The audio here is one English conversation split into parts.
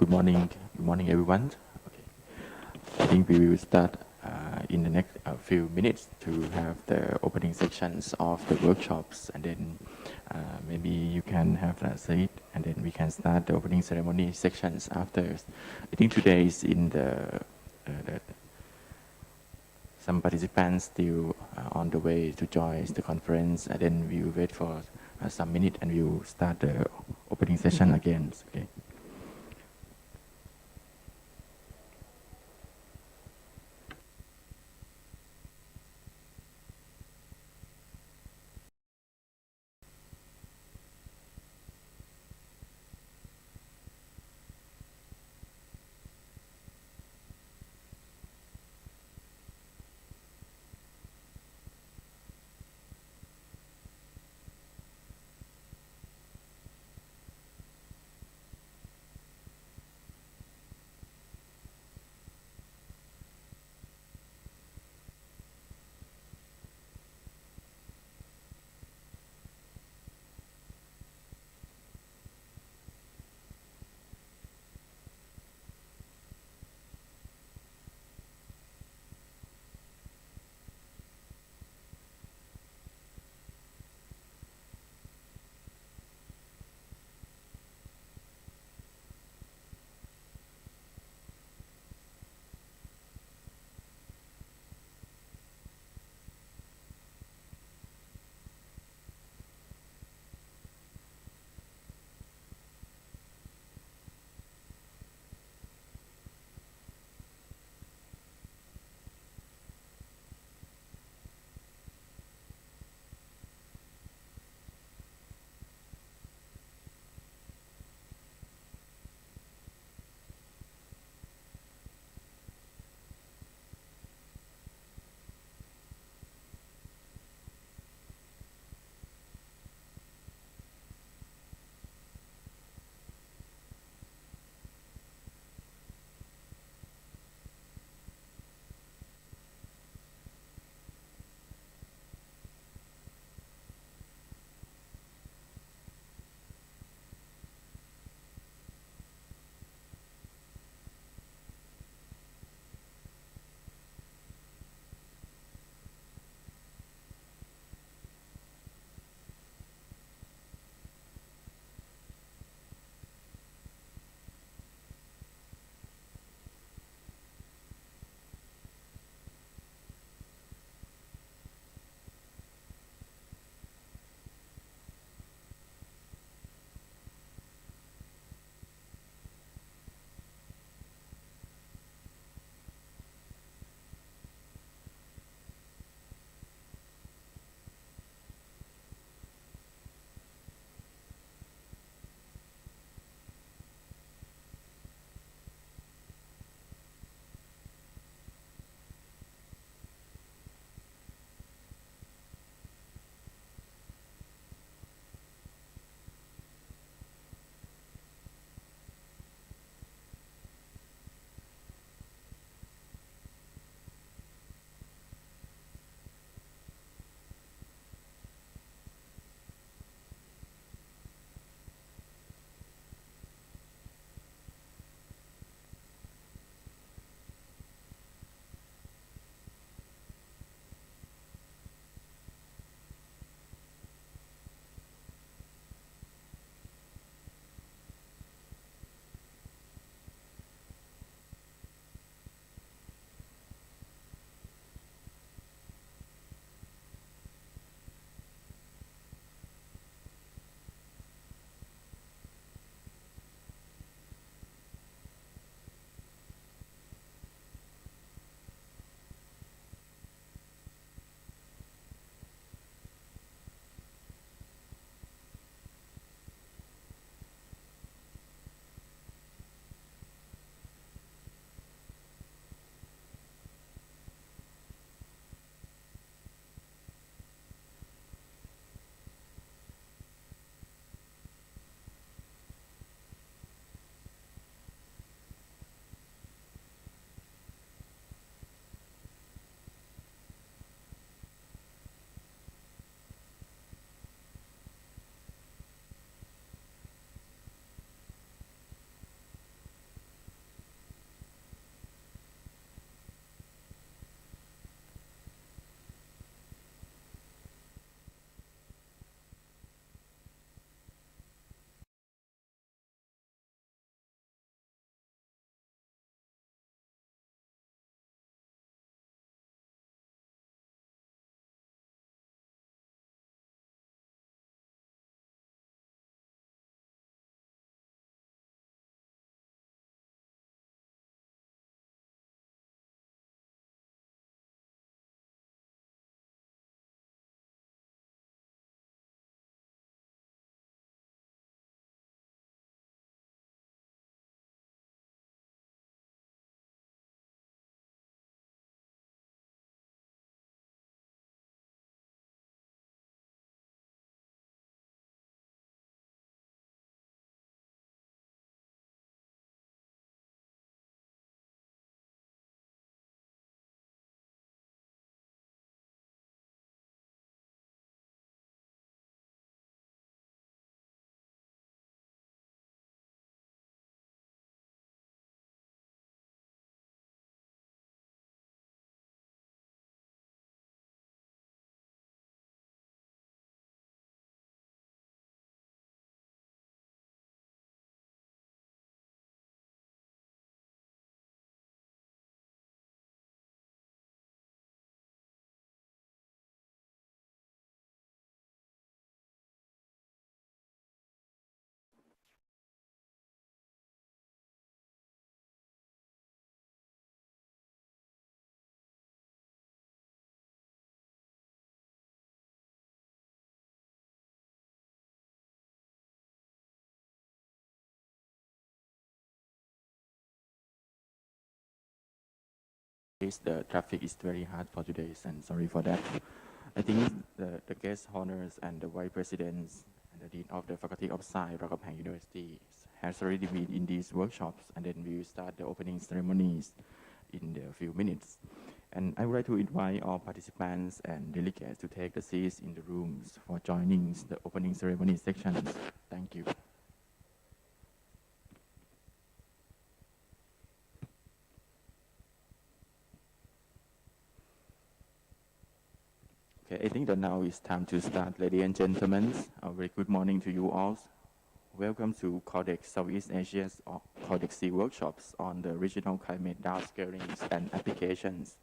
Good morning, everyone. Okay. I think we will start in the next few minutes to have the opening sections of the workshops, and then maybe you can have a seat, and then we can start the opening ceremony sections after. I think today is in the some participants still on the way to join the conference, and then we will wait for some minute, and we will start the opening session again. Okay. apologies. The traffic is very hard for today, and sorry for that. I think the guest honors and the vice presidents and the dean of the faculty of science, Rangkapang University, has already been in these workshops, and then we will start the opening ceremonies in a few minutes. And I would like to invite all participants and delegates to take the seats in the rooms for joining the opening ceremony sections. Thank you. Okay, I think that now is time to start, ladies and gentlemen. A very good morning to you all. Welcome to CORDEX Southeast Asia's CORDEX C workshops on the regional climate downscalings and applications.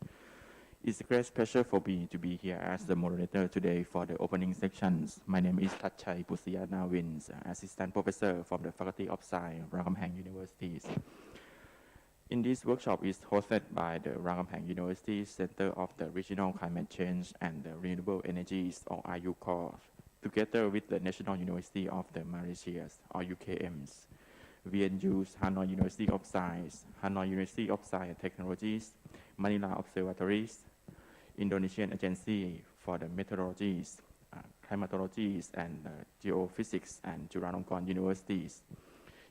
It's a great pleasure for me to be here as the moderator today for the opening sections. My name is Thatchai Pusiyana-Wins, Assistant Professor from the Faculty of Science, Rangkapang University. In this workshop is hosted by the Rangkapang University Center of the Regional Climate Change and the Renewable Energies, or RUCOR, together with the National University of the Malaysia, or UKMs, VNU's Hanoi University of Science, Hanoi University of Science and Technologies, Manila Observatories, Indonesian Agency for the Meteorologies, Climatologies, and Geophysics, and Chulalongkorn Universities.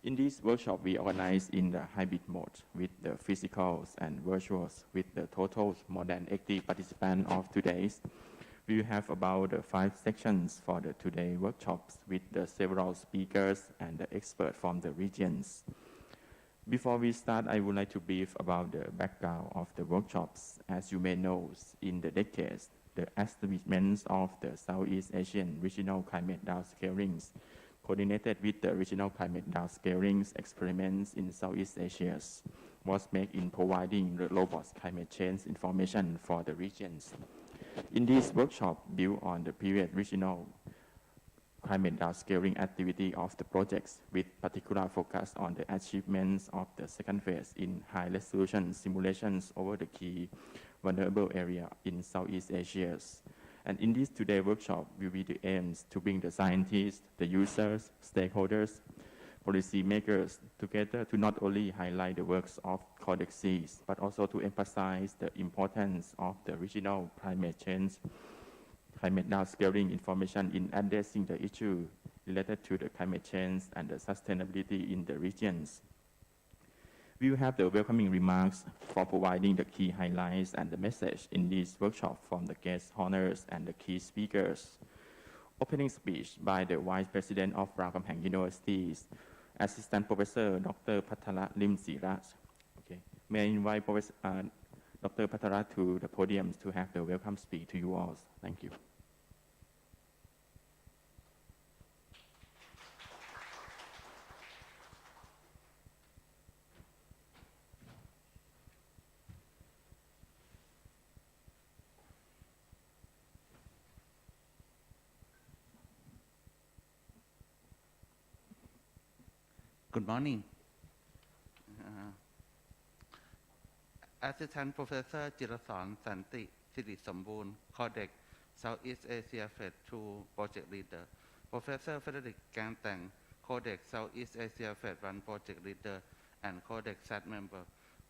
In this workshop, we organize in the hybrid mode with the physicals and virtuals with the total more than 80 participants of today's. We will have about 5 sections for the today workshops with the several speakers and the experts from the regions. Before we start, I would like to brief about the background of the workshops. As you may know, in the decades, the establishments of the Southeast Asian regional climate downscalings coordinated with the regional climate downscalings experiments in Southeast Asia was made in providing the robust climate change information for the regions. In this workshop, built on the period regional climate downscaling activity of the projects with particular focus on the achievements of the second phase in high-resolution simulations over the key vulnerable area in Southeast Asia. And in this today workshop will be the aims to bring the scientists, the users, stakeholders, policymakers together to not only highlight the works of CORDEX, but also to emphasize the importance of the regional climate change, climate downscaling information in addressing the issue related to the climate change and the sustainability in the regions. We will have the welcoming remarks for providing the key highlights and the message in this workshop from the guest honors and the key speakers. Opening speech by the Vice President of Rangkapang University's Assistant Professor Dr. Pattara Limsiraj. Okay. May I invite Dr. Pattara to the podium to have the welcome speech to you all. Thank you. Good morning. Assistant Professor Jirasorn Santi Siri Sambun, CORDEX Southeast Asia Phase 2 Project Leader. Professor Frederick Kantang, CORDEX Southeast Asia Phase 1 Project Leader and CORDEX SAT member.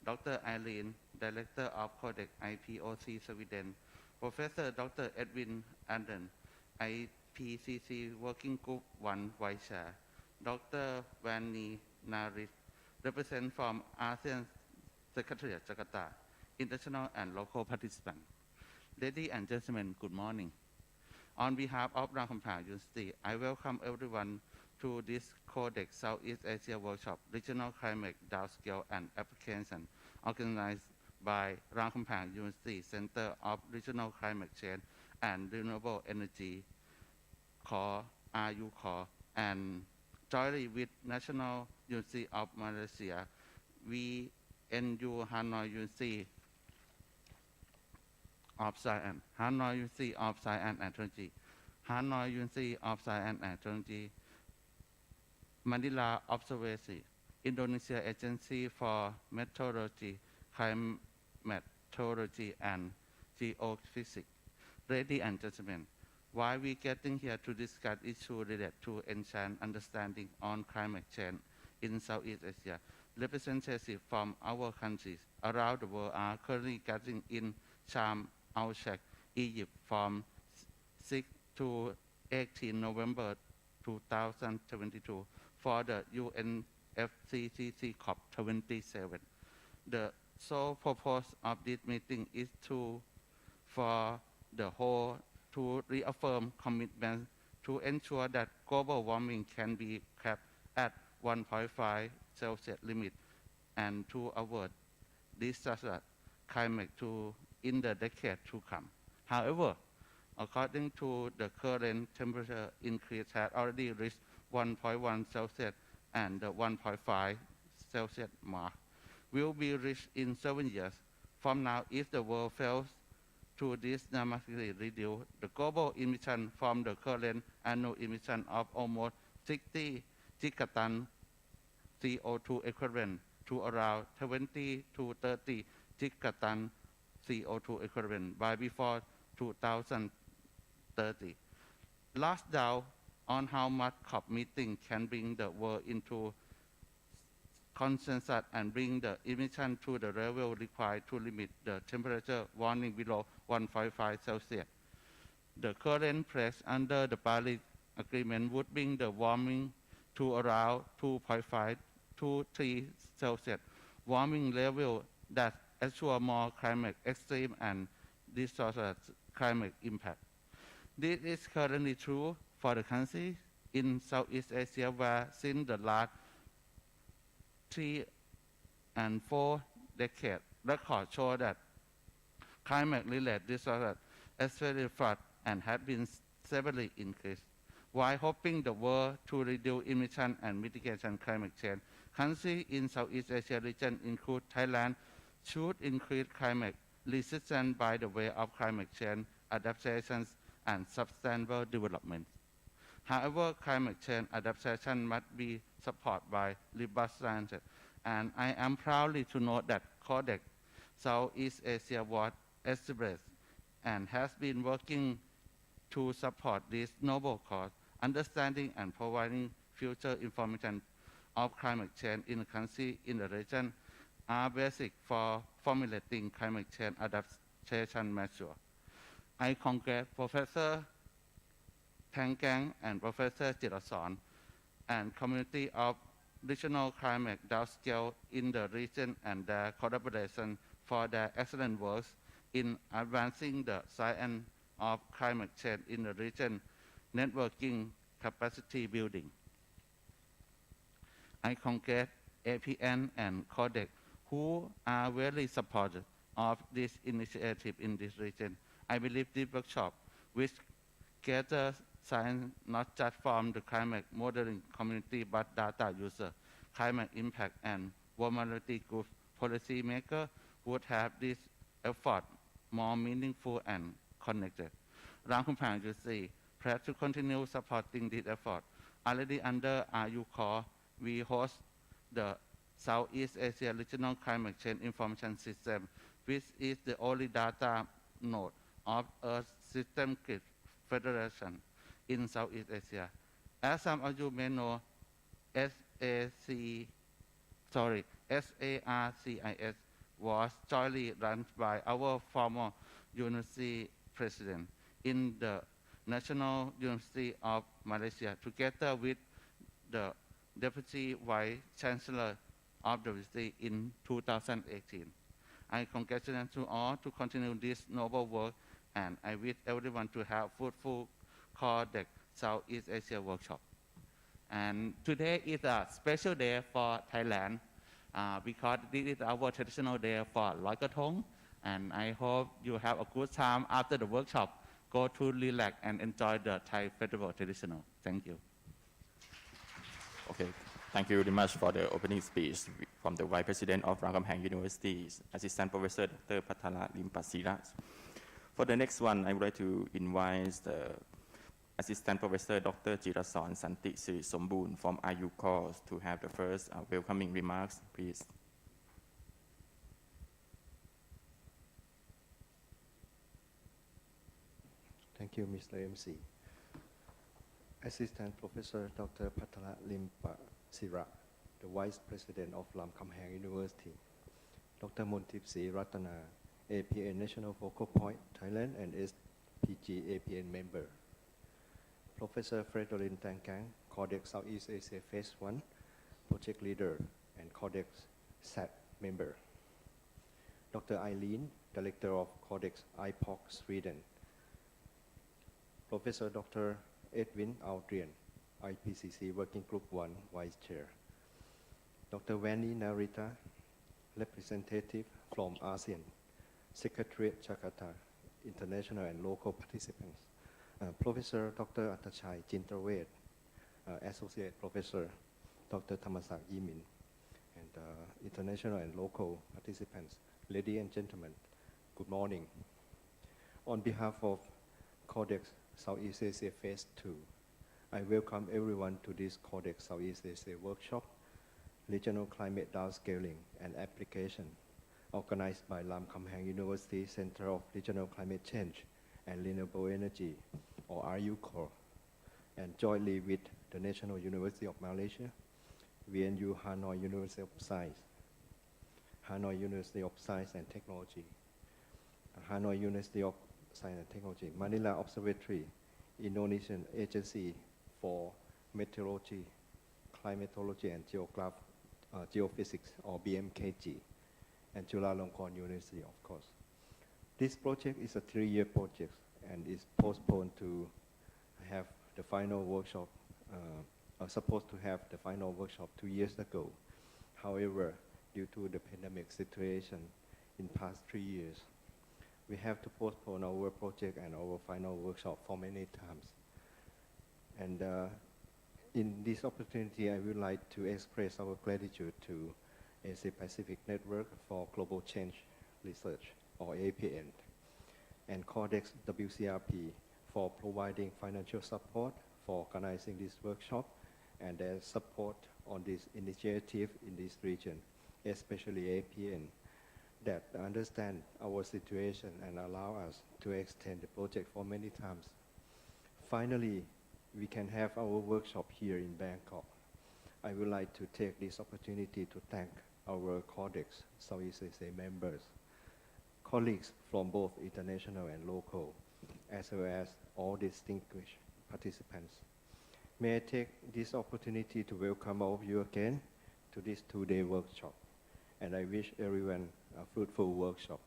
Dr. Eileen, Director of CORDEX IPOC Sweden. Professor Dr. Edwin Anden, IPCC Working Group 1 Vice Chair. Dr. Vanni Naris, represent from ASEAN Secretariat Jakarta, international and local participants. Ladies and gentlemen, good morning. On behalf of Rangkapang University, I welcome everyone to this CORDEX Southeast Asia Workshop, Regional Climate Downscale and Application, organized by Rangkapang University Center of Regional Climate Change and Renewable Energy, called RUCOR, and jointly with National University of Malaysia, VNU Hanoi University of Science, Hanoi University of Science and Technology, Hanoi University of Science and Technology, Manila Observatory, Indonesia Agency for Meteorology, Climatology and Geophysics. Ladies and gentlemen, why we getting here to discuss issues related to enhanced understanding on climate change in Southeast Asia? representatives from our countries around the world are currently gathering in Sharm el-Sheikh, Egypt from 6 to 18 November 2022 for the UNFCCC COP27. The sole purpose of this meeting is for the whole to reaffirm commitment to ensure that global warming can be capped at 1.5 Celsius limit and to avoid disaster climate in the decade to come. However, according to the current temperature increase has already reached 1.1 Celsius and the 1.5 Celsius mark will be reached in 7 years from now if the world fails to this dramatically reduce the global emission from the current annual emission of almost 60 gigaton CO2 equivalent to around 20 to 30 gigaton CO2 equivalent by before 2030. Last down on how much COP meeting can bring the world into consensus and bring the emission to the level required to limit the temperature warming below 1.5 Celsius. The current pledge under the Paris Agreement would bring the warming to around 2.5 to 3 Celsius warming level that assure more climate extreme and disastrous climate impact. This is currently true for the countries in Southeast Asia where since the last 3 and 4 decades, records show that climate-related disasters, especially flood, and have been severely increased. While hoping the world to reduce emission and mitigation climate change, countries in Southeast Asia region include Thailand should increase climate resistance by the way of climate change adaptations and sustainable development. However, climate change adaptation must be supported by robust science, and I am proudly to note that CORDEX Southeast Asia was established and has been working to support this noble cause, understanding and providing future information of climate change in the country in the region are basic for formulating climate change adaptation measures. I congratulate Professor Thang Kang and Professor Jirasorn and community of regional climate downscale in the region and their collaboration for their excellent work in advancing the science of climate change in the region, networking, capacity building. I congratulate APN and CORDEX who are very supportive of this initiative in this region. I believe this workshop, which gathers science not just from the climate modeling community but data user, climate impact and vulnerability group policy maker would have this effort more meaningful and connected. Rangkumpang UC pledge to continue supporting this effort. Already under RU Core, we host the Southeast Asia Regional Climate Change Information System, which is the only data node of Earth System Grid Federation in Southeast Asia. As some of you may know, SARCIS was jointly run by our former university president in the National University of Malaysia, together with the Deputy Vice Chancellor of the university in 2018. I congratulate you all to continue this noble work, and I wish everyone to have fruitful CORDEX Southeast Asia workshop. And today is a special day for Thailand because this is our traditional day for Loi Krathong, and I hope you have a good time after the workshop. Go to relax and enjoy the Thai festival traditional. Thank you. Okay, thank you very much for the opening speech from the Vice President of Rangkumpang University, Assistant Professor Dr. Pathala Limpasirat. For the next one, I would like to invite the Assistant Professor Dr. Jirasorn Santi Sirisombun from IU course to have the first welcoming remarks, please. Thank you, Mr. MC. Assistant Professor Dr. Pathala Limpasirat, the Vice President of Lam Kam Hang University, Dr. Montip Sri Ratana, APN National Focal Point Thailand and SPG APN member, Professor Fredolin Tangkang, CORDEX Southeast Asia Phase 1 project leader and CORDEX SAT member, Dr. Eileen, Director of CORDEX IPOC Sweden, Professor Dr. Edwin Aldrien, IPCC Working Group 1 Vice Chair, Dr. Vani Narita, representative from ASEAN, Secretariat Jakarta, international and local participants, Professor Dr. Atachai Jintravet, Associate Professor Dr. Thamasak Yimin, and international and local participants, ladies and gentlemen, good morning. On behalf of CORDEX Southeast Asia Phase 2, I welcome everyone to this CORDEX Southeast Asia workshop, Regional Climate Downscaling and Application, organized by Lam Kam Hang University Center of Regional Climate Change and Renewable Energy, or RUCOR, and jointly with the National University of Malaysia, VNU Hanoi University of Science, Hanoi University of Science and Technology, Hanoi University of Science and Technology, Manila Observatory, Indonesian Agency for Meteorology, Climatology and Geophysics, or BMKG, and Chulalongkorn University, of course. This project is a 3-year project and is postponed to have the final workshop, supposed to have the final workshop 2 years ago. However, due to the pandemic situation in past 3 years, we have to postpone our project and our final workshop for many times. And in this opportunity, I would like to express our gratitude to Asia Pacific Network for Global Change Research, or APN, and CORDEX WCRP for providing financial support for organizing this workshop and their support on this initiative in this region, especially APN, that understand our situation and allow us to extend the project for many times. Finally, we can have our workshop here in Bangkok. I would like to take this opportunity to thank our CORDEX Southeast Asia members, colleagues from both international and local, as well as all distinguished participants. May I take this opportunity to welcome all of you again to this 2-day workshop, and I wish everyone a fruitful workshop.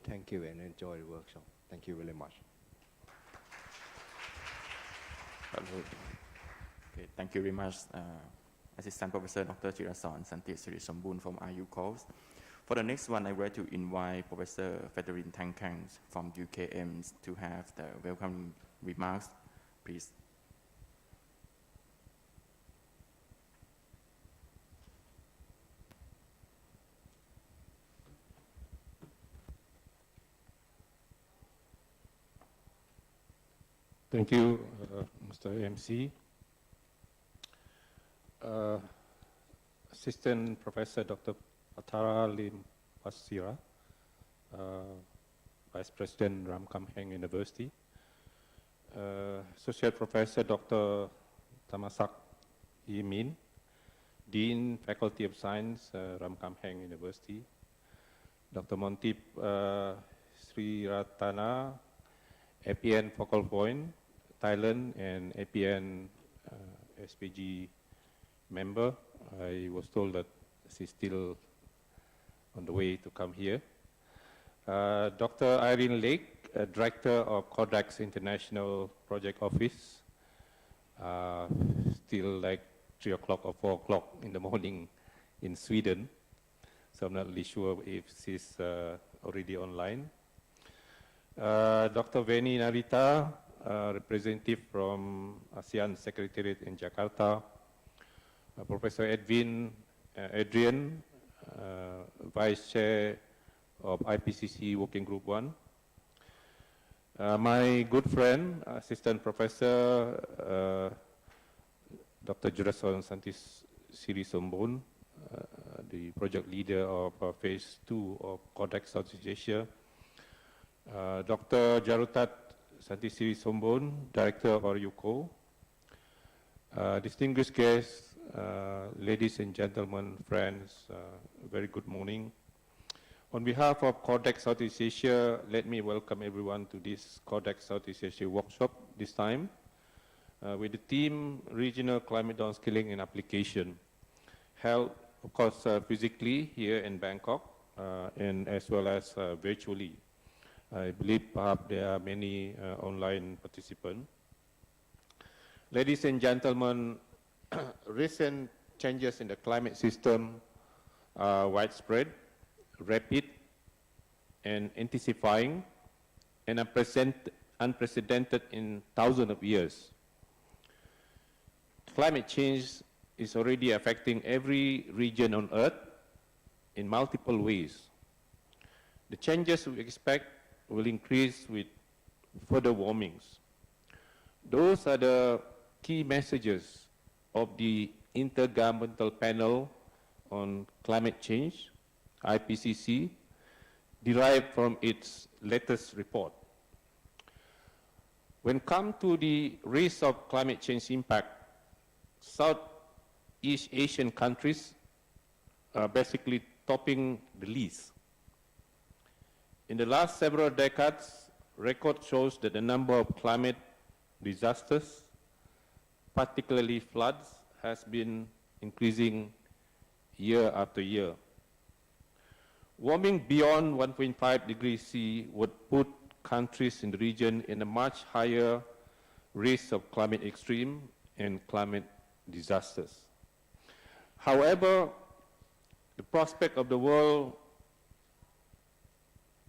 Thank you and enjoy the workshop. Thank you very much. Okay, thank you very much, Assistant Professor Dr. Chirasorn Santi Sirisombun from RUCOS. For the next one, I would like to invite Professor Fredolin Tangkang from UKM to have the welcome remarks, please. Thank you, Mr. MC. Assistant Professor Dr. Patara Lim Pasira, Vice President Ram Kam Heng University. Associate Professor Dr. Thamasak Yimin, Dean Faculty of Science, Ram Kam Heng University. Dr. Montip Sri Ratana, APN Focal Point, Thailand, and APN SPG member. I was told that she's still on the way to come here. Dr. Irene Lake, Director of CORDEX International Project Office, still like 3 o'clock or 4 o'clock in the morning in Sweden, so I'm not really sure if she's already online. Dr. Vani Narita, representative from ASEAN Secretariat in Jakarta. Professor Adrian, Vice Chair of IPCC Working Group 1. My good friend, Assistant Professor Dr. Chirasorn Santi Sirisombun, the project leader of Phase 2 of CORDEX Southeast Asia. Dr. Jarutat Santi Sirisombun, Director of RUCO. Distinguished guests, Ladies and gentlemen, friends, very good morning. On behalf of CORDEX Southeast Asia, let me welcome everyone to this CORDEX Southeast Asia workshop this time with the theme Regional Climate Downscaling and Application, held, of course, physically here in Bangkok and as well as virtually. I believe perhaps there are many online participants. Ladies and gentlemen, recent changes in the climate system are widespread, rapid, and intensifying, and unprecedented in thousands of years. Climate change is already affecting every region on Earth in multiple ways. The changes we expect will increase with further warmings. Those are the key messages of the Intergovernmental Panel on Climate Change, IPCC, derived from its latest report. When it comes to the risk of climate change impact, Southeast Asian countries are basically topping the list. In the last several decades, record shows that the number of climate disasters, particularly floods, has been increasing year after year. Warming beyond 1.5 degrees C would put countries in the region in a much higher risk of climate extreme and climate disasters. However, the prospect of the world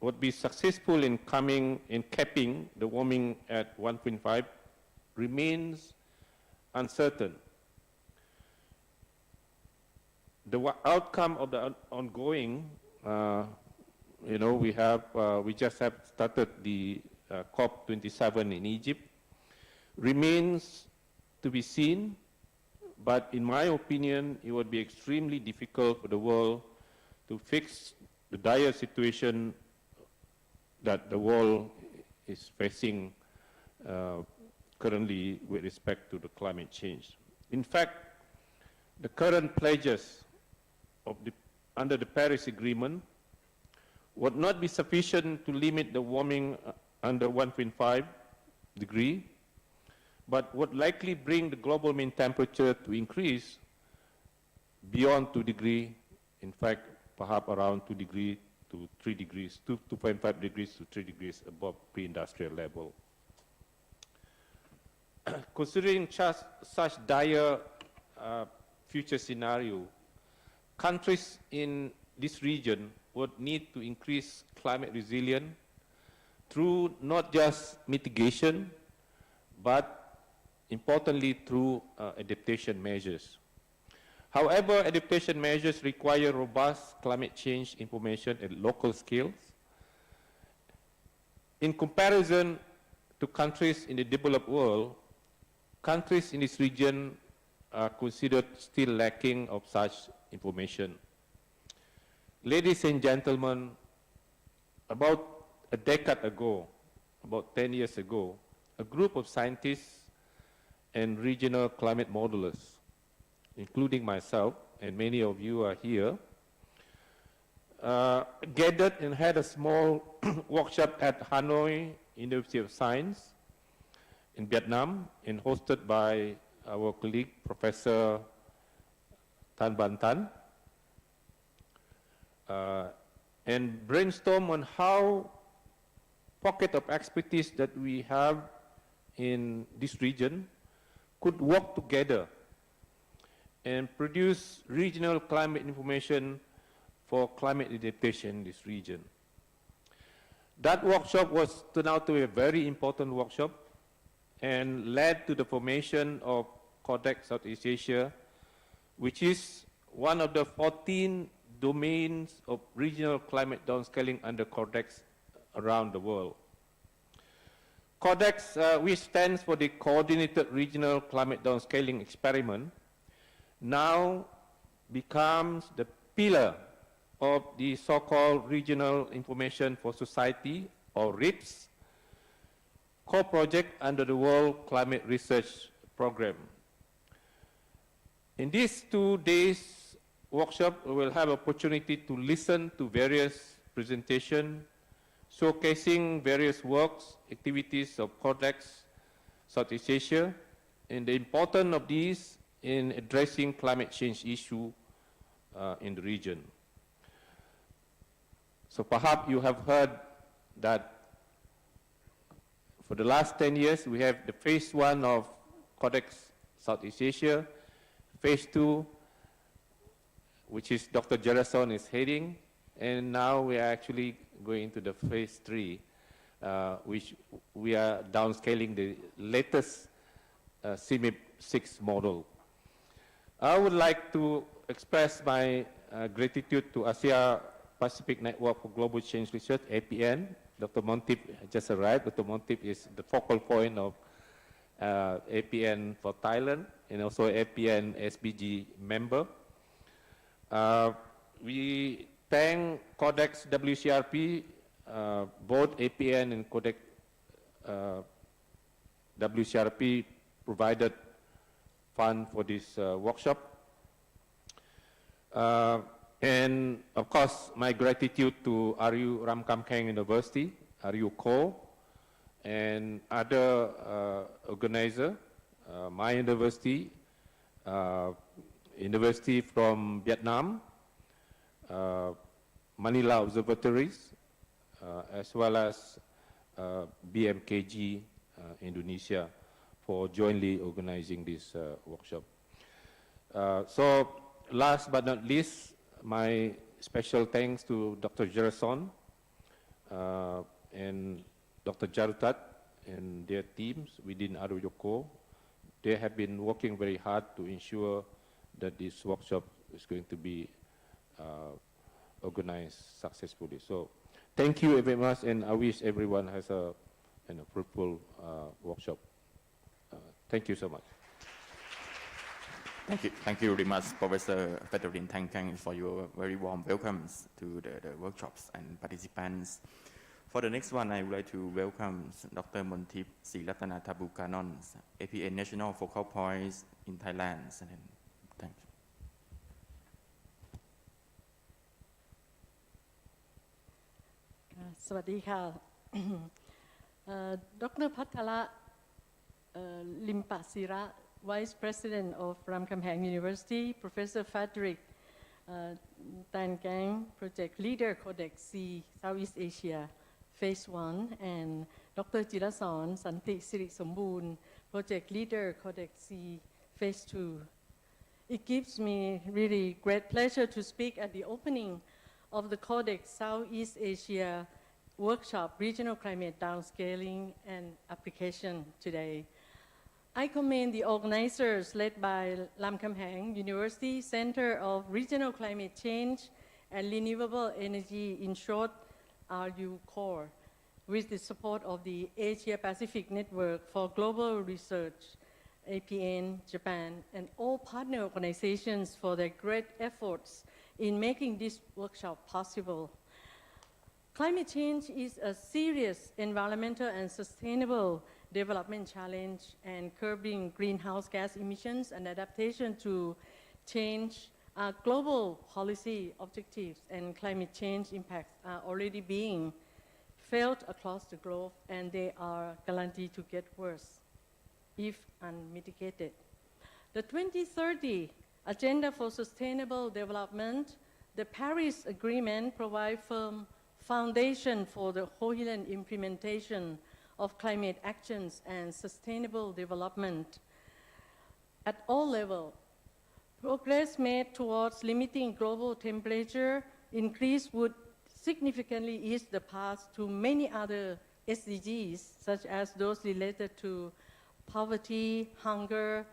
would be successful in capping the warming at 1.5 remains uncertain. The outcome of the ongoing, we just have started the COP27 in Egypt, remains to be seen, but in my opinion, it would be extremely difficult for the world to fix the dire situation that the world is facing currently with respect to the climate change. In fact, the current pledges under the Paris Agreement would not be sufficient to limit the warming under 1.5 degree, but would likely bring the global mean temperature to increase beyond 2 degrees, in fact, perhaps around 2 degrees to 3 degrees, 2.5 degrees to 3 degrees above pre-industrial level. Considering such dire future scenario, countries in this region would need to increase climate resilience through not just mitigation, but importantly through adaptation measures. However, adaptation measures require robust climate change information at local scales. In comparison to countries in the developed world, countries in this region are considered still lacking of such information. Ladies and gentlemen, about a decade ago, about 10 years ago, a group of scientists and regional climate modelers, including myself, and many of you are here, gathered and had a small workshop at Hanoi University of Science in Vietnam, and hosted by our colleague, Professor Tan Ban Tan, and brainstorm on how pocket of expertise that we have in this region could work together and produce regional climate information for climate adaptation in this region. That workshop turned out to be a very important workshop and led to the formation of CORDEX Southeast Asia, which is one of the 14 domains of regional climate downscaling under CORDEX around the world. CORDEX, which stands for the Coordinated Regional Climate Downscaling Experiment, now becomes the pillar of the so-called Regional Information for Society, or RIPS, co-project under the World Climate Research Program. In these 2 days workshop, we will have opportunity to listen to various presentations showcasing various works, activities of CORDEX Southeast Asia, and the importance of these in addressing climate change issue in the region. So perhaps you have heard that for the last 10 years, we have the phase 1 of CORDEX Southeast Asia, phase 2, which is Dr. Jerason is heading, and now we are actually going to the phase 3, which we are downscaling the latest CMIP 6 model. I would like to express my gratitude to Asia Pacific Network for Global Change Research, APN. Dr. Montip just arrived. Dr. Montip is the focal point of APN for Thailand and also APN SBG member. We thank CORDEX WCRP, both APN and CORDEX WCRP provided fund for this workshop. And of course, my gratitude to RU Ramkhamhaeng University, RU Co, and other organizer, my university, university from Vietnam, Manila Observatories, as well as BMKG Indonesia for jointly organizing this workshop. So last but not least, my special thanks to Dr. Jerason and Dr. Jarutat and their teams within Aruyoko. They have been working very hard to ensure that this workshop is going to be organized successfully. So thank you very much, and I wish everyone has a fruitful workshop. Thank you so much. Thank you very much, Professor Federin Tangkang, for your very warm welcomes to the workshops and participants. For the next one, I would like to welcome Dr. Montip Sriratana Tabukanon, APN National Focal Points in Thailand. Thank you. สวัสดีค่ะ Dr. Patala Limpasira, Vice President of Ramkhamhaeng University, Professor Frederick Tangkang, Project Leader CORDEX C Southeast Asia, Phase 1, and Dr. Jirason Santi Siri Sombun, Project Leader CORDEX C Phase 2. It gives me really great pleasure to speak at the opening of the CORDEX Southeast Asia Workshop, Regional Climate Downscaling and Application today. I commend the organizers led by Ramkhamhaeng University Center of Regional Climate Change and Renewable Energy, in short, RU CORE, with the support of the Asia Pacific Network for Global Research, APN, Japan, and all partner organizations for their great efforts in making this workshop possible. Climate change is a serious environmental and sustainable development challenge, and curbing greenhouse gas emissions and adaptation to change are global policy objectives, and climate change impacts are already being felt across the globe, and they are guaranteed to get worse if unmitigated. The 2030 Agenda for Sustainable Development, the Paris Agreement, provides firm foundation for the coherent implementation of climate actions and sustainable development. At all levels, progress made towards limiting global temperature increase would significantly ease the path to many other SDGs, such as those related to poverty, hunger,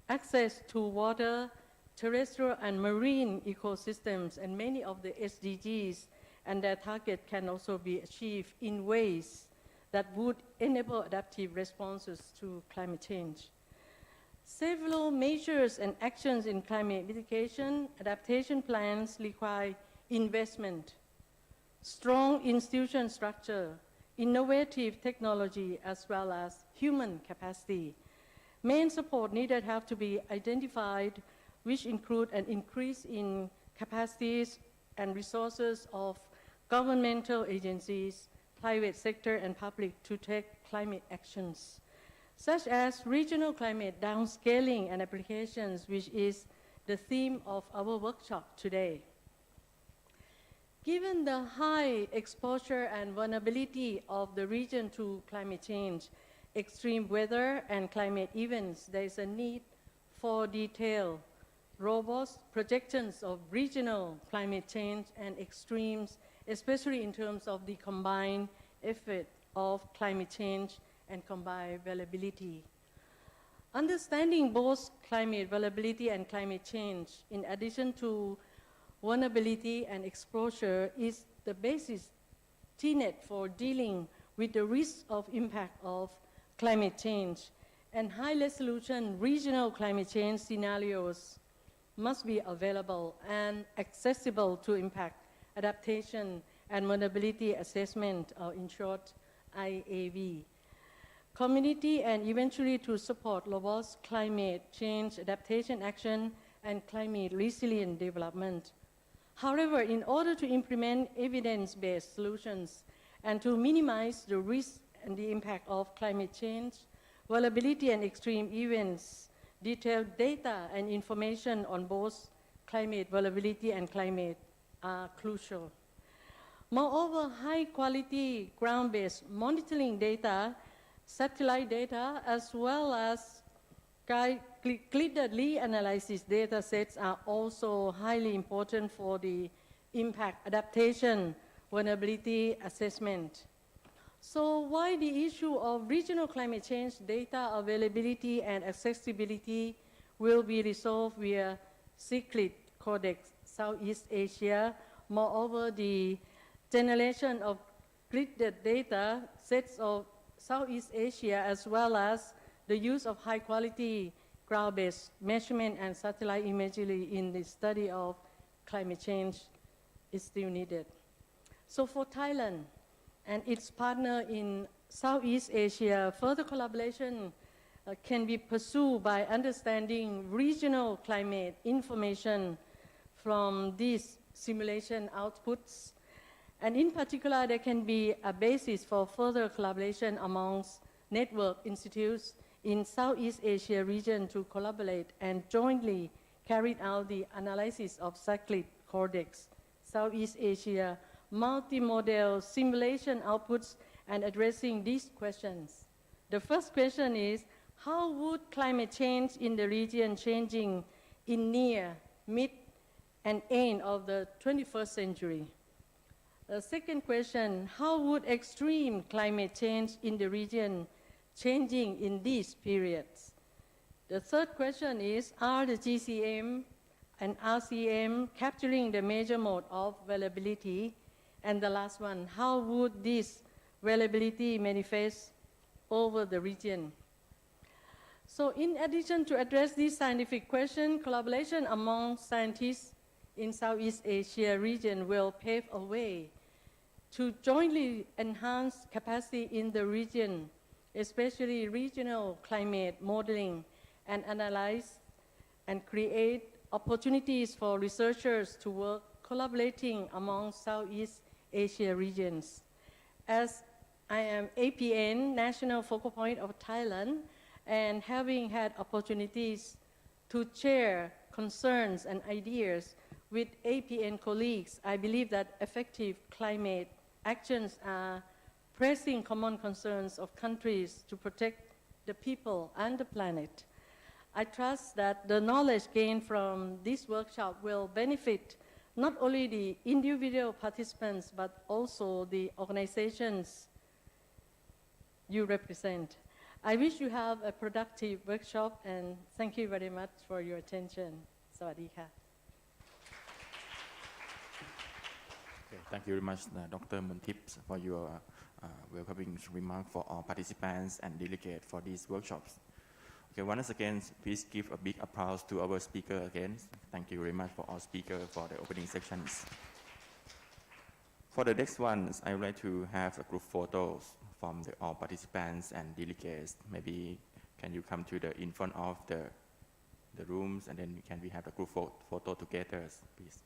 access to water, terrestrial and marine ecosystems, and many of the SDGs and their target can also be achieved in ways that would enable adaptive responses to climate change. Several measures and actions in climate mitigation adaptation plans require investment, strong institution structure, innovative technology, as well as human capacity. Main support needed have to be identified which include an increase in capacities and resources of governmental agencies, private sector, and public to take climate actions, such as regional climate downscaling and applications, which is the theme of our workshop today. Given the high exposure and vulnerability of the region to climate change, extreme weather and climate events, there is a need for detailed, robust projections of regional climate change and extremes, especially in terms of the combined effect of climate change and combined vulnerability. Understanding both climate vulnerability and climate change, in addition to vulnerability and exposure, is the basis tenet for dealing with the risk of impact of climate change, and high-resolution regional climate change scenarios must be available and accessible to impact adaptation and vulnerability assessment, or in short, IAV. Community, and eventually to support robust climate change adaptation action and climate resilient development. However, in order to implement evidence-based solutions and to minimize the risk and the impact of climate change, vulnerability and extreme events, detailed data and information on both climate vulnerability and climate are crucial. Moreover, high-quality ground-based monitoring data, satellite data, as well as glided reanalysis data sets are also highly important for the impact adaptation vulnerability assessment. So why the issue of regional climate change data availability and accessibility will be resolved via CICLID CORDEX Southeast Asia. Moreover, the generation of gridded data sets of Southeast Asia, as well as the use of high-quality ground-based measurement and satellite imagery in the study of climate change is still needed. So for Thailand and its partner in Southeast Asia, further collaboration can be pursued by understanding regional climate information from these simulation outputs. And in particular, there can be a basis for further collaboration amongst network institutes in Southeast Asia region to collaborate and jointly carry out the analysis of CICLID CORDEX Southeast Asia multimodal simulation outputs and addressing these questions. The first question is, how would climate change in the region changing in near, mid, and end of the 21st century? The second question, how would extreme climate change in the region changing in these periods? The third question is, are the GCM and RCM capturing the major mode of vulnerability? And the last one, how would this vulnerability manifest over the region? So in addition to address this scientific question, collaboration among scientists in Southeast Asia region will pave a way to jointly enhance capacity in the region, especially regional climate modeling, and analyze and create opportunities for researchers to work collaborating among Southeast Asia regions. As I am APN, National Focal Point of Thailand, and having had opportunities to share concerns and ideas with APN colleagues, I believe that effective climate actions are pressing common concerns of countries to protect the people and the planet. I trust that the knowledge gained from this workshop will benefit not only the individual participants, but also the organizations you represent. I wish you have a productive workshop, and thank you very much for your attention. Sawadee-ka. Okay, thank you very much, Dr. Montip, for your welcoming remark for all participants and delegates for these workshops. Okay, once again, please give a big applause to our speaker again. Thank you very much for all speakers for the opening sections. For the next ones, I would like to have a group photos from all participants and delegates. Maybe can you come to the in front of the the rooms, and then can we have the group photo together, please?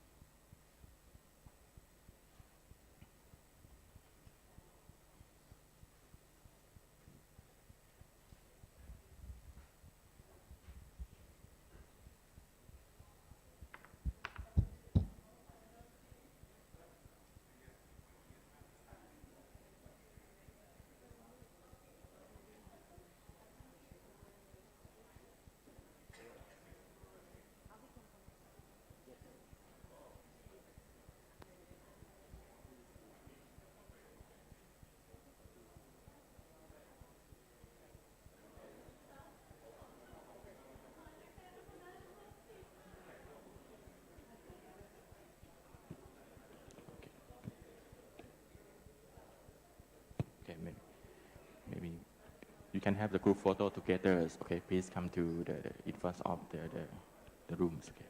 Okay, maybe you can have the group photo together. Okay, please come to the in front of the rooms. Okay.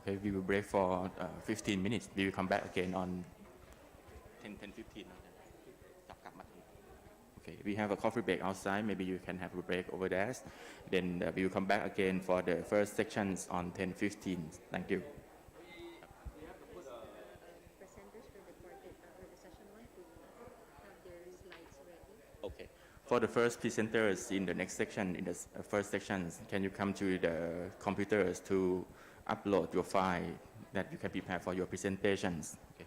Okay, we will break for 15 minutes. We will come back again on 10:15. Okay, we have a coffee break outside. Maybe you can have a break over there. Then we will come back again for the first sections on 10:15. Thank you. Presenters for the session one to have their slides ready. Okay. For the first presenters in the next section, in the first sections, can you come to the computers to upload your file that you can prepare for your presentations? Okay.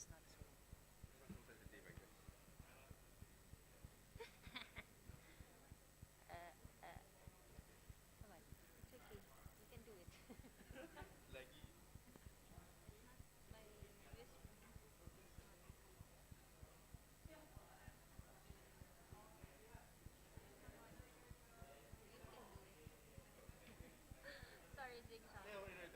is not so. Come on, it's okay. You can do it. My wrist. You can do it. Sorry, Jing Shan. Okay, which one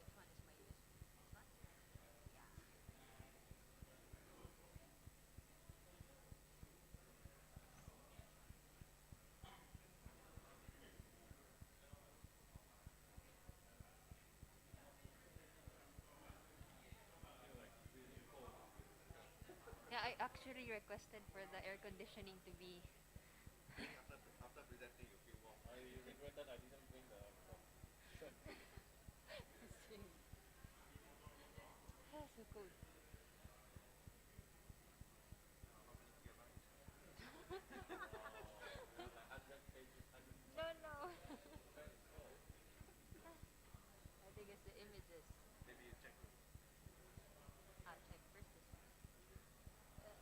is my USB? This one? Yeah. Yeah, I actually requested for the air conditioning to be. So cold. No, no. I think it's the images. I'll check first this one. Yeah, I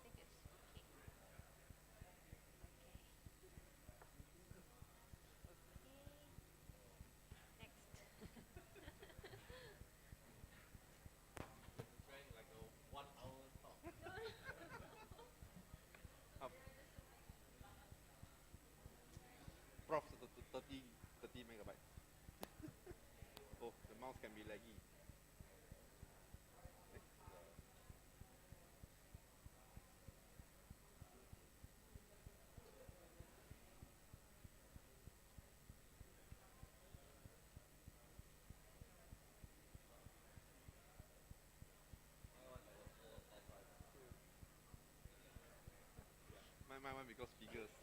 think it's okay. Okay. Okay. Next. Prof, 30 megabyte. Oh, the mouse can be laggy. My one because figures.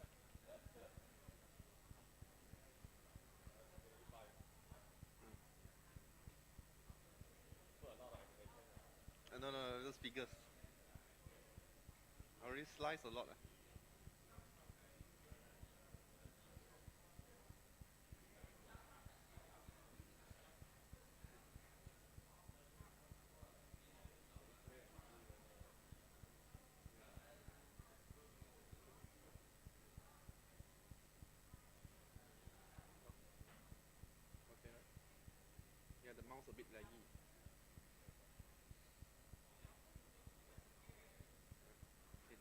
No, those figures. I already sliced a lot. Okay, right? Yeah, the mouse a bit laggy. Okay.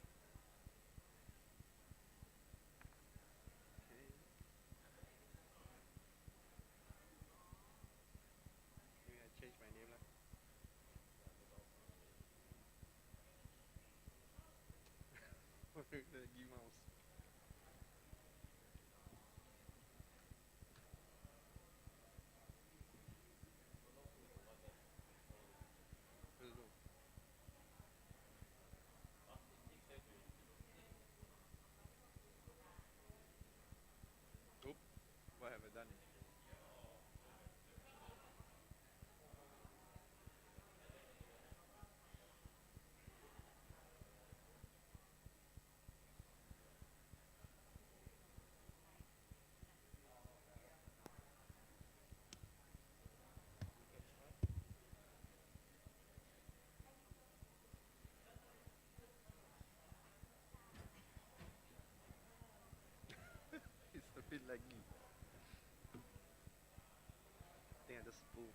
Okay. Maybe I change my name lah. Laggy mouse. I don't know. Oop, what have I done? It's a bit laggy. I think I just move.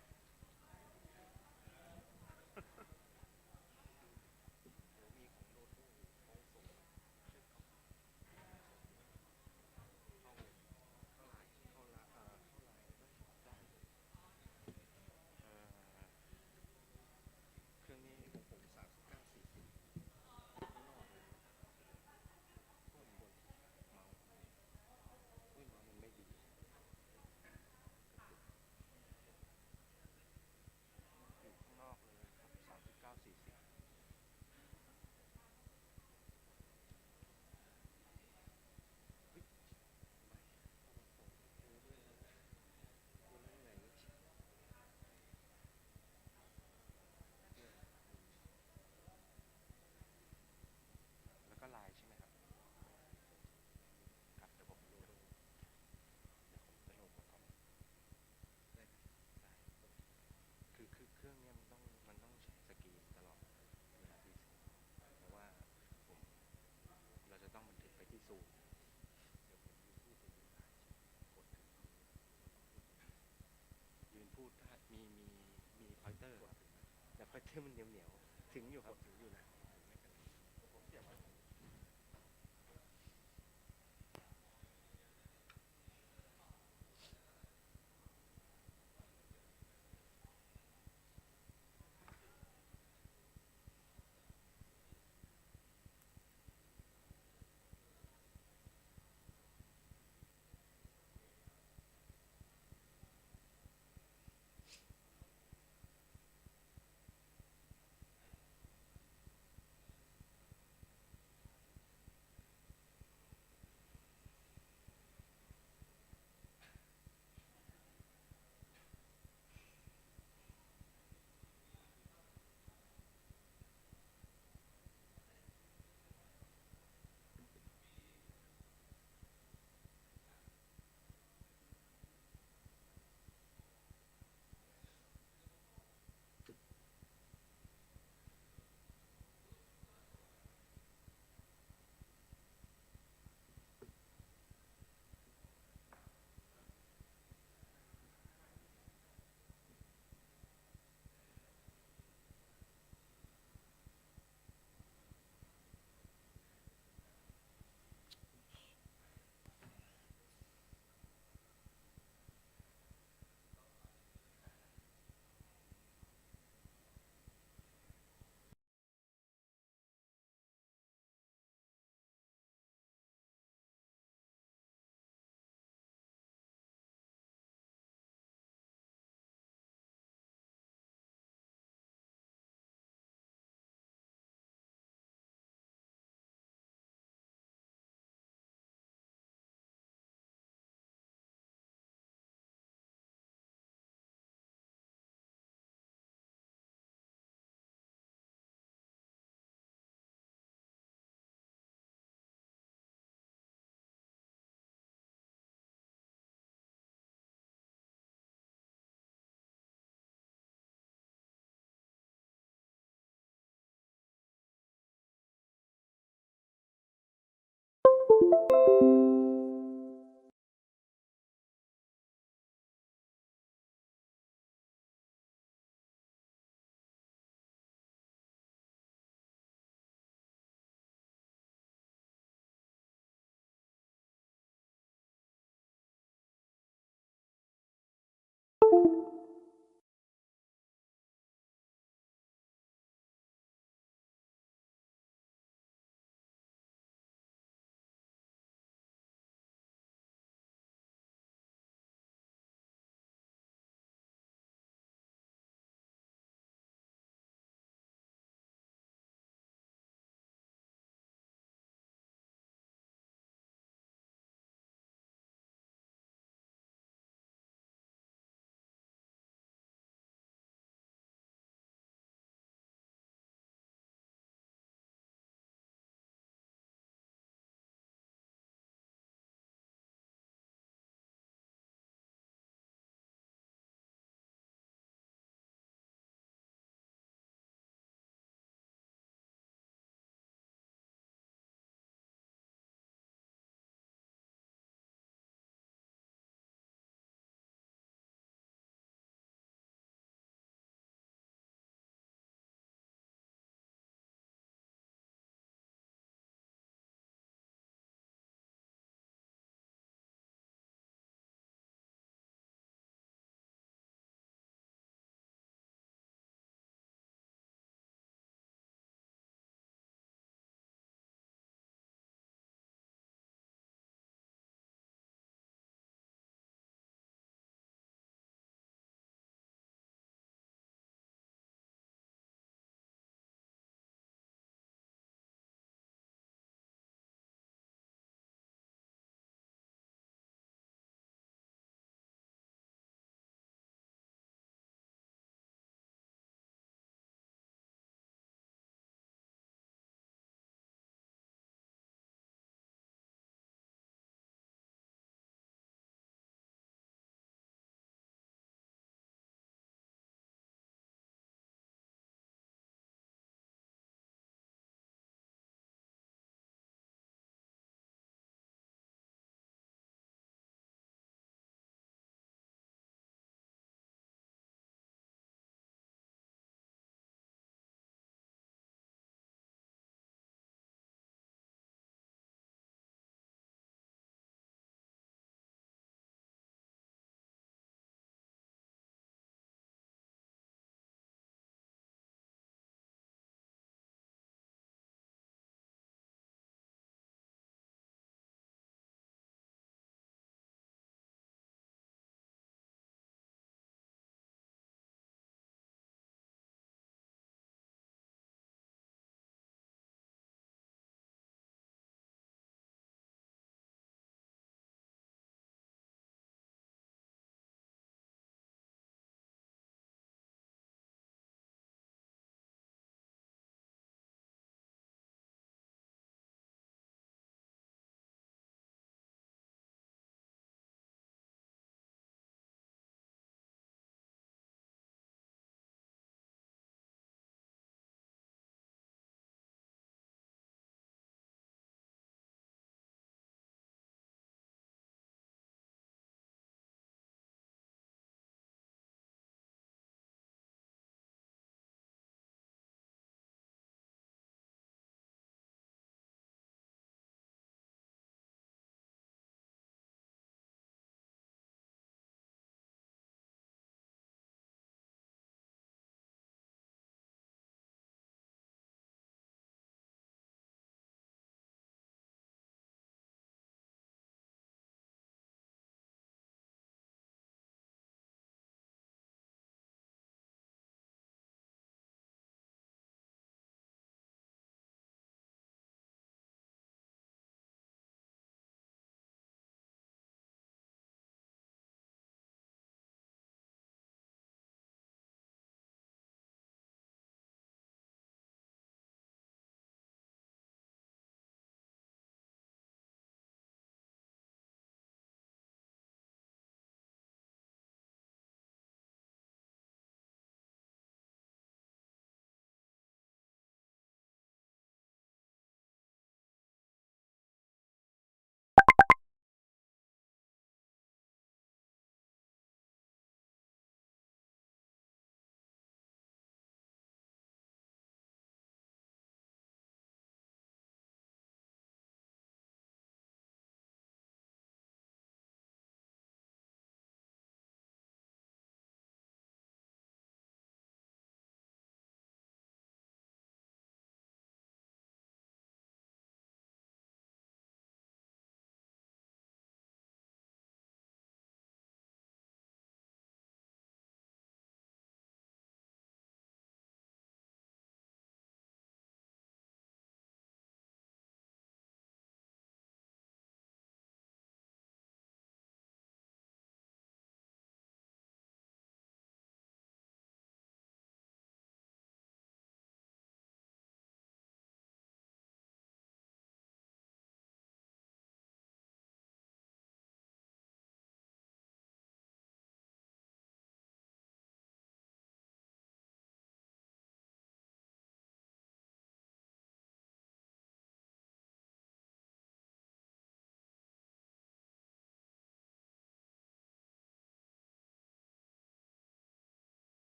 อยเทมมันเหนียวเหนียวถึงอยู่ครับถึงอยู่นะ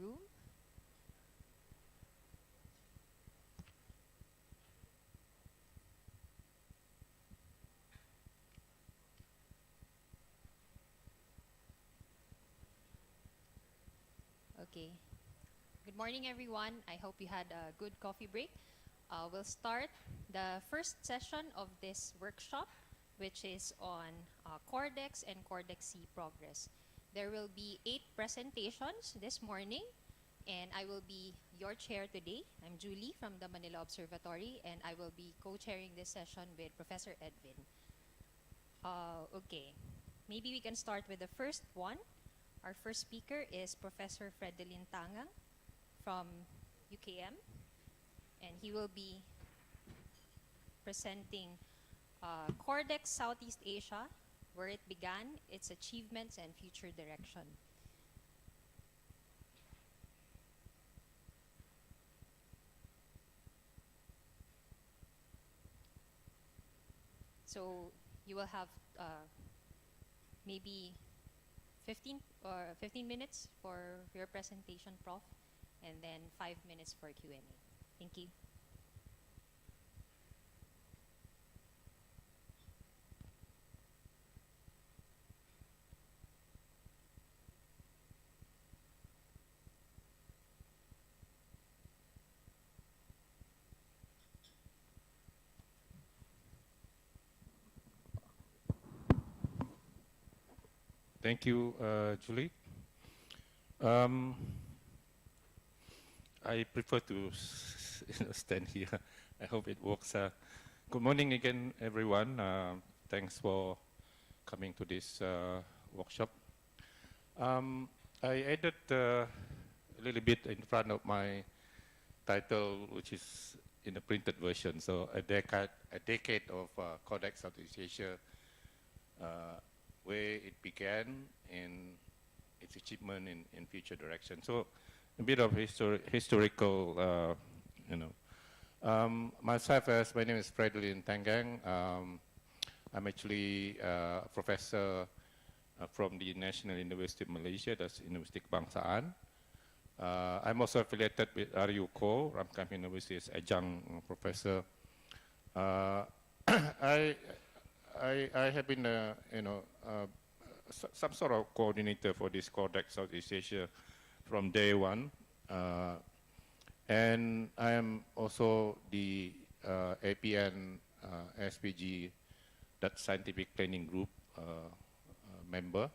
room. Okay. Good morning, everyone. I hope you had a good coffee break. We'll start the first session of this workshop, which is on CORDEX and CORDEX C progress. There will be 8 presentations this morning, and I will be your chair today. I'm Julie from the Manila Observatory, and I will be co-chairing this session with Professor Edwin. Okay, maybe we can start with the first one. Our first speaker is Professor Fredelin Tangang from UKM, and he will be presenting CORDEX Southeast Asia, where it began, its achievements, and future direction. So you will have maybe 15 minutes for your presentation, Prof, and then 5 minutes for Q&A. Thank you. Thank you, Julie. I prefer to stand here. I hope it works. Good morning again, everyone. Thanks for coming to this workshop. I added a little bit in front of my title, which is in the printed version. So a decade of CORDEX Southeast Asia, where it began and its achievement in future direction. So a bit of historical, myself, as my name is Fredelin Tangang. I'm actually a professor from the National University of Malaysia, that's University Kebangsaan. I'm also affiliated with RUCO, Ramkam University, as adjunct professor. I have been, some sort of coordinator for this CORDEX Southeast Asia from day one. And I am also the APN SPG, that scientific planning group member,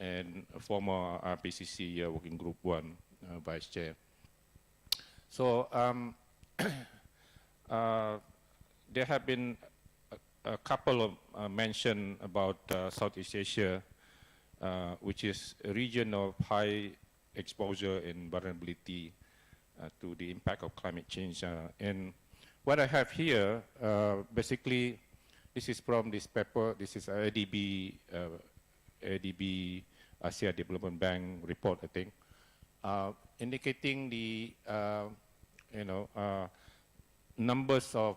and a former RPCC working group 1 vice chair. So there have been a couple of mention about Southeast Asia, which is a region of high exposure and vulnerability to the impact of climate change. And what I have here, basically, this is from this paper. This is ADB Asia Development Bank report, I think, indicating the numbers of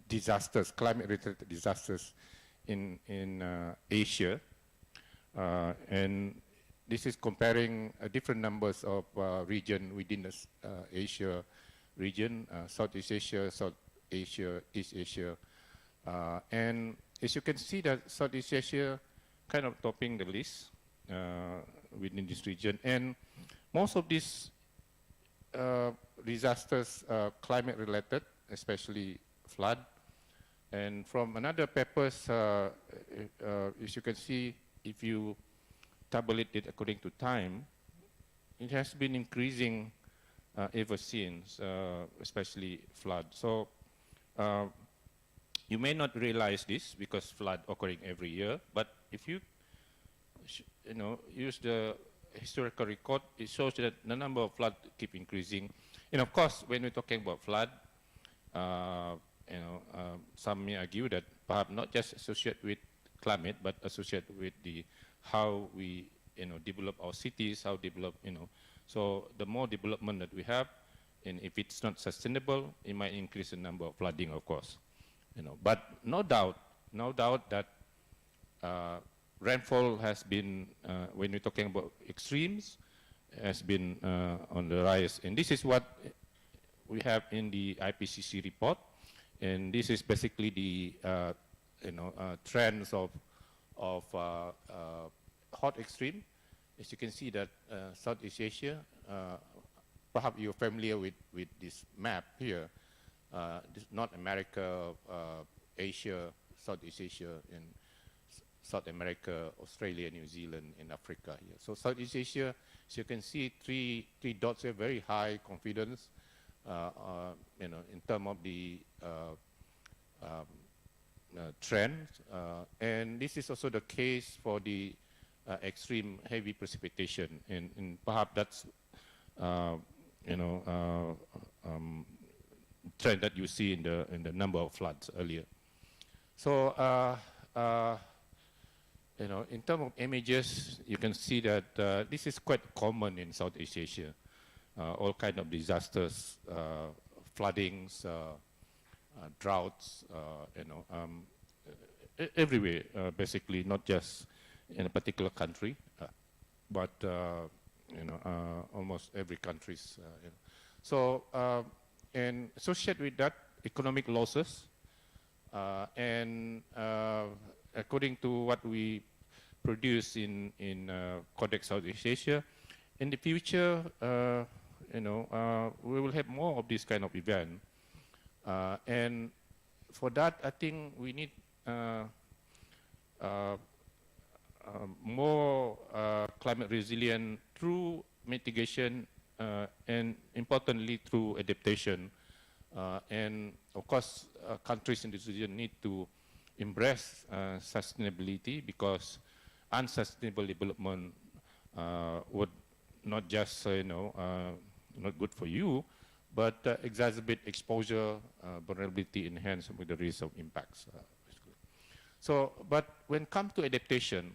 disasters, climate-related disasters in Asia, and this is comparing different numbers of region within the Asia region, Southeast Asia, South Asia, East Asia, and as you can see, that Southeast Asia kind of topping the list within this region, and most of these disasters are climate-related, especially flood. And from another papers, as you can see, if you tabulate it according to time, it has been increasing ever since, especially flood. So you may not realize this because flood occurring every year, but if you use the historical record, it shows that the number of flood keep increasing. And of course, when we're talking about flood, some may argue that perhaps not just associated with climate, but associated with the how we develop our cities, how develop So the more development that we have, and if it's not sustainable, it might increase the number of flooding, of course. But no doubt that rainfall has been, when we're talking about extremes, has been on the rise. And this is what we have in the IPCC report. And this is basically the trends of hot extreme. As you can see that Southeast Asia, perhaps you're familiar with this map here. This North America, Asia, Southeast Asia, and South America, Australia, New Zealand, and Africa here. So Southeast Asia, as you can see, three dots here, very high confidence, in terms of the trend. And this is also the case for the extreme heavy precipitation, and perhaps that's trend that you see in the number of floods earlier. So in terms of images, you can see that this is quite common in Southeast Asia. All kind of disasters, floodings, droughts, everywhere, basically, not just in a particular country, but almost every country's. So, and associated with that, economic losses, and according to what we produce in CORDEX Southeast Asia, in the future, we will have more of this kind of event. And for that, I think we need more climate resilient through mitigation and importantly through adaptation. And of course, countries in this region need to embrace sustainability, because unsustainable development would not just not good for you, but exacerbate exposure, vulnerability, enhance with the risk of impacts. So, but when it comes to adaptation,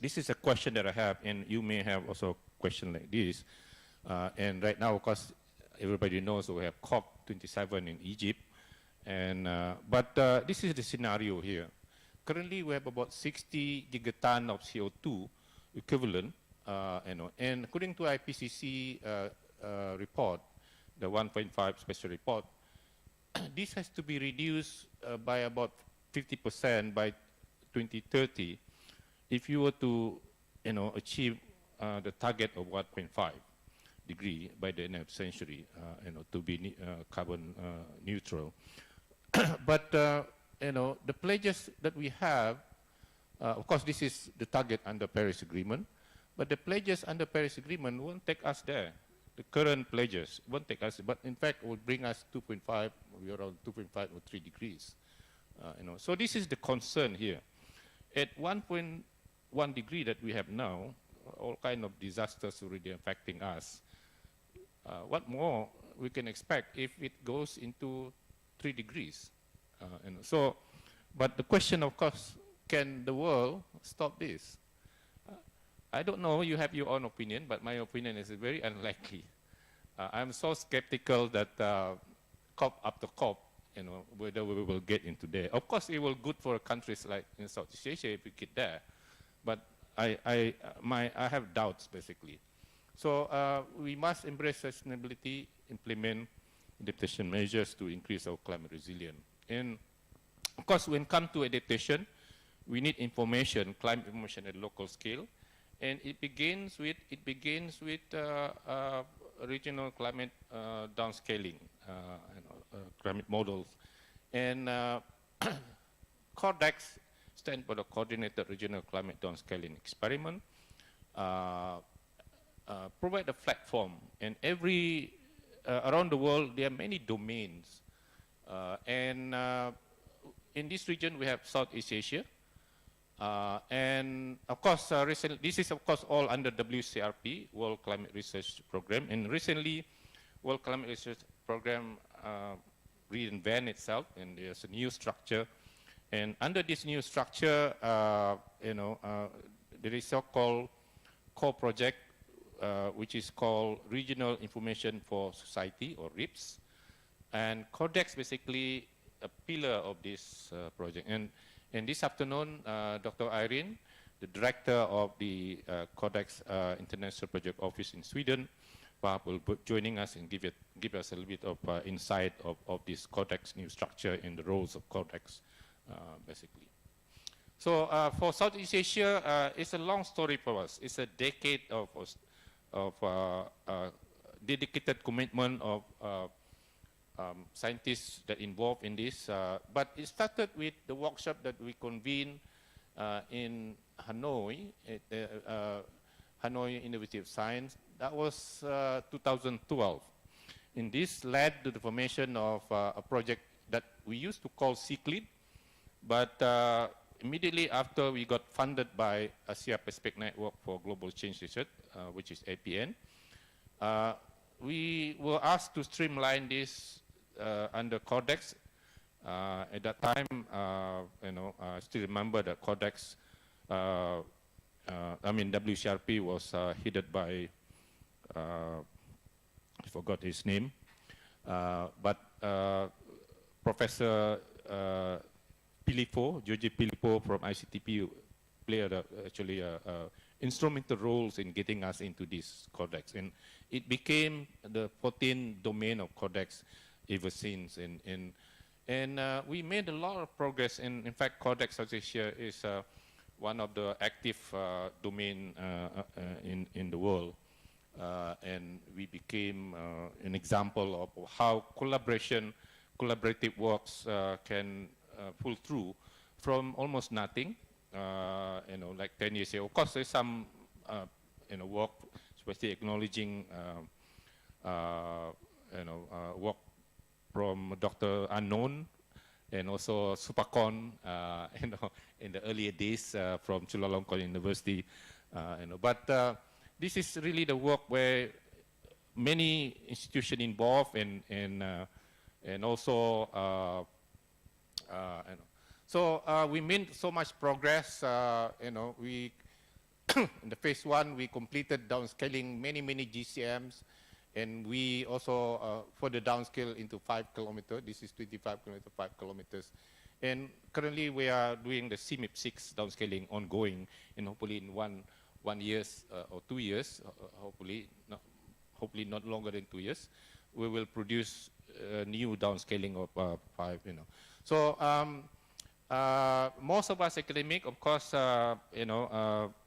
this is a question that I have, and you may have also a question like this. And right now, of course, everybody knows we have COP27 in Egypt. And, but this is the scenario here. Currently, we have about 60 gigaton of CO2 equivalent, and according to IPCC report, the 1.5 special report, this has to be reduced by about 50% by 2030 if you were to achieve the target of 1.5 degree by the end of the century, to be carbon neutral. But the pledges that we have, of course, this is the target under Paris Agreement, but the pledges under Paris Agreement won't take us there. The current pledges won't take us, but in fact will bring us 2.5, we're around 2.5 or 3 degrees. So this is the concern here. At 1.1 degree that we have now, all kind of disasters already affecting us. What more we can expect if it goes into 3 degrees? So, but the question, of course, can the world stop this? I don't know, you have your own opinion, but my opinion is very unlikely. I'm so skeptical that COP after COP, whether we will get into there. Of course, it will good for countries like in Southeast Asia if we get there, but I have doubts, basically. So we must embrace sustainability, implement adaptation measures to increase our climate resilience. And of course, when it comes to adaptation, we need information, climate information at local scale. And it begins with regional climate downscaling, climate models. And CORDEX stands for the Coordinated Regional Climate Downscaling Experiment. Provide a platform, and around the world there are many domains. And in this region we have Southeast Asia. And of course, recently, this is of course all under WCRP, World Climate Research Program. And recently, World Climate Research Program reinvent itself, and there's a new structure. And under this new structure, there is so-called core project, which is called Regional Information for Society, or RIPS. And CORDEX basically a pillar of this project. And this afternoon, Dr. Irene the director of the CORDEX International Project Office in Sweden, perhaps will be joining us and give us a little bit of insight of this CORDEX new structure and the roles of CORDEX, basically. So for Southeast Asia, it's a long story for us. It's a decade of dedicated commitment of scientists that involved in this. But it started with the workshop that we convened in Hanoi, at Hanoi University of Science. That was 2012. And this led to the formation of a project that we used to call CCLID, but immediately after we got funded by Asia Pacific Network for Global Change Research, which is APN, we were asked to streamline this under CORDEX. At that time, I still remember that CORDEX, WCRP was headed by, I forgot his name, but Professor Pilipo, George Pilipo from ICTP played actually instrumental roles in getting us into this CORDEX. And it became the 14th domain of CORDEX ever since. And we made a lot of progress. And in fact, CORDEX South Asia is one of the active domain in the world. And we became an example of how collaborative works can pull through from almost nothing, like 10 years ago. Of course, there's some, work, especially acknowledging, work from Dr. Unknown and also Supakon, in the earlier days from Chulalongkorn University, But this is really the work where many institutions involved and also. So we made so much progress. We in the phase 1 we completed downscaling many GCMs, and we also further downscale into 5 kilometers. This is 25 kilometers, 5 kilometers, and currently we are doing the CMIP6 downscaling ongoing, and hopefully in one years or 2 years, hopefully not longer than 2 years, we will produce new downscaling of 5. So most of us academic, of course,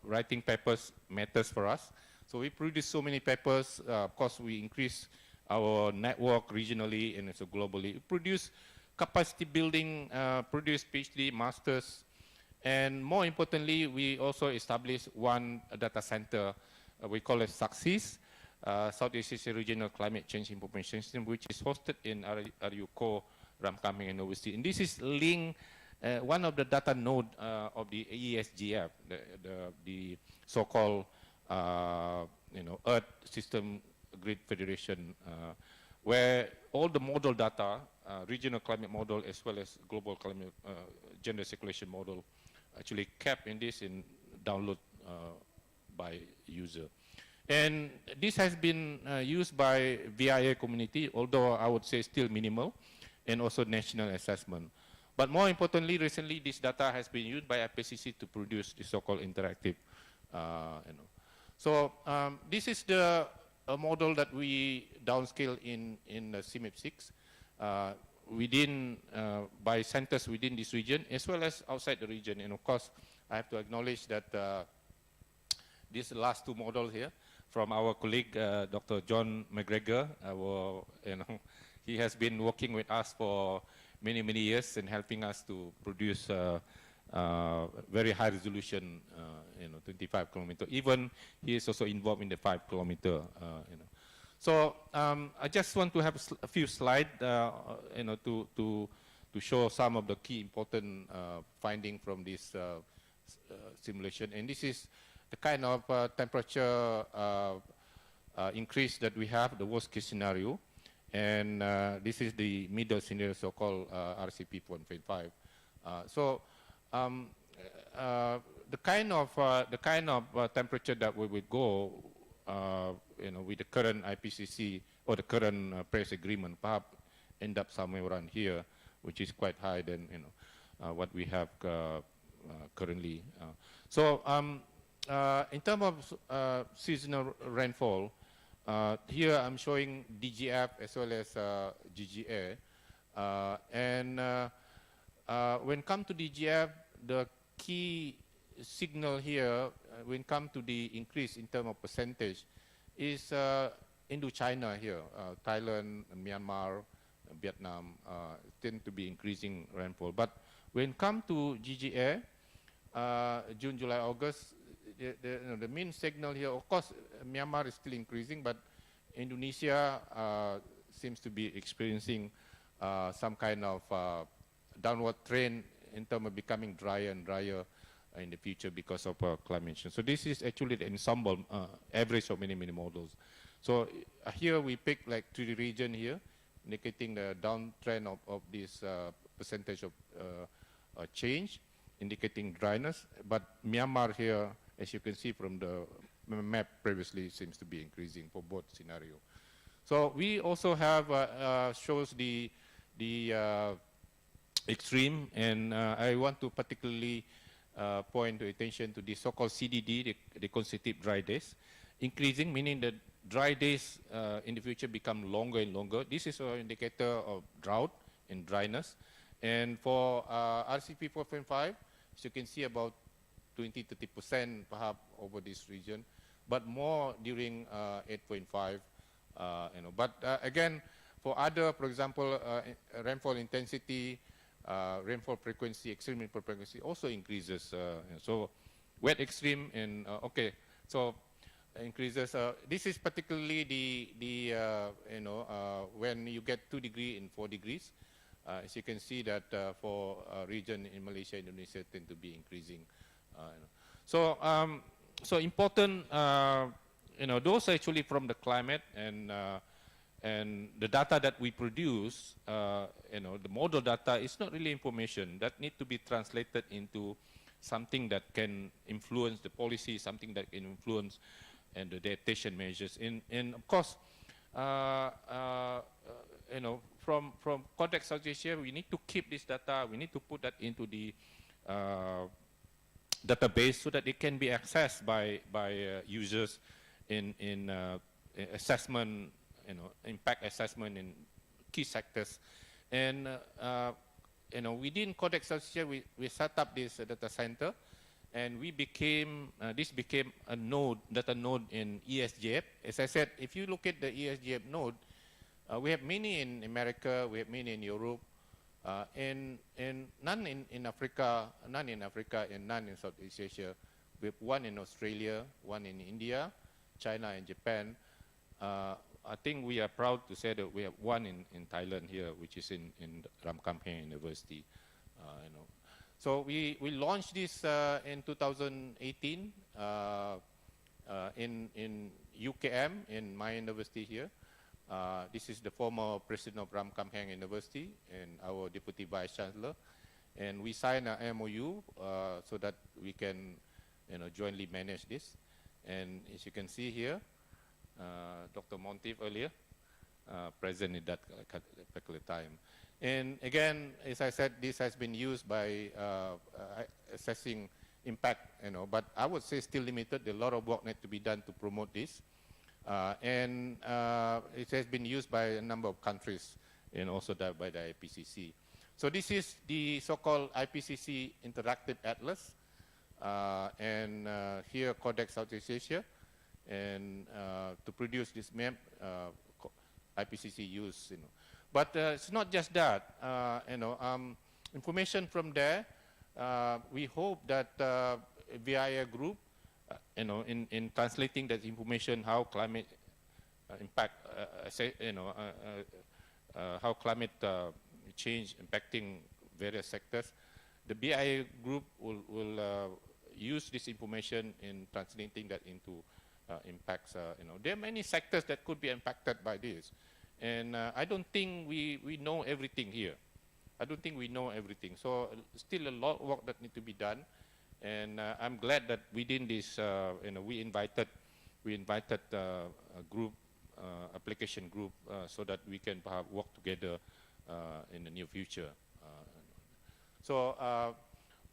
writing papers matters for us. So we produce so many papers. Of course, we increase our network regionally and also globally. We produce capacity building, produce PhD, masters, and more importantly, we also established one data center. We call it SUCCESS, Southeast Asia Regional Climate Change Information System, which is hosted in RUCO, Ramkhamhaeng University. And this is linked, one of the data node of the ESGF, the so-called Earth System Grid Federation, where all the model data, regional climate model as well as global climate gender circulation model, actually kept in this and download by user. And this has been used by VIA community, although I would say still minimal, and also national assessment. But more importantly, recently this data has been used by IPCC to produce the so-called interactive. So this is the model that we downscale in the CMIP6 within by centers within this region as well as outside the region. And of course, I have to acknowledge that these last two models here from our colleague Dr. John McGregor. He has been working with us for many years and helping us to produce very high resolution, 25 kilometer. Even he is also involved in the 5 kilometer. So I just want to have a few slides, to show some of the key important finding from this simulation. And this is the kind of temperature increase that we have, the worst case scenario. And this is the middle scenario, so-called RCP 1.5. So the kind of temperature that we would go, with the current IPCC or the current Paris Agreement, perhaps end up somewhere around here, which is quite high than what we have currently. So in terms of seasonal rainfall, here I'm showing DGF as well as GGA. When come to DGF, the key signal here, when come to the increase in terms of percentage, is Indo-China here, Thailand, Myanmar, Vietnam tend to be increasing rainfall. But when come to GGA, June, July, August, the main signal here, of course, Myanmar is still increasing, but Indonesia seems to be experiencing some kind of downward trend in terms of becoming drier and drier in the future because of climate change. So this is actually the ensemble average of many models. So here we pick like 3 region here, indicating the downtrend of this percentage of change, indicating dryness. But Myanmar here, as you can see from the map previously, seems to be increasing for both scenario. So we also have shows the extreme, and I want to particularly point to attention to the so-called CDD, the consecutive dry days, increasing, meaning that dry days in the future become longer and longer. This is an indicator of drought and dryness. And for RCP 4.5, as you can see, about 20-30% perhaps over this region, but more during 8.5. But again, for other, for example, rainfall intensity, rainfall frequency, extreme rainfall frequency also increases. So wet extreme and so increases. This is particularly the when you get 2 degrees and 4 degrees. As you can see that for region in Malaysia, Indonesia tend to be increasing. So important. Those are actually from the climate and the data that we produce, the model data is not really information that need to be translated into something that can influence the policy, something that can influence and the adaptation measures. And of course, from CORDEX South Asia, we need to keep this data. We need to put that into the database so that it can be accessed by users in assessment, impact assessment in key sectors. And within CORDEX South Asia, we set up this data center, and we became this became a data node in ESGF. As I said, if you look at the ESGF node, we have many in America, we have many in Europe, and none in Africa, and none in Southeast Asia. We have one in Australia, one in India, China, and Japan. I think we are proud to say that we have one in Thailand here, which is in Ramkhamhaeng University. So we launched this in 2018 in UKM, in my university here. This is the former president of Ramkhamhaeng University and our deputy vice chancellor. And we signed an MOU so that we can jointly manage this. And as you can see here, Dr. Monteith earlier, present at that particular time. And again, as I said, this has been used by assessing impact, but I would say still limited. A lot of work needs to be done to promote this. And it has been used by a number of countries and also by the IPCC. So this is the so-called IPCC Interactive Atlas. And here, CORDEX Southeast Asia. And to produce this map, IPCC use, But it's not just that, information from there, we hope that VIA group, in translating that information, how climate impact, how climate change impacting various sectors, the BIA group will use this information in translating that into impacts. There are many sectors that could be impacted by this. And I don't think we know everything here. I don't think we know everything. So still a lot of work that needs to be done. And I'm glad that within this, we invited a group, application group, so that we can perhaps work together in the near future. So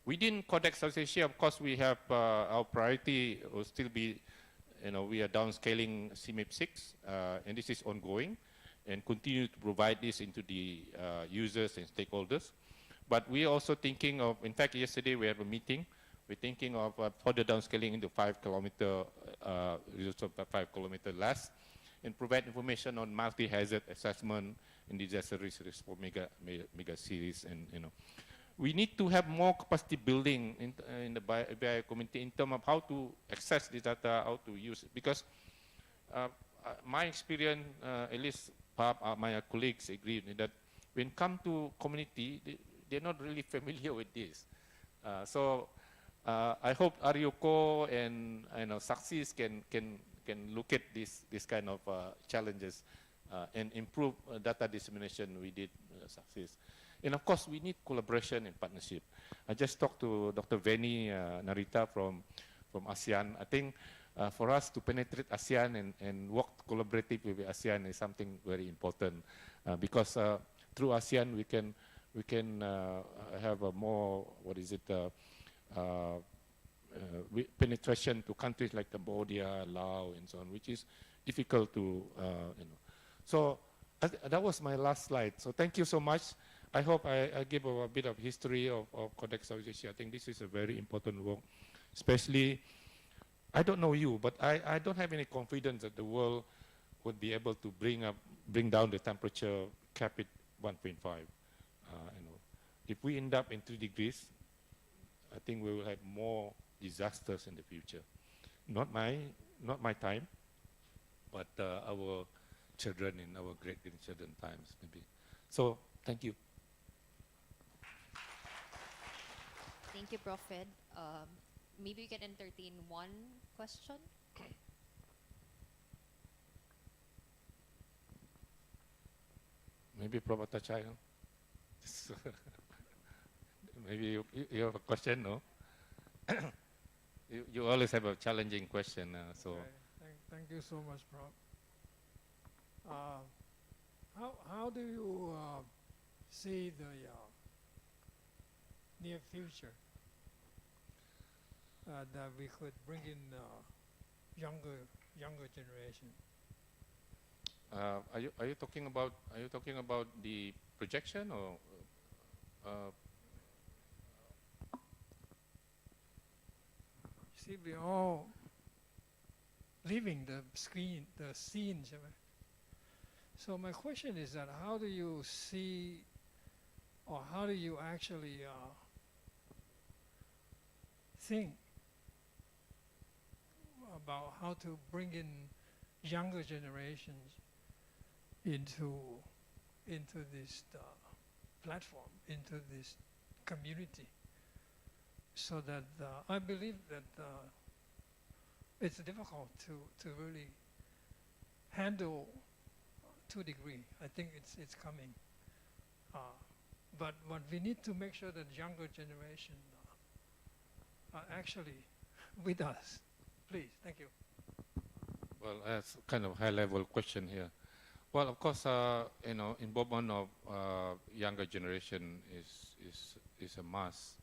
Within CORDEX South Asia, of course, we have our priority will still be, we are downscaling CMIP 6, and this is ongoing, and continue to provide this into the users and stakeholders. But we are also thinking of, in fact, yesterday we had a meeting. We're thinking of further downscaling into 5 kilometer, results of 5 kilometer less, and provide information on multi-hazard assessment and disaster risk response mega series, and we need to have more capacity building in the BI community in terms of how to access the data, how to use it. Because my experience, at least my colleagues agree that when it comes to community, they're not really familiar with this. So I hope Aryoko and Success can look at this kind of challenges and improve data dissemination. We did Success. And of course, we need collaboration and partnership. I just talked to Dr. Veni Narita from ASEAN. I think for us to penetrate ASEAN and work collaboratively with ASEAN is something very important because through ASEAN we can have a more, penetration to countries like Cambodia, Laos, and so on, which is difficult to, So that was my last slide. So thank you so much. I hope I give a bit of history of CORDEX South Asia. I think this is a very important work, especially, I don't know you, but I don't have any confidence that the world would be able to bring down the temperature, cap it 1.5. If we end up in 3 degrees, I think we will have more disasters in the future. Not my time, but our children and our great-grandchildren times maybe. So thank you. Thank you, Prof. Ed. Maybe you can entertain one question. Maybe Prof. Atachai. Maybe you have a question, no? you always have a challenging question, so. Okay. Thank you so much, Prof. How do you see the near future that we could bring in younger generation? Are you talking about the projection or? See, we all leaving the scene, right? So my question is that how do you see, or how do you actually think about how to bring in younger generations into this platform, into this community, so that I believe that it's difficult to really handle 2 degrees. I think it's coming, but we need to make sure that younger generation are actually with us. Please, thank you. Well, that's kind of high-level question here. Well, of course, involvement of younger generation is a must.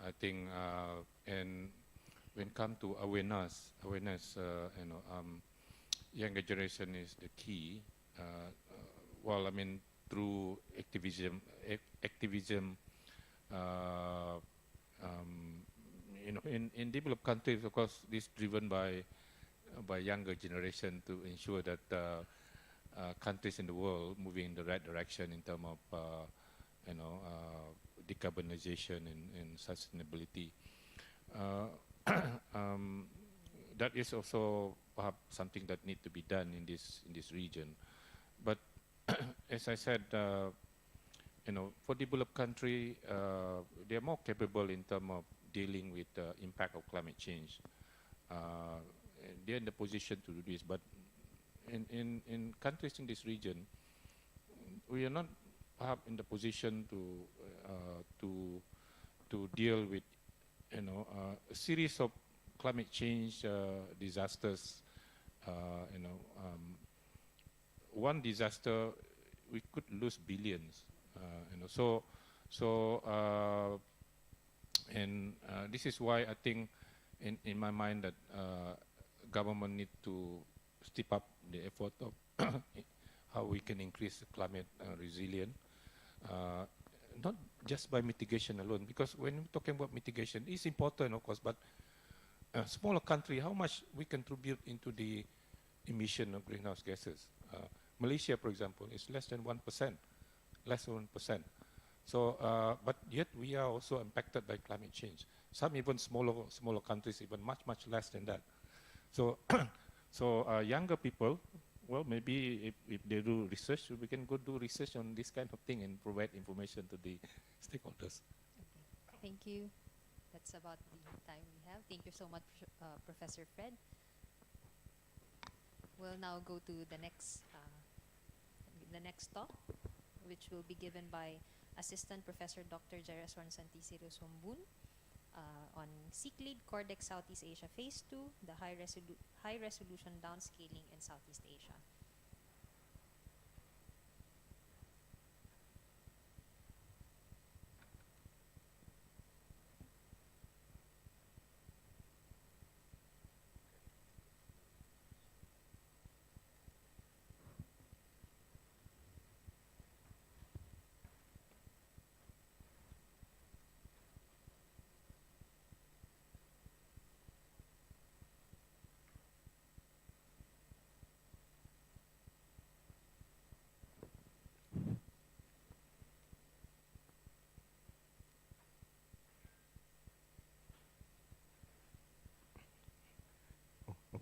I think, and when it comes to awareness, younger generation is the key. Well, I mean, through activism, in developed countries, of course, this is driven by younger generation to ensure that countries in the world moving in the right direction in terms of decarbonization and sustainability. That is also perhaps something that needs to be done in this region. But as I said, for developed country, they are more capable in terms of dealing with the impact of climate change. They're in the position to do this, but in countries in this region, we are not perhaps in the position to deal with a series of climate change disasters. One disaster we could lose billions. And this is why I think, in my mind, that government need to step up the effort of how we can increase climate resilience. Not just by mitigation alone, because when we're talking about mitigation, it's important, of course, but a smaller country, how much we contribute into the emission of greenhouse gases. Malaysia, for example, is less than 1%, less than 1%. So, but yet we are also impacted by climate change. Some even smaller countries, even much less than that. So, younger people, well, maybe if they do research, we can go do research on this kind of thing and provide information to the stakeholders. Okay. Thank you. That's about the time we have. Thank you so much, Professor Fred. We'll now go to the next talk, which will be given by Assistant Professor Dr. Jerasorn Santisiro Sombun on SEEK-LEAD CORDEX Southeast Asia Phase 2, the high resolution downscaling in Southeast Asia.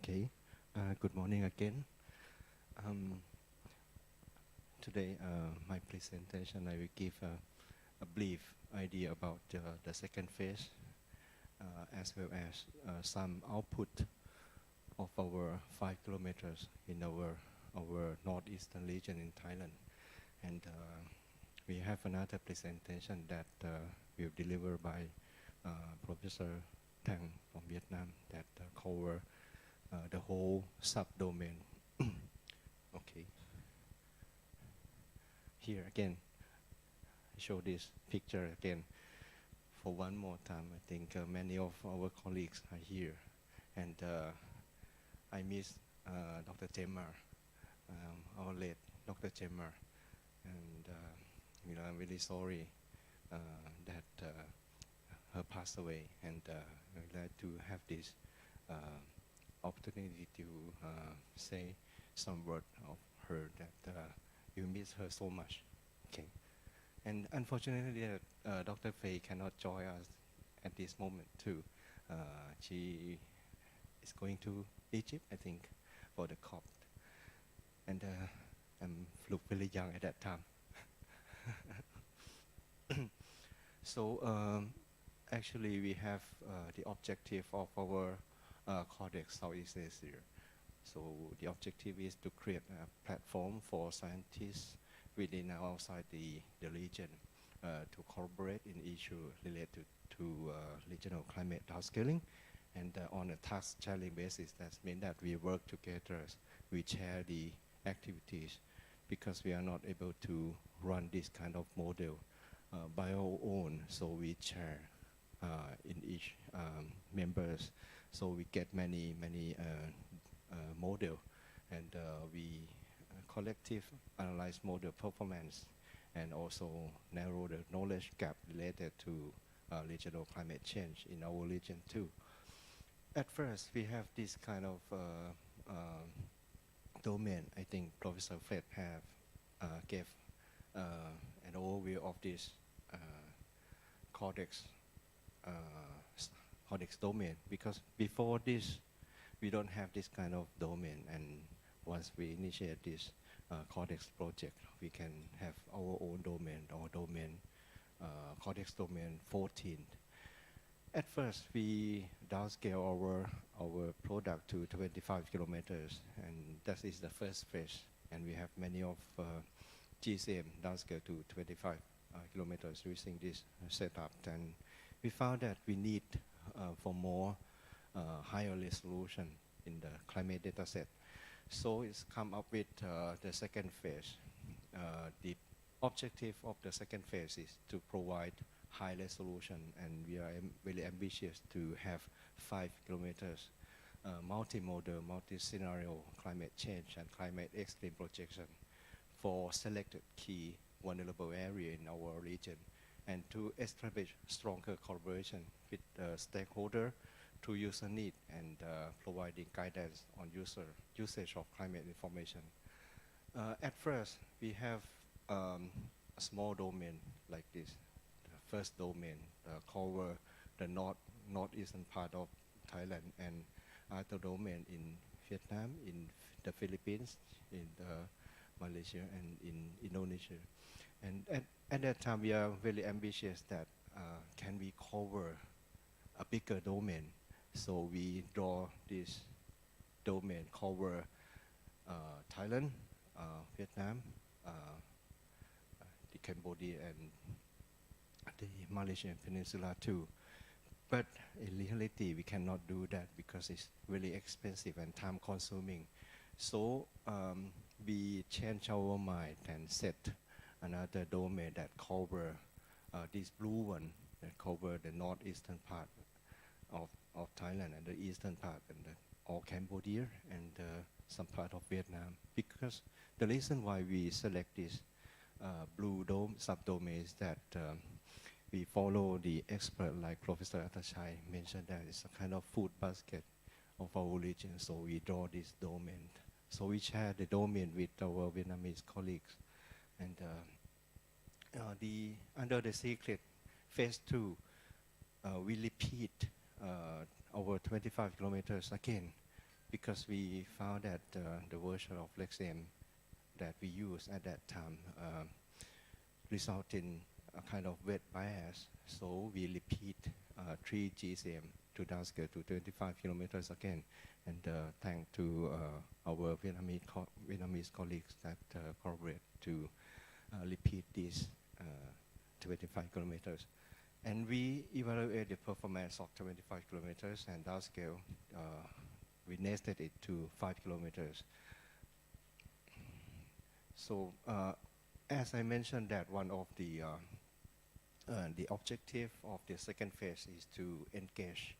Okay, good morning again. Today, my presentation, I will give a brief idea about the second phase, as well as some output of our 5 kilometers in our northeastern region in Thailand. And we have another presentation that will deliver by Professor Tang from Vietnam that cover the whole subdomain. Okay. Here again, I show this picture again for one more time. I think many of our colleagues are here, and I miss Dr. Jemar, our late Dr. Jemar, and I'm really sorry that her passed away, and I'm glad to have this opportunity to say some word of her that you miss her so much. Okay, and unfortunately, Dr. Fei cannot join us at this moment too. She is going to Egypt, I think, for the COP, and I'm look very young at that time. So actually, we have the objective of our CORDEX Southeast Asia. So the objective is to create a platform for scientists within and outside the region to collaborate in issues related to regional climate downscaling. And on a task sharing basis, that means that we work together, we share the activities, because we are not able to run this kind of model by our own. So we share in each members. So we get many model, and we collective analyze model performance, and also narrow the knowledge gap related to regional climate change in our region too. At first, we have this kind of domain. I think Professor Fred have gave an overview of this CORDEX domain, because before this, we don't have this kind of domain, and once we initiate this CORDEX project, we can have our own domain, CORDEX domain 14. At first, we downscale our product to 25 kilometers, and that is the first phase. And we have many of GCM downscale to 25 kilometers using this setup. And we found that we need for more higher resolution in the climate data set. So it's come up with the second phase. The objective of the second phase is to provide high resolution, and we are very ambitious to have 5 kilometers multimodal, multi-scenario climate change and climate extreme projection for selected key vulnerable area in our region, and to establish stronger collaboration with stakeholder to user need and providing guidance on usage of climate information. At first, we have a small domain like this. The first domain cover the northeastern part of Thailand, and other domain in Vietnam, in the Philippines, in Malaysia, and in Indonesia. And at that time, we are very ambitious that can we cover a bigger domain. So we draw this domain cover Thailand, Vietnam, the Cambodia, and the Malaysian Peninsula too. But in reality, we cannot do that because it's really expensive and time consuming. So we change our mind and set another domain that cover this blue one that cover the northeastern part of Thailand and the eastern part and all Cambodia and some part of Vietnam. Because the reason why we select this blue dome subdomain is that we follow the expert like Professor Atachai mentioned that it's a kind of food basket of our region. So we draw this domain. So we share the domain with our Vietnamese colleagues. And under the secret phase 2, we repeat over 25 kilometers again, because we found that the version of Lexem that we used at that time result in a kind of wet bias. So we repeat 3 GCM to downscale to 25 kilometers again. And thanks to our Vietnamese colleagues that collaborate to repeat these 25 kilometers. And we evaluate the performance of 25 kilometers and downscale. We nested it to 5 kilometers. So as I mentioned that one of the objective of the second phase is to engage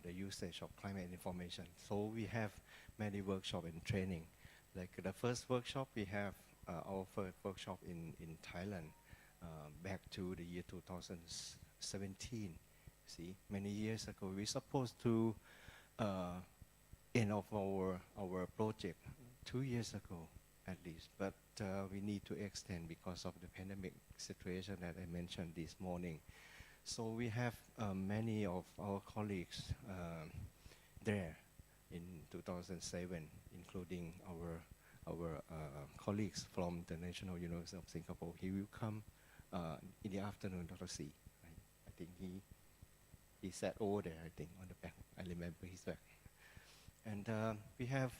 the usage of climate information. So we have many workshops and training. Like the first workshop, we have our first workshop in Thailand back to the year 2017. See, many years ago, we supposed to end of our project 2 years ago at least, but we need to extend because of the pandemic situation that I mentioned this morning. So we have many of our colleagues there in 2007, including our colleagues from the National University of Singapore. He will come in the afternoon, Dr. C. Right? I think he sat over there, I think, on the back. I remember his back. And we have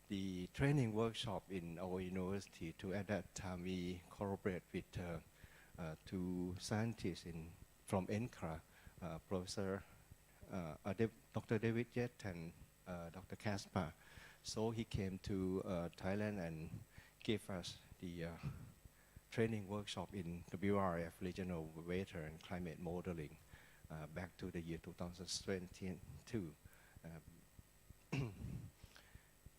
the training workshop in our university. At that time, we collaborate with 2 scientists from NCRA, Professor Dr. David Yet and Dr. Kaspar. So he came to Thailand and gave us the training workshop in WRF, Regional Weather and Climate Modeling, back to the year 2022.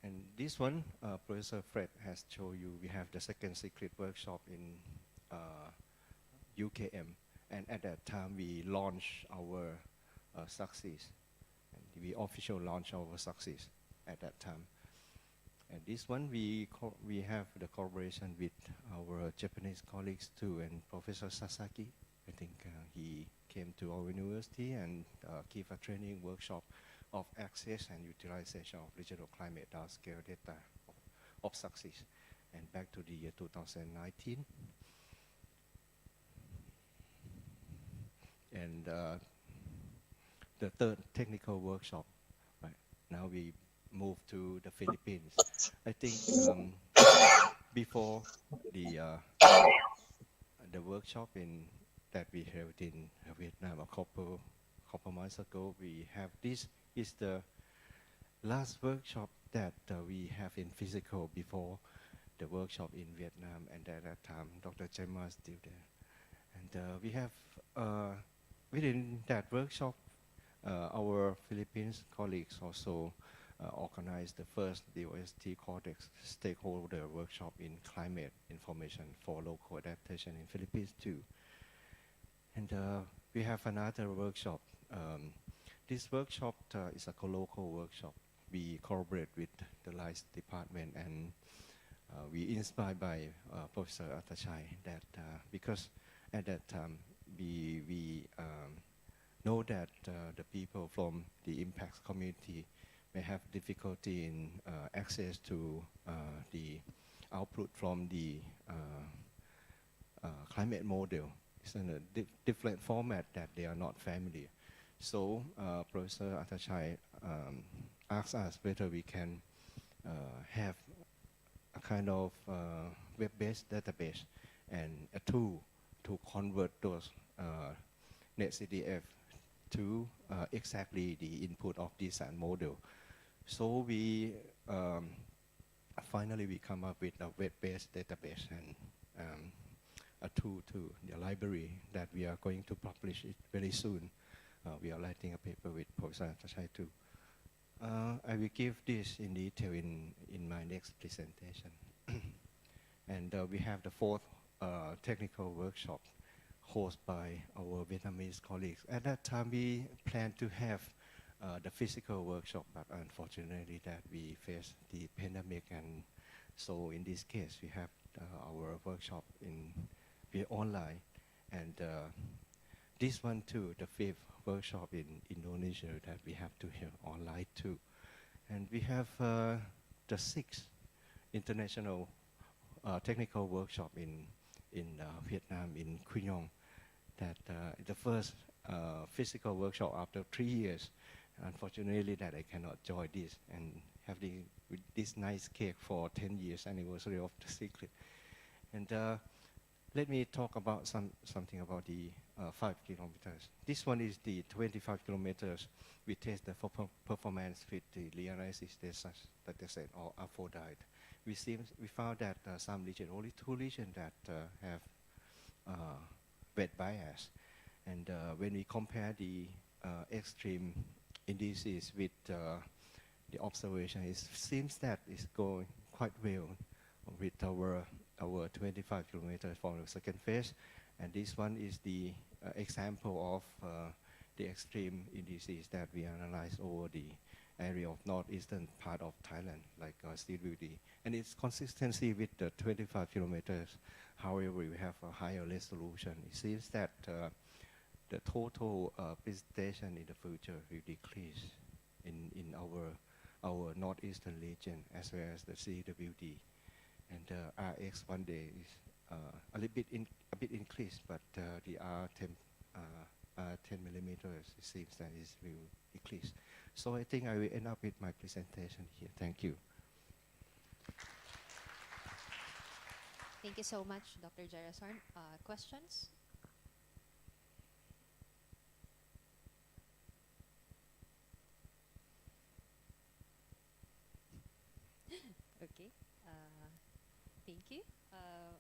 And this one, Professor Fred has shown you, we have the second secret workshop in UKM. And at that time, we launched our success. And we officially launched our success at that time. And this one, we have the collaboration with our Japanese colleagues too, and Professor Sasaki. I think he came to our university and gave a training workshop of access and utilization of regional climate downscale data of success. And back to the year 2019. And the third technical workshop, right? Now we move to the Philippines. I think before the workshop that we held in Vietnam a couple months ago, we have this is the last workshop that we have in physical before the workshop in Vietnam, and at that time Dr. Gemma is still there. And we have, within that workshop, our Philippines colleagues also organized the first DOST CORDEX stakeholder workshop in climate information for local adaptation in Philippines too. And we have another workshop. This workshop is a local workshop. We collaborate with the Lights Department, and we inspired by Professor Atachai that because at that time we know that the people from the impacts community may have difficulty in access to the output from the climate model. It's in a different format that they are not familiar. So Professor Atachai asked us whether we can have a kind of web-based database and a tool to convert those NetCDF to exactly the input of this model. So we finally we come up with a web-based database and a tool to the library that we are going to publish it very soon. We are writing a paper with Professor Atachai too. I will give this in detail in my next presentation. And we have the fourth technical workshop hosted by our Vietnamese colleagues. At that time, we planned to have the physical workshop, but unfortunately that we faced the pandemic, and so in this case, we have our workshop via online. And this one too, the fifth workshop in Indonesia that we have to have online too. And we have the sixth international technical workshop in Vietnam, in Quy Nhon, that the first physical workshop after 3 years. Unfortunately that I cannot join this and have this nice cake for 10 years anniversary of the secret. And let me talk about something about the 5 kilometers. This one is the 25 kilometers. We test the performance with the reanalysis dataset or Aphrodite. We found that some regions, only 2 regions that have wet bias. And when we compare the extreme indices with the observation, it seems that it's going quite well with our 25 kilometers from the second phase. And this one is the example of the extreme indices that we analyze over the area of northeastern part of Thailand, like Steel Beauty. And it's consistency with the 25 kilometers. However, we have a higher resolution. It seems that the total precipitation in the future will decrease in our northeastern region as well as the CWD. And RX one day is a bit increased, but the R10 millimeters, it seems that it will decrease. So I think I will end up with my presentation here. Thank you. Thank you so much, Dr. Jarasorn. Questions? Okay. Thank you.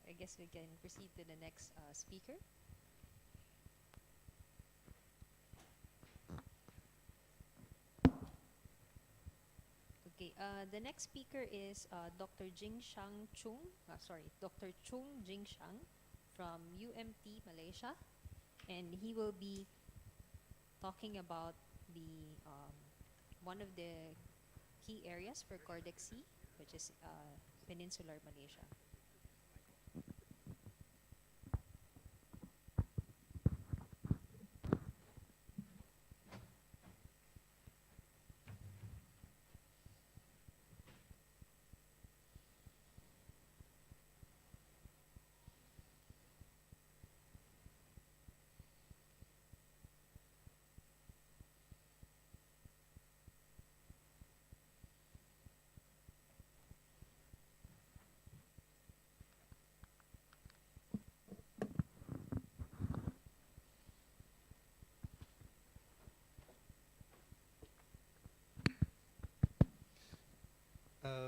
I guess we can proceed to the next speaker. Okay. The next speaker is Dr. Dr. Chung Jingshang from UMT Malaysia, and he will be talking about the one of the key areas for CORDEX C, which is Peninsular Malaysia.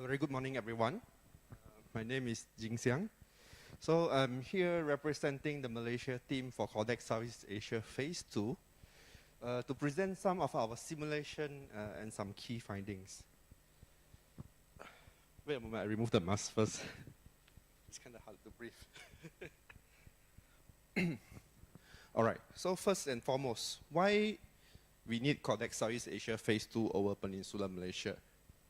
Very good morning, everyone. My name is Jing Xiang. So I'm here representing the Malaysia team for CORDEX Southeast Asia Phase 2 to present some of our simulation and some key findings. Wait a moment, I remove the mask first. It's kind of hard to breathe. All right, so first and foremost, why we need CORDEX Southeast Asia Phase 2 over Peninsular Malaysia?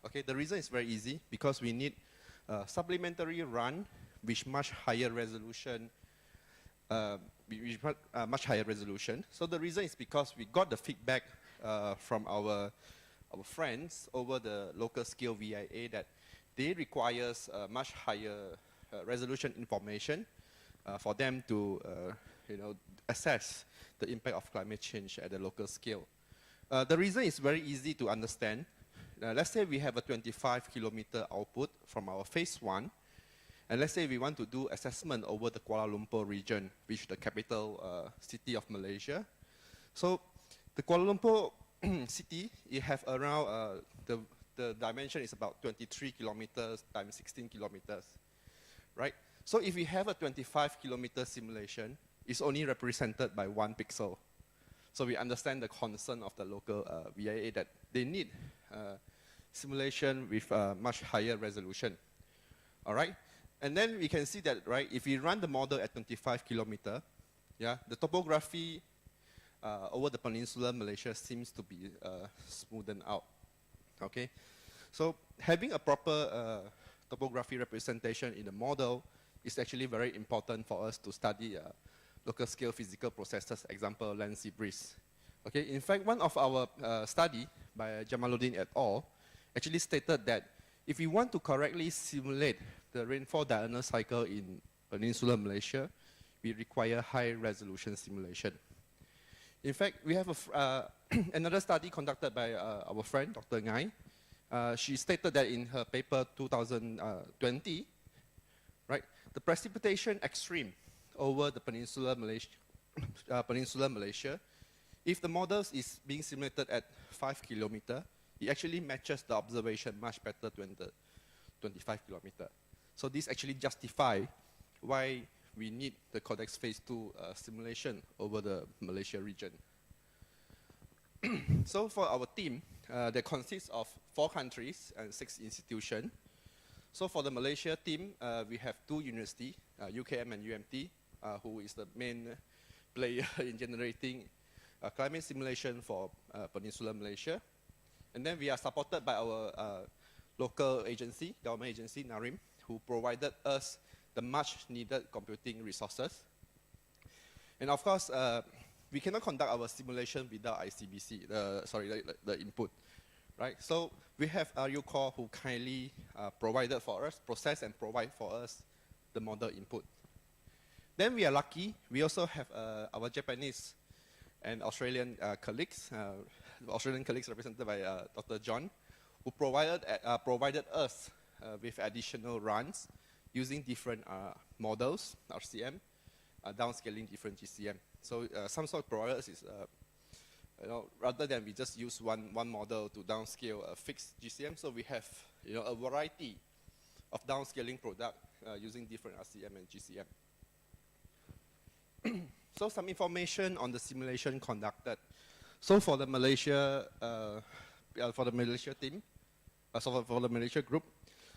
Okay, the reason is very easy, because we need a supplementary run with much higher resolution. Much higher resolution. So the reason is because we got the feedback from our friends over the local scale VIA that they requires much higher resolution information for them to assess the impact of climate change at the local scale. The reason is very easy to understand. Let's say we have a 25-kilometer output from our phase 1, and let's say we want to do assessment over the Kuala Lumpur region, which is the capital city of Malaysia. So the Kuala Lumpur city, it have around, the dimension is about 23 kilometers times 16 kilometers, right? So if we have a 25-kilometer simulation, it's only represented by 1 pixel. So we understand the concern of the local VIA that they need simulation with much higher resolution. All right? And then we can see that, right, if we run the model at 25 kilometer, yeah, the topography over the peninsular Malaysia seems to be smoothened out. Okay? So having a proper topography representation in the model is actually very important for us to study local scale physical processes, example, land sea breeze. Okay? In fact, one of our study by Jamaluddin et al. Actually stated that if we want to correctly simulate the rainfall diurnal cycle in peninsular Malaysia, we require high resolution simulation. In fact, we have another study conducted by our friend, Dr. Ngai. She stated that in her paper 2020, right, the precipitation extreme over the peninsular Malaysia, if the models is being simulated at 5 kilometer, it actually matches the observation much better than the 25 kilometer. So this actually justify why we need the CORDEX Phase 2 simulation over the Malaysia region. So for our team, that consists of 4 countries and 6 institutions. So for the Malaysia team, we have 2 universities, UKM and UMT, who is the main player in generating climate simulation for Peninsular Malaysia. And then we are supported by our local agency, government agency, NARIM, who provided us the much needed computing resources. And of course, we cannot conduct our simulation without ICBC, the input, right? So we have RUCore who kindly provided for us, process and provide for us the model input. Then we are lucky, we also have our Japanese and Australian colleagues, Australian colleagues represented by Dr. John, who provided us with additional runs using different models, RCM, downscaling different GCM. So some sort of providers is, rather than we just use one model to downscale a fixed GCM, so we have a variety of downscaling product using different RCM and GCM. So some information on the simulation conducted. So for the Malaysia team, for the Malaysia group,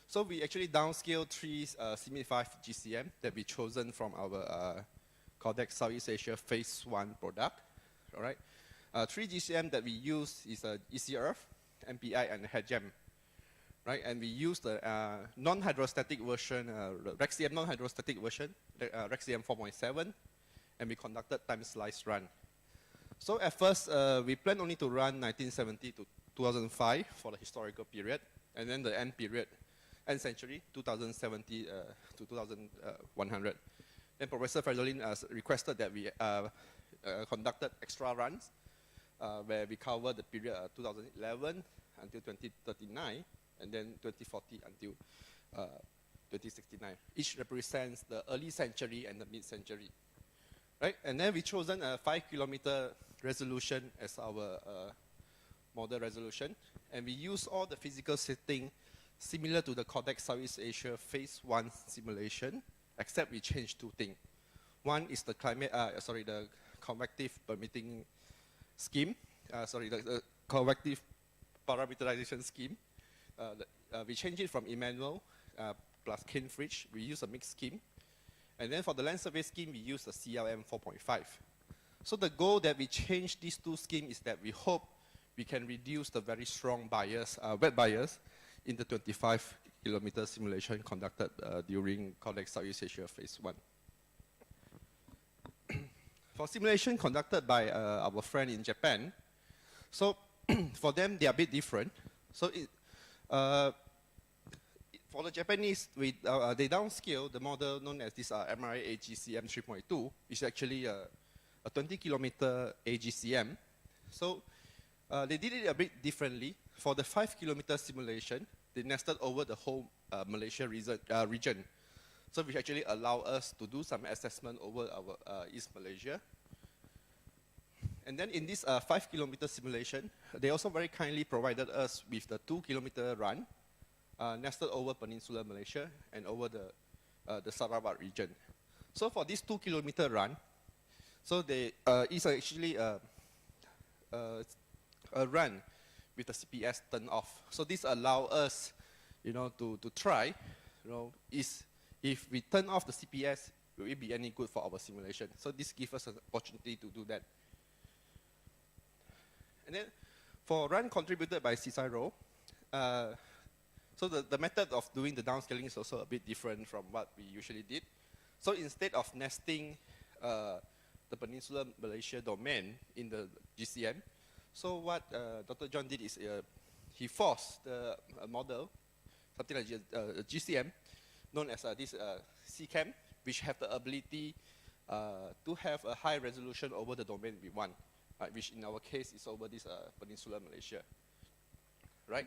so we actually downscale 3 simplified GCM that we chosen from our CORDEX Southeast Asia Phase 1 product. All right, 3 GCM that we use is ECRF, MPI, and HEDGEM. Right, and we use the non-hydrostatic version, REXCM non-hydrostatic version, REXCM 4.7, and we conducted time slice run. So at first, we planned only to run 1970 to 2005 for the historical period, and then the end period, end century, 2070 to 2100. Then Professor Fredolin requested that we conducted extra runs, where we cover the period 2011 until 2039, and then 2040 until 2069. Each represents the early century and the mid-century. Right? And then we chosen a 5-kilometer resolution as our model resolution, and we use all the physical setting similar to the CORDEX Southeast Asia Phase 1 simulation except we change two things. One is the the convective permitting scheme, the convective parameterization scheme. We change it from Emmanuel plus Kinfridge. We use a mixed scheme. And then for the land survey scheme, we use the CLM 4.5. So the goal that we change these two schemes is that we hope we can reduce the very strong bias, wet bias, in the 25-kilometer simulation conducted during CORDEX Southeast Asia Phase 1. For simulation conducted by our friend in Japan, so for them, they are a bit different. So for the Japanese, they downscale the model known as this MRI AGCM 3.2, which is actually a 20-kilometer AGCM. So they did it a bit differently. For the 5-kilometer simulation, they nested over the whole Malaysia region. So which actually allow us to do some assessment over our East Malaysia. And then in this 5-kilometer simulation, they also very kindly provided us with the 2-kilometer run, nested over Peninsular Malaysia and over the Sarawak region. So for this 2-kilometer run, so they is actually a run with the CPS turned off. So this allow us, to try, if we turn off the CPS, will it be any good for our simulation? So this gives us an opportunity to do that. And then for run contributed by CSIRO, so the method of doing the downscaling is also a bit different from what we usually did. So instead of nesting the Peninsular Malaysia domain in the GCM, so what Dr. John did is he forced the model, something like a GCM, known as this CCAM, which have the ability to have a high resolution over the domain we want, which in our case is over this Peninsular Malaysia. Right?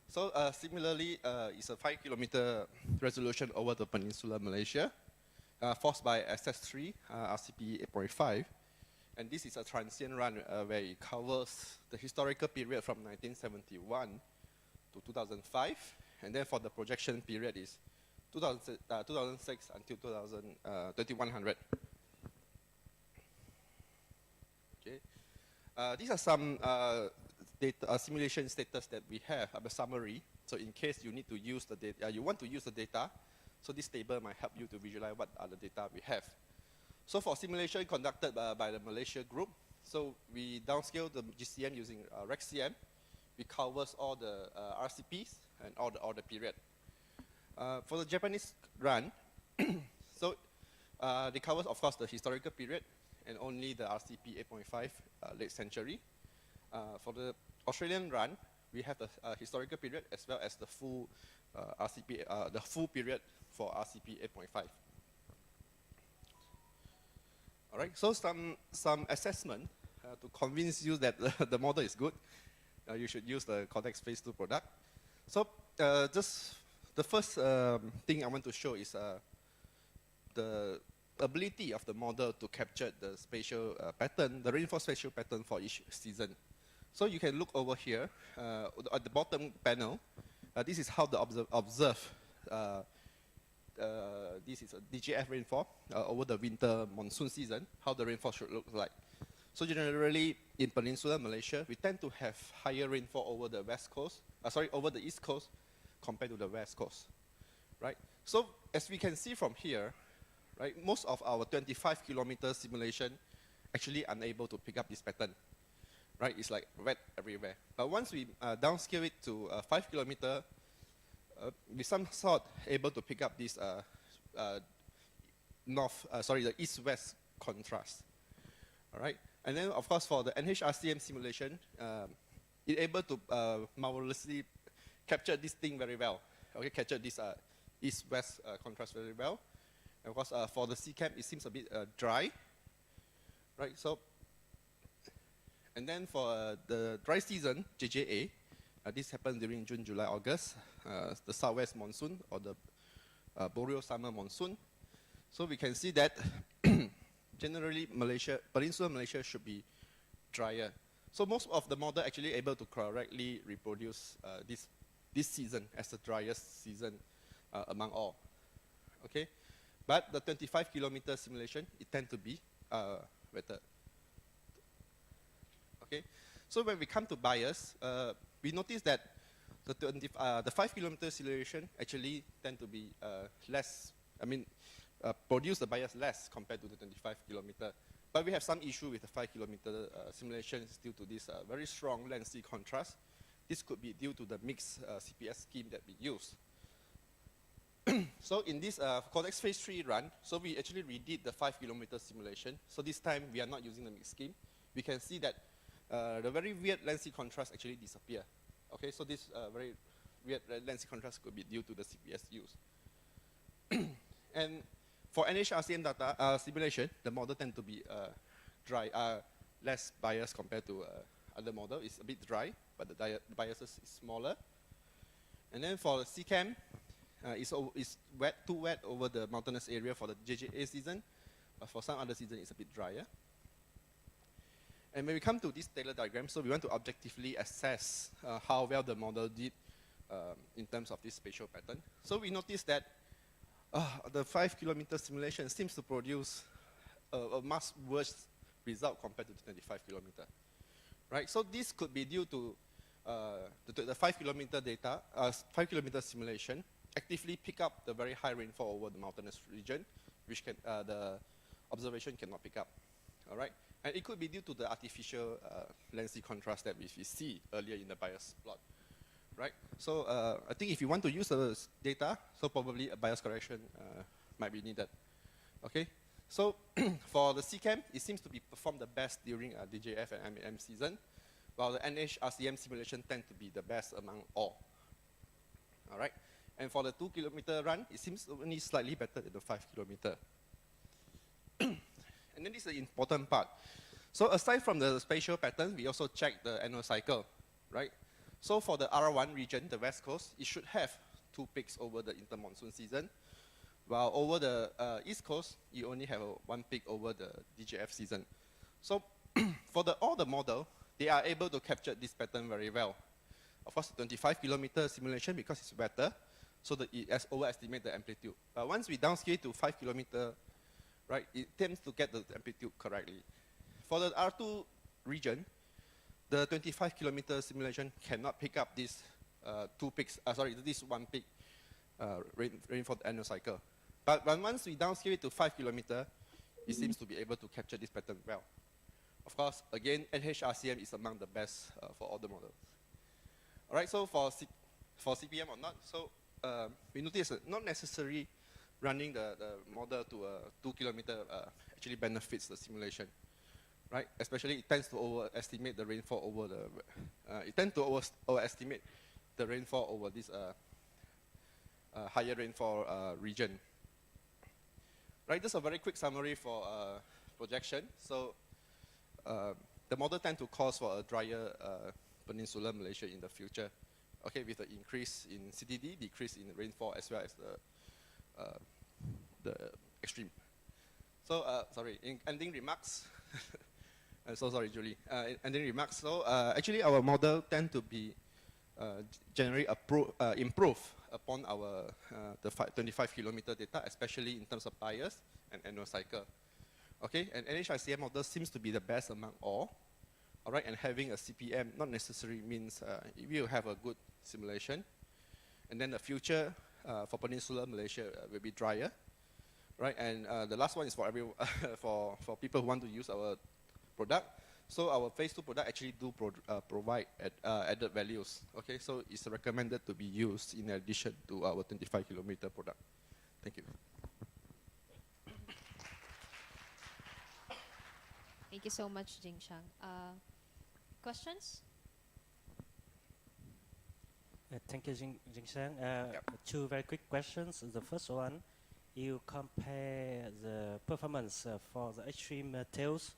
So similarly, it's a 5-kilometer resolution over the Peninsular Malaysia, forced by SS3, RCP 8.5. And this is a transient run where it covers the historical period from 1971 to 2005. And then for the projection period is 2006 until 2100. Okay. These are some data, simulation status that we have, a summary. So in case you need to use the data, you want to use the data, so this table might help you to visualize what are the data we have. So for simulation conducted by the Malaysia group, so we downscale the GCM using REXCM. We covers all the RCPs and all the period. For the Japanese run, so they covers, of course, the historical period and only the RCP 8.5 late century. For the Australian run, we have the historical period as well as the full RCP, the full period for RCP 8.5. All right, so some assessment to convince you that the model is good. You should use the CORDEX Phase 2 product. So just the first thing I want to show is the ability of the model to capture the spatial pattern, the rainfall spatial pattern for each season. So you can look over here at the bottom panel. This is how the observe. This is a DGF rainfall over the winter monsoon season, how the rainfall should look like. So generally, in Peninsular Malaysia, we tend to have higher rainfall over the west coast, over the east coast compared to the west coast, right? So as we can see from here, right, most of our 25-kilometer simulation actually unable to pick up this pattern, right? It's like wet everywhere. But once we downscale it to 5-kilometer, we some sort able to pick up this the east-west contrast. All right, and then of course for the NHRCM simulation, it able to marvelously capture this thing very well. Okay, capture this east-west contrast very well. And of course for the CCAM, it seems a bit dry, right? So, and then for the dry season, JJA. This happens during June, July, August, the southwest monsoon or the boreal summer monsoon. So we can see that generally Peninsular Malaysia should be drier. So most of the model actually able to correctly reproduce this season as the driest season among all. Okay, But the 25-kilometer simulation, it tends to be better. Okay, so when we come to bias, we notice that the 5-kilometer simulation actually tend to be less, produce the bias less compared to the 25-kilometer. But we have some issue with the 5-kilometer simulations due to this very strong lensy contrast. This could be due to the mixed CPS scheme that we use. So in this CORDEX phase 3 run, so we actually redid the 5-kilometer simulation. So this time we are not using the mixed scheme. We can see that the very weird lensy contrast actually disappear. Okay, so this very weird lensy contrast could be due to the CPS use. And for NHRCM data simulation, the model tend to be dry, less biased compared to other model. It's a bit dry, but the biases is smaller. And then for the CCAM, it's too wet over the mountainous area for the JJA season, but for some other season it's a bit drier. And when we come to this Taylor diagram, so we want to objectively assess how well the model did in terms of this spatial pattern. So we noticed that the 5-kilometer simulation seems to produce a much worse result compared to the 25-kilometer. Right? So this could be due to the 5-kilometer data, 5-kilometer simulation actively pick up the very high rainfall over the mountainous region, which the observation cannot pick up. All right? And it could be due to the artificial lensy contrast that we see earlier in the bias plot. Right? So I think if you want to use the data, so probably a bias correction might be needed. Okay? So for the CCAM, it seems to be performed the best during DJF and MAM season, while the NHRCM simulation tend to be the best among all. All right? And for the 2-kilometer run, it seems only slightly better than the 5-kilometer. And then this is the important part. So aside from the spatial pattern, we also check the annual cycle, right? So for the R1 region, the West Coast, it should have 2 peaks over the inter-monsoon season, while over the East Coast, you only have 1 peak over the DJF season. So for all the model, they are able to capture this pattern very well. Of course, the 25-kilometer simulation, because it's better, so that it overestimates the amplitude. But once we downscale to 5-kilometer, right, it tends to get the amplitude correctly. For the R2 region, the 25-kilometer simulation cannot pick up this 2 peaks, this 1 peak rainfall annual cycle. But once we downscale it to 5-kilometer, it seems to be able to capture this pattern well. Of course, again, NHRCM is among the best for all the models. All right, so for CPM or not, so we notice that not necessarily running the model to a 2-kilometer actually benefits the simulation, right? Especially it tends to overestimate the rainfall over overestimate the rainfall over this higher rainfall region. Right, just a very quick summary for projection. So the model tends to cause for a drier peninsular Malaysia in the future. Okay, with the increase in CTD, decrease in rainfall, as well as the extreme. So, sorry, in ending remarks, I'm so sorry, Julie. Ending remarks, so actually our model tend to be generally improve upon our the 25-kilometer data, especially in terms of bias and annual cycle. Okay, and NHRCM model seems to be the best among all. All right, and having a CPM not necessarily means we will have a good simulation. And then the future for Peninsular Malaysia will be drier, right? And the last one is for everyone, for people who want to use our product. So our phase 2 product actually do provide added values. Okay, so it's recommended to be used in addition to our 25-kilometer product. Thank you. Thank you so much, Jing Shang. Questions? Thank you, Jing Shang. Two very quick questions. The first one, you compare the performance for the extreme tails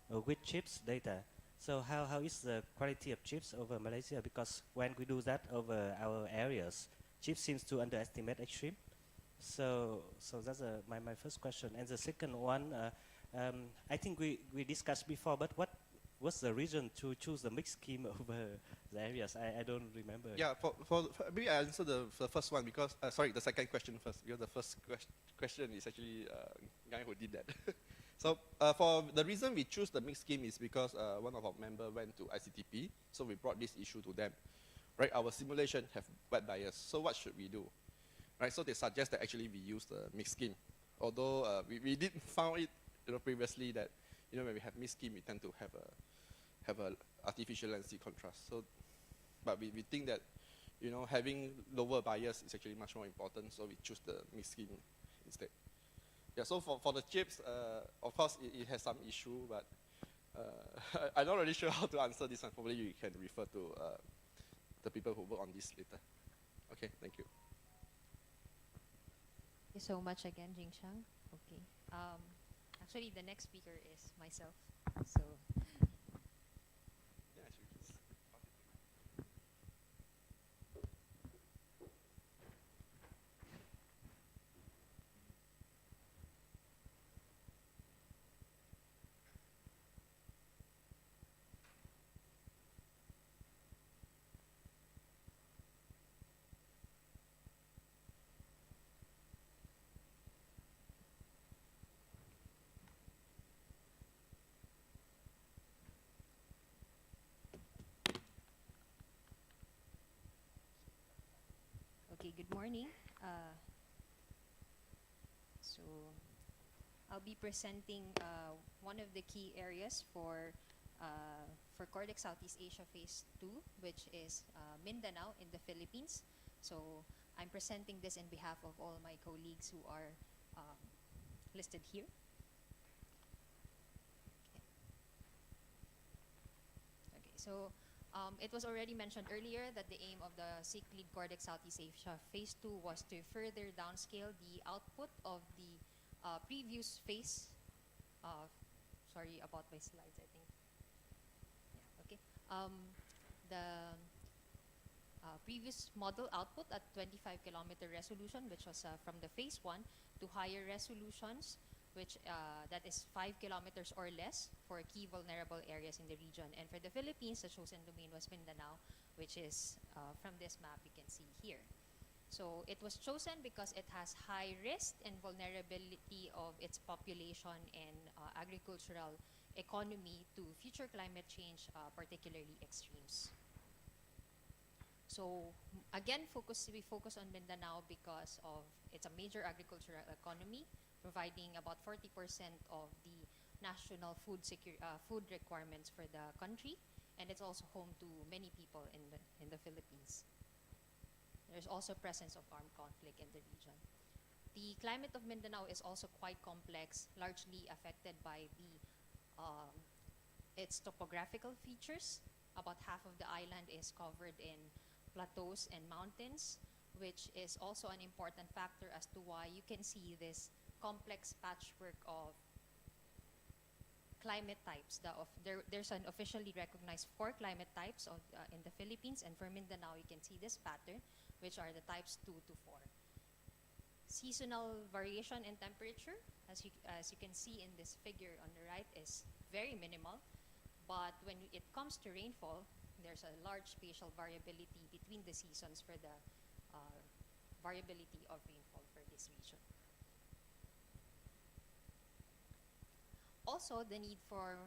with chips data. So how is the quality of chips over Malaysia? Because when we do that over our areas, chips seems to underestimate extreme. So that's my first question. And the second one, I think we discussed before, but what what's the reason to choose the mixed scheme over the areas? I don't remember. Yeah, maybe I answer the first one because, sorry, the second question first, because the first question is actually guy who did that. So for the reason we choose the mixed scheme is because one of our members went to ICTP, so we brought this issue to them. Right, our simulation have wet bias, so what should we do? Right, so they suggest that actually we use the mixed scheme. Although we did found it previously that when we have mixed scheme, we tend to have a artificial landscape contrast. So, but we think that having lower bias is actually much more important, so we choose the mixed scheme instead. Yeah, so for the chips, of course it has some issue, but I'm not really sure how to answer this one. Probably you can refer to the people who work on this later. Okay, thank you. Thank you so much again, Jing Shang. Okay. Actually, the next speaker is myself. So. Okay, good morning. So I'll be presenting one of the key areas for CORDEX Southeast Asia Phase 2, which is Mindanao in the Philippines. So I'm presenting this in behalf of all my colleagues who are listed here. Okay, so it was already mentioned earlier that the aim of the SIC-LEAD CORDEX Southeast Asia Phase 2 was to further downscale the output of the previous phase. Sorry about my slides, I think. Yeah, okay. The previous model output at 25-kilometer resolution, which was from the phase 1, to higher resolutions, which that is 5 kilometers or less for key vulnerable areas in the region. And for the Philippines, the chosen domain was Mindanao, which is from this map you can see here. So it was chosen because it has high risk and vulnerability of its population and agricultural economy to future climate change, particularly extremes. So again, we focus on Mindanao because of it's a major agricultural economy, providing about 40% of the national food requirements for the country, and it's also home to many people in the Philippines. There's also presence of armed conflict in the region. The climate of Mindanao is also quite complex, largely affected by its topographical features. About half of the island is covered in plateaus and mountains, which is also an important factor as to why you can see this complex patchwork of climate types. There's an officially recognized 4 climate types in the Philippines, and for Mindanao you can see this pattern, which are the types 2 to 4. Seasonal variation in temperature, as you can see in this figure on the right, is very minimal, but when it comes to rainfall, there's a large spatial variability between the seasons for the variability of rainfall for this region. Also, the need for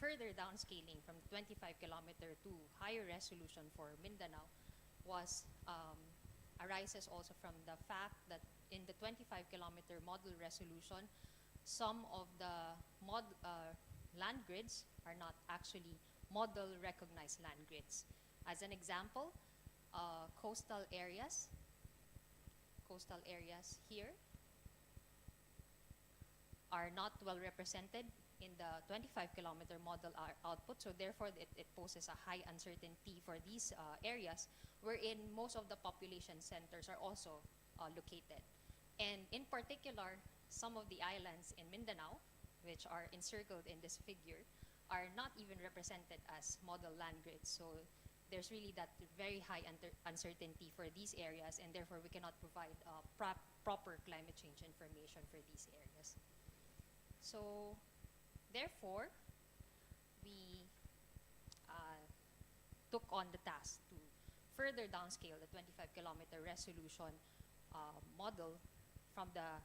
further downscaling from 25-kilometer to higher resolution for Mindanao arises also from the fact that in the 25-kilometer model resolution, some of the land grids are not actually model recognized land grids. As an example, coastal areas here are not well represented in the 25-kilometer model output, so therefore it poses a high uncertainty for these areas, wherein most of the population centers are also located. And in particular, some of the islands in Mindanao, which are encircled in this figure, are not even represented as model land grids. So there's really that very high uncertainty for these areas, and therefore we cannot provide proper climate change information for these areas. So therefore, we took on the task to further downscale the 25-kilometer resolution model from the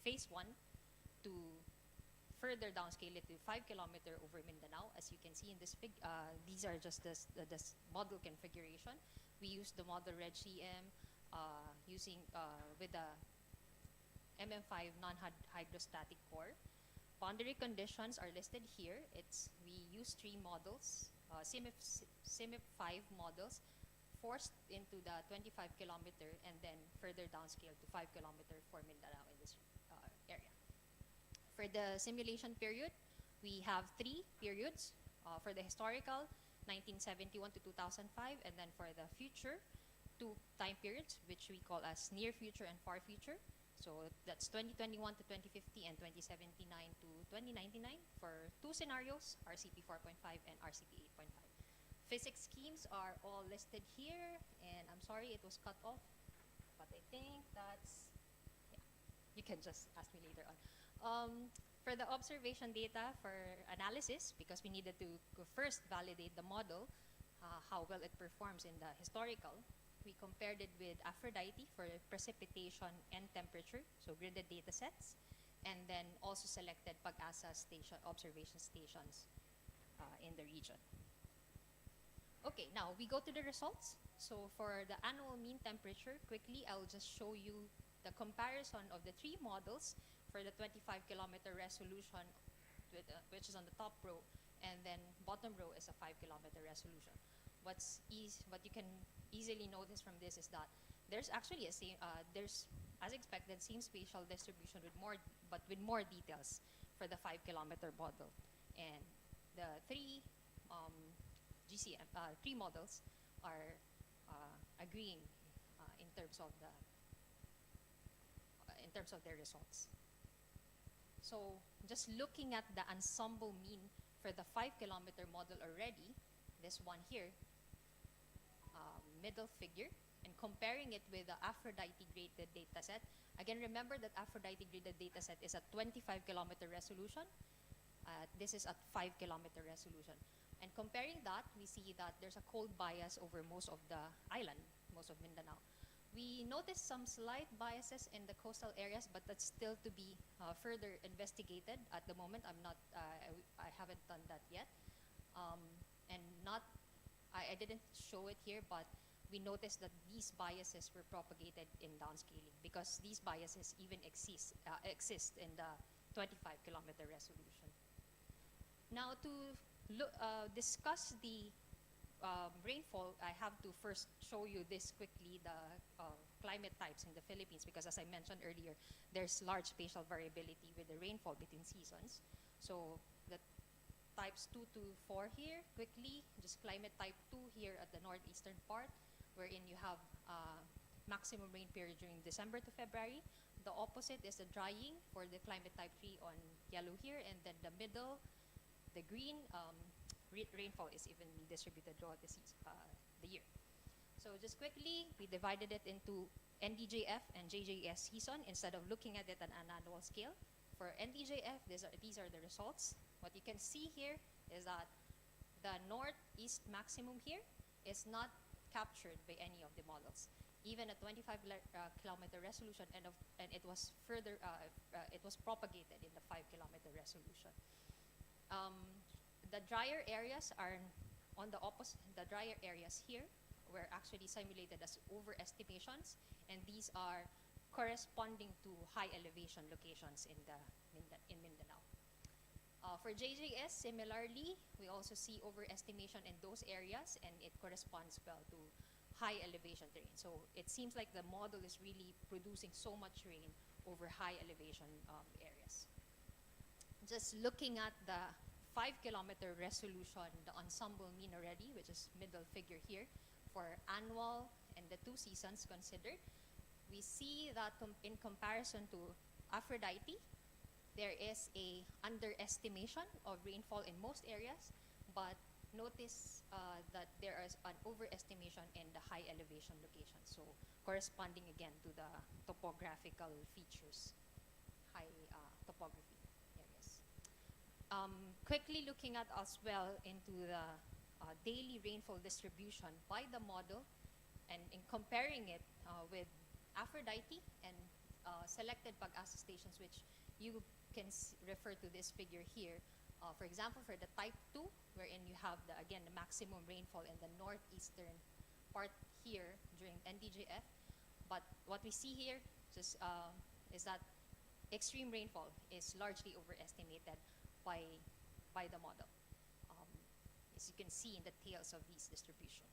phase 1 to further downscale it to 5-kilometer over Mindanao. As you can see in this these are just the model configuration. We used the model RegCM using with the MM5 non-hydrostatic core. Boundary conditions are listed here. We use 3 models, CIMIP 5 models, forced into the 25-kilometer and then further downscaled to 5-kilometer for Mindanao in this area. For the simulation period, we have 3 periods. For the historical, 1971 to 2005, and then for the future, 2 time periods, which we call as near future and far future. So that's 2021 to 2050 and 2079 to 2099 for 2 scenarios, RCP 4.5 and RCP 8.5. Physics schemes are all listed here, and I'm sorry it was cut off, but I think that's, yeah, you can just ask me later on. For the observation data for analysis, because we needed to first validate the model, how well it performs in the historical, we compared it with Aphrodite for precipitation and temperature, so gridded data sets, and then also selected Pag-asa observation stations in the region. Okay, now we go to the results. So for the annual mean temperature, quickly I'll just show you the comparison of the 3 models for the 25-kilometer resolution, which is on the top row, and then bottom row is a 5-kilometer resolution. What you can easily notice from this is that there's actually there's, as expected, same spatial distribution with more details for the 5-kilometer model, and the 3 GCM 3 models are agreeing in terms of their results. So just looking at the ensemble mean for the 5-kilometer model already, this one here, middle figure, and comparing it with the Aphrodite graded dataset. Again, remember that Aphrodite graded dataset is at 25-kilometer resolution. This is at 5-kilometer resolution. And comparing that, we see that there's a cold bias over most of the island, most of Mindanao. We noticed some slight biases in the coastal areas, but that's still to be further investigated. At the moment, I haven't done that yet. I didn't show it here, but we noticed that these biases were propagated in downscaling because these biases even exist in the 25-kilometer resolution. Now to discuss the rainfall, I have to first show you this quickly, the climate types in the Philippines, because as I mentioned earlier, there's large spatial variability with the rainfall between seasons. So the types 2 to 4 here, quickly, just climate type 2 here at the northeastern part, wherein you have maximum rain period during December to February. The opposite is the drying for the climate type 3 on yellow here, and then the middle, the green, rainfall is evenly distributed throughout the year. So just quickly, we divided it into NDJF and JJS season instead of looking at it at an annual scale. For NDJF, these are the results. What you can see here is that the northeast maximum here is not captured by any of the models, even at 25-kilometer resolution, and it was further it was propagated in the 5-kilometer resolution. The drier areas are on the opposite. The drier areas here were actually simulated as overestimations, and these are corresponding to high elevation locations in Mindanao. For JJS, similarly, we also see overestimation in those areas, and it corresponds well to high elevation terrain. So it seems like the model is really producing so much rain over high elevation areas. Just looking at the 5-kilometer resolution, the ensemble mean already, which is middle figure here, for annual and the 2 seasons considered, we see that in comparison to Aphrodite, there is a underestimation of rainfall in most areas, but notice that there is an overestimation in the high elevation locations, so corresponding again to the topographical features, high topography areas. quickly looking at as well into the daily rainfall distribution by the model and in comparing it with Aphrodite and selected pag-asa stations, which you can refer to this figure here. For example, for the type 2, wherein you have, again, the maximum rainfall in the northeastern part here during NDJF. But what we see here just, is that extreme rainfall is largely overestimated by the model, as you can see in the tails of these distribution.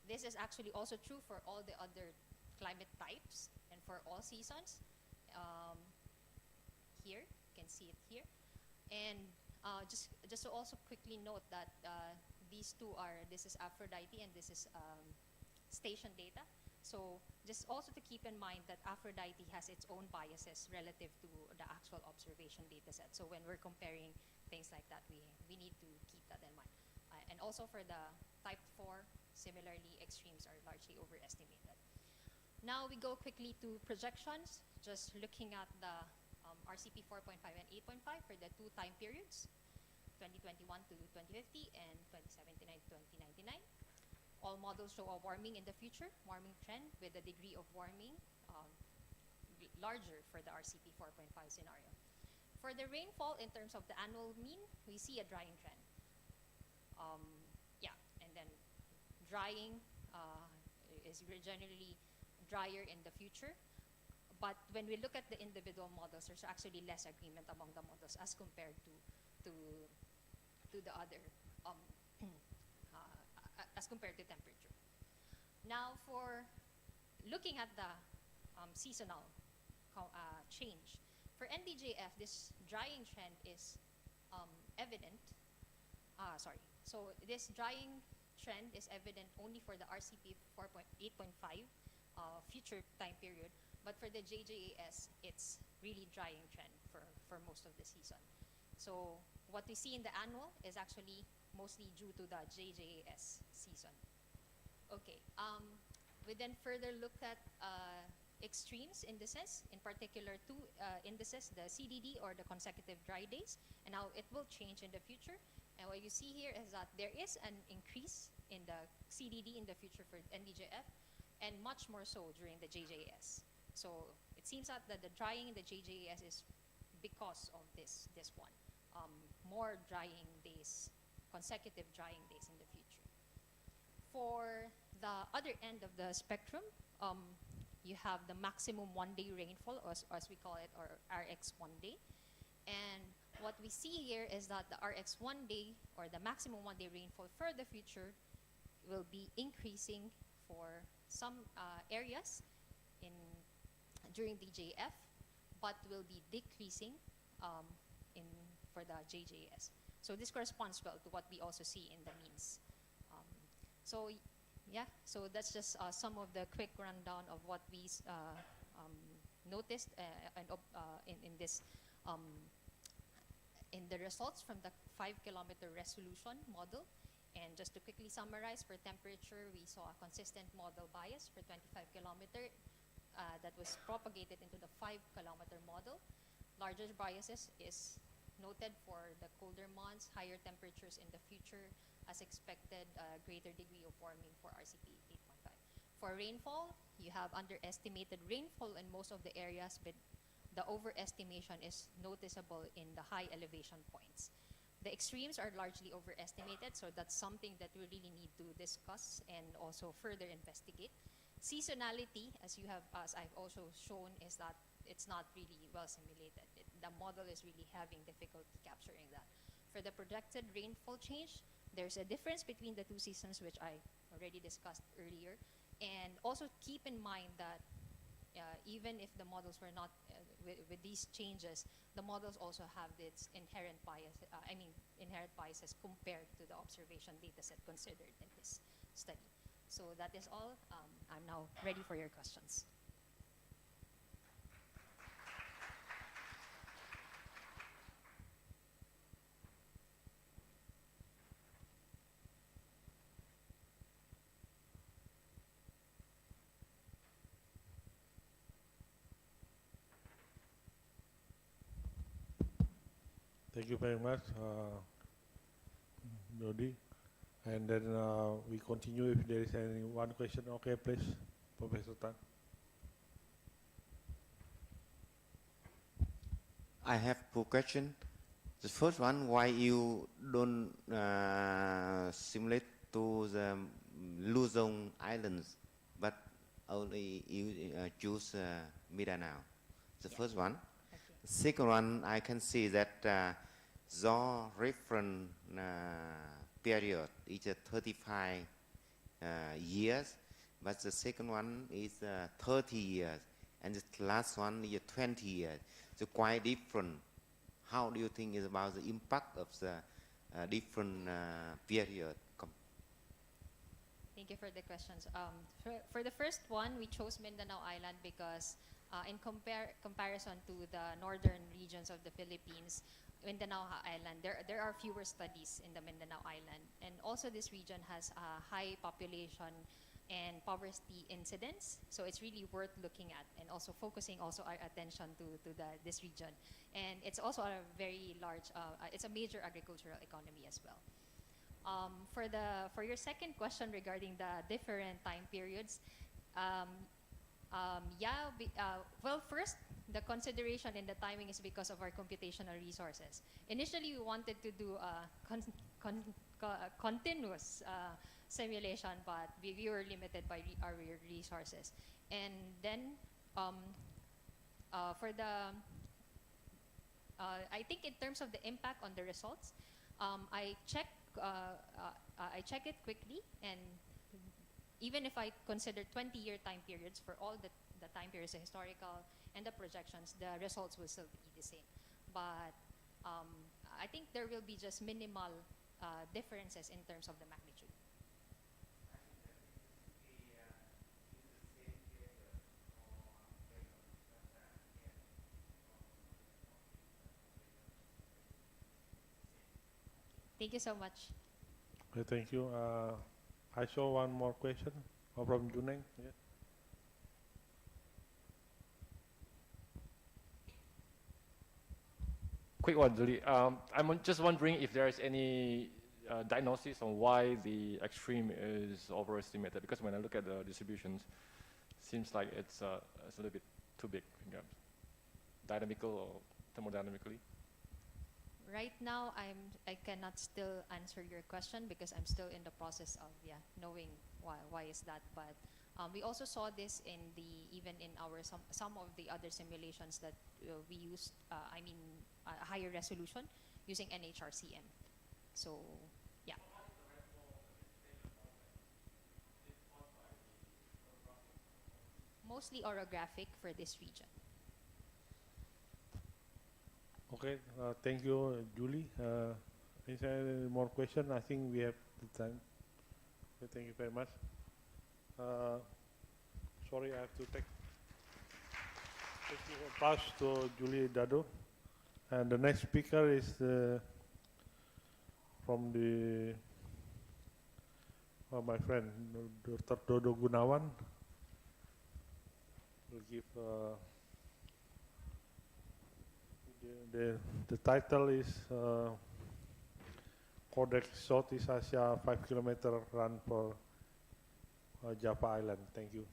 This is actually also true for all the other climate types and for all seasons. Here, you can see it here. And just to also quickly note that these two this is Aphrodite and this is station data. So just also to keep in mind that Aphrodite has its own biases relative to the actual observation data set. So when we're comparing things like that, we need to keep that in mind. And also for the type 4, similarly, extremes are largely overestimated. Now we go quickly to projections, just looking at the RCP 4.5 and 8.5 for the 2 time periods, 2021 to 2050 and 2079 to 2099. All models show a warming in the future, warming trend with a degree of warming larger for the RCP 4.5 scenario. For the rainfall in terms of the annual mean, we see a drying trend. And then drying is generally drier in the future. But when we look at the individual models, there's actually less agreement among the models as compared to the other, as compared to temperature. Now, for looking at the seasonal change, for NDJF, this drying trend is evident. So this drying trend is evident only for the RCP 8.5 future time period, but for the JJAS, it's really drying trend for most of the season. So what we see in the annual is actually mostly due to the JJAS season. Okay, we then further looked at extremes indices, in particular 2 indices, the CDD or the consecutive dry days, and how it will change in the future. And what you see here is that there is an increase in the CDD in the future for NDJF, and much more so during the JJAS. So it seems that the drying in the JJAS is because of this one. More drying days, consecutive drying days in the future. For the other end of the spectrum, you have the maximum 1-day rainfall, as we call it, or RX 1 day. And what we see here is that the RX 1 day, or the maximum 1-day rainfall for the future, will be increasing for some areas during the JF, but will be decreasing for the JJS. So this corresponds well to what we also see in the means. So that's just some of the quick rundown of what we noticed in this in the results from the 5-kilometer resolution model. And just to quickly summarize, for temperature, we saw a consistent model bias for 25 kilometer that was propagated into the 5-kilometer model. Larger biases is noted for the colder months, higher temperatures in the future, as expected, greater degree of warming for RCP 8.5. For rainfall, you have underestimated rainfall in most of the areas, but the overestimation is noticeable in the high elevation points. The extremes are largely overestimated, so that's something that we really need to discuss and also further investigate. Seasonality, as I've also shown, is that it's not really well simulated. The model is really having difficulty capturing that. For the projected rainfall change, there's a difference between the 2 seasons, which I already discussed earlier. And also keep in mind that even if the models were not, with these changes, the models also have its inherent biases compared to the observation data set considered in this study. So that is all. I'm now ready for your questions. Thank you very much, Dodi. And then we continue if there is any one question. Okay, please, Professor Tan. I have two questions. The first one, why you don't simulate to the Luzon Islands, but only you choose Mindanao? The first one. Okay. Second one, I can see that the reference period is 35 years, but the second one is 30 years, and the last one is 20 years. So quite different. How do you think is about the impact of the different period? Thank you for the questions. For the first one, we chose Mindanao Island because in comparison to the northern regions of the Philippines, Mindanao Island, there are fewer studies in the Mindanao Island. And also this region has a high population and poverty incidence, so it's really worth looking at and also focusing also our attention to this region. And it's also a very large, it's a major agricultural economy as well. For your second question regarding the different time periods, well, first, the consideration in the timing is because of our computational resources. Initially, we wanted to do a continuous simulation, but we were limited by our resources. And then, for the, I think in terms of the impact on the results, I check it quickly, and even if I consider 20-year time periods for all the time periods, the historical and the projections, the results will still be the same. But I think there will be just minimal differences in terms of the magnitude. Thank you so much. Okay, thank you. I saw one more question from Juneng. Yeah. Quick one, Julie. I'm just wondering if there is any diagnosis on why the extreme is overestimated. Because when I look at the distributions, it seems like it's a little bit too big, dynamical or thermodynamically. Right now, I cannot still answer your question because I'm still in the process of knowing why is that. But we also saw this in even in our some of the other simulations that we used. I mean, a higher resolution using NHRCM. So yeah. Mostly orographic for this region. Okay, thank you, Julie. Is there any more question? I think we have the time. Okay, thank you very much. Sorry, I have to take pass to Julie Dado. And the next speaker is from my friend, Dr. Dodo Gunawan. We'll give the title is CORDEX Southeast Asia 5-kilometer run for Java Island. Thank you.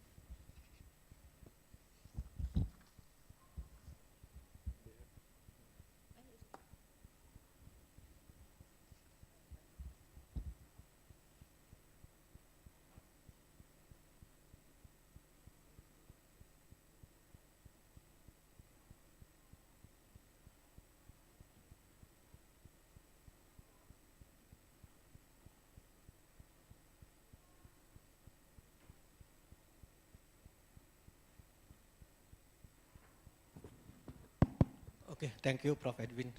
Okay, thank you, Prof. Edwin.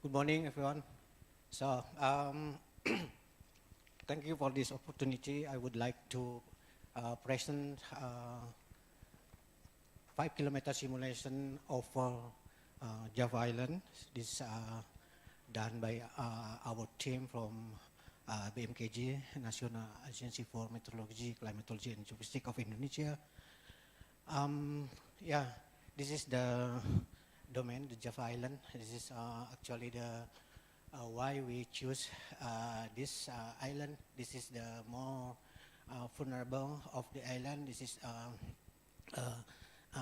Good morning, everyone. So, thank you for this opportunity. I would like to present 5-kilometer simulation of Java Island. This done by our team from BMKG, National Agency for Meteorology, Climatology and Geophysics of Indonesia. Yeah, this is the domain, the Java Island. This is actually the why we choose this island. This is the more vulnerable of the island. This is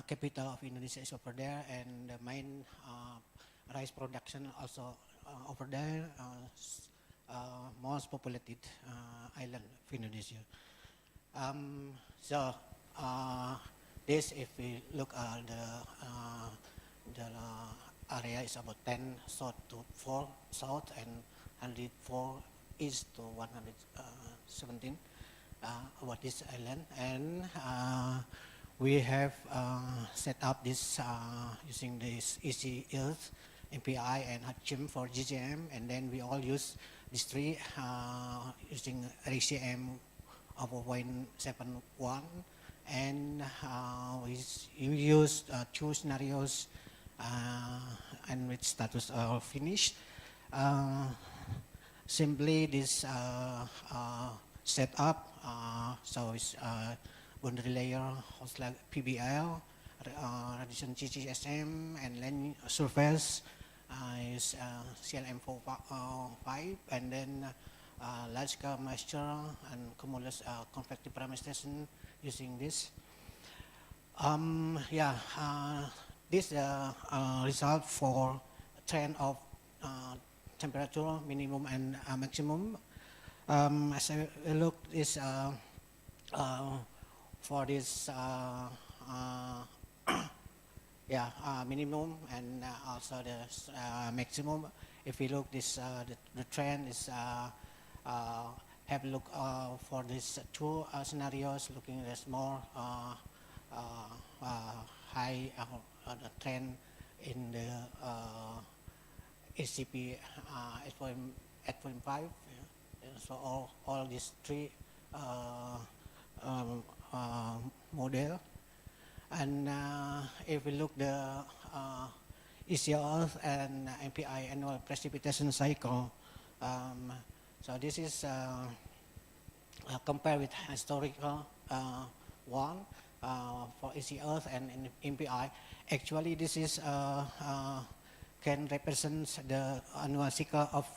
capital of Indonesia is over there, and the main rice production also over there. Most populated island of Indonesia. So this, if we look at the area is about 10 south to 4 south and 104 east to 117 about this island, and we have set up this using this easy earth, MPI and HCHIM for GGM, and then we all use these three using RCM of 0.71, and we use two scenarios and with status finished. Simply this setup, so it's boundary layer, host like PBL, radiation GGSM, and land surface is CLM5, and then large scale moisture and cumulus convective parameterization using this. This result for trend of temperature minimum and maximum. As I look this for this minimum and also the maximum. If we look this the trend is have a look for these two scenarios, looking at more high the trend in the ACP 8.5. So all these three model, and if we look the ECR and MPI annual precipitation cycle, so this is compared with historical one for ECR and MPI. Actually, this is can represent the annual cycle of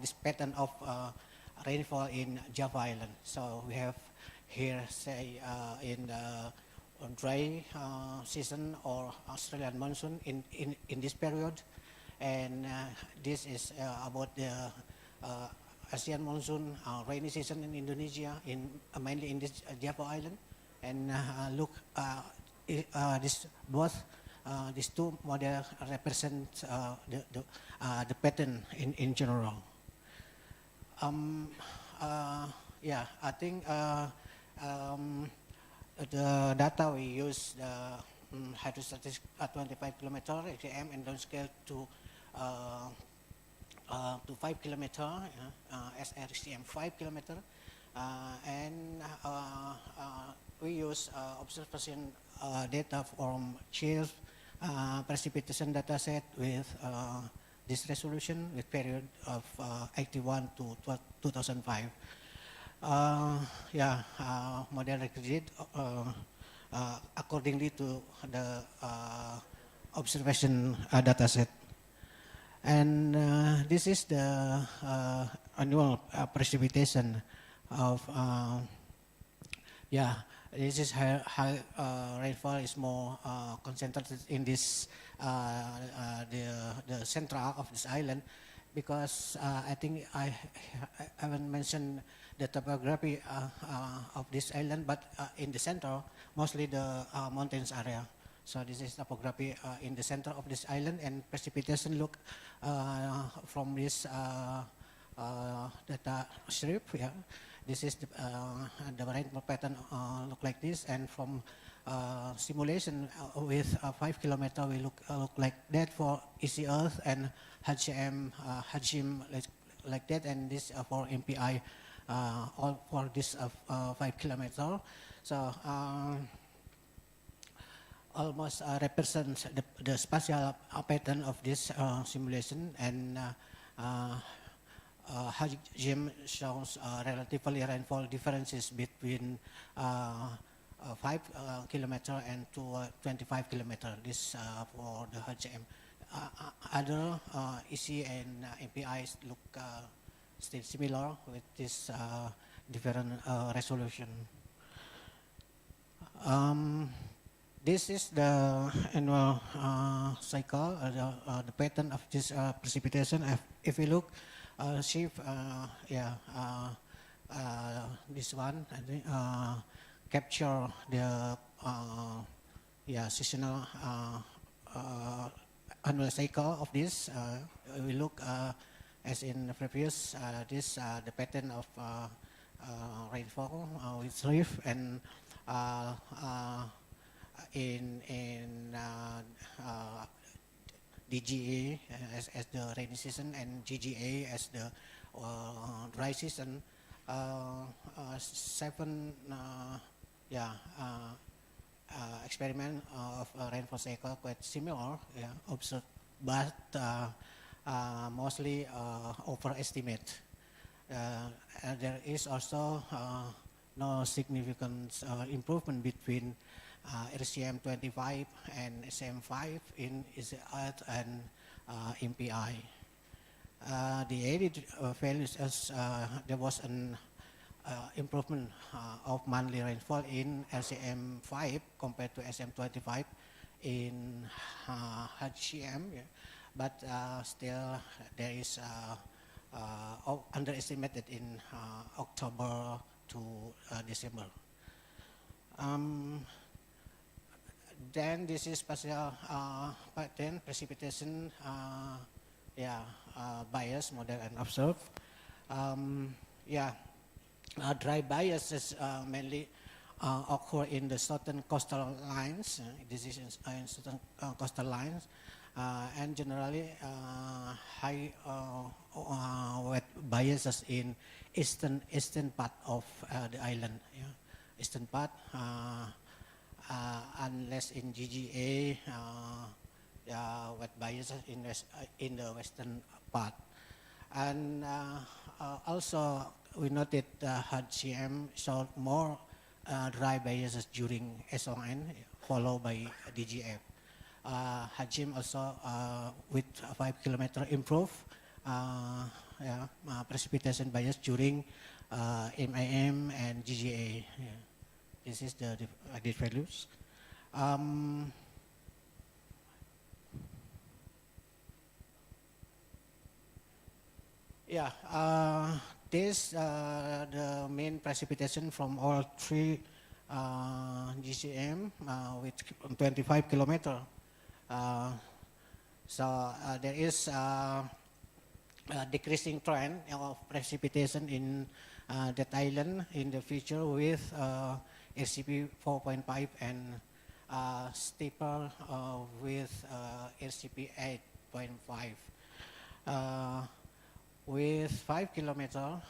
this pattern of rainfall in Java Island. So we have here, say, in the dry season or Australian monsoon in this period, and this is about the Asian monsoon rainy season in Indonesia, mainly in this Java Island, and look, this both these two models represent the pattern in general. I think the data we use the hydrostatic 25 kilometer AGM and downscale to 5 kilometer as RCM 5 kilometer, and we use observation data from chill precipitation data set with this resolution with period of 81 to 2005. Model recorded accordingly to the observation data set. And this is the annual precipitation of, this is high rainfall is more concentrated in this, the central of this island, because I think I haven't mentioned the topography of this island, but in the center, mostly the mountains area. So this is topography in the center of this island, and precipitation look from this data strip. This is the rainfall pattern look like this, and from simulation with 5 kilometer we look like that for Easy Earth, and HCM, like that, and this for MPI all for this 5 kilometer. So almost represents the spatial pattern of this simulation, and HCM shows relatively rainfall differences between 5 kilometer and to 25 kilometer. This for the HGM. Other EC and MPIs look still similar with this different resolution. This is the annual cycle, the pattern of this precipitation. If you look, shift, this one, I think, capture the seasonal annual cycle of this. We look as in the previous, this the pattern of rainfall with rift and in DGA as the rainy season and GGA as the dry season. 7 experiment of rainfall cycle quite similar, observed, but mostly overestimate. There is also no significant improvement between RCM 25 and SM 5 in Earth and MPI. The added values as there was an improvement of monthly rainfall in RCM 5 compared to SM 25 in HCM, but still there is underestimated in October to December. Then this is partial pattern precipitation bias model and observe. Dry biases mainly occur in the southern coastal lines. This is in southern coastal lines, and generally high wet biases in eastern part of the island. Eastern part, unless in GGA, wet biases in the western part. And also we noted HCM showed more dry biases during SON, followed by DGF. HCM also with 5 kilometer improve precipitation bias during MIM and GGA. This is the added values. This the main precipitation from all 3 GCM with 25 kilometer. So there is a decreasing trend of precipitation in that island in the future with RCP 4.5 and steeper with RCP 8.5. With 5 kilometer,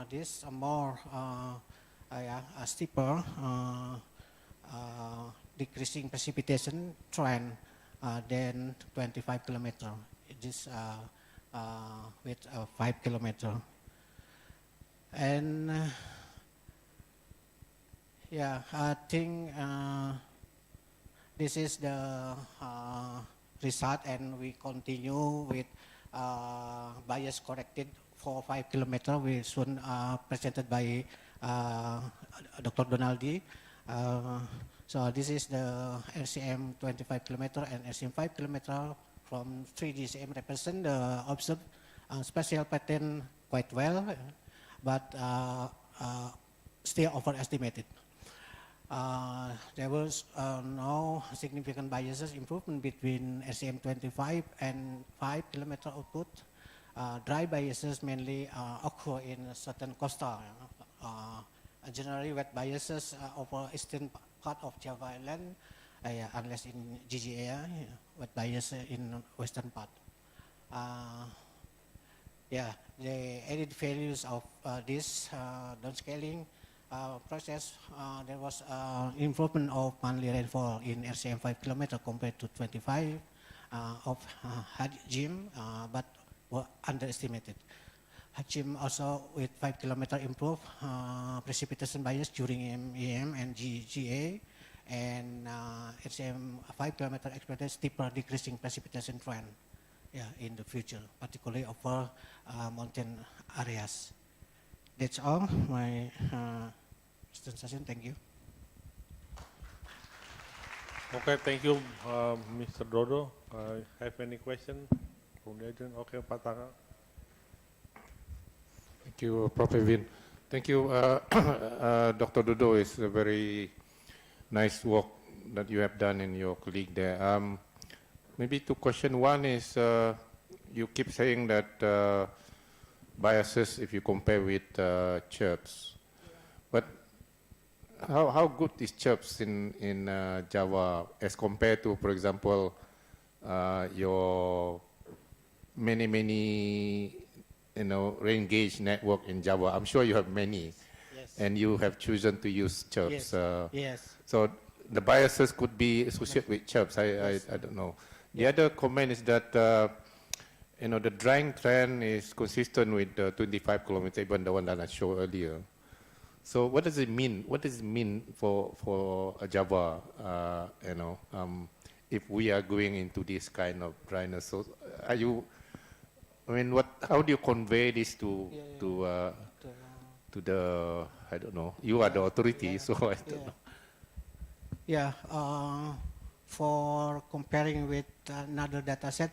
this more steeper decreasing precipitation trend than 25 kilometer. This with 5 kilometer, and I think this is the result, and we continue with bias corrected for 5 kilometer, which soon presented by Dr. Donaldi. So this is the RCM 25 kilometer and RCM 5 kilometer from 3 GCM represent the observed spatial pattern quite well, but still overestimated. There was no significant biases improvement between RCM 25 and 5 kilometer output. Dry biases mainly occur in certain coastal. Generally, wet biases over eastern part of Java Island, unless in GGA, wet bias in western part. The added values of this downscaling process, there was improvement of monthly rainfall in RCM 5 kilometer compared to 25 of HGM, but were underestimated. Hachim also with 5 kilometer improve precipitation bias during EM and GA, and HM 5 kilometer expected steeper decreasing precipitation trend, yeah, in the future, particularly over mountain areas. That's all my presentation. Thank you. Okay, thank you, Mr. Dodo. Have any question from the agent? Okay, Pak Taka. Thank you, Prof. Evin. Thank you, Dr. Dodo. It's a very nice work that you have done and your colleague there. Maybe two questions. One is you keep saying that biases if you compare with chirps, but how good is chirps in Java as compared to, for example, your many rain gauge network in Java? I'm sure you have many, yes, and you have chosen to use chirps. Yes, yes. So the biases could be associated with chirps. I don't know. The other comment is that the drying trend is consistent with the 25 kilometers, even the one that I showed earlier. So what does it mean? What does it mean for Java? If we are going into this kind of dryness, so are you? I mean, how do you convey this to the? I don't know. You are the authority, so I don't know. Yeah. For comparing with another data set,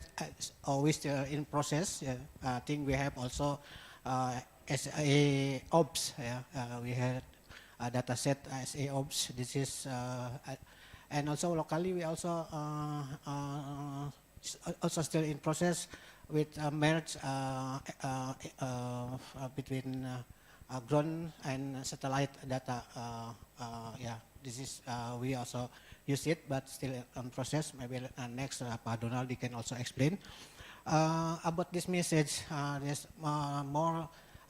always in process. I think we have also SA OBS. We had a data set SA OBS. This is and also locally we also still in process with merge between ground and satellite data. Yeah, this is we also use it, but still on process. Maybe next Pak Donald can also explain about this message. There's more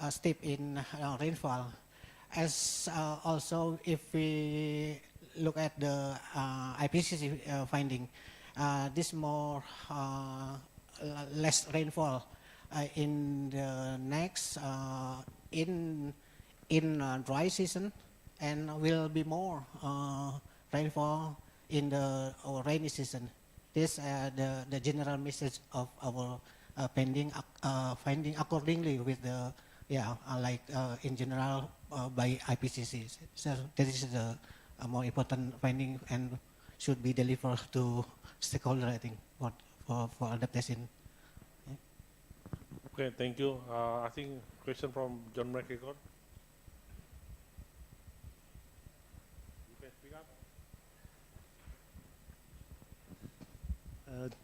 steep in rainfall. As also, if we look at the IPCC finding, this more less rainfall in the next in dry season, and will be more rainfall in the rainy season. This the general message of our finding accordingly with the in general by IPCC. So this is the more important finding and should be delivered to stakeholder, I think, for adaptation. Okay, thank you. I think question from John McGregor.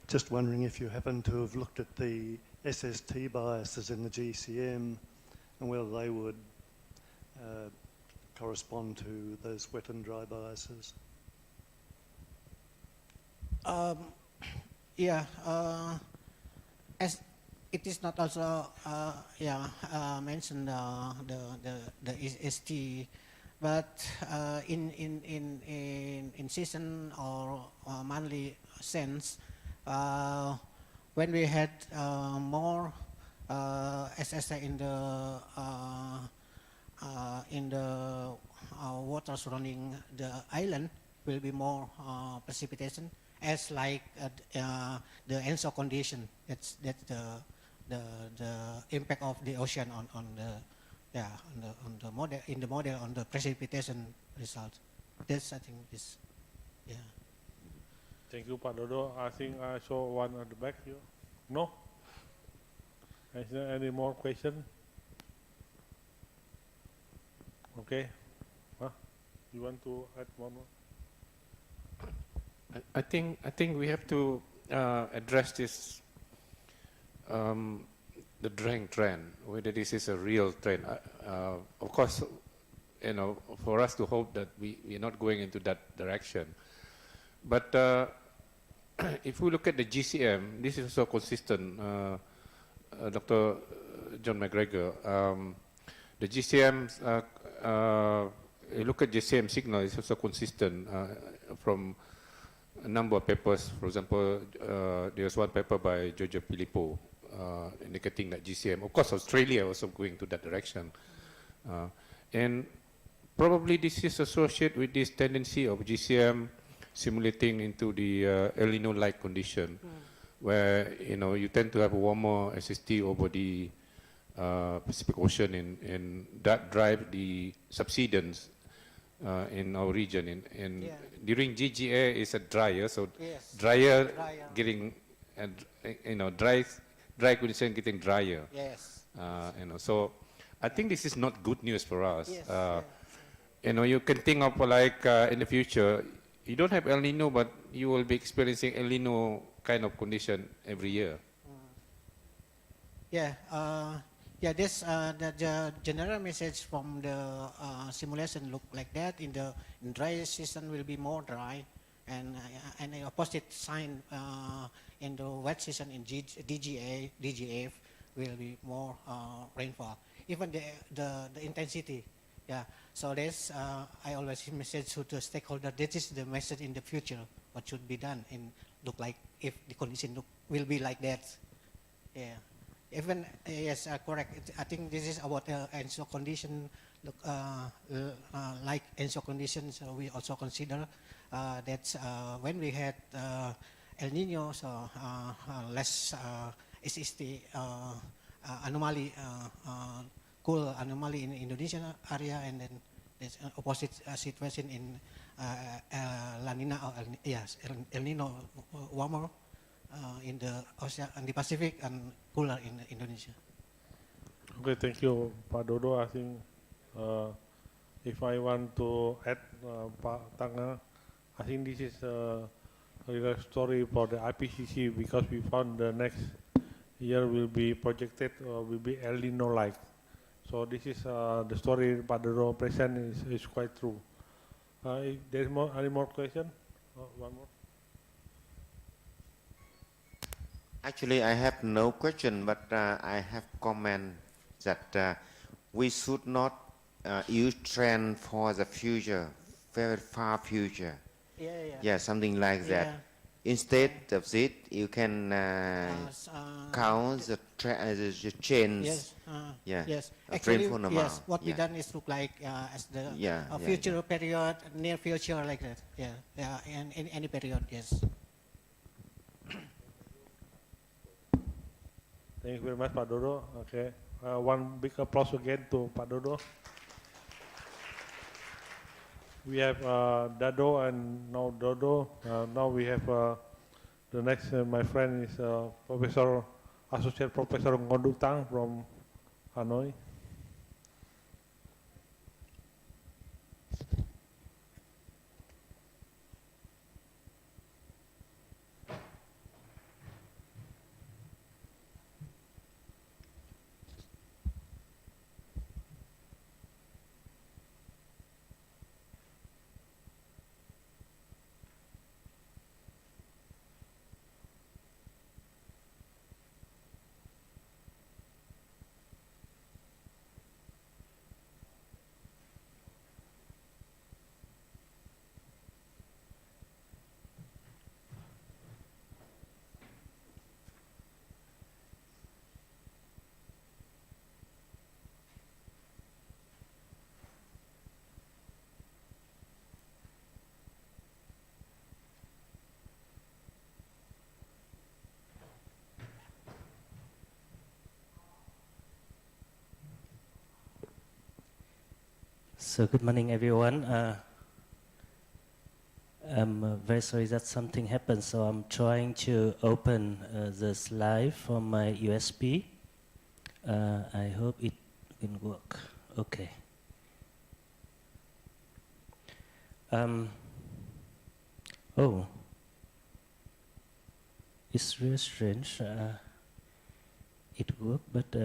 Just wondering if you happen to have looked at the SST biases in the GCM and whether they would correspond to those wet and dry biases. As it is not also mentioned the ST, but in season or monthly sense, when we had more SSI in the water surrounding the island, will be more precipitation, as like the ENSO condition. That's the impact of the ocean on the model on the precipitation result. That's, I think, is Thank you, Pak Dodo. I think I saw one at the back here. No? Is there any more question? Okay. You want to add one more? I think we have to address this the drying trend, whether this is a real trend. Of course, for us to hope that we're not going into that direction. But if we look at the GCM, this is also consistent. Dr. John McGregor, the GCM, you look at GCM signal, it's also consistent from a number of papers. For example, there's one paper by Giorgio Filippo indicating that GCM, of course, Australia also going to that direction. And probably this is associated with this tendency of GCM simulating into the El Nino-like condition, where you tend to have a warmer SST over the Pacific Ocean, and that drive the subsidence in our region. And during GGA is a drier, so drier getting, dry condition getting drier. Yes. So I think this is not good news for us. You can think of like in the future, you don't have El Nino, but you will be experiencing El Nino kind of condition every year. This the general message from the simulation look like that. In dry season will be more dry, and the opposite sign in the wet season in DGF will be more rainfall. Even the intensity. So this I always message to the stakeholder. This is the message in the future. What should be done in look like if the condition will be like that. Even yes, correct. I think this is about ENSO condition. Look, like ENSO conditions, we also consider that when we had El Nino, so less SST anomaly, cool anomaly in Indonesian area, and then there's an opposite situation in La Nina, El Nino warmer in the Ocean and the Pacific, and cooler in Indonesia. Okay, thank you, Pak Dodo. I think if I want to add, Pak Tanga, I think this is a real story for the IPCC, because we found the next year will be projected will be El Nino-like. So this is the story Pak Dodo present is quite true. If there's any more question? One more. Actually, I have no question, but I have comment that we should not use trend for the future, very far future. Something like that. Instead of it, you can count the change. Actually, what we done is look like as the future period, near future, like that. And in any period, yes. Thank you very much, Pak Dodo. Okay, one big applause again to Pak Dodo. We have Dado and now Dodo. Now we have the next, my friend is Professor, Associate Professor Ngoduk Tang from Hanoi. So good morning, everyone. I'm very sorry that something happened, so I'm trying to open the slide from my USB. I hope it can work. Okay. Oh, it's really strange. It worked, but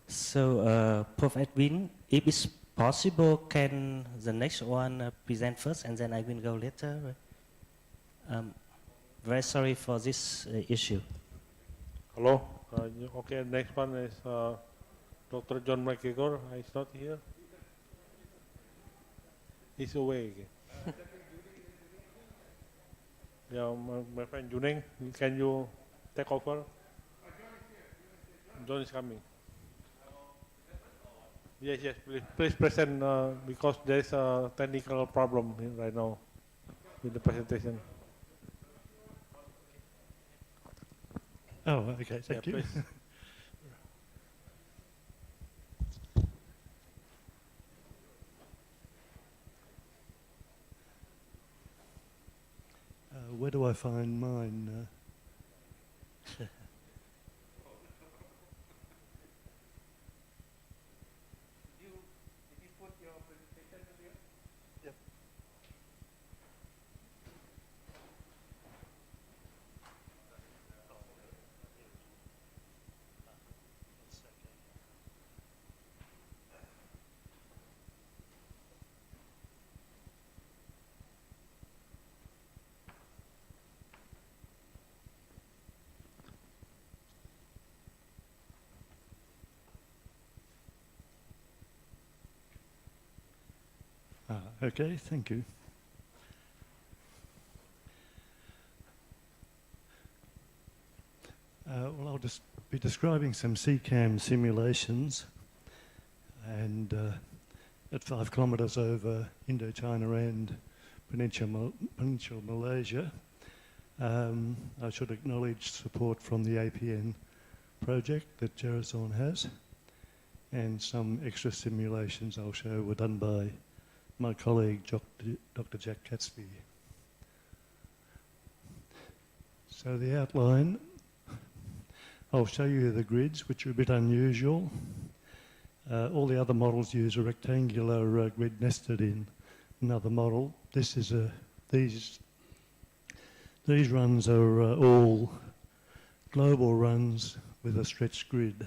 so, Prof. Edwin, if it's possible, can the next one present first, and then I will go later? Very sorry for this issue. Hello. Okay, next one is Dr. John McGregor. He's not here. He's away again. Yeah, my friend Juneng, can you take over? John is coming. Yes, yes, please present because there is a technical problem right now with the presentation. Oh, okay, thank you. Please. Where do I find mine? Okay, thank you. Well, I'll just be describing some CCAM simulations, and at 5 kilometres over Indochina and Peninsular Malaysia. I should acknowledge support from the APN project that Jerason has, and some extra simulations I'll show were done by my colleague Dr. Jack Catsby. So the outline, I'll show you the grids, which are a bit unusual. All the other models use a rectangular grid nested in another model. This is these runs are all global runs with a stretched grid.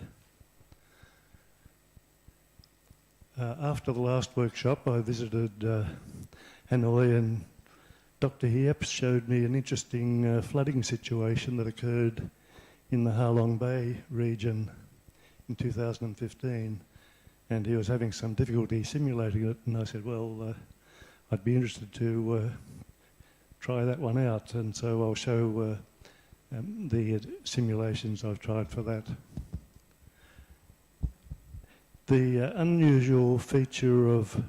After the last workshop, I visited Hanoi, and Dr. Hiep showed me an interesting flooding situation that occurred in the Ha Long Bay region in 2015, and he was having some difficulty simulating it, and I said, well, I'd be interested to try that one out, and so I'll show the simulations I've tried for that. The unusual feature of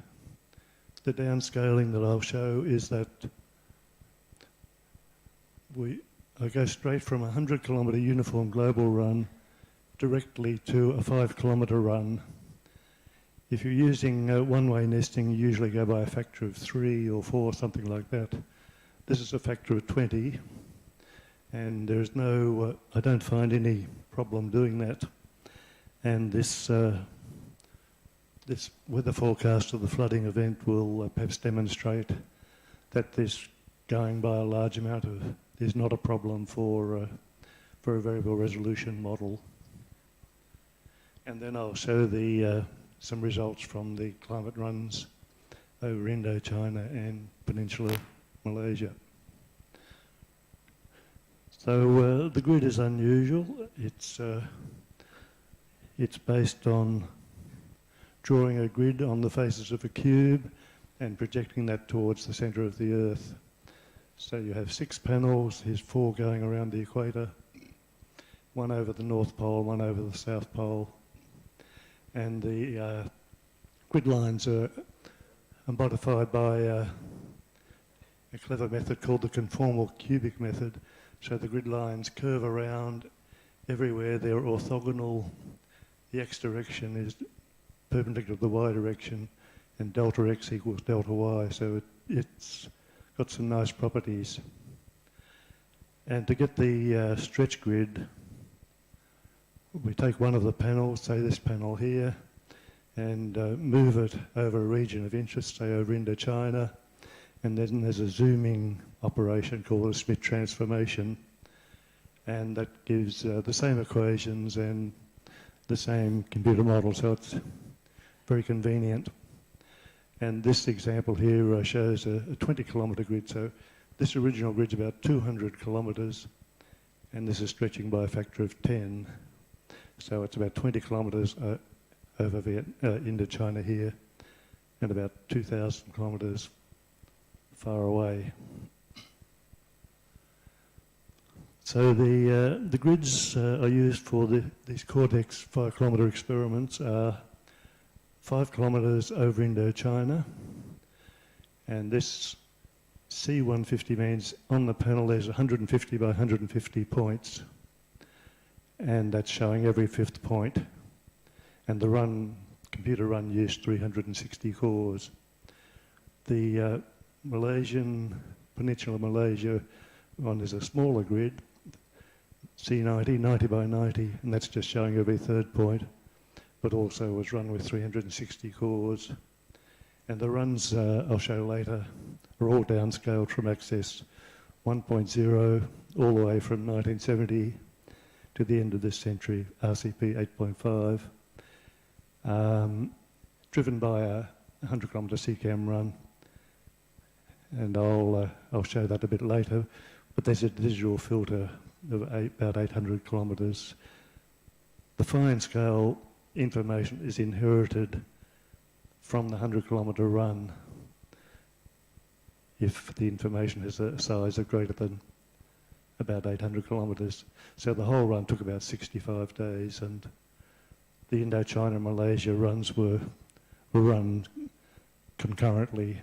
the downscaling that I'll show is that I go straight from a 100-kilometre uniform global run directly to a 5-kilometre run. If you're using one-way nesting, you usually go by a factor of 3 or 4, something like that. This is a factor of 20, and there's no, I don't find any problem doing that. And this weather forecast of the flooding event will perhaps demonstrate that this going by a large amount is not a problem for a variable resolution model. And then I'll show some results from the climate runs over Indochina and Peninsular Malaysia. So the grid is unusual. It's based on drawing a grid on the faces of a cube and projecting that towards the centre of the Earth. So you have 6 panels, here's 4 going around the equator, 1 over the North Pole, 1 over the South Pole, and the grid lines are modified by a clever method called the conformal cubic method. So the grid lines curve around everywhere, they're orthogonal. The x direction is perpendicular to the y direction, and delta x equals delta y, so it's got some nice properties. And to get the stretch grid, we take one of the panels, say this panel here, and move it over a region of interest, say over Indochina, and then there's a zooming operation called a Schmidt transformation, and that gives the same equations and the same computer model, so it's very convenient. And this example here shows a 20-kilometre grid, so this original grid's about 200 kilometres, and this is stretching by a factor of 10. So it's about 20 kilometres over Indochina here, and about 2,000 kilometres far away. So the grids are used for these CORDEX 5-kilometre experiments are 5 kilometres over Indochina, and this C150 means on the panel there's 150 by 150 points, and that's showing every 5th point. And the computer run used 360 cores. The Peninsular Malaysia one is a smaller grid, C90, 90 by 90, and that's just showing every 3rd point, but also was run with 360 cores. And the runs I'll show later are all downscaled from Access 1.0 all the way from 1970 to the end of this century, RCP 8.5, driven by a 100-kilometre CCAM run. And I'll show that a bit later. But there's a digital filter of about 800 kilometres. The fine scale information is inherited from the 100-kilometre run if the information has a size of greater than about 800 kilometres. So the whole run took about 65 days, and the Indochina and Malaysia runs were run concurrently.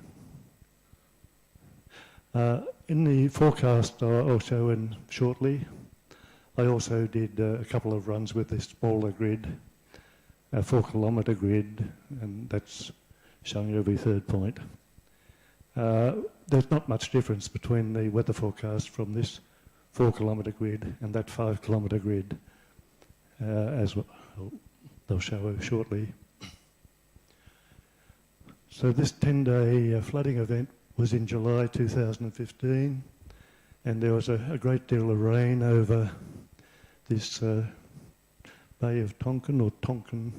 In the forecast I'll show in shortly, I also did a couple of runs with this smaller grid, a 4-kilometre grid, and that's showing every 3rd point. There's not much difference between the weather forecast from this 4-kilometre grid and that 5-kilometre grid, as they'll show shortly. So this 10-day flooding event was in July 2015, and there was a great deal of rain over this Bay of Tonkin or Tonkin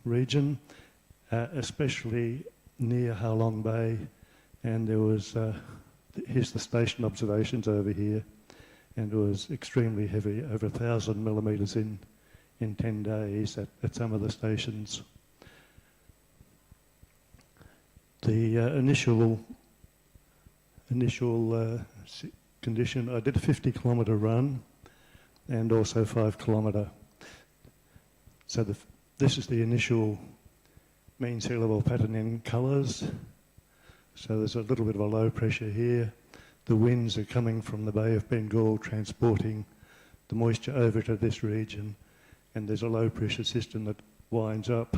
region, especially near Halong Bay, and there was, here's the station observations over here, and it was extremely heavy, over 1,000 millimetres in 10 days at some of the stations. The initial condition, I did a 50-kilometre run and also 5-kilometre. So this is the initial mean sea level pattern in colours. So there's a little bit of a low pressure here. The winds are coming from the Bay of Bengal, transporting the moisture over to this region, and there's a low pressure system that winds up.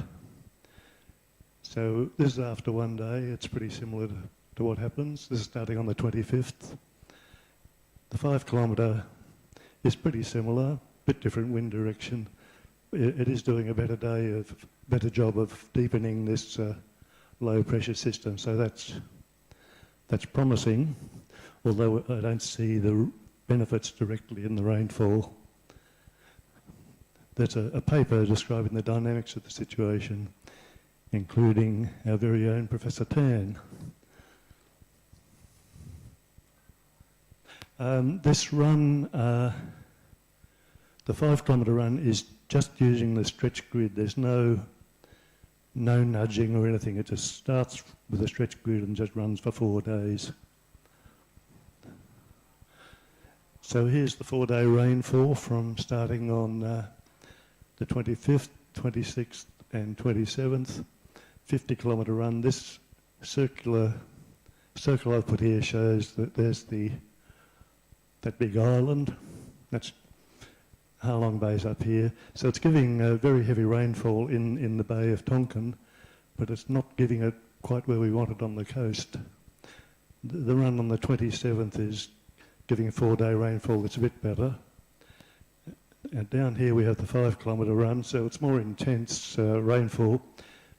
So this is after one day. It's pretty similar to what happens. This is starting on the 25th. The 5-kilometre is pretty similar, bit different wind direction. It is doing a better job of deepening this low pressure system. So that's promising, although I don't see the benefits directly in the rainfall. There's a paper describing the dynamics of the situation, including our very own Professor Tan. This run, the 5-kilometre run, is just using the stretch grid. There's no nudging or anything. It just starts with a stretch grid and just runs for 4 days. So here's the 4-day rainfall from starting on the 25th, 26th and 27th. 50-kilometre run. This circle I've put here shows that there's that big island. That's Halong Bay's up here. So it's giving very heavy rainfall in the Bay of Tonkin, but it's not giving it quite where we want it on the coast. The run on the 27th is giving a 4-day rainfall that's a bit better. And down here we have the 5-kilometre run, so it's more intense rainfall,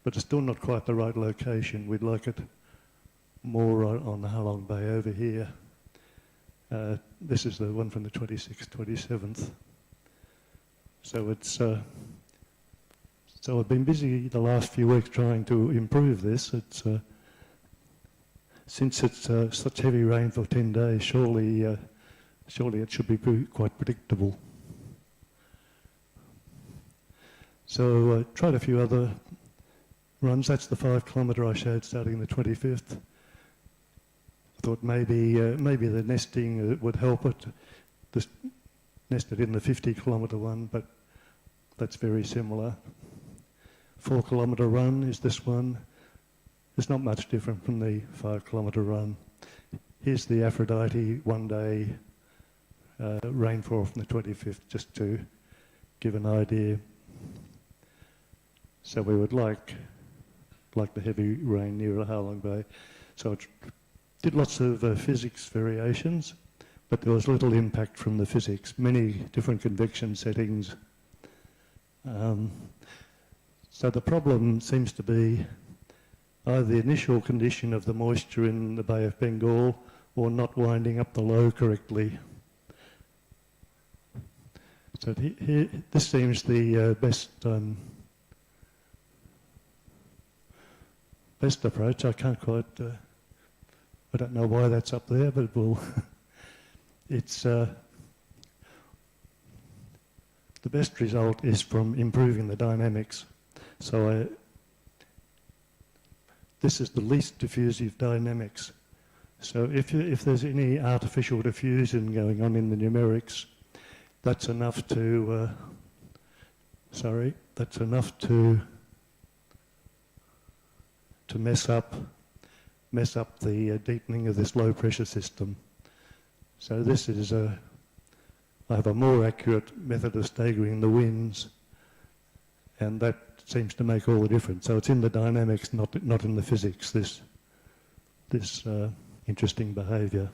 but it's still not quite the right location. We'd like it more on the Halong Bay over here. This is the one from the 26th, 27th. So it's so I've been busy the last few weeks trying to improve this. It's since it's such heavy rain for 10 days, surely it should be quite predictable. So I tried a few other runs. That's the 5-kilometre I showed starting the 25th. I thought maybe the nesting would help it. this nested in the 50-kilometre one, but that's very similar. 4-kilometre run is this one. It's not much different from the 5-kilometre run. Here's the Aphrodite one-day rainfall from the 25th, just to give an idea. So we would like the heavy rain near Halong Bay. So it did lots of physics variations, but there was little impact from the physics, many different convection settings. So the problem seems to be either the initial condition of the moisture in the Bay of Bengal or not winding up the low correctly. So here, this seems the best approach. I can't quite, I don't know why that's up there, but it will. It's the best result is from improving the dynamics. So this is the least diffusive dynamics. So if there's any artificial diffusion going on in the numerics, that's enough to mess up the deepening of this low pressure system. So this is I have a more accurate method of staggering the winds, and that seems to make all the difference. So it's in the dynamics, not in the physics, this interesting behaviour.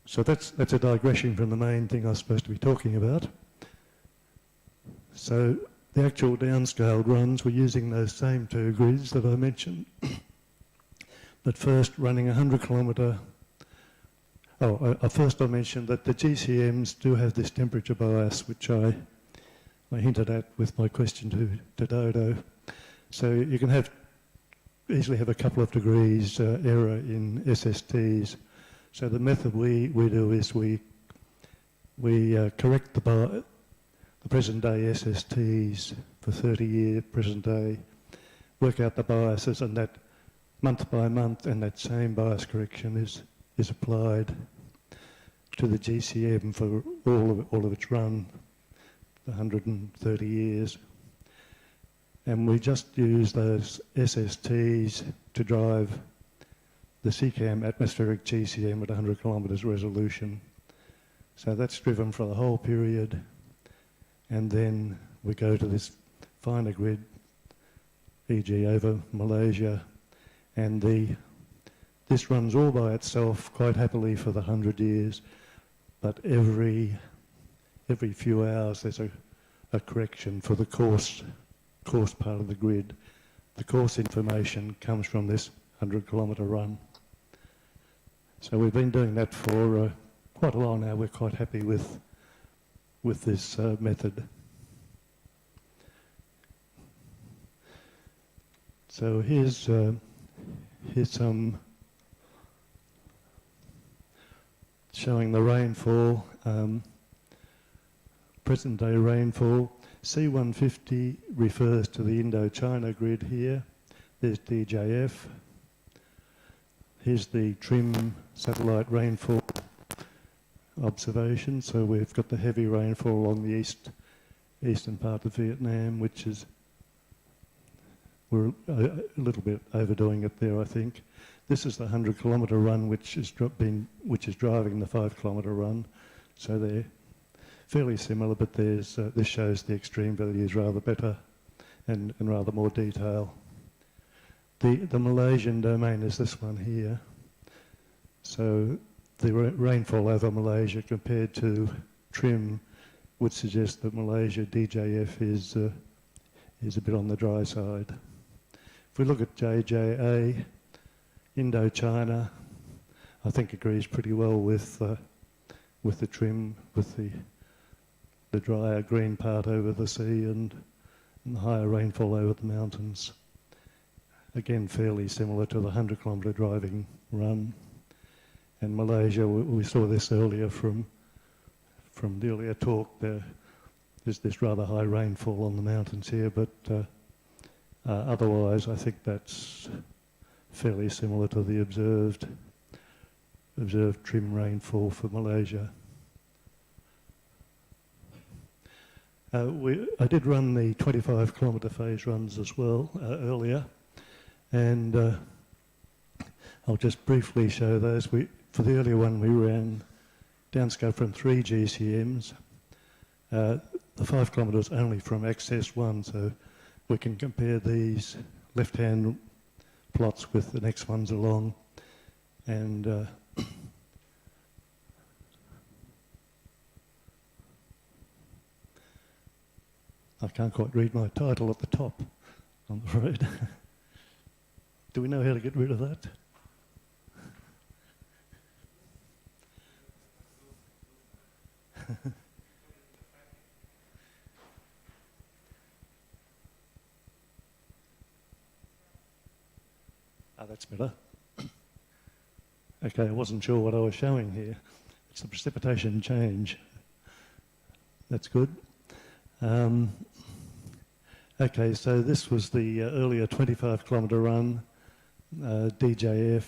So that's a digression from the main thing I was supposed to be talking about. So the actual downscaled runs, we're using those same two grids that I mentioned. But first running 100-kilometre. First I mentioned that the GCMs do have this temperature bias, which I hinted at with my question to Dodo. So you can easily have a couple of degrees error in SSTs. So the method we do is we correct the present day SSTs for 30-year present day, work out the biases, and that month by month, and that same bias correction is applied to the GCM for all of its run, 130 years. And we just use those SSTs to drive the CCAM atmospheric GCM at 100 kilometres resolution. So that's driven for the whole period. And then we go to this finer grid, e.g. over Malaysia, and this runs all by itself quite happily for the 100 years, but every few hours there's a correction for the coarse part of the grid. The coarse information comes from this 100-kilometre run. So we've been doing that for quite a while now. We're quite happy with this method. So here's some showing the rainfall, present day rainfall. C150 refers to the Indochina grid here. There's DJF. Here's the TRIM satellite rainfall observation. So we've got the heavy rainfall along the eastern part of Vietnam, which is, we're a little bit overdoing it there, I think. This is the 100-kilometre run, which is driving the 5-kilometre run. So they're fairly similar, but this shows the extreme values rather better and rather more detail. The Malaysian domain is this one here. So the rainfall over Malaysia compared to TRIM would suggest that Malaysia DJF is a bit on the dry side. If we look at JJA, Indochina, I think agrees pretty well with the TRIM, with the drier green part over the sea and the higher rainfall over the mountains. Again, fairly similar to the 100-kilometre driving run. And Malaysia, we saw this earlier from the earlier talk. There's this rather high rainfall on the mountains here, but otherwise I think that's fairly similar to the observed. observed trim rainfall for Malaysia. I did run the 25-kilometre phase runs as well earlier, and I'll just briefly show those. For the earlier one, we ran downscale from 3 GCMs. The 5 kilometres only from access 1, so we can compare these left-hand plots with the next ones along, and I can't quite read my title at the top, I'm afraid. Do we know how to get rid of that? That's better. Okay, I wasn't sure what I was showing here. It's the precipitation change. That's good. Okay, so this was the earlier 25-kilometre run, DJF.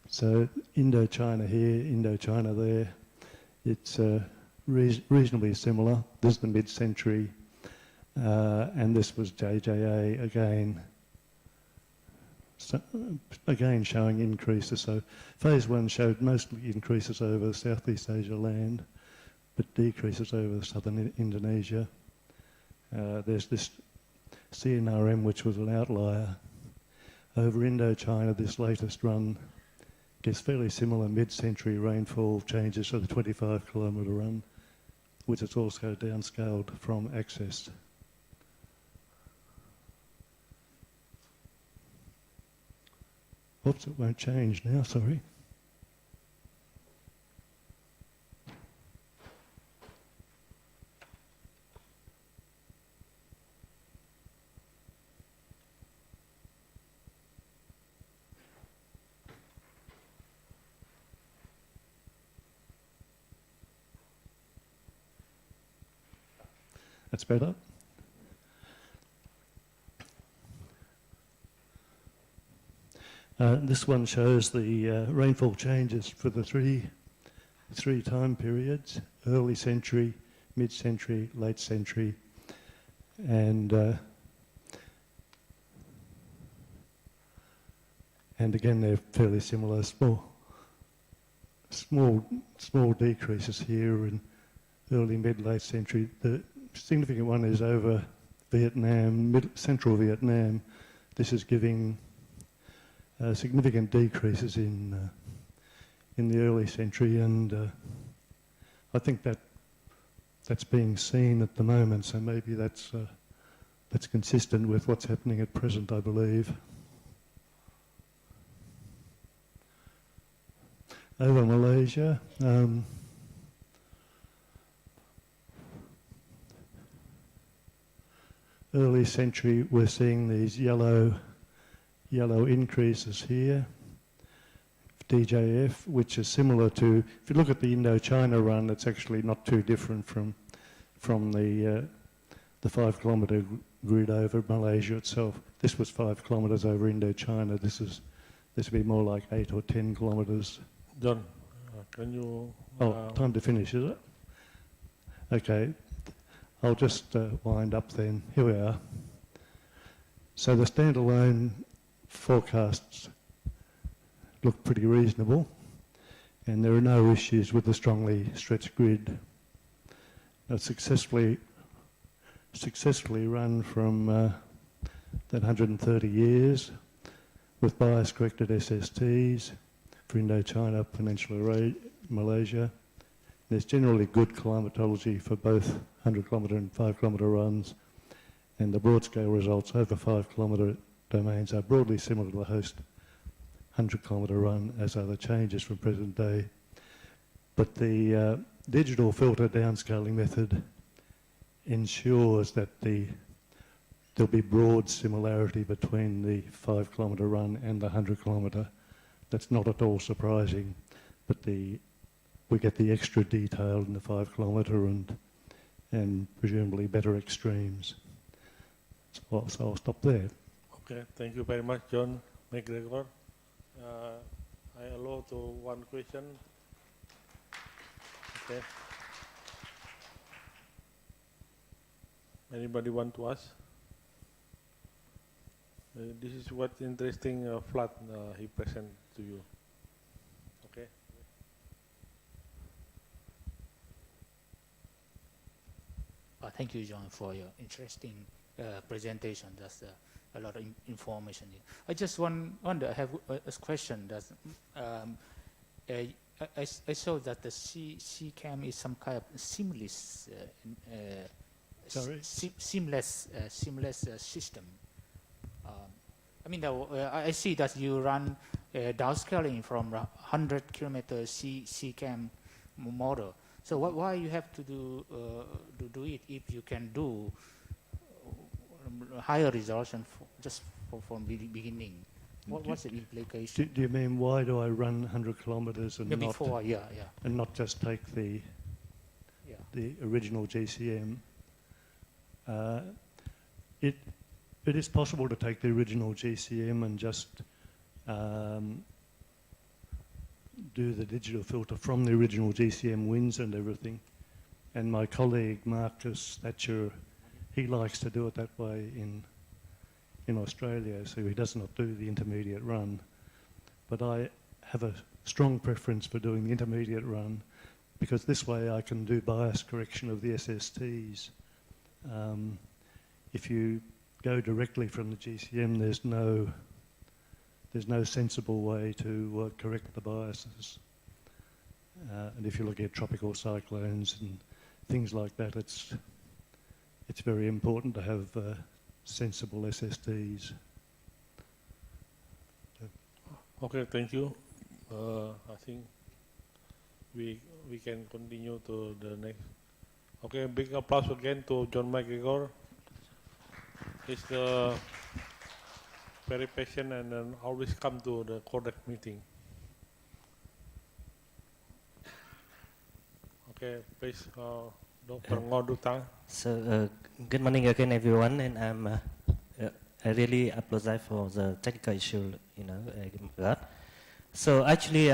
So Indochina here, Indochina there. It's reasonably similar. This is the mid-century, and this was JJA again. So, again showing increases. So phase 1 showed mostly increases over Southeast Asia land, but decreases over southern Indonesia. There's this CNRM, which was an outlier. Over Indochina, this latest run gets fairly similar mid-century rainfall changes to the 25-kilometre run, which is also downscaled from access. Oops, it won't change now, sorry. That's better. This one shows the rainfall changes for the three time periods: early century, mid-century, late century, and again they're fairly similar. Small decreases here in early, mid, late century. The significant one is over Vietnam, central Vietnam. This is giving significant decreases in the early century, and I think that's being seen at the moment. So maybe that's consistent with what's happening at present, I believe. Over Malaysia, early century, we're seeing these yellow increases here, DJF, which is similar to, if you look at the Indochina run, it's actually not too different from the 5 kilometre grid over Malaysia itself. This was 5 kilometres over Indochina. This would be more like 8 or 10 kilometres. John, can you... time to finish, is it? Okay, I'll just wind up then. Here we are. So the standalone forecasts look pretty reasonable, and there are no issues with the strongly stretched grid. It's successfully run from that 130 years with bias-corrected SSTs for Indochina, Peninsula Malaysia. There's generally good climatology for both 100-kilometre and 5-kilometre runs, and the broad-scale results over 5-kilometre domains are broadly similar to the host 100-kilometre run, as are the changes from present day. But the digital filter downscaling method ensures that there'll be broad similarity between the 5-kilometre run and the 100-kilometre. That's not at all surprising, but we get the extra detail in the 5-kilometre and presumably better extremes. So I'll stop there. Okay, thank you very much, John McGregor. I allow to one question. Okay. Anybody want to ask? This is what interesting flood he present to you. Okay. Thank you, John, for your interesting presentation. That's a lot of information here. I just wonder, I have a question. I saw that the CCAM is some kind of seamless, seamless system. I mean, I see that you run downscaling from 100 kilometer CCAM model. So why you have to do it if you can do higher resolution from beginning? What's the implication? Do you mean why do I run 100 kilometres and and not just take the original GCM? It is possible to take the original GCM and just do the digital filter from the original GCM wins and everything. And my colleague Marcus Thatcher, he likes to do it that way in Australia, so he does not do the intermediate run. But I have a strong preference for doing the intermediate run because this way I can do bias correction of the SSTs. If you go directly from the GCM, there's no sensible way to correct the biases. And if you're looking at tropical cyclones and things like that, it's very important to have sensible SSTs. Okay, thank you. I think we can continue to the next. Okay, big applause again to John McGregor. He's very patient and always come to the CORDEX meeting. Okay, please, Dr. Ngodutang. So, good morning again, everyone, and I really apologize for the technical issue, got. So actually,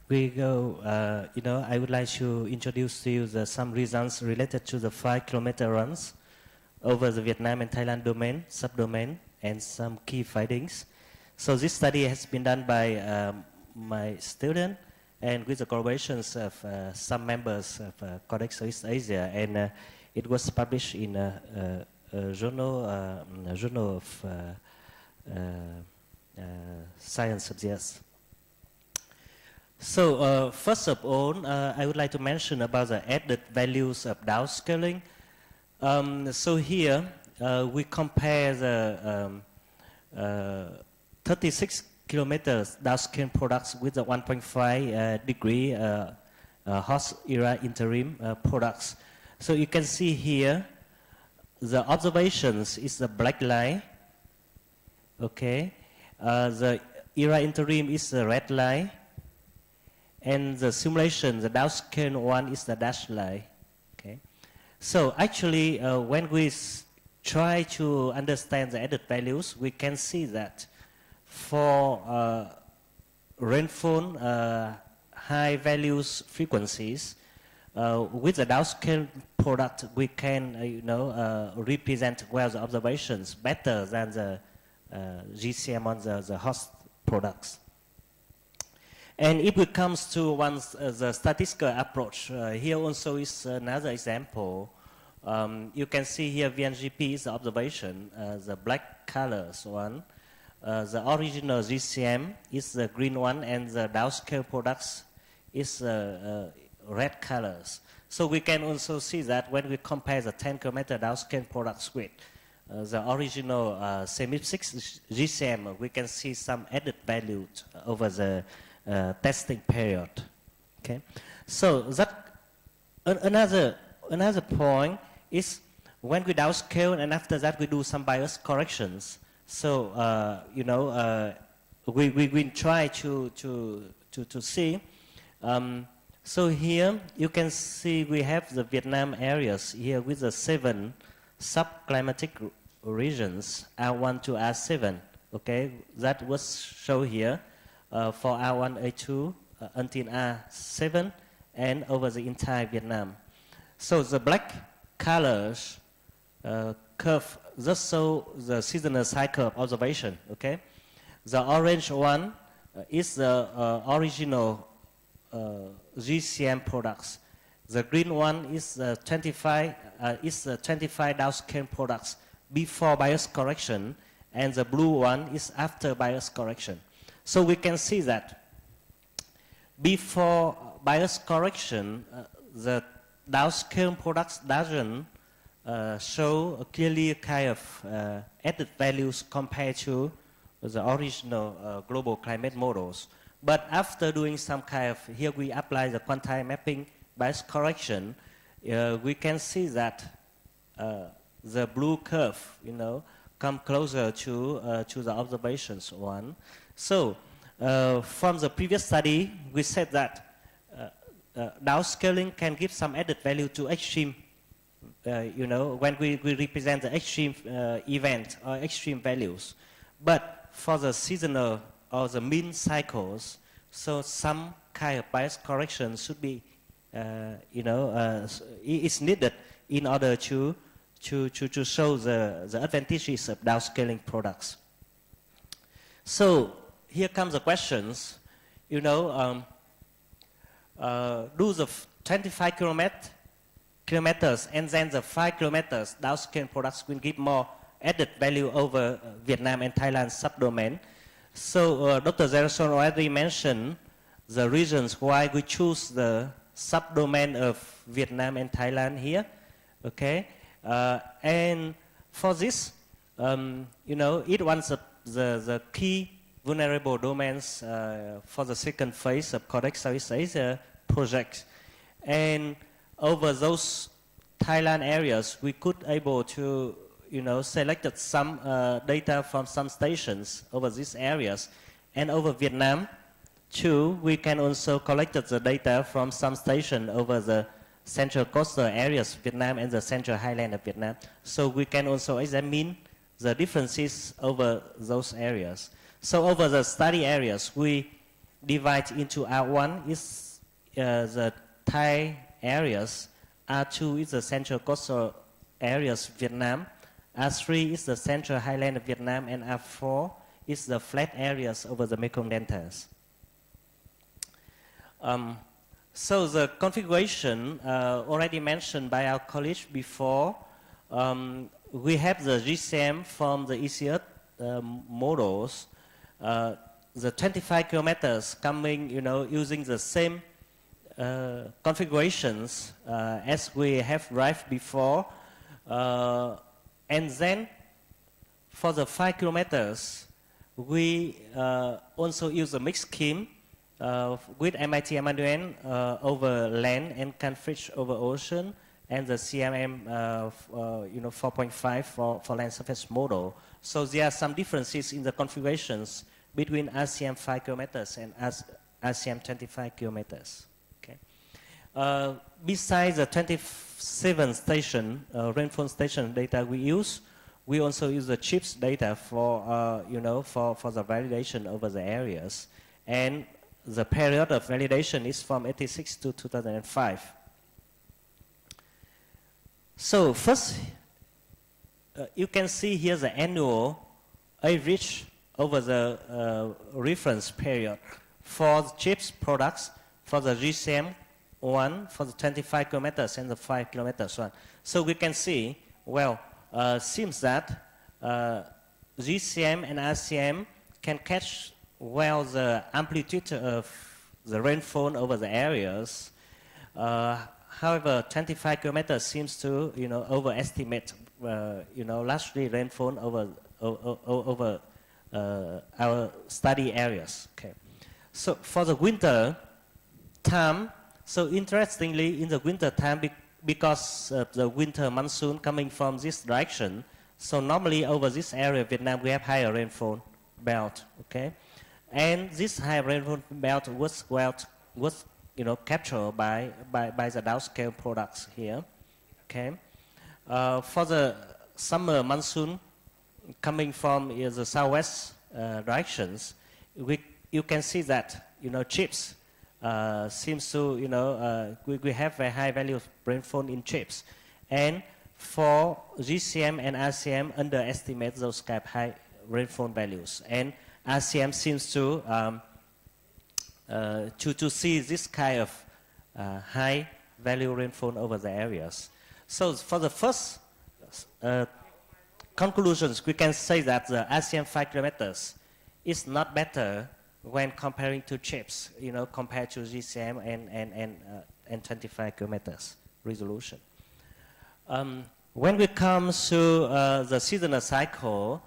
we go, I would like to introduce to you some results related to the 5-kilometer runs over the Vietnam and Thailand domain, subdomain, and some key findings. So this study has been done by my student and with the collaborations of some members of CORDEX Southeast Asia, and it was published in a journal of science subjects. So first of all, I would like to mention about the added values of downscaling. So here we compare the 36 kilometers downscale products with the 1.5 degree host era interim products. So you can see here the observations is the black line, okay. The era interim is the red line, and the simulation, the downscale one, is the dashed line, okay. So actually, when we try to understand the added values, we can see that for rainfall high values frequencies, with the downscale product, we can represent well the observations better than the GCM on the host products. And if it comes to the statistical approach, here also is another example. You can see here VNGP is the observation, the black colors one. The original GCM is the green one, and the downscale products is red colors. So we can also see that when we compare the 10-kilometer downscale products with the original semi-6 GCM, we can see some added value over the testing period. Okay, so that another point is when we downscale and after that we do some bias corrections. So we try to see. So here you can see we have the Vietnam areas here with the 7 subclimatic regions, R1 to R7. Okay, that was shown here. for R1, A2 until R7 and over the entire Vietnam. So the black colors curve just show the seasonal cycle of observation, okay? The orange one is the original GCM products. The green one is the 25 downscale products before bias correction, and the blue one is after bias correction. So we can see that before bias correction, the downscale products doesn't show clearly kind of added values compared to the original global climate models. But after doing some kind of, here we apply the quantile mapping bias correction, we can see that the blue curve, come closer to the observations one. So from the previous study, we said that downscaling can give some added value to extreme, when we represent the extreme event or extreme values. But for the seasonal or the mean cycles, so some kind of bias correction should be, is needed in order to show the advantages of downscaling products. So here comes the questions. Do the 25 kilometers and then the 5 kilometers downscaling products will give more added value over Vietnam and Thailand subdomain. So Dr. Gerson already mentioned the reasons why we choose the subdomain of Vietnam and Thailand here. Okay, and for this, it was the key vulnerable domains for the second phase of CORDEX Southeast Asia project. And over those Thailand areas, we could able to selected some data from some stations over these areas. And over Vietnam, too, we can also collect the data from some station over the central coastal areas of Vietnam and the central highland of Vietnam. So we can also examine the differences over those areas. So over the study areas, we divide into R1 is the Thai areas, R2 is the central coastal areas of Vietnam, R3 is the central highland of Vietnam, and R4 is the flat areas over the Mekong deltas. So the configuration already mentioned by our colleague before, we have the GCM from the ECS models, the 25 kilometers coming, using the same configurations as we have derived before. And then for the 5 kilometers, we also use a mixed scheme with MIT Emmanuel over land and Canfridge over ocean, and the CMM 4.5 for land surface model. So there are some differences in the configurations between RCM 5 kilometers and RCM 25 kilometers. Okay. Besides the 27 station rainfall station data we use, we also use the CHIPS data for for the validation over the areas, and the period of validation is from 86 to 2005. So first, you can see here the annual average over the reference period for the CHIPS products for the GCM one for the 25 kilometers and the 5 kilometers one. So we can see, well, seems that GCM and RCM can catch well the amplitude of the rainfall over the areas. However, 25 kilometers seems to overestimate largely rainfall over our study areas. Okay, so for the winter time, so interestingly, in the winter time, because of the winter monsoon coming from this direction, so normally over this area of Vietnam we have higher rainfall belt. Okay. And this high rainfall belt was captured by the downscale products here. Okay, for the summer monsoon coming from the southwest directions, we you can see that, chips seems to, we have very high value of rainfall in chips. And for GCM and RCM underestimate those kind of high rainfall values. And RCM seems to see this kind of high value rainfall over the areas. So for the first conclusions, we can say that the RCM 5 kilometers is not better when comparing to chips, compared to GCM and 25 kilometers resolution. When we come to the seasonal cycle,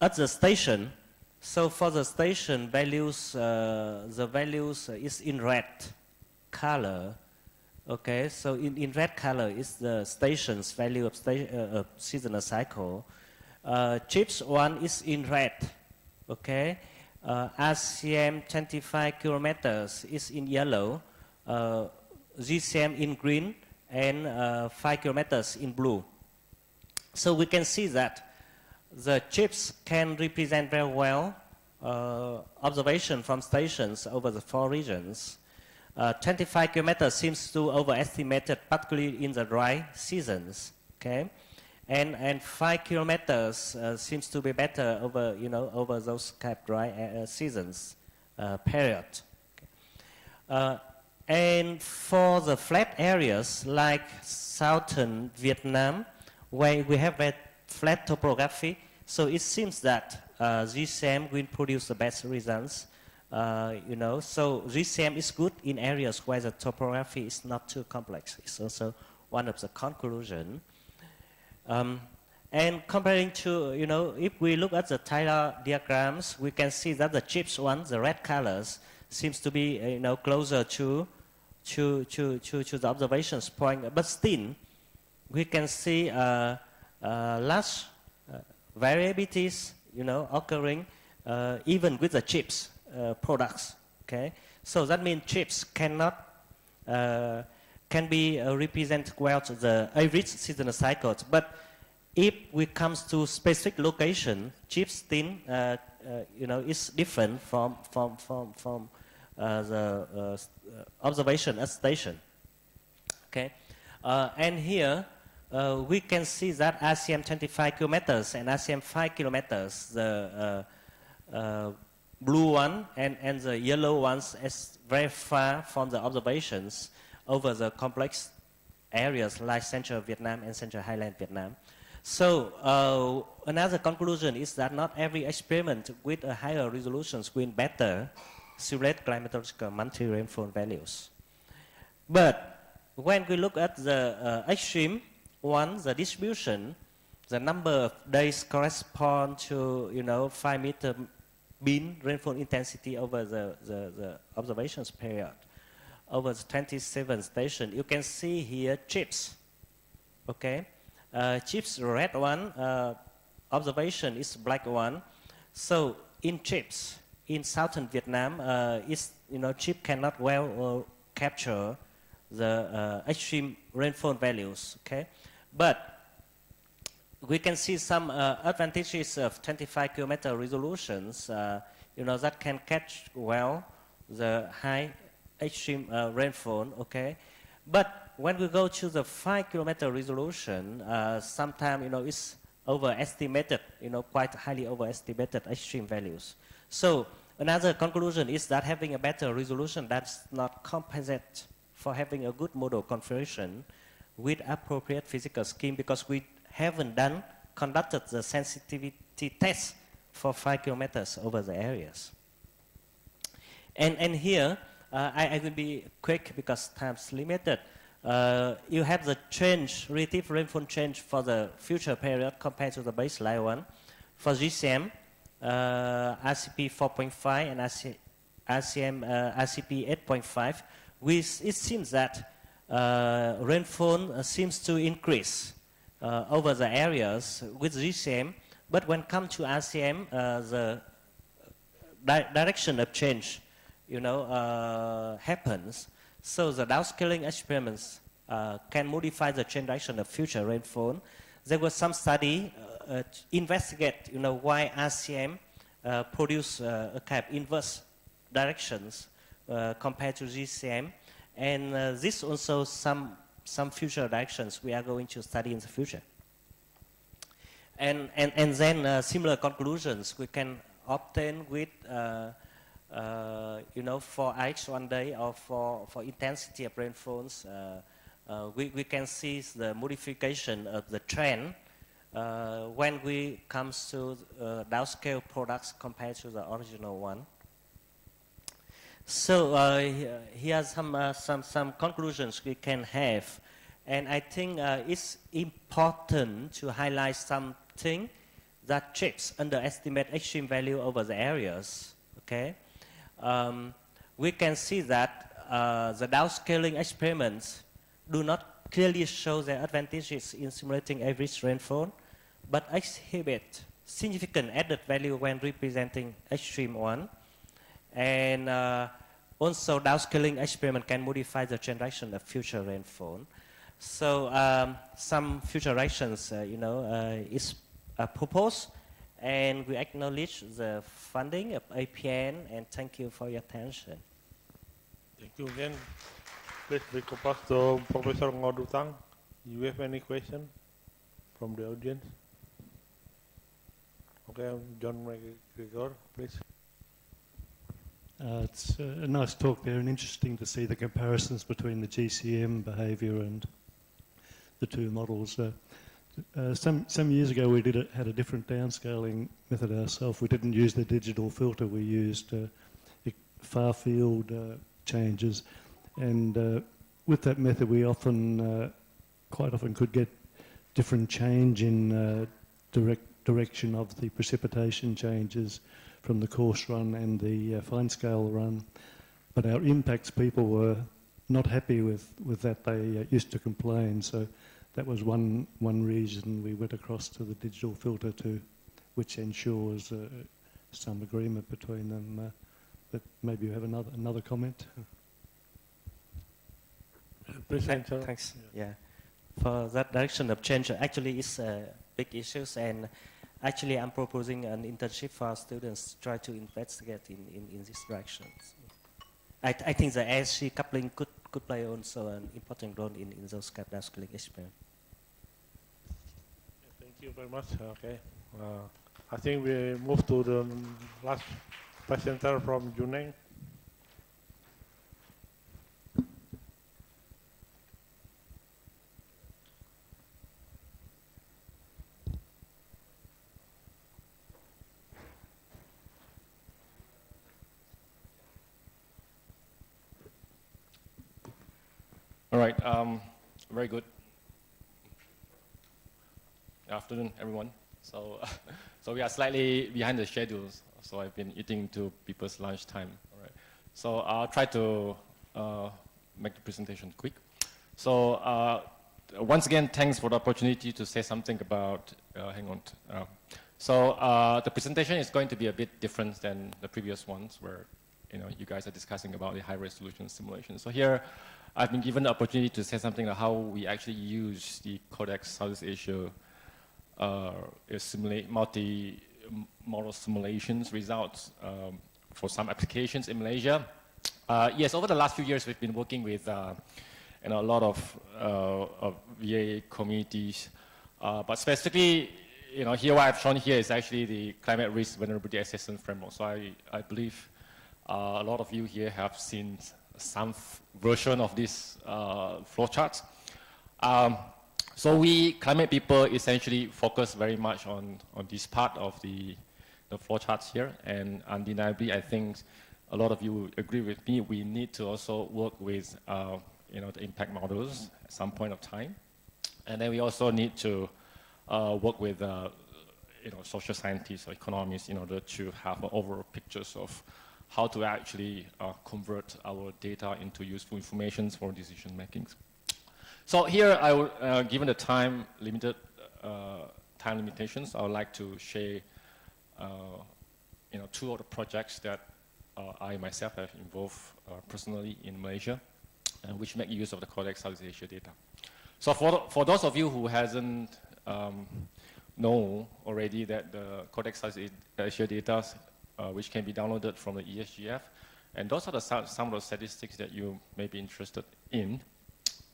at the station, so for the station values, the values is in red color. Okay, so in red color is the station's value of seasonal cycle. CHIPS 1 is in red. Okay, RCM 25 kilometers is in yellow, GCM in green, and 5 kilometers in blue. So we can see that the CHIPS can represent very well observation from stations over the 4 regions. 25 kilometers seems to overestimated, particularly in the dry seasons. Okay, and 5 kilometers seems to be better over over those kind of dry seasons period. Okay. And for the flat areas like southern Vietnam, where we have a flat topography, so it seems that GCM will produce the best results. So GCM is good in areas where the topography is not too complex. It's also one of the conclusions. And comparing to, if we look at the Taylor diagrams, we can see that the CHIPS one, the red colors, seems to be, closer to the observations point. But still, we can see large variabilities, occurring even with the CHIPS products. Okay, so that means CHIPS cannot can be represented well to the average seasonal cycles. But if we comes to specific location, CHIPS still is different from the observation at station. Okay, and here we can see that RCM 25 kilometers and RCM 5 kilometers, the blue one and the yellow ones is very far from the observations over the complex areas like Central Vietnam and Central Highland Vietnam. So another conclusion is that not every experiment with a higher resolution will better simulate climatological monthly rainfall values. But when we look at the extreme one, the distribution, the number of days correspond to 5 meter mean rainfall intensity over the observations period. Over the 27 stations, you can see here CHIPS. Okay, CHIPS red one, observation is black one. So in CHIPS, in southern Vietnam, CHIPS cannot well capture the extreme rainfall values. Okay, but we can see some advantages of 25 kilometer resolutions, that can catch well the high extreme rainfall, okay? But when we go to the 5 kilometer resolution, sometimes, it's overestimated, quite highly overestimated extreme values. So another conclusion is that having a better resolution does not compensate for having a good model configuration with appropriate physical scheme, because we haven't conducted the sensitivity test for 5 kilometers over the areas. And here, I will be quick because time's limited. You have the change, relative rainfall change for the future period compared to the baseline one. For GCM, RCP 4.5 and RCM RCP 8.5, it seems that rainfall seems to increase over the areas with GCM, but when come to RCM, the direction of change, happens. So the downscaling experiments can modify the change direction of future rainfall. There was some study investigate, why RCM produce a kind of inverse directions compared to GCM. And this also some future directions we are going to study in the future. And then similar conclusions we can obtain with, for IX1 day or for intensity of rainfalls, we can see the modification of the trend when we comes to downscale products compared to the original one. So here are some conclusions we can have, and I think it's important to highlight something that trips underestimate extreme value over the areas. Okay, we can see that the downscaling experiments do not clearly show their advantages in simulating average rainfall, but exhibit significant added value when representing extreme one. And also downscaling experiment can modify the generation of future rainfall. So some future actions, is proposed, and we acknowledge the funding of APN, and thank you for your attention. Thank you again. Please we go pass to Professor Ngodutang. You have any question from the audience? Okay, John McGregor, please. It's a nice talk there, and interesting to see the comparisons between the GCM behaviour and the two models. Some years ago we had a different downscaling method ourselves. We didn't use the digital filter, we used far field changes, and with that method we quite often could get different change in direction of the precipitation changes from the coarse run and the fine scale run, but our impacts people were not happy with that. They used to complain, so that was one reason we went across to the digital filter, which ensures some agreement between them. But maybe you have another comment. Thanks. Yeah, for that direction of change, actually it's big issues, and actually I'm proposing an internship for our students to try to investigate in this direction. I think the ASC coupling could play also an important role in those kind of downscaling experiments. Thank you very much. Okay, I think we move to the last presenter from Juneng. All right, very good afternoon, everyone. So, so we are slightly behind the schedules, so I've been eating into people's lunch time. All right, so I'll try to make the presentation quick. So once again, thanks for the opportunity to say something about, hang on. So the presentation is going to be a bit different than the previous ones where, you guys are discussing about the high resolution simulation. So here, I've been given the opportunity to say something about how we actually use the CORDEX Southeast Asia simulate multi-model simulations results for some applications in Malaysia. Yes, over the last few years, we've been working with a lot of VA communities, but specifically, here what I've shown here is actually the climate risk vulnerability assessment framework. So I believe a lot of you here have seen some version of this flowchart. So we climate people essentially focus very much on this part of the flowcharts here, and undeniably, I think a lot of you agree with me. We need to also work with the impact models at some point of time, and then we also need to work with social scientists or economists in order to have overall pictures of how to actually convert our data into useful information for decision making. So here, I will, given the time limitations, I would like to share, two of the projects that I myself have involved personally in Malaysia, which make use of the CORDEX Southeast Asia data. So for those of you who hasn't know already that the CORDEX Southeast Asia data which can be downloaded from the ESGF. And those are some of the statistics that you may be interested in,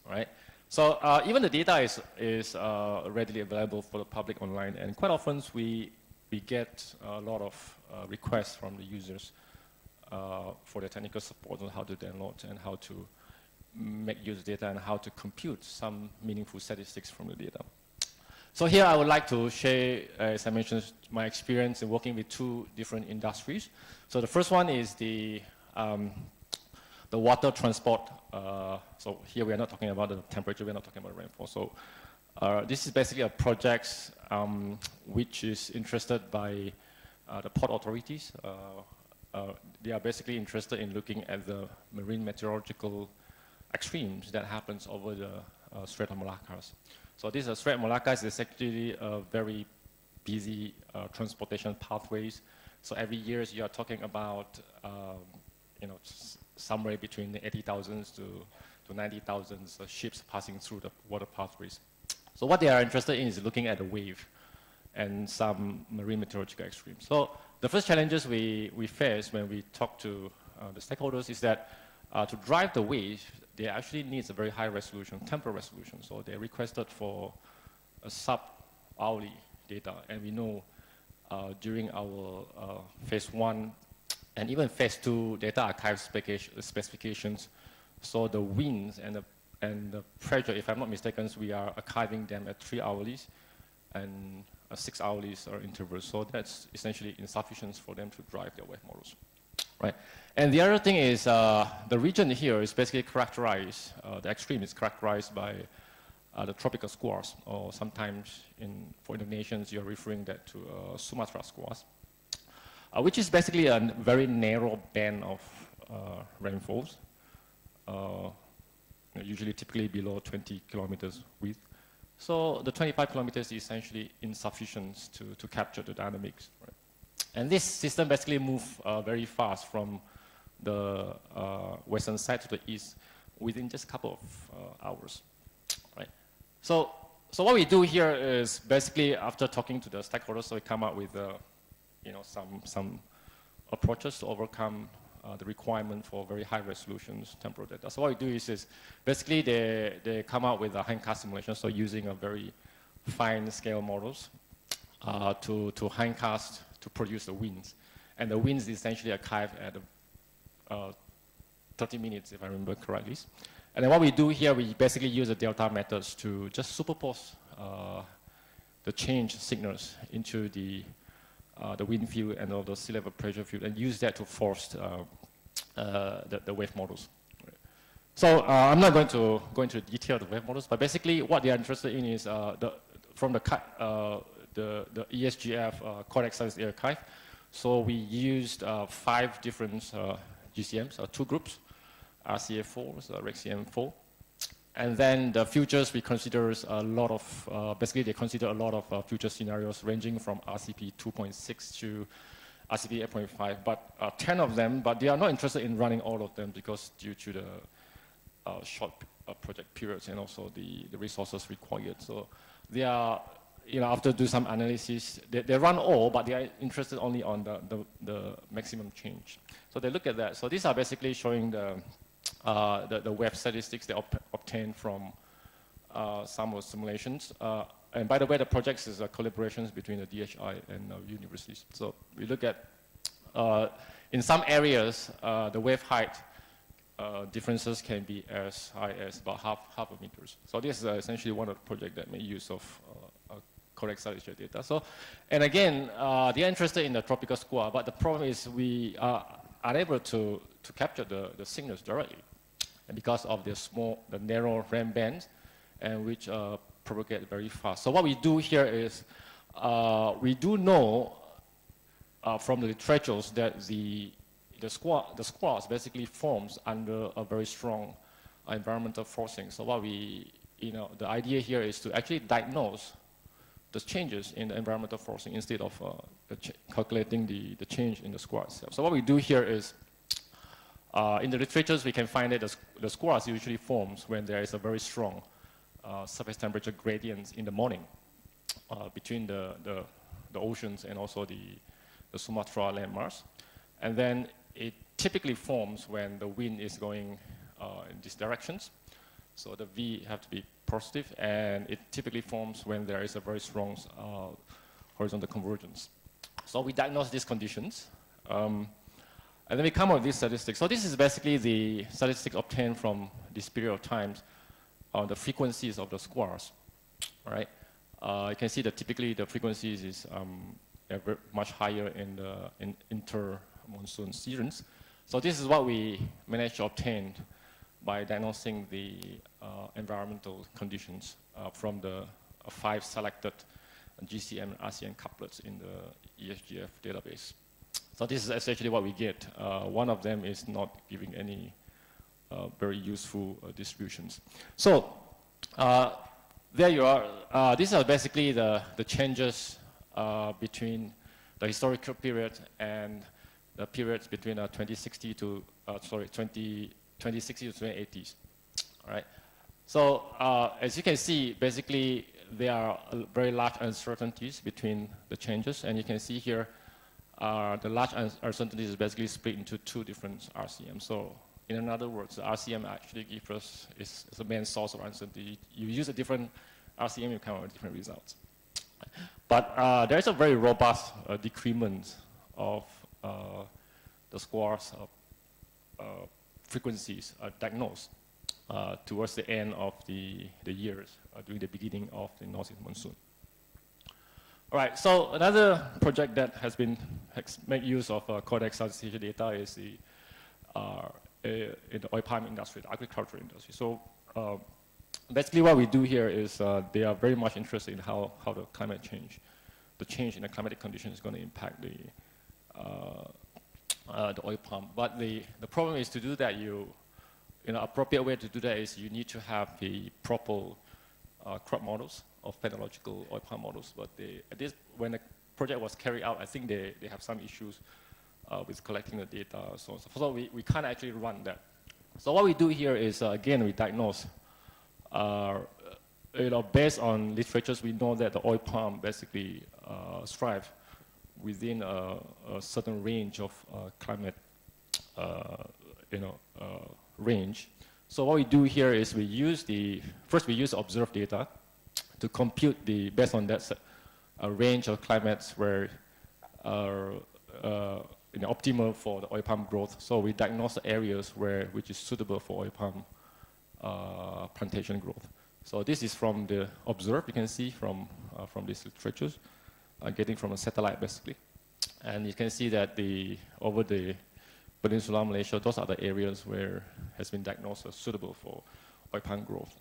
right? So even the data is readily available for the public online, and quite often we get a lot of requests from the users for the technical support on how to download and how to make use data and how to compute some meaningful statistics from the data. So here I would like to share, as I mentioned, my experience in working with two different industries. So the first one is the water transport. So here we are not talking about the temperature, we are not talking about rainfall. So this is basically a project which is interested by the port authorities. They are basically interested in looking at the marine meteorological extremes that happens over the Strait of Malaccas. So this Strait of Malaccas is actually a very busy transportation pathways. So every year you are talking about somewhere between 80,000 to 90,000 ships passing through the water pathways. So what they are interested in is looking at the wave and some marine meteorological extremes. So the first challenges we face when we talk to the stakeholders is that to drive the wave, they actually needs a very high resolution, temporal resolution. So they requested for a sub-hourly data. And we know during our phase 1 and even phase 2 data archive specifications, so the winds and the pressure, if I'm not mistaken, we are archiving them at 3 hourlies and 6 hourlies intervals. So that's essentially insufficient for them to drive their wave models. Right. And the other thing is the region here is basically characterized, the extreme is characterized by the tropical squalls, or sometimes for Indonesians you're referring that to Sumatra squalls, which is basically a very narrow band of rainfalls, usually typically below 20 kilometers width. So the 25 kilometers is essentially insufficient to capture the dynamics. Right? And this system basically moves very fast from the western side to the east within just a couple of hours. Right? So what we do here is basically after talking to the stakeholders, so we come up with some approaches to overcome the requirement for very high resolutions temporal data. So what we do is basically they come out with a hindcast simulation, so using a very fine scale models to hindcast to produce the winds. And the winds is essentially archived at 30 minutes, if I remember correctly. And then what we do here, we basically use the delta methods to just superpose the change signals into the wind field and all the sea level pressure field, and use that to force the wave models. So I'm not going to go into the detail of the wave models, but basically what they are interested in is from the ESGF CORDEX Science Archive. So we used 5 different GCMs, 2 groups, RCA4, so RECM4. And then the futures, we consider a lot of, basically they consider a lot of future scenarios ranging from RCP 2.6 to RCP 8.5, but 10 of them, but they are not interested in running all of them because due to the short project periods and also the resources required. So they are, after do some analysis, they run all, but they are interested only on the maximum change. So they look at that. So these are basically showing the web statistics they obtained from some of the simulations. And by the way, the project is collaborations between the DHI and universities. So we look at, in some areas, the wave height differences can be as high as about half a meters. So this is essentially one of the projects that make use of CORDEX satellite data. So, and again, they are interested in the tropical squall, but the problem is we are unable to capture the signals directly, and because of the narrow RAM bands, and which propagate very fast. So what we do here is we do know from the literatures that the squalls basically forms under a very strong environmental forcing. So what the idea here is to actually diagnose the changes in the environmental forcing instead of calculating the change in the squall itself. So what we do here is, in the literatures, we can find that the squalls usually forms when there is a very strong surface temperature gradients in the morning between the oceans and also the Sumatra landmass. And then it typically forms when the wind is going in these directions. So the V have to be positive, and it typically forms when there is a very strong horizontal convergence. So we diagnose these conditions, and then we come up with these statistics. So this is basically the statistics obtained from this period of times on the frequencies of the squares, right? You can see that typically the frequencies is much higher in the inter-monsoon seasons. So this is what we managed to obtain by diagnosing the environmental conditions from the 5 selected GCM and RCM couplets in the ESGF database. So this is essentially what we get. One of them is not giving any very useful distributions. So there you are. These are basically the changes between the historical period and the periods between 2060 to 2060 to 2080s. All right. So as you can see, basically there are very large uncertainties between the changes, and you can see here the large uncertainties is basically split into 2 different RCM. So in other words, the RCM actually gives us is the main source of uncertainty. You use a different RCM, you come up with different results. But there is a very robust decrement of the squares frequencies diagnosed towards the end of the years during the beginning of the northeast monsoon. All right, so another project that has made use of CORDEX Southeast Asia data is the in the oil palm industry, the agriculture industry. So basically what we do here is they are very much interested in how the climate change, the change in the climatic conditions is going to impact the oil palm. But the problem is to do that, appropriate way to do that is you need to have the proper crop models of phenological oil palm models. But when the project was carried out, I think they have some issues with collecting the data. So we can't actually run that. So what we do here is, again, we diagnose. Based on literatures, we know that the oil palm basically thrive within a certain range of climate, range. So what we do here is first we use observed data to compute based on that range of climates where optimal for the oil palm growth. So we diagnose the areas which is suitable for oil palm plantation growth. So this is from the observed, you can see from these literatures, getting from a satellite basically. And you can see that over the Peninsula Malaysia, those are the areas where has been diagnosed as suitable for oil palm growth.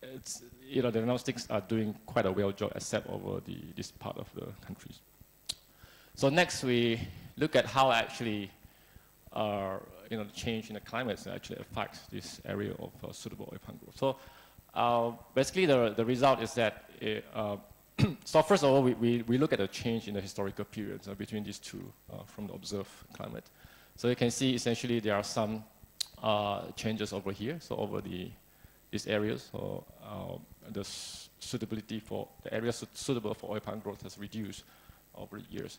The diagnostics are doing quite a well job except over this part of the countries. So next we look at how actually the change in the climate actually affects this area of suitable oil palm growth. So basically the result is that so first of all, we look at the change in the historical periods between these two from the observed climate. So you can see essentially there are some changes over here, so over these areas. So the suitability for the areas suitable for oil palm growth has reduced over the years.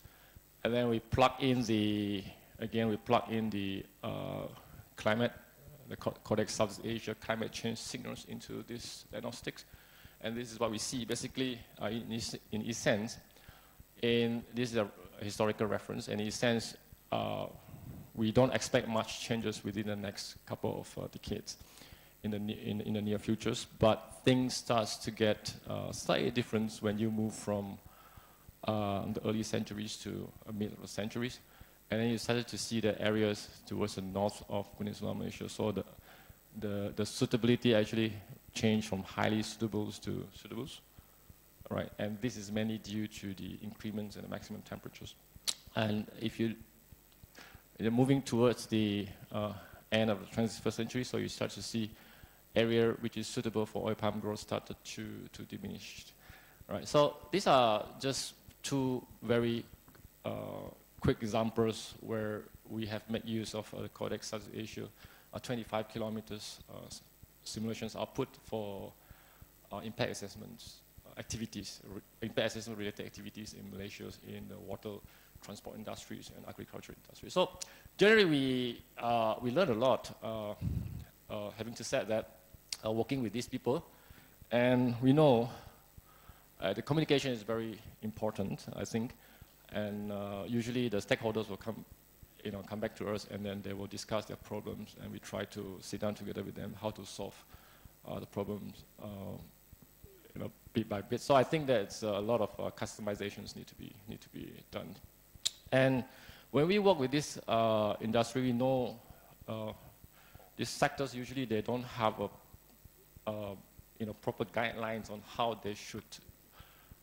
And then we plug in the climate, the CORDEX Southeast Asia climate change signals into this diagnostics. And this is what we see basically in essence. This is a historical reference, and in essence, we don't expect much changes within the next couple of decades in the near futures. But things start to get slightly different when you move from the early centuries to mid of the centuries. And then you started to see the areas towards the north of Peninsula Malaysia. So the suitability actually changed from highly suitables to suitables. Right, and this is mainly due to the increments in the maximum temperatures. And if you're moving towards the end of the 21st century, so you start to see area which is suitable for oil palm growth started to diminish. Right, so these are just 2 very quick examples where we have made use of the CORDEX Southeast Asia 25 kilometers simulations output for impact assessments activities, impact assessment related activities in Malaysia in the water transport industries and agriculture industry. So generally, we learned a lot, having to said that, working with these people. And we know the communication is very important, I think. And usually the stakeholders will come back to us, and then they will discuss their problems, and we try to sit down together with them how to solve the problems, bit by bit. So I think that a lot of customizations need to be done. And when we work with this industry, we know these sectors usually they don't have proper guidelines on how they should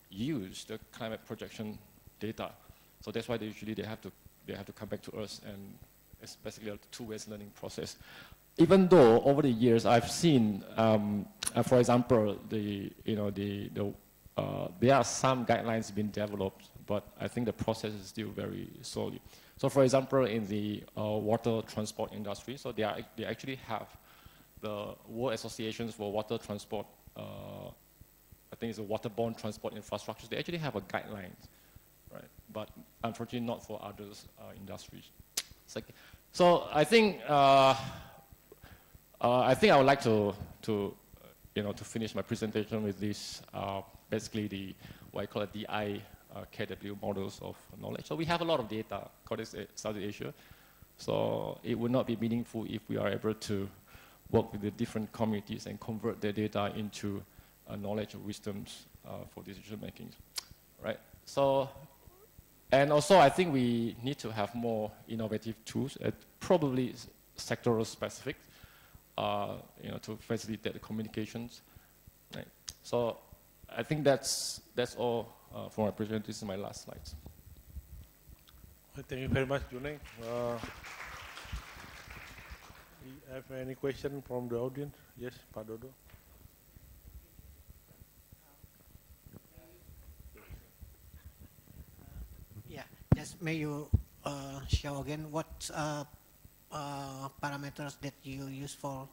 use the climate projection data. So that's why they have to come back to us, and it's basically a two-way learning process. Even though over the years I've seen, for example, there are some guidelines being developed, but I think the process is still very slowly. So, for example, in the water transport industry, so they actually have the World Associations for Water Transport. I think it's a waterborne transport infrastructure. They actually have a guideline, right? But unfortunately, not for others industries. So I think I would like to finish my presentation with this, basically what I call DI KW models of knowledge. So we have a lot of data, CORDEX Southeast Asia. So it would not be meaningful if we are able to work with the different communities and convert their data into knowledge or wisdoms for decision making, right? So, and also I think we need to have more innovative tools, probably sectoral specific, to facilitate the communications, right? So I think that's all for my presentation. This is my last slides. Thank you very much, Juneng. We have any question from the audience? Yes, Pak Dodo. Yeah, just may you show again what parameters that you use for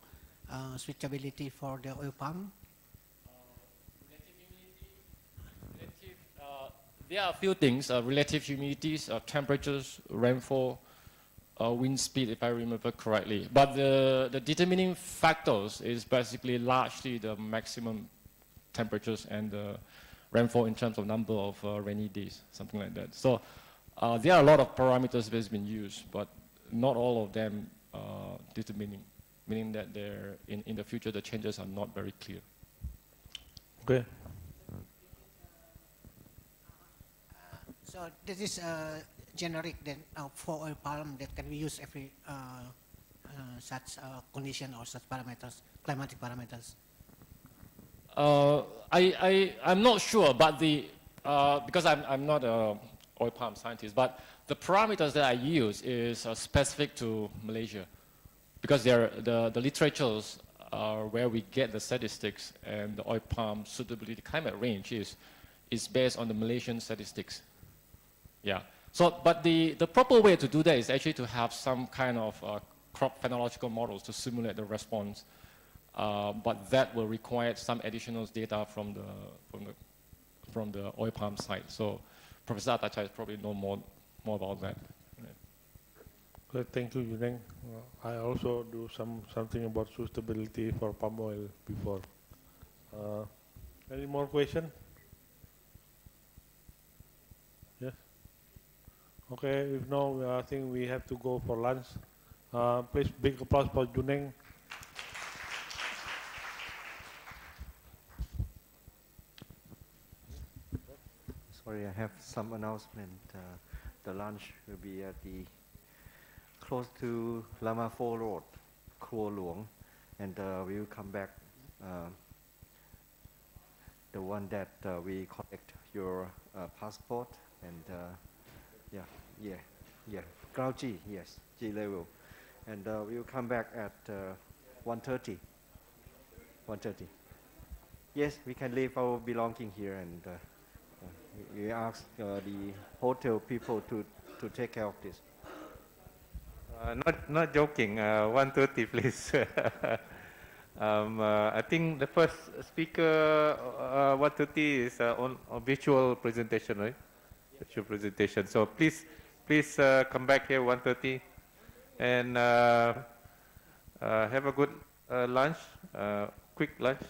switchability for the oil palm? There are a few things, relative humidities, temperatures, rainfall, wind speed, if I remember correctly. But the determining factors is basically largely the maximum temperatures and the rainfall in terms of number of rainy days, something like that. So there are a lot of parameters that's been used, but not all of them determining, meaning that in the future the changes are not very clear. Okay. So this is generic then for oil palm that can be used every such condition or such parameters, climatic parameters. I'm not sure, but because I'm not an oil palm scientist, but the parameters that I use is specific to Malaysia, because the literatures where we get the statistics and the oil palm suitability climate range is based on the Malaysian statistics. Yeah. So, but the proper way to do that is actually to have some kind of crop phenological models to simulate the response. But that will require some additional data from the oil palm site. So, Professor Atachai probably know more about that. Good, thank you, Juneng. I also do something about suitability for palm oil before. Any more questions? Yes. Okay, if no, I think we have to go for lunch. Please, big applause for Juneng. Sorry, I have some announcement. The lunch will be at close to Lama 4 Road, Kro Luang, and we will come back. The one that we collect your passport and ground G, yes, G level, and we will come back at 1:30. 1:30. Yes, we can leave our belonging here, and we ask the hotel people to take care of this. Not joking. 1:30, please. I think the first speaker 1:30 is on visual presentation, right? your presentation. So please come back here 1:30 and have a good lunch, quick lunch.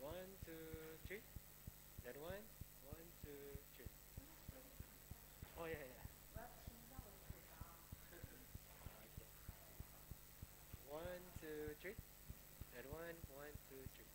One, two, three. That one. One, two, three. Oh yeah, yeah. Okay. One, two, three. That one. One, two, three.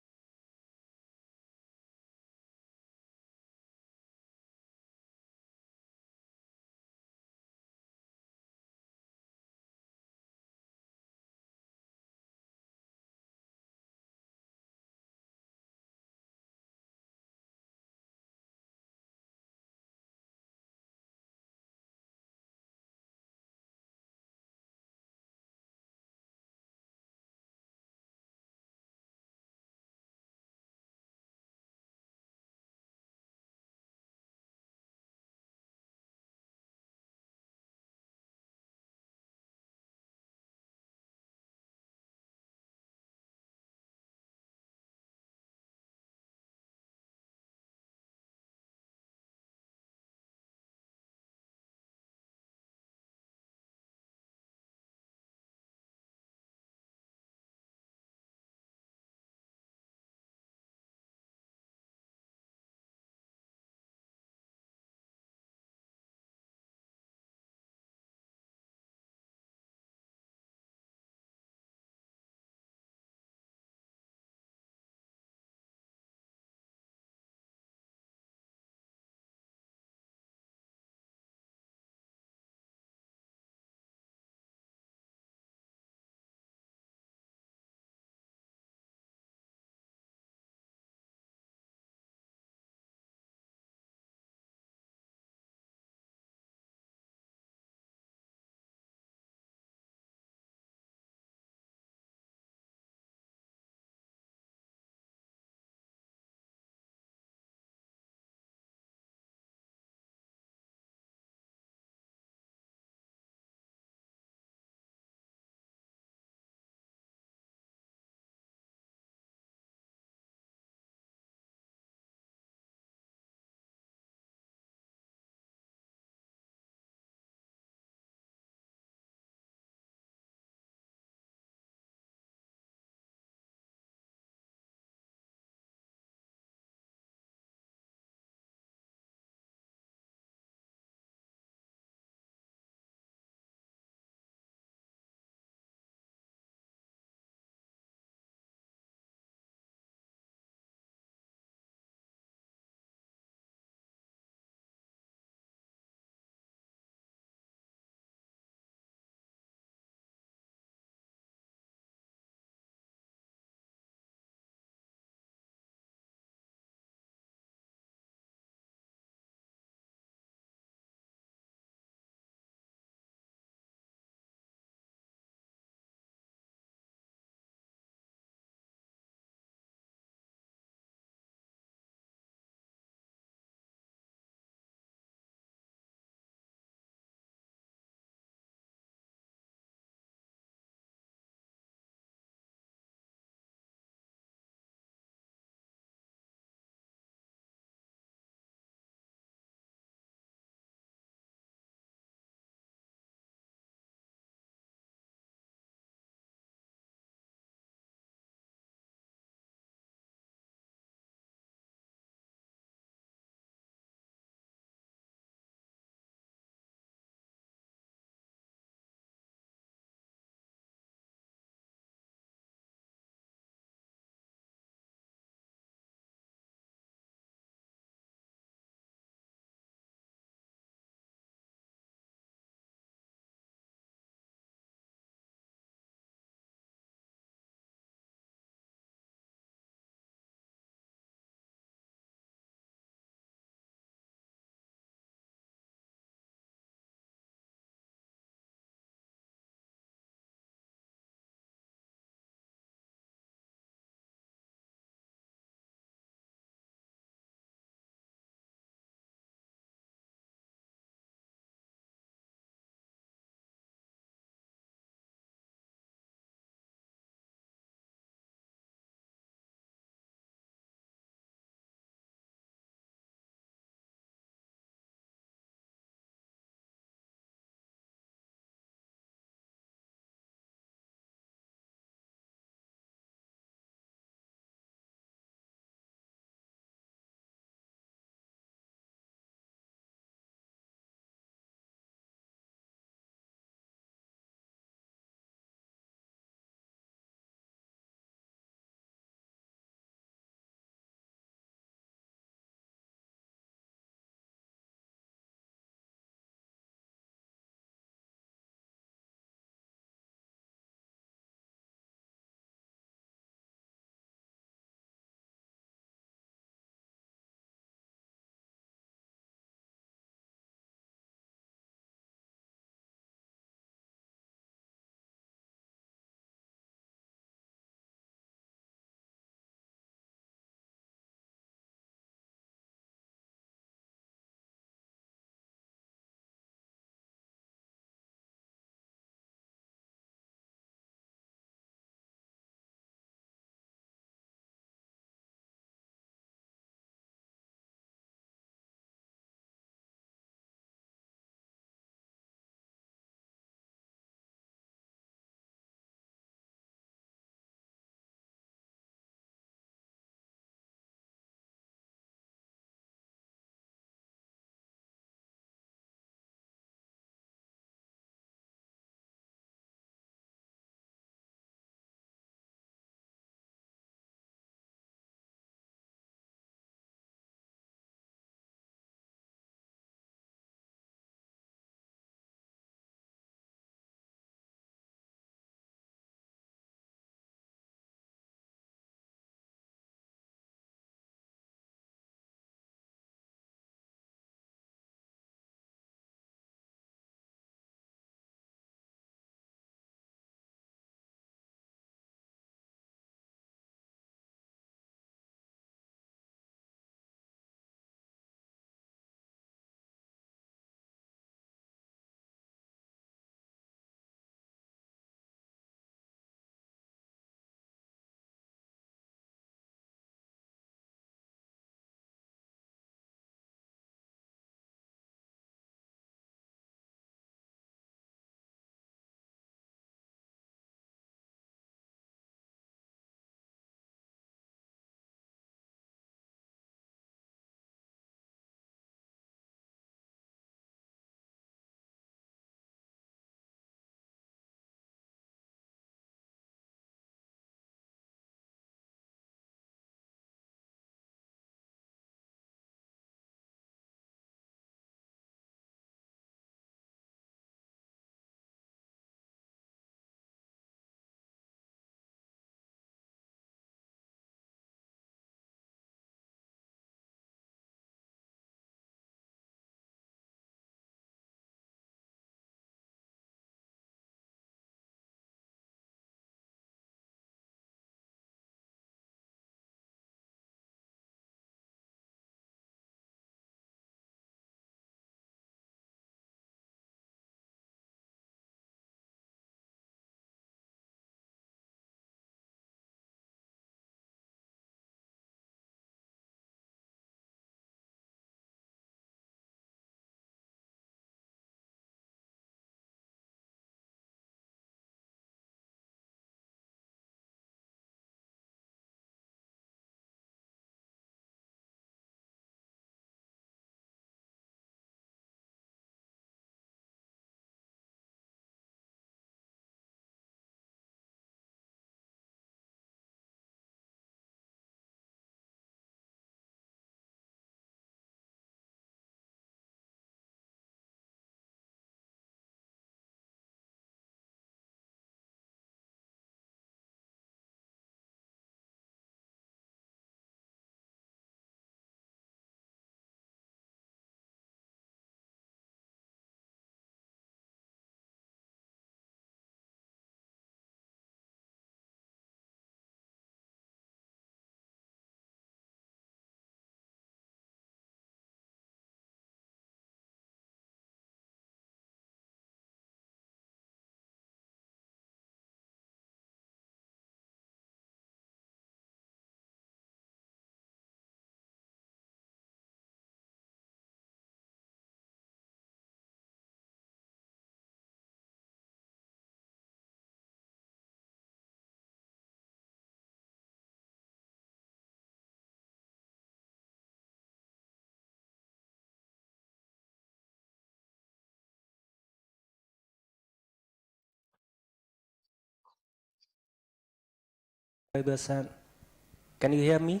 Can you hear me?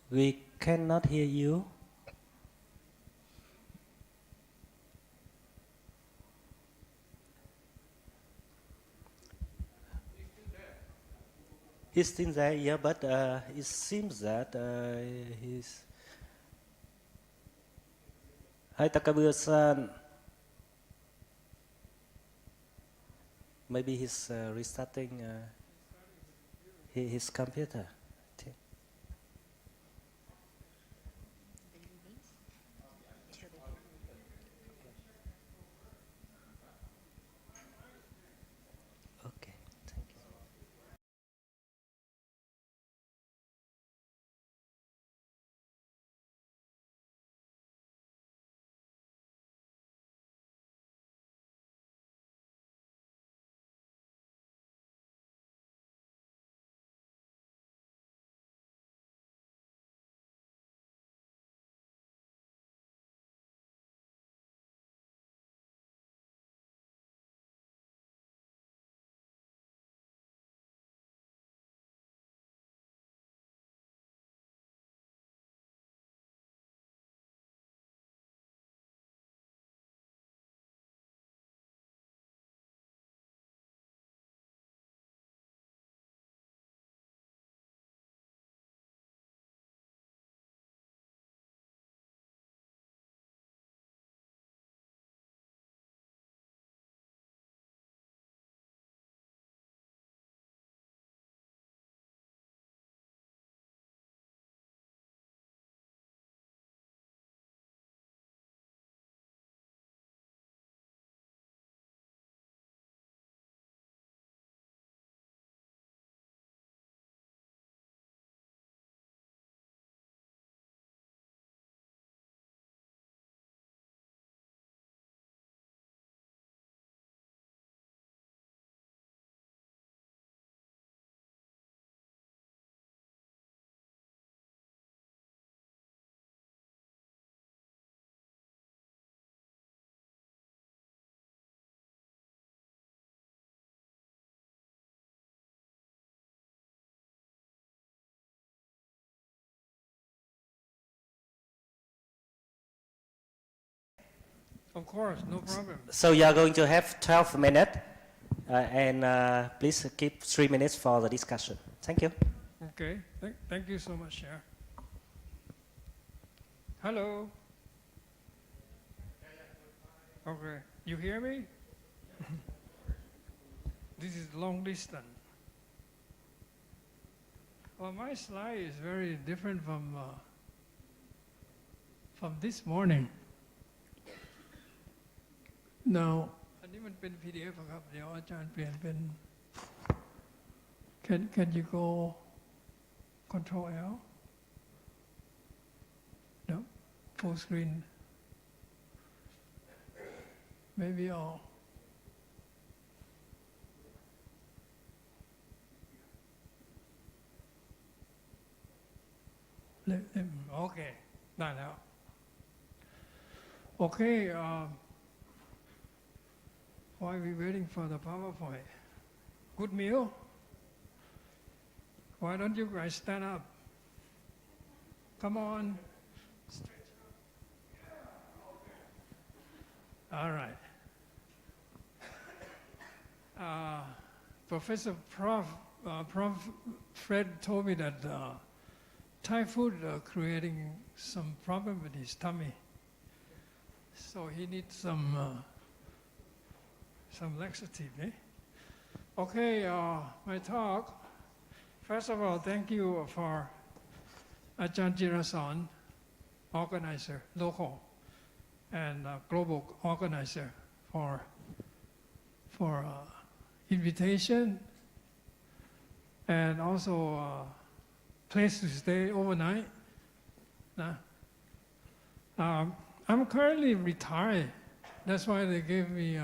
We cannot hear you. He's still there, yeah, but it seems that he's... Hi, Takabura-san. Maybe he's restarting his computer. Okay, thank you. Of course, no problem. So you are going to have 12 minutes, and please keep 3 minutes for the discussion. Thank you. Okay, thank you so much, Chair. Hello. Okay, you hear me? This is long distance. Well, my slide is very different from this morning. Now, อันนี้มันเป็น PDF อะครับเดี๋ยวอาจารย์เปลี่ยนเป็น Can you go Control L? No, full screen. Maybe I'll let them. Okay, ได้แล้ว Okay. While we're waiting for the PowerPoint, good meal. Why don't you guys stand up? Come on. All right. Prof. Fred told me that Thai food creating some problem with his tummy. So he needs some laxative, eh? Okay, my talk. First of all, thank you for Ajahn Jirasan, organizer, local and global organizer for invitation and also place to stay overnight. I'm currently retired. That's why they gave me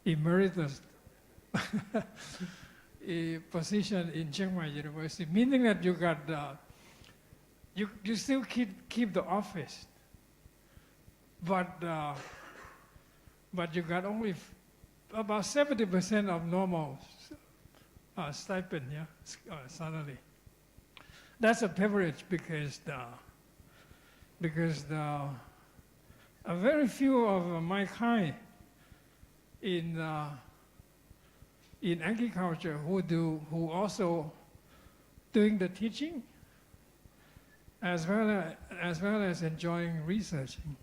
emeritus a position in Chiang Mai University, meaning that you got you still keep the office, but you got only about 70% of normal stipend, yeah, salary. That's a privilege because a very few of my kind in agriculture who also doing the teaching as well as enjoying researching,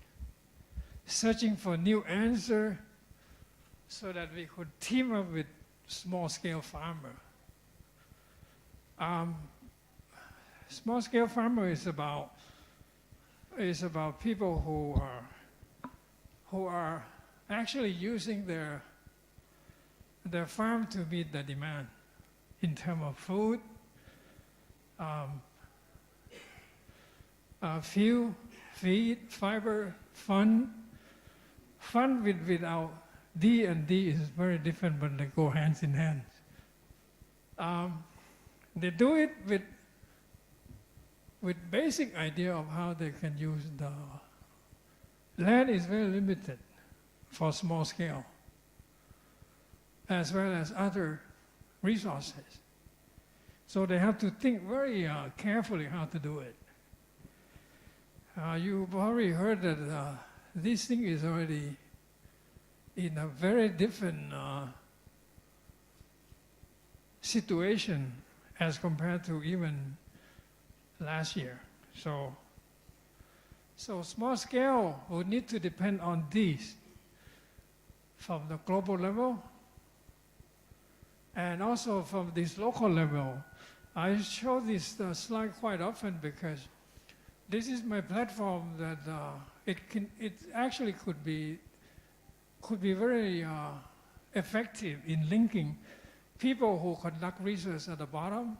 searching for new answer so that we could team up with small-scale farmer. Small-scale farmer is about people who are actually using their farm to meet the demand in terms of food, fuel, feed, fiber, fund. Fund without D and D is very different, but they go hands in hand. They do it with basic idea of how they can use the land is very limited for small scale, as well as other resources. So they have to think very carefully how to do it. You've already heard that this thing is already in a very different situation as compared to even last year. So small scale will need to depend on these from the global level and also from this local level. I show this slide quite often because this is my platform that it actually could be very effective in linking people who conduct research at the bottom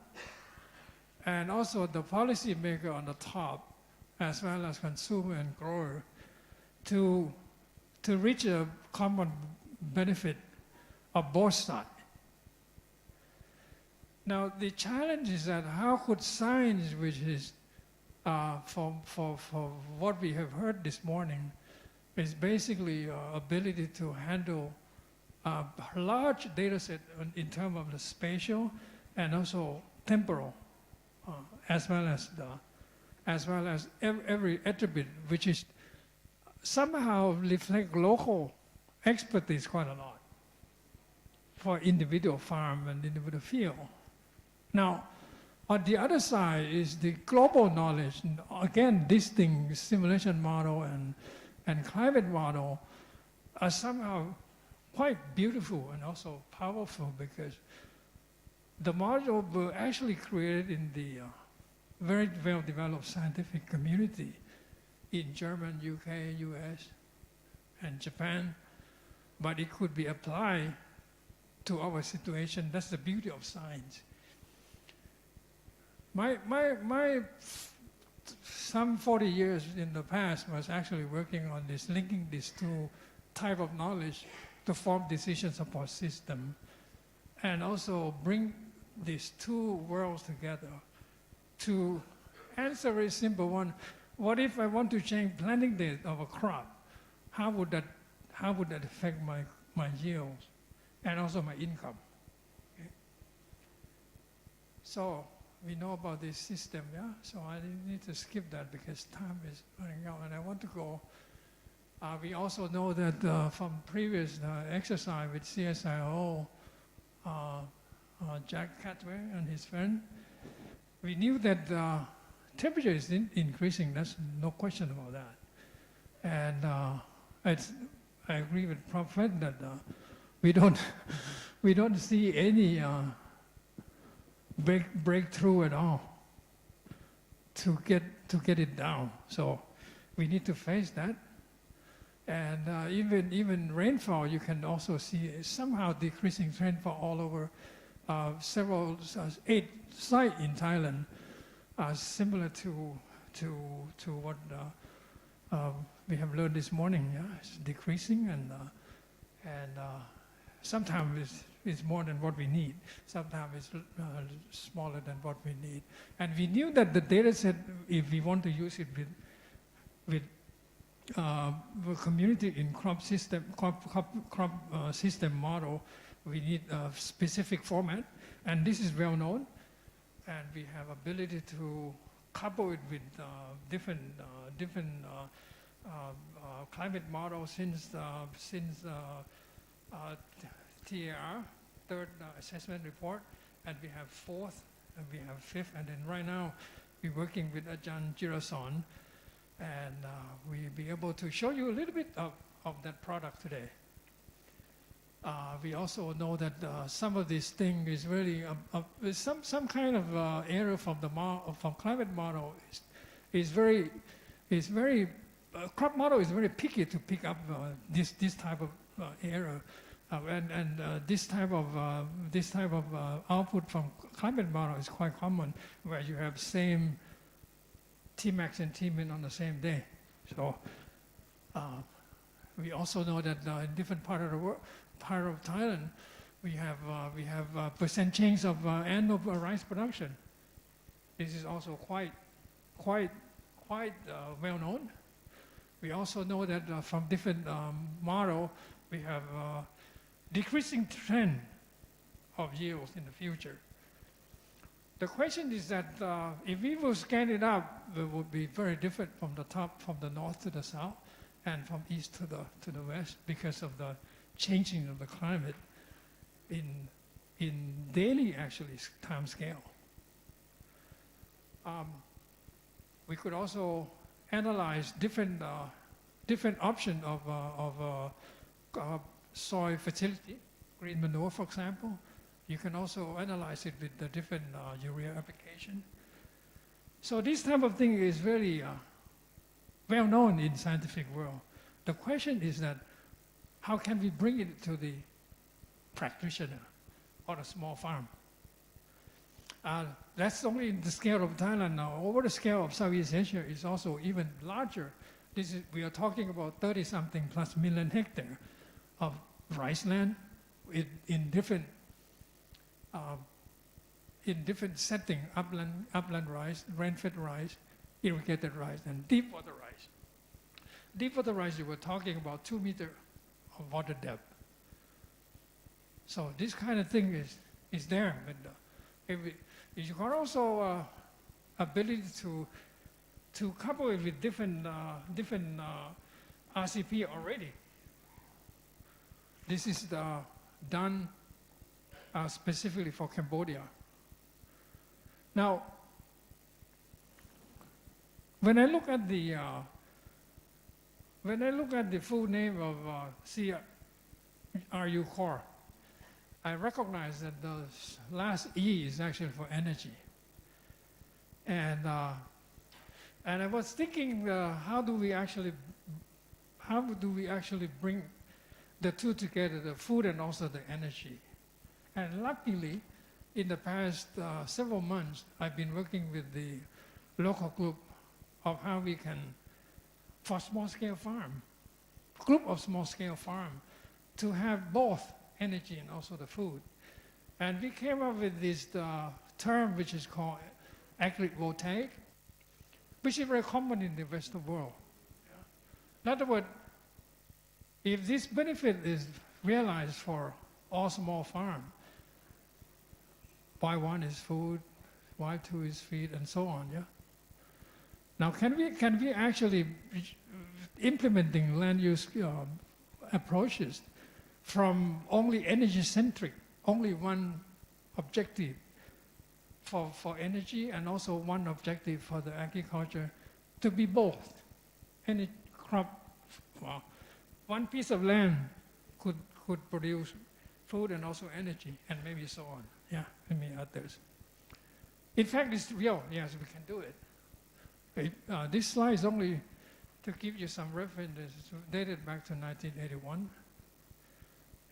and also the policymaker on the top, as well as consumer and grower, to reach a common benefit of both sides. Now the challenge is that how could science, which is for what we have heard this morning, is basically ability to handle a large data set in terms of the spatial and also temporal, as well as every attribute, which is somehow reflect local expertise quite a lot for individual farm and individual field. Now, on the other side is the global knowledge. Again, this thing, simulation model and climate model, are somehow quite beautiful and also powerful because the module were actually created in the very well-developed scientific community in German, UK, US, and Japan, but it could be applied to our situation. That's the beauty of science. My some 40 years in the past was actually working on this, linking these two type of knowledge to form decision support system, and also bring these two worlds together to answer a very simple one. What if I want to change planting date of a crop? How would that affect my yields and also my income? Okay. So we know about this system, yeah? So I need to skip that because time is running out and I want to go. We also know that from previous exercise with CSIO, Jack Catway and his friend, we knew that temperature is increasing, there's no question about that. And I agree with Prof. Fred that we don't see any breakthrough at all to get it down. So we need to face that. And even rainfall, you can also see somehow decreasing rainfall all over several 8 sites in Thailand, similar to what we have learned this morning. Yeah, it's decreasing, and sometimes it's more than what we need. Sometimes it's smaller than what we need. And we knew that the data set, if we want to use it with the community in crop system system model, we need a specific format, and this is well known, and we have ability to couple it with different climate models since TAR, third assessment report, and we have fourth, and we have fifth, and then right now we're working with Ajahn Jirason, and we'll be able to show you a little bit of that product today. We also know that some of this thing is really some kind of error from climate model is very crop model is very picky to pick up this type of error, and this type of output from climate model is quite common, where you have same Tmax and Tmin on the same day. So we also know that in different part of the world, part of Thailand, we have percent change of annual rice production. This is also quite well known. We also know that from different model, we have decreasing trend of yields in the future. The question is that if we will scan it up, it would be very different from the top, from the north to the south, and from east to the west, because of the changing of the climate in daily actually time scale. We could also analyze different options of soil fertility, green manure, for example. You can also analyze it with the different urea application. So this type of thing is very well known in scientific world. The question is that how can we bring it to the practitioner or the small farm? That's only in the scale of Thailand now. Over the scale of Southeast Asia is also even larger. We are talking about 30-something plus million hectares of rice land in different setting, upland rice, rain-fed rice, irrigated rice, and deep water rice. Deep water rice, you were talking about 2 meters of water depth. So this kind of thing is there. But you got also ability to couple it with different RCP already. This is done specifically for Cambodia. Now, when I look at the full name of CRU core, I recognize that the last E is actually for energy. And I was thinking, how do we actually bring the two together, the food and also the energy? And luckily, in the past several months, I've been working with the local group of how we can, for small-scale farm, group of small-scale farm, to have both energy and also the food. And we came up with this term which is called agrivoltaic, which is very common in the Western world. In other words, if this benefit is realized for all small farm, Y1 is food, Y2 is feed, and so on, yeah? Now, can we actually implementing land use approaches from only energy-centric, only one objective for energy and also one objective for the agriculture, to be both? Any crop, well, one piece of land could produce food and also energy, and maybe so on, yeah, and many others. In fact, it's real, yes, we can do it. This slide is only to give you some references, dated back to 1981,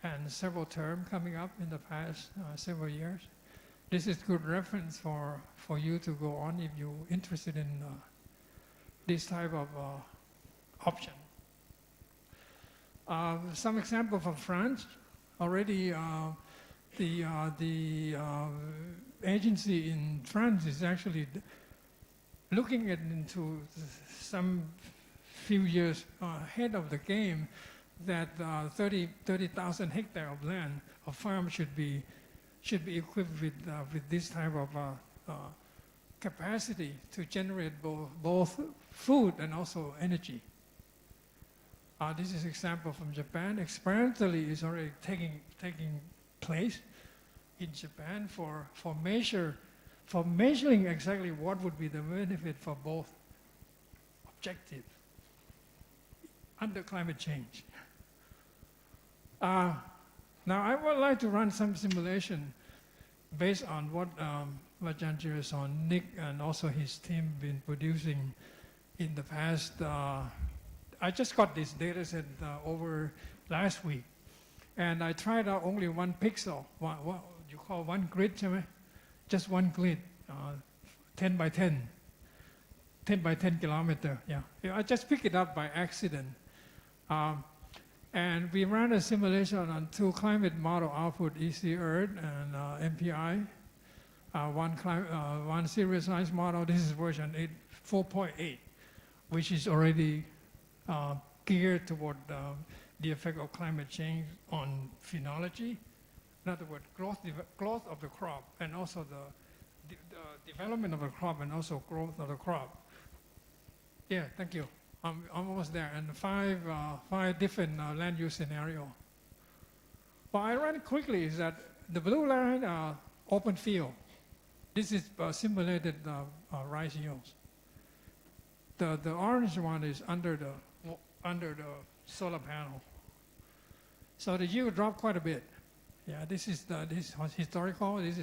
and several terms coming up in the past several years. This is good reference for you to go on if you're interested in this type of option. Some example from France. Already the agency in France is actually looking into some few years ahead of the game that 30,000 hectares of land of farm should be equipped with this type of capacity to generate both food and also energy. This is example from Japan. Experimentally, is already taking place in Japan for measuring exactly what would be the benefit for both objectives under climate change. Now, I would like to run some simulation based on what Vajan Jirason, Nick, and also his team been producing in the past. I just got this data set over last week, and I tried out only one pixel, what you call one grid, just one grid, 10 by 10 kilometer, yeah. I just picked it up by accident. And we ran a simulation on 2 climate model output, EC Earth and MPI. One serious science model, this is version 4.8, which is already geared toward the effect of climate change on phenology. In other words, growth of the crop, and also the development of the crop, and also growth of the crop. Yeah, thank you. I'm almost there. And 5 different land use scenarios. What I ran quickly is that the blue line, open field. This is simulated rice yields. The orange one is under the solar panel. So the yield dropped quite a bit. Yeah, this is historical. This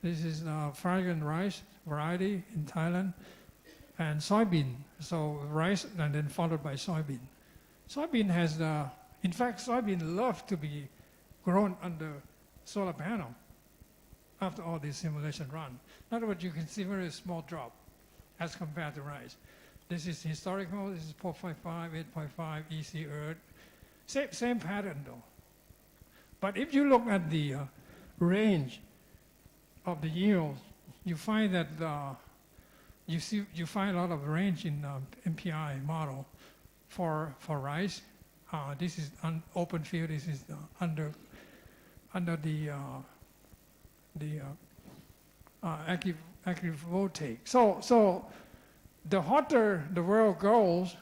is fragrant rice variety in Thailand, and soybean. So rice and then followed by soybean. Soybean has in fact, soybean love to be grown under solar panel after all this simulation run. In other words, you can see very small drop as compared to rice. This is historical. This is 4.5, 8.5, EC Earth. Same pattern though. But if you look at the range of the yields, you find that you find a lot of range in MPI model for rice. This is open field. This is under the agrivoltaic. So the hotter the world goes,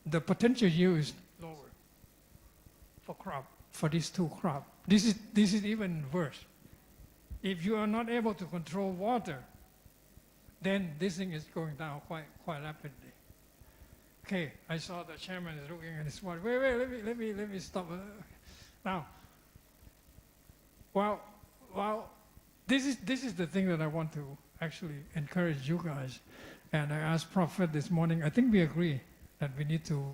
the potential yield is lower for crop, for these 2 crops. This is even worse. If you are not able to control water, then this thing is going down quite rapidly. Okay, I saw the chairman is looking at his watch. Wait, let me stop. Now, well, this is the thing that I want to actually encourage you guys. And I asked Prophet this morning. I think we agree that we need to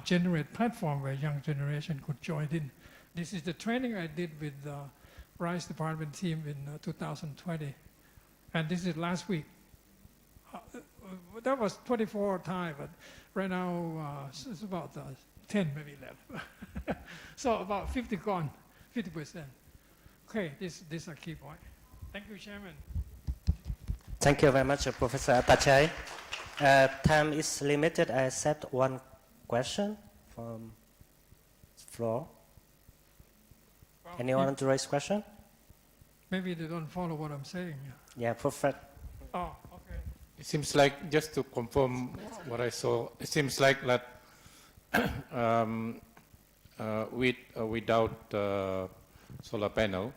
generate platform where young generation could join in. This is the training I did with the Rice Department team in 2020. And this is last week. That was 24 time, but right now it's about 10 maybe left. So about 50 gone, 50%. Okay, this is a key point. Thank you, Chairman. Thank you very much, Professor Apachai. Time is limited. I accept one question from the floor. Well, Anyone want to raise question? Maybe they don't follow what I'm saying. Yeah, Prophet. Oh, okay. It seems like, just to confirm what I saw, it seems like that with without solar panel,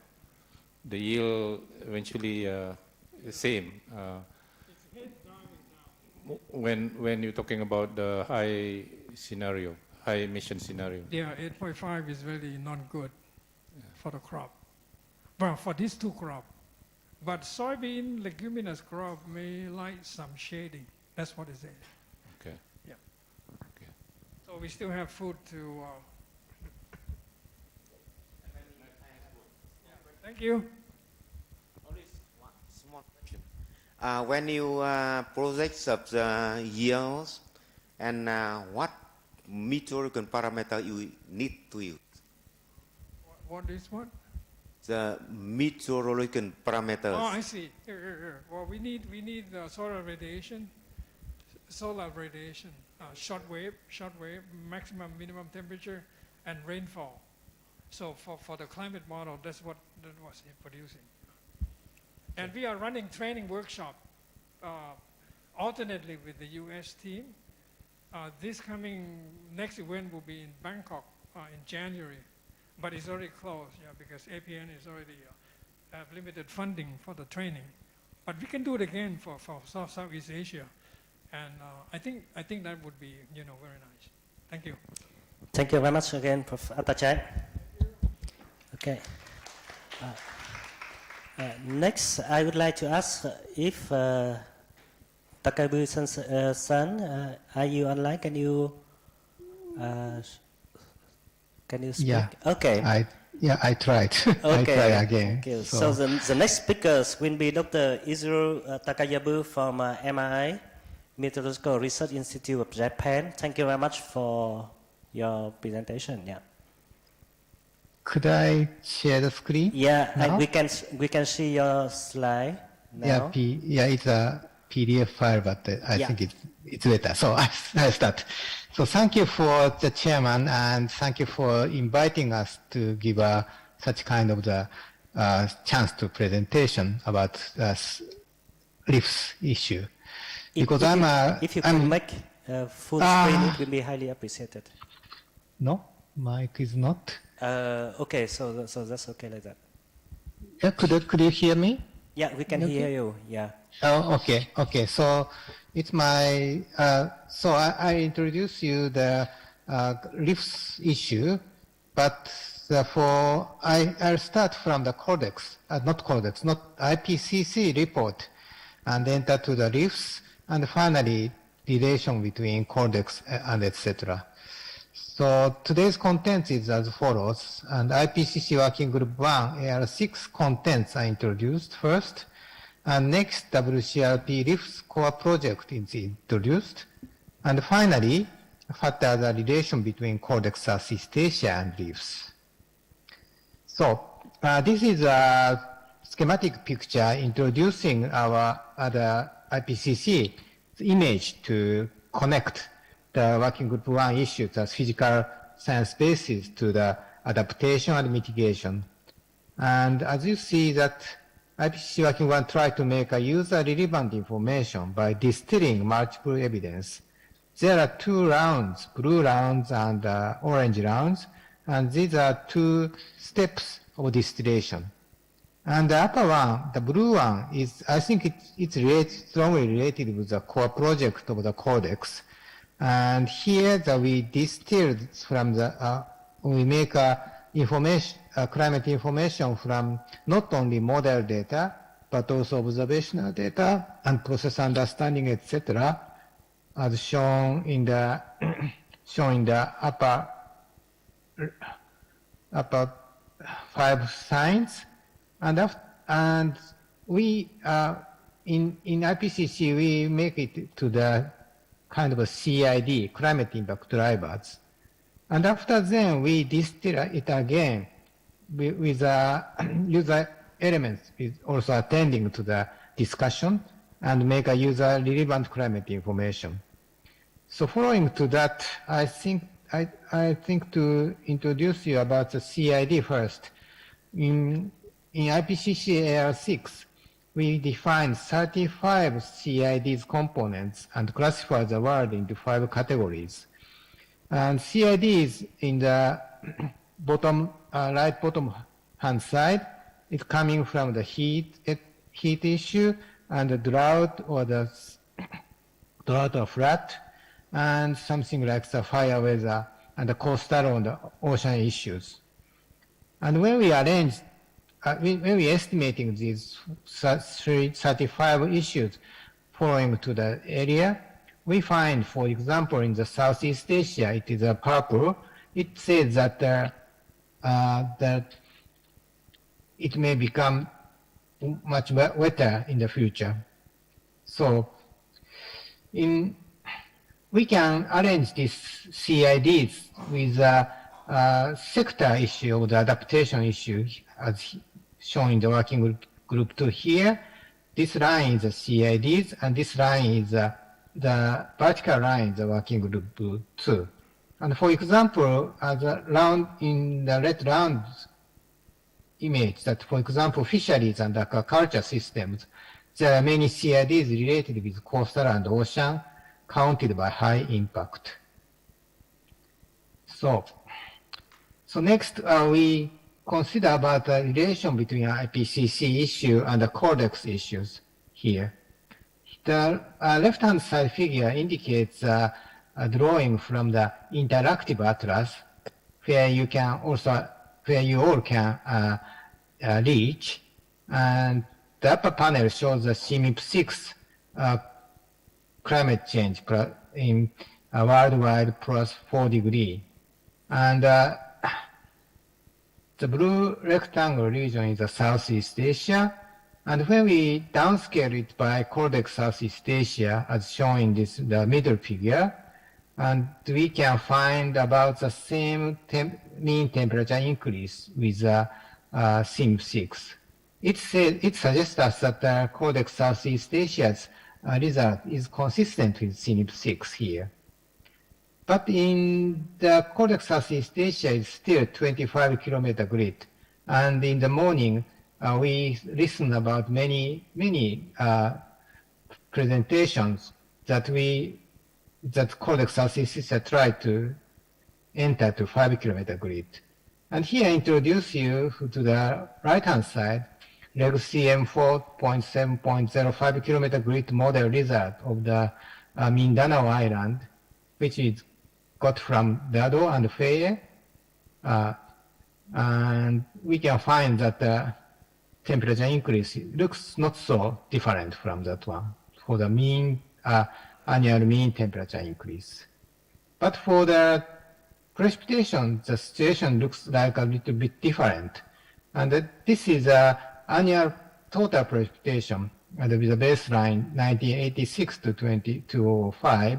the yield eventually is the same. When you're talking about the high scenario, high emission scenario. Yeah, 8.5 is really not good for the crop. Well, for these 2 crops. But soybean, leguminous crop may like some shading. That's what it is. Okay. Yeah. Okay. So we still have food to. Thank you. Only one small question. When you project of the yields, and what meteorological parameter you need to use? What is what? The meteorological parameters. Oh, I see. Here. Well, we need solar radiation. Solar radiation. short wave, maximum, minimum temperature, and rainfall. So for the climate model, that's what that was producing. And we are running training workshop alternately with the US team. Next event will be in Bangkok in January, but it's already closed, because APN is already have limited funding for the training. But we can do it again for Southeast Asia, and I think that would be very nice. Thank you. Thank you very much again, Prof. Atachai. Okay. Next, I would like to ask if Takayabu-san, are you online? Can you speak? Yeah. Okay. I tried. Okay. I try again. Thank you. So the next speakers will be Dr. Izuru Takayabu from MRI, Meteorological Research Institute of Japan. Thank you very much for your presentation. Yeah. Could I share the screen? Yeah, now? we can see your slide now. Yeah, it's a PDF file, but I think it's better. So I start. So thank you for the chairman, and thank you for inviting us to give such kind of the chance to presentation about RIFS issue. Because if you could make full screen, it will be highly appreciated. No, mic is not. Okay, so that's okay like that. Yeah, could you hear me? Yeah, we can hear you. Yeah. Oh, okay. So it's my. So I introduce you the RIFS issue, but I'll start from the CORDEX, not IPCC report, and enter to the RIFS, and finally relation between CORDEX and etc. So today's content is as follows, and IPCC Working Group 1 AR6 contents are introduced first, and next WCRP RIFS core project is introduced, and finally, what are the relation between CORDEX Southeast Asia and RIFS. So this is a schematic picture introducing our other IPCC image to connect the Working Group 1 issues as physical science basis to the adaptation and mitigation. And as you see that IPCC Working 1 tried to make a user-relevant information by distilling multiple evidence. There are two rounds, blue rounds and orange rounds, and these are two steps of distillation. And the upper one, the blue one, is I think it's strongly related with the core project of the CORDEX. And here we distilled from we make climate information from not only model data, but also observational data and process understanding, etc., as shown in the upper 5 signs. And we in IPCC we make it to the kind of a CID, climate impact drivers. And after then, we distill it again with user elements is also attending to the discussion and make a user-relevant climate information. So following to that, I think to introduce you about the CID first. In IPCC AR6, we define 35 CIDs components and classify the world into 5 categories. And CIDs in the right bottom hand side is coming from the heat issue and the drought or flood, and something like the fire weather and the coastal or the ocean issues. And when we arrange when we estimating these 35 issues following to the area, we find, for example, in the Southeast Asia, it is a purple. It says that that it may become much wetter in the future. So, we can arrange these CIDs with a sector issue or the adaptation issue, as shown in the working group 2 here. This line is the CIDs, and this line is the vertical line, the working group 2. And for example, the round in the red round image that, for example, fisheries and aquaculture systems, there are many CIDs related with coastal and ocean counted by high impact. So next we consider about the relation between IPCC issue and the CORDEX issues here. The left-hand side figure indicates a drawing from the interactive atlas, where you all can reach, and the upper panel shows the CMIP6 climate change in worldwide plus 4 degrees, and the blue rectangle region is the Southeast Asia, and when we downscale it by CORDEX Southeast Asia, as shown in the middle figure, and we can find about the same mean temperature increase with CMIP6. It suggests us that the CORDEX Southeast Asia's result is consistent with CMIP6 here. But in the CORDEX Southeast Asia, it's still 25-kilometer grid. And in the morning, we listened about many presentations that CORDEX Southeast Asia tried to enter to 5-kilometer grid. And here I introduce you to the right-hand side, RegCM 4.7.05-kilometer grid model result of the Mindanao Island, which is got from Dado and Feye. And we can find that the temperature increase looks not so different from that one for the annual mean temperature increase. But for the precipitation, the situation looks like a little bit different. And this is annual total precipitation with the baseline 1986 to 2005.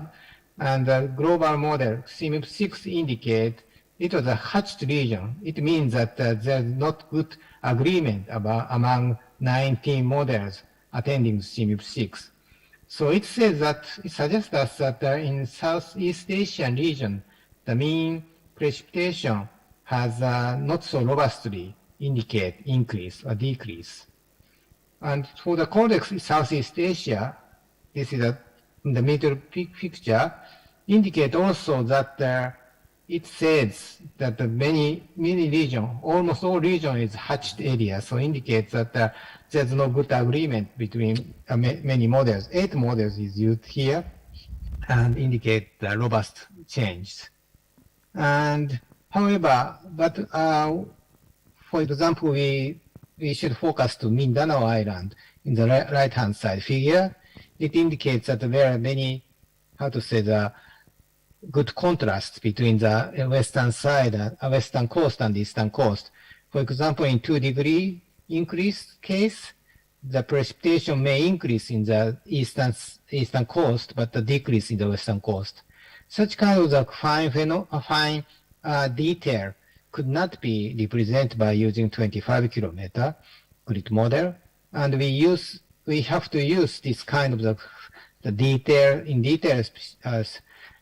And the global model CMIP6 indicate it was a hatched region. It means that there's not good agreement among 19 models attending CMIP6. So it says that it suggests us that in Southeast Asian region, the mean precipitation has not so robustly indicate increase or decrease. And for the CORDEX Southeast Asia, this is in the middle picture, indicate also that it says that many region, almost all region is hatched area, so indicates that there's no good agreement between many models. 8 models is used here and indicate the robust change. And however, but for example, we should focus to Mindanao Island in the right-hand side figure. It indicates that there are many, the good contrast between the western side, western coast and eastern coast. For example, in 2-degree increase case, the precipitation may increase in the eastern coast, but the decrease in the western coast. Such kind of fine detail could not be represented by using 25-kilometer grid model, and we have to use this kind of the detail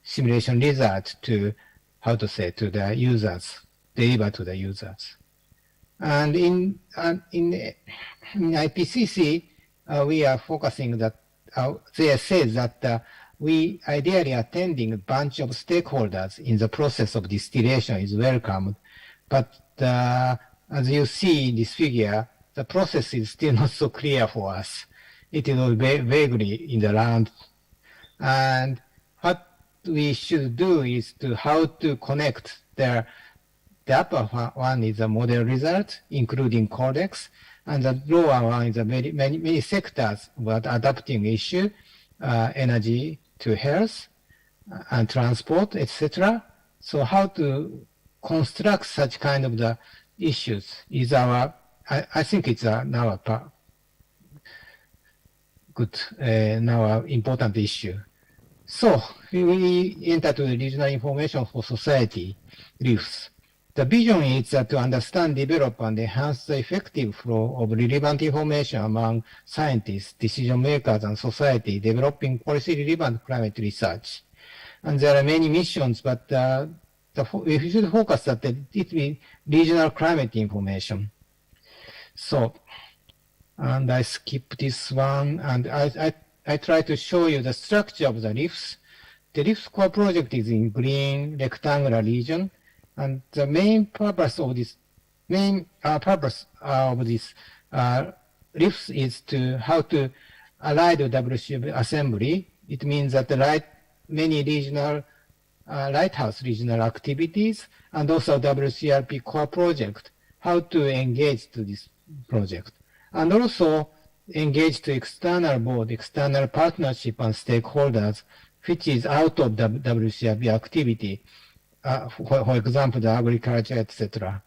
simulation result to to the users, deliver to the users. And in IPCC, we are focusing that they says that we ideally attending a bunch of stakeholders in the process of distillation is welcomed, but as you see in this figure, the process is still not so clear for us. It is vaguely in the round, and what we should do is how to connect the upper one is a model result, including CORDEX, and the lower one is many sectors about adapting issue, energy to health and transport, etc. So how to construct such kind of the issues is I think it's now a good, now important issue. So we enter to the regional information for society, RIFs. The vision is to understand, develop, and enhance the effective flow of relevant information among scientists, decision makers, and society developing policy-relevant climate research. And there are many missions, but we should focus that it be regional climate information. So, and I skip this one, and I try to show you the structure of the RIFs. The RIFs core project is in green rectangular region, and the main purpose of this RIFs is to how to align the WCB assembly. It means that many regional lighthouse regional activities and also WCRP core project, how to engage to this project, and also engage to external board, external partnership and stakeholders, which is out of the WCRP activity, for example, the agriculture, etc.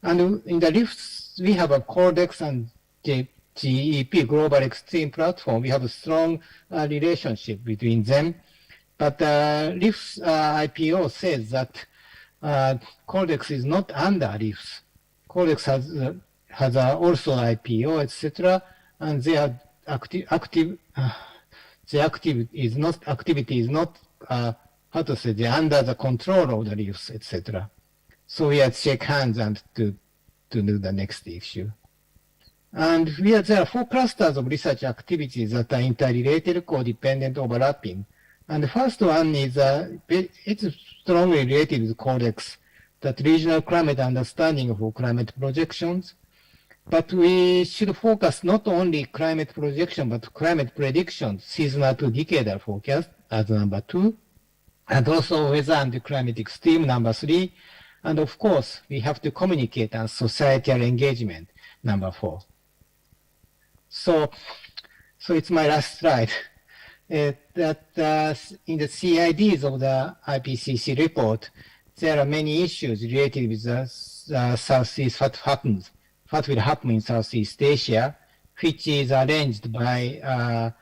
And in the RIFs, we have a CORDEX and GEP, Global Extreme Platform. We have a strong relationship between them. But RIFs IPO says that CORDEX is not under RIFs. CORDEX has also IPO, etc., and their activity is not how to say, they're under the control of the RIFs, etc. So we have to shake hands and to do the next issue. And there are 4 clusters of research activities that are interrelated, codependent, overlapping. And the first one is it's strongly related with CORDEX, that regional climate understanding of climate projections. But we should focus not only climate projection, but climate predictions, seasonal to decadal forecast as number 2, and also weather and climate extreme, number 3. And of course, we have to communicate and societal engagement, number 4. So it's my last slide. That in the CIDs of the IPCC report, there are many issues related with the Southeast, what will happen in Southeast Asia, which is arranged by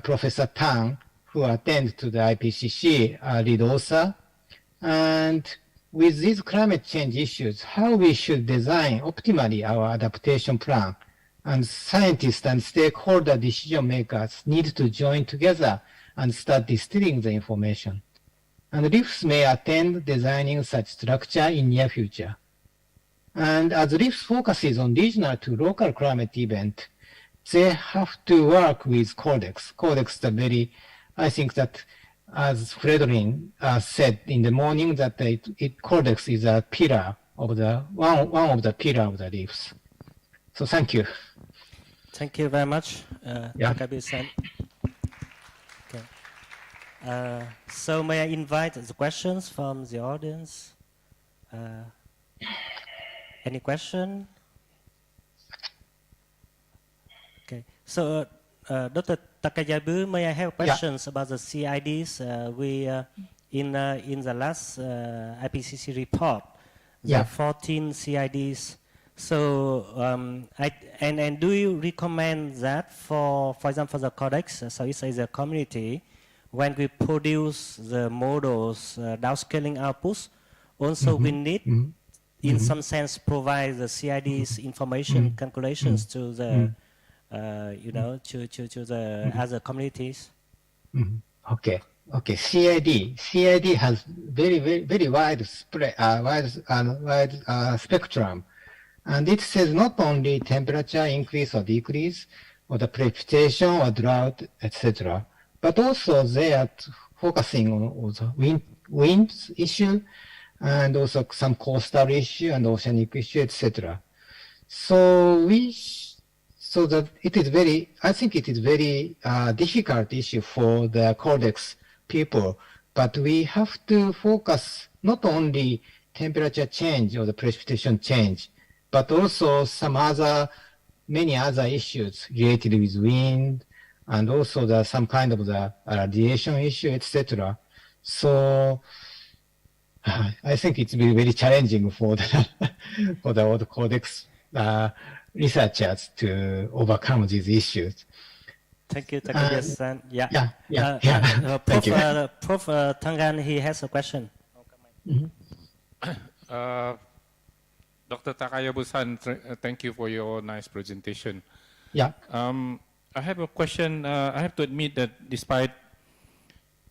Professor Tang, who attends to the IPCC lead author. And with these climate change issues, how we should design optimally our adaptation plan. And scientists and stakeholder decision makers need to join together and start distilling the information. And RIFs may attend designing such structure in near future. And as RIFs focuses on regional to local climate event, they have to work with CORDEX. CORDEX is very, I think that as Fredrin said in the morning, that CORDEX is a pillar of one of the pillar of the RIFs. So thank you. Thank you very much, Takabe-san. Okay. So may I invite the questions from the audience? Any question? Okay. So Dr. Takayabu, may I have questions about the CIDs? In the last IPCC report, there are 14 CIDs. So, and do you recommend that for example, the CORDEX, Southeast Asia community, when we produce the models, downscaling outputs, also we need, in some sense, provide the CIDs information calculations to the, to the other communities? Okay. Okay. CID has very wide spectrum. And it says not only temperature increase or decrease, or the precipitation or drought, etc., but also they are focusing on the winds issue, and also some coastal issue and oceanic issue, etc. So that it is very, I think it is very difficult issue for the CORDEX people, but we have to focus not only temperature change or the precipitation change, but also many other issues related with wind, and also some kind of the radiation issue, etc. So I think it's been very challenging for the CORDEX researchers to overcome these issues. Thank you, Takabe-san. Thank you. Prof. Tangan, he has a question. Dr. Takayabu-san, thank you for your nice presentation. Yeah. I have a question. I have to admit that despite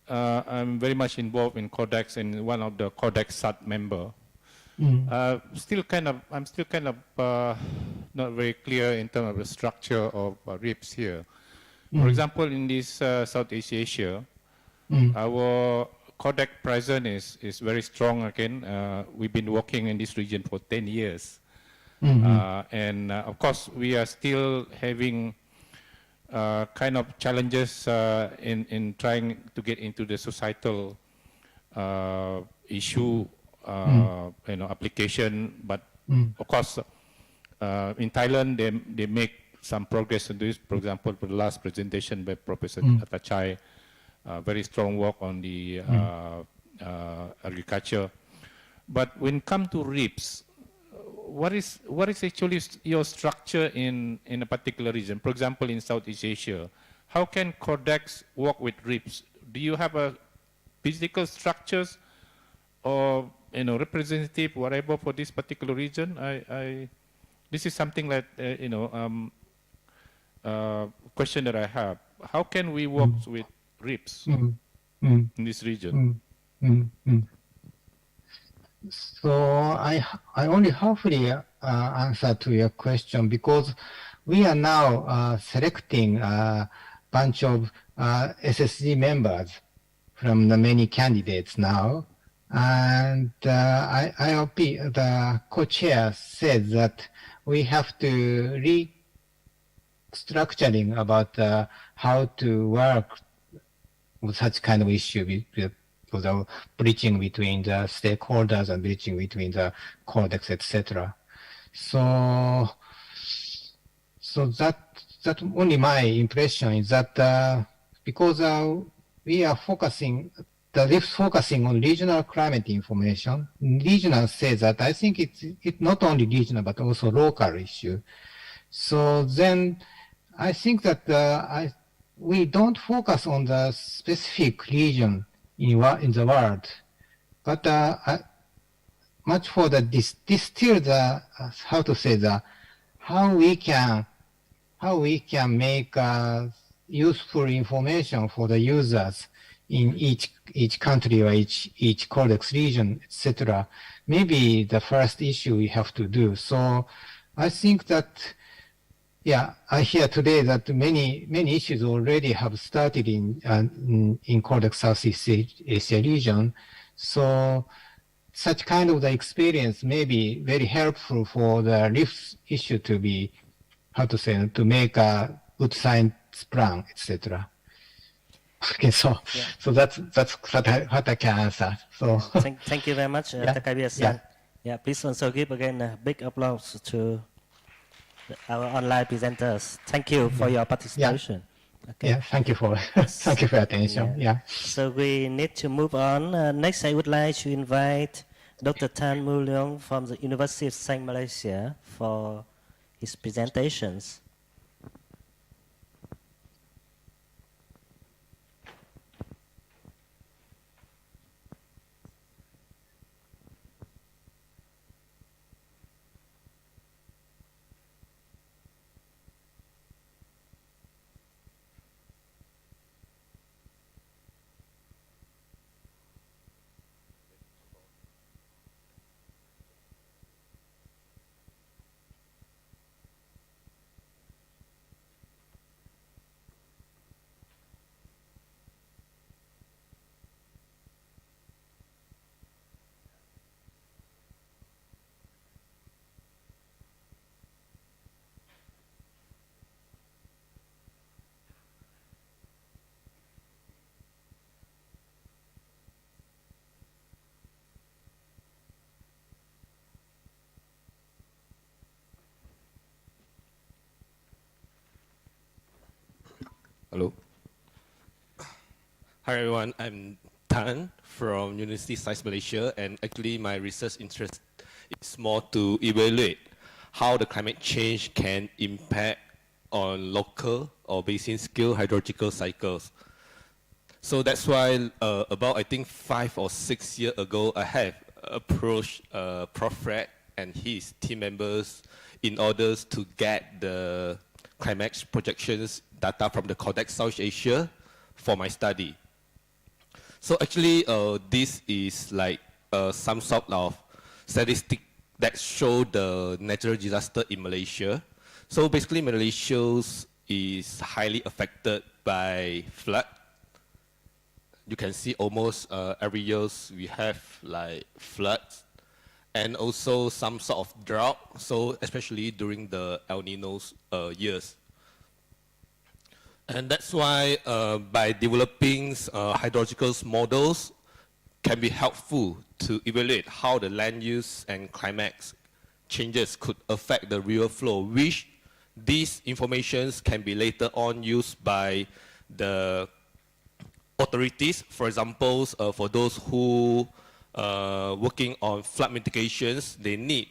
I'm very much involved in CORDEX and one of the CORDEX SAT member, I'm still kind of not very clear in terms of the structure of RIPS here. For example, in this Southeast Asia, our CORDEX presence is very strong again. We've been working in this region for 10 years. And of course, we are still having kind of challenges in trying to get into the societal issue, application. But of course, in Thailand, they make some progress in this. For example, for the last presentation by Professor Atachai, very strong work on the agriculture. But when it comes to RIPS, what is actually your structure in a particular region? For example, in Southeast Asia, how can CORDEX work with RIPS? Do you have a physical structures or representative, whatever, for this particular region? This is something that question that I have. How can we work with RIPS in this region? So I only halfly answer to your question, because we are now selecting a bunch of SSG members from the many candidates now. And IOP, the co-chair, said that we have to restructuring about how to work with such kind of issue, for the bridging between the stakeholders and bridging between the CORDEX, etc. So that only my impression is that because we are focusing, the RIFs focusing on regional climate information. Regional says that I think it's not only regional but also local issue. So then I think that we don't focus on the specific region in the world, but much for the distill the how to say how we can make useful information for the users in each country or each CORDEX region, etc. Maybe the first issue we have to do. So I think that, yeah, I hear today that many issues already have started in CORDEX Southeast Asia region. So such kind of the experience may be very helpful for the RIFs issue to be, how to say, to make a good science plan, etc. Okay, so that's what I can answer. So thank you very much, Takayabu-san. Yeah, please also give again a big applause to our online presenters. Thank you for your participation. Okay. Yeah, thank you for your attention. Yeah. So we need to move on. Next, I would like to invite Dr. Tan Mu Leong from the University of South Malaysia for his presentations. Hello. Hi everyone, I'm Tan from University of South Malaysia, and actually my research interest is more to evaluate how the climate change can impact on local or basin scale hydrological cycles. So that's why about I think 5 or 6 years ago I have approached Prof. Fred and his team members in order to get the climate projections data from the CORDEX South Asia for my study. So actually, this is like some sort of statistic that show the natural disaster in Malaysia. So basically, Malaysia is highly affected by flood. You can see almost every year we have like floods and also some sort of drought. So especially during the El Nino years. And that's why by developing hydrological models can be helpful to evaluate how the land use and climate changes could affect the river flow, which these informations can be later on used by the authorities. For example, for those who working on flood mitigations, they need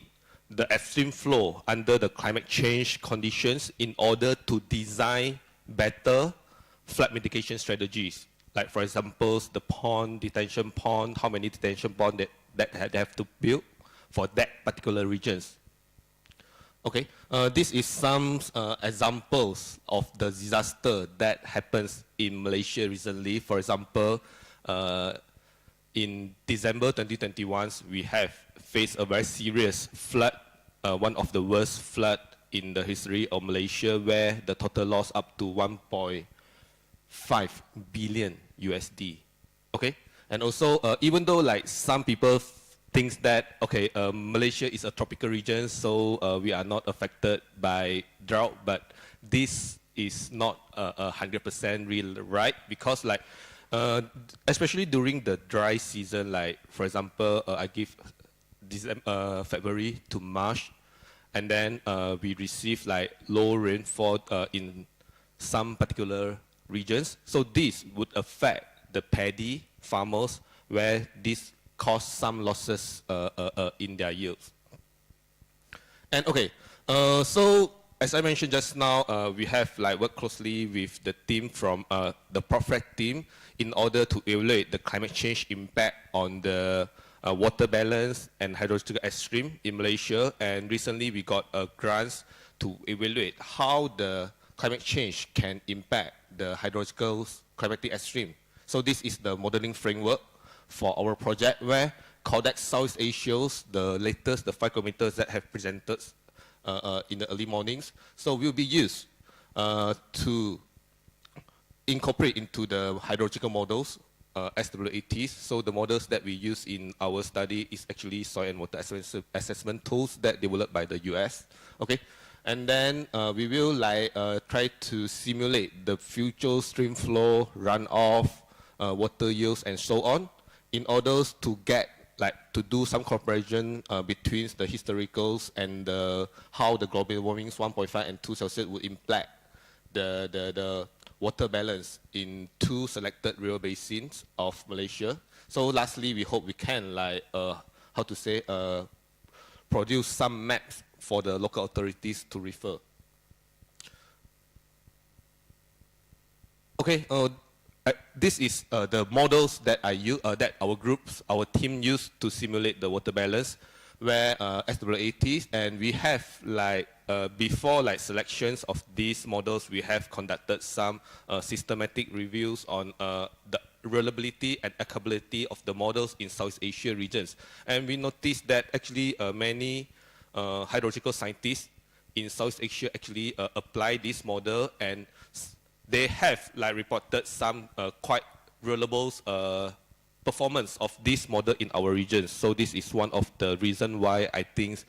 the extreme flow under the climate change conditions in order to design better flood mitigation strategies. Like for example, the pond, detention pond, how many detention ponds that they have to build for that particular regions. Okay, this is some examples of the disaster that happens in Malaysia recently. For example, in December 2021, we have faced a very serious flood, one of the worst flood in the history of Malaysia, where the total loss up to 1.5 billion USD. Okay, and also even though like some people thinks that okay, Malaysia is a tropical region, so we are not affected by drought, but this is not 100% real, right? Because like especially during the dry season, like for example, I give February to March, and then we receive like low rainfall in some particular regions. So this would affect the paddy farmers, where this cause some losses in their yields. And okay, so as I mentioned just now, we have like worked closely with the team from the Profrec team in order to evaluate the climate change impact on the water balance and hydrological extreme in Malaysia. And recently we got grants to evaluate how the climate change can impact the hydrological climatic extreme. So this is the modeling framework for our project, where CORDEX South Asia, the latest, the 5 kilometers that have presented in the early mornings, so will be used to incorporate into the hydrological models, SWATs. So the models that we use in our study is actually soil and water assessment tools that developed by the US. Okay, and then we will like try to simulate the future stream flow, runoff, water use, and so on, in order to get like to do some comparison between the historicals and how the global warming 1.5 and 2 Celsius would impact the water balance in 2 selected river basins of Malaysia. So lastly, we hope we can like how to say produce some maps for the local authorities to refer. Okay. This is the models that I use, that our team used to simulate the water balance, where SWATs, and we have like before like selections of these models, we have conducted some systematic reviews on the reliability and applicability of the models in South Asia regions, and we noticed that actually many hydrological scientists in South Asia actually apply this model, and they have like reported some quite reliable performance of this model in our region. So this is one of the reasons why I think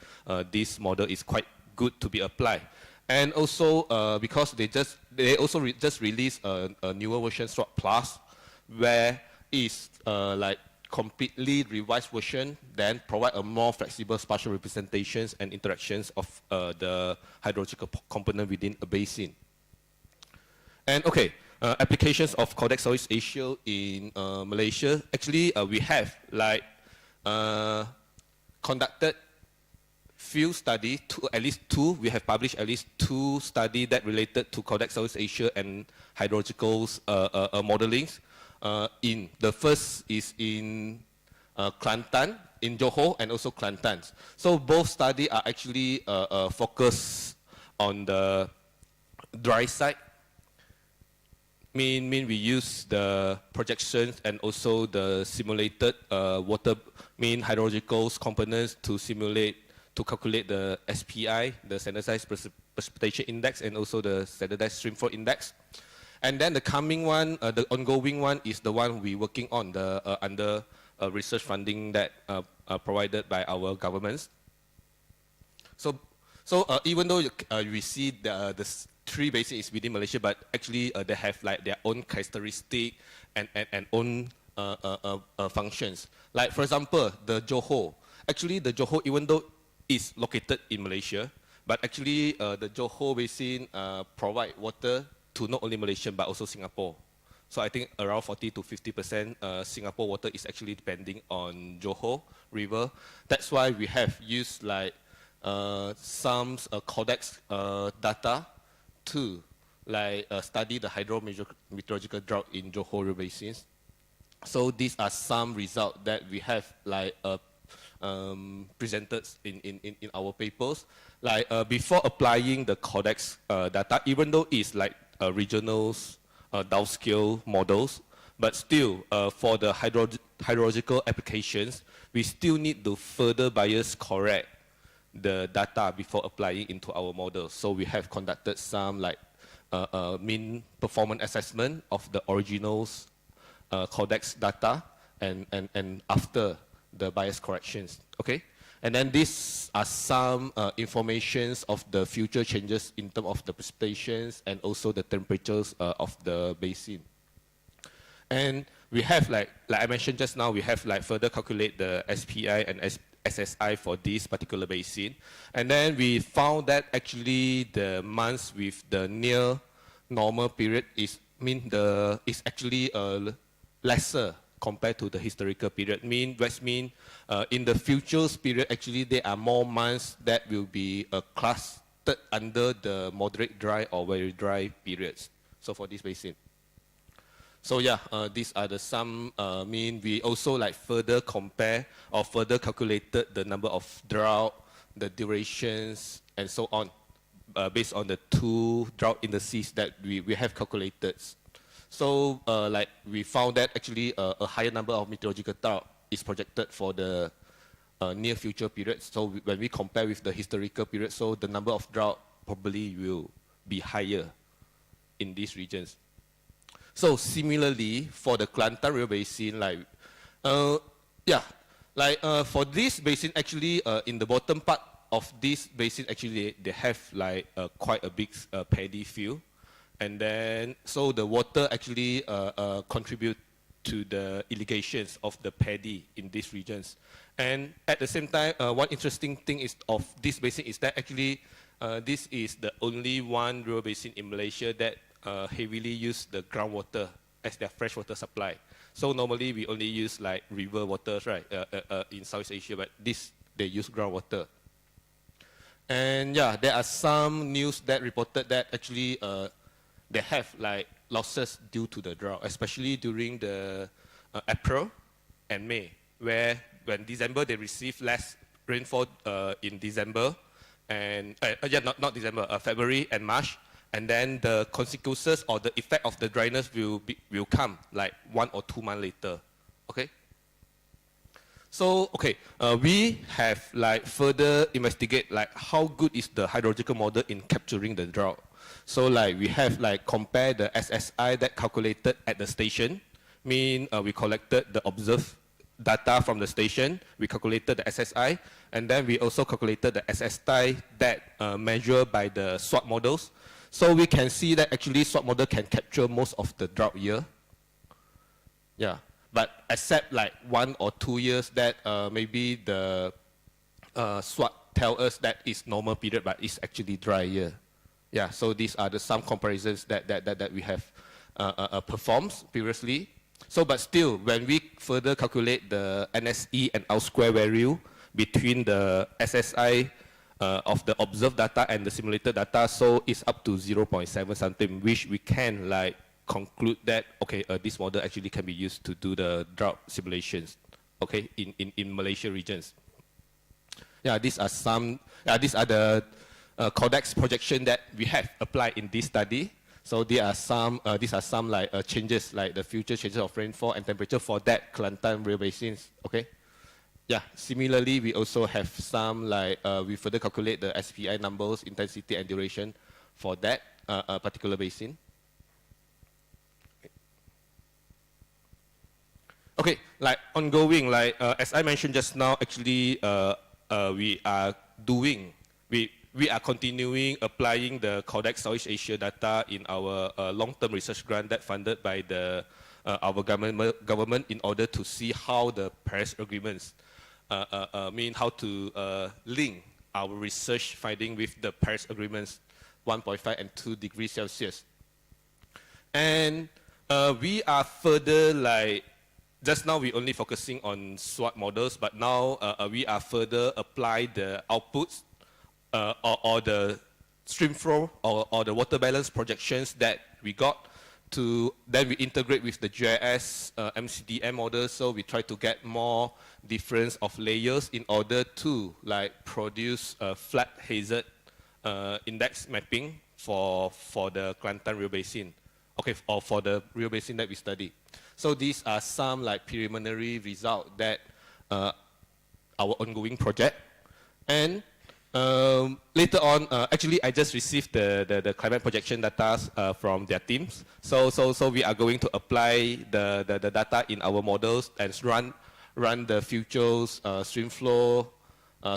this model is quite good to be applied. And also because they also just released a newer version, SWAT Plus, where is like completely revised version, then provide a more flexible spatial representations and interactions of the hydrological component within a basin. And okay, applications of CORDEX Southeast Asia in Malaysia. Actually, we have like conducted few studies, at least two. We have published at least 2 studies that related to CORDEX Southeast Asia and hydrological modelings. In the first is in Kelantan, in Johor and also Kelantan. So both studies are actually focused on the dry side. Mean we use the projections and also the simulated water hydrological components to calculate the SPI, the standardized precipitation index, and also the standardized streamflow index. And then the coming one, the ongoing one, is the one we're working on under research funding that provided by our governments. So even though we see the three basins within Malaysia, but actually they have like their own characteristic and own functions. Like for example, the Johor. Actually, the Johor, even though it's located in Malaysia, but actually the Johor basin provide water to not only Malaysia but also Singapore. So I think around 40 to 50% Singapore water is actually depending on Johor River. That's why we have used like some CORDEX data to like study the hydrometeorological drought in Johor River basins. So these are some results that we have like presented in our papers. Like before applying the CORDEX data, even though it's like regional downscale models, but still for the hydrological applications, we still need to further bias correct the data before applying into our models. So we have conducted some like mean performance assessment of the originals CORDEX data and after the bias corrections, okay? And then these are some informations of the future changes in terms of the precipitations and also the temperatures of the basin. And we have like I mentioned just now, we have like further calculate the SPI and SSI for this particular basin. And then we found that actually the months with the near normal period is actually lesser compared to the historical period. In the futures period, actually there are more months that will be clustered under the moderate dry or very dry periods. So for this basin. So yeah, these are the some we also like further compare or further calculated the number of drought, the durations, and so on, based on the two drought indices that we have calculated. So like we found that actually a higher number of meteorological drought is projected for the near future period. So when we compare with the historical period, so the number of drought probably will be higher in these regions. So similarly, for the Kelantan River Basin, like, for this basin, actually, in the bottom part of this basin, actually, they have like quite a big paddy field. And then, so the water actually contribute to the irrigations of the paddy in these regions. And at the same time, one interesting thing is of this basin is that actually, this is the only one river basin in Malaysia that heavily use the groundwater as their freshwater supply. So normally we only use like river waters, right, in Southeast Asia, but this, they use groundwater. And yeah, there are some news that reported that actually they have like losses due to the drought, especially during the April and May, where when December they receive less rainfall in December, and not December, February and March. And then the consequences or the effect of the dryness will come like 1 or 2 months later, okay? So, okay, we have like further investigate like how good is the hydrological model in capturing the drought. So like we have like compared the SSI that calculated at the station, we collected the observed data from the station, we calculated the SSI, and then we also calculated the SSI that measured by the SWOT models. So we can see that actually SWOT model can capture most of the drought year. Yeah, but except like 1 or 2 years that maybe the SWOT tell us that it's normal period, but it's actually dry year. Yeah, so these are the some comparisons that we have performed previously. So, but still, when we further calculate the NSE and R-square value between the SSI of the observed data and the simulated data, so it's up to 0.7 something, which we can like conclude that, okay, this model actually can be used to do the drought simulations okay, in Malaysia regions. Yeah, these are the CORDEX projection that we have applied in this study. So these are some like changes, like the future changes of rainfall and temperature for that Kelantan river basins. Okay. Yeah. Similarly, we also have some like we further calculate the SPI numbers, intensity and duration for that particular basin. Okay, like ongoing, like as I mentioned just now, actually we are continuing applying the CORDEX Southeast Asia data in our long-term research grant that funded by our government in order to see how the Paris agreements how to link our research finding with the Paris agreements 1.5 and 2 degrees Celsius. And we are further like, just now we only focusing on SWOT models, but now we are further apply the outputs or the stream flow or the water balance projections that we got to, then we integrate with the GIS MCDM model, so we try to get more difference of layers in order to like produce a flat hazard index mapping for the Kelantan River Basin, okay, or for the river basin that we study. So these are some like preliminary results that our ongoing project. And later on, actually, I just received the climate projection data from their teams. So we are going to apply the data in our models and run the futures, stream flow,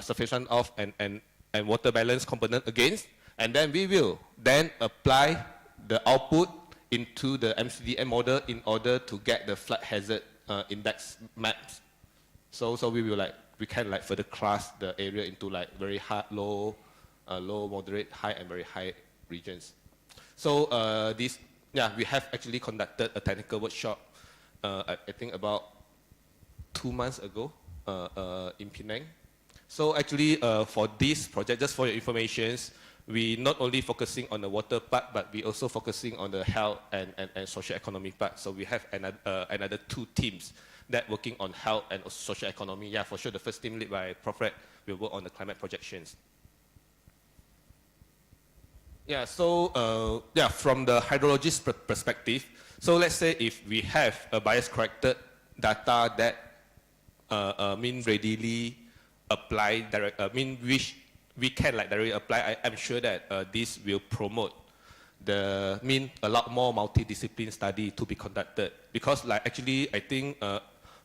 surface runoff, and water balance component against. And then we will then apply the output into the MCDM model in order to get the flood hazard index maps. So we can like further class the area into like very high, low, moderate, high, and very high regions. So we have actually conducted a technical workshop, I think about 2 months ago in Penang. So actually for this project, just for your information, we not only focusing on the water part, but we also focusing on the health and social economic part. So we have another 2 teams that working on health and social economy. Yeah, for sure, the first team led by Prof. Red will work on the climate projections. Yeah, so from the hydrologist perspective, so let's say if we have a bias-corrected data that readily apply which we can like directly apply, I'm sure that this will promote a lot more multidiscipline study to be conducted, because like actually I think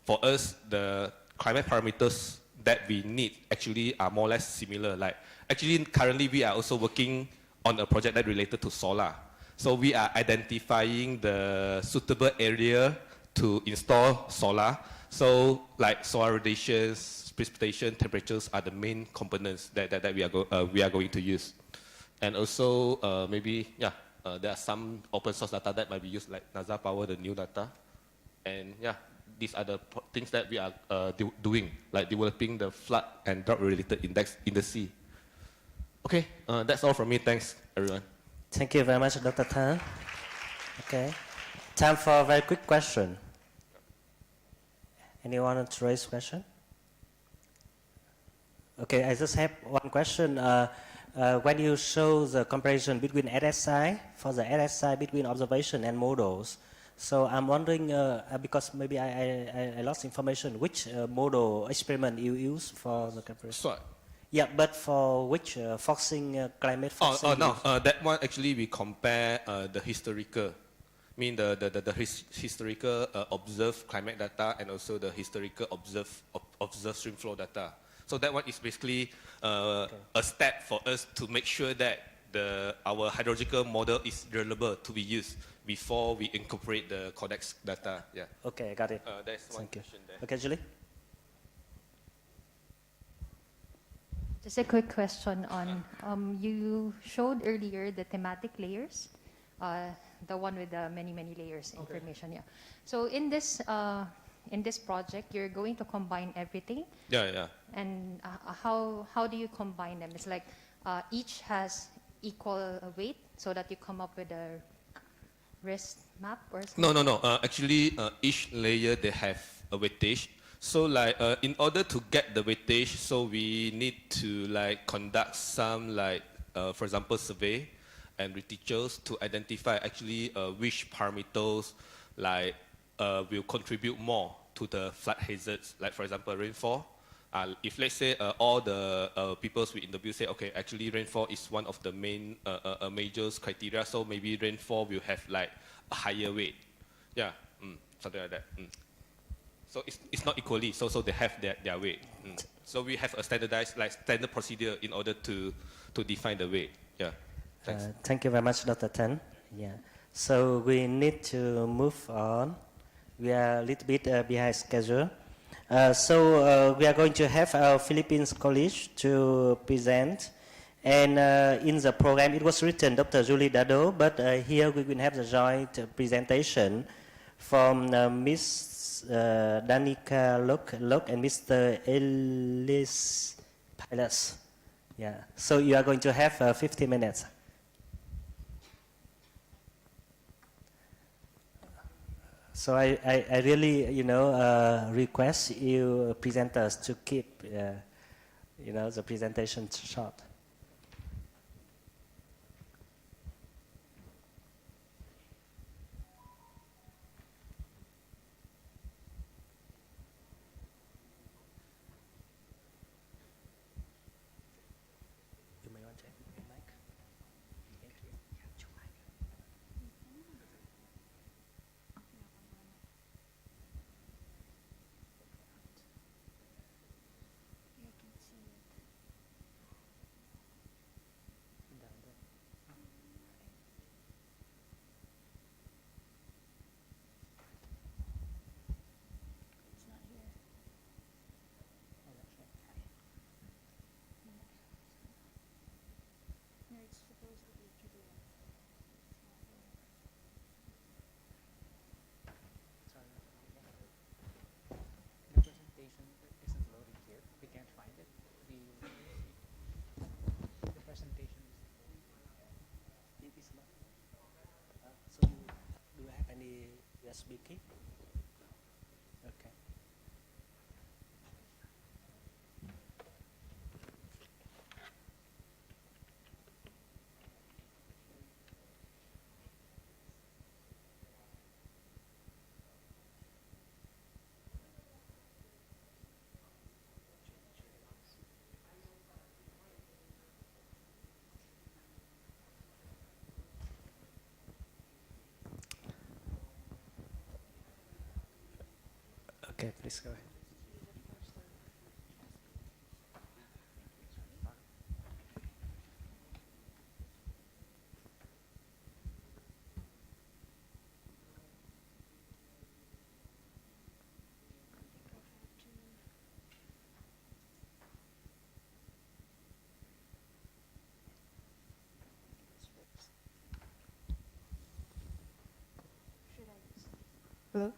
for us the climate parameters that we need actually are more or less similar. Like actually currently we are also working on a project that related to solar. So we are identifying the suitable area to install solar. So like solar radiations, precipitation, temperatures are the main components that we are going to use. And also there are some open source data that might be used, like NASA Power, the new data. And these are the things that we are doing, like developing the flood and drought related index in the sea. Okay, that's all from me. Thanks, everyone. Thank you very much, Dr. Tan. Okay, time for a very quick question. Anyone want to raise a question? Okay, I just have one question. When you show the comparison between RSI, for the RSI between observation and models, so I'm wondering, because maybe I lost information, which model experiment you use for the comparison? So, yeah, but for which foxing, climate foxing? That one actually we compare the historical, historical observed climate data and also the historical observed stream flow data. So that one is basically a step for us to make sure that our hydrological model is reliable to be used before we incorporate the CORDEX data. Yeah. Okay, got it. That's one question there. Okay, Julie? Just a quick question on, you showed earlier the thematic layers, the one with the many layers information. Yeah. So in this project, you're going to combine everything. Yeah. And how do you combine them? It's like each has equal weight, so that you come up with a risk map or something? No. Actually, each layer they have a weightage. So like in order to get the weightage, so we need to like conduct some like, for example, survey and reteachers to identify actually which parameters like will contribute more to the flood hazards. Like for example, rainfall. If let's say all the peoples we interview say, okay, actually rainfall is one of the main major criteria, so maybe rainfall will have like a higher weight. Yeah, something like that. So it's not equally, so they have their weight. So we have a standardized, like standard procedure in order to define the weight. Yeah, thanks. Thank you very much, Dr. Tan. Yeah. So we need to move on. We are a little bit behind schedule. So we are going to have our Philippines college to present. And in the program, it was written Dr. Julie Dado, but here we will have the joint presentation from Ms. Danica Lok and Mr. Ellis Pilas. Yeah. So you are going to have 50 minutes. So I really, request you presenters to keep, the presentation short. You may want to take the mic. Thank you. So do you have any USB key? Okay. Okay, please go ahead. Hello.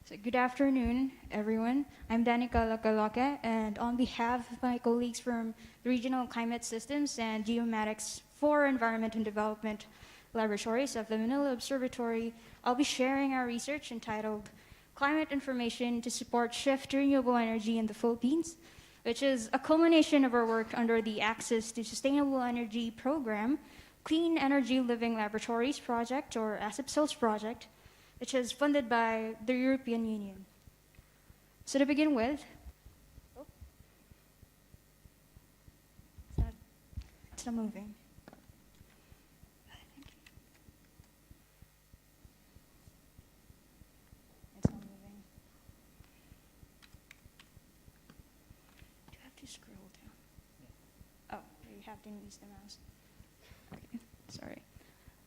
So good afternoon, everyone. I'm Danica Lacaloca, and on behalf of my colleagues from the Regional Climate Systems and Geomatics for Environment and Development Laboratories of the Manila Observatory, I'll be sharing our research entitled Climate Information to Support Shift to Renewable Energy in the Philippines, which is a culmination of our work under the Access to Sustainable Energy Program, Clean Energy Living Laboratories Project, or ASIPSOS project, which is funded by the European Union. So to begin with, it's not moving. It's not moving. Do you have to scroll down? Oh, you have to use the mouse. Okay,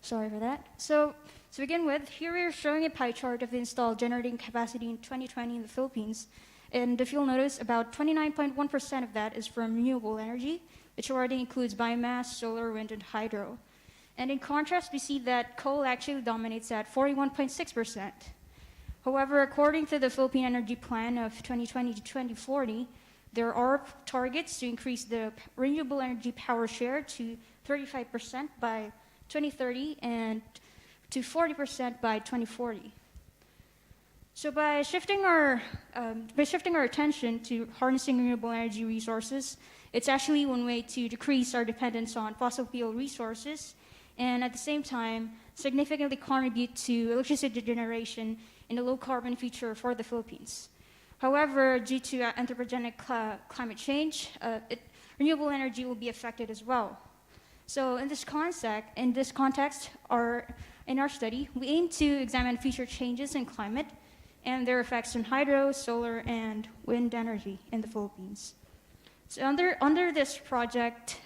sorry for that. So to begin with, here we are showing a pie chart of the installed generating capacity in 2020 in the Philippines. And if you'll notice, about 29.1% of that is from renewable energy, which already includes biomass, solar, wind, and hydro. And in contrast, we see that coal actually dominates at 41.6%. However, according to the Philippine Energy Plan of 2020 to 2040, there are targets to increase the renewable energy power share to 35% by 2030 and to 40% by 2040. So by shifting our attention to harnessing renewable energy resources, it's actually one way to decrease our dependence on fossil fuel resources, and at the same time, significantly contribute to electricity generation in a low-carbon future for the Philippines. However, due to anthropogenic climate change, renewable energy will be affected as well. So in this context, in our study, we aim to examine future changes in climate and their effects on hydro, solar, and wind energy in the Philippines. So under this project,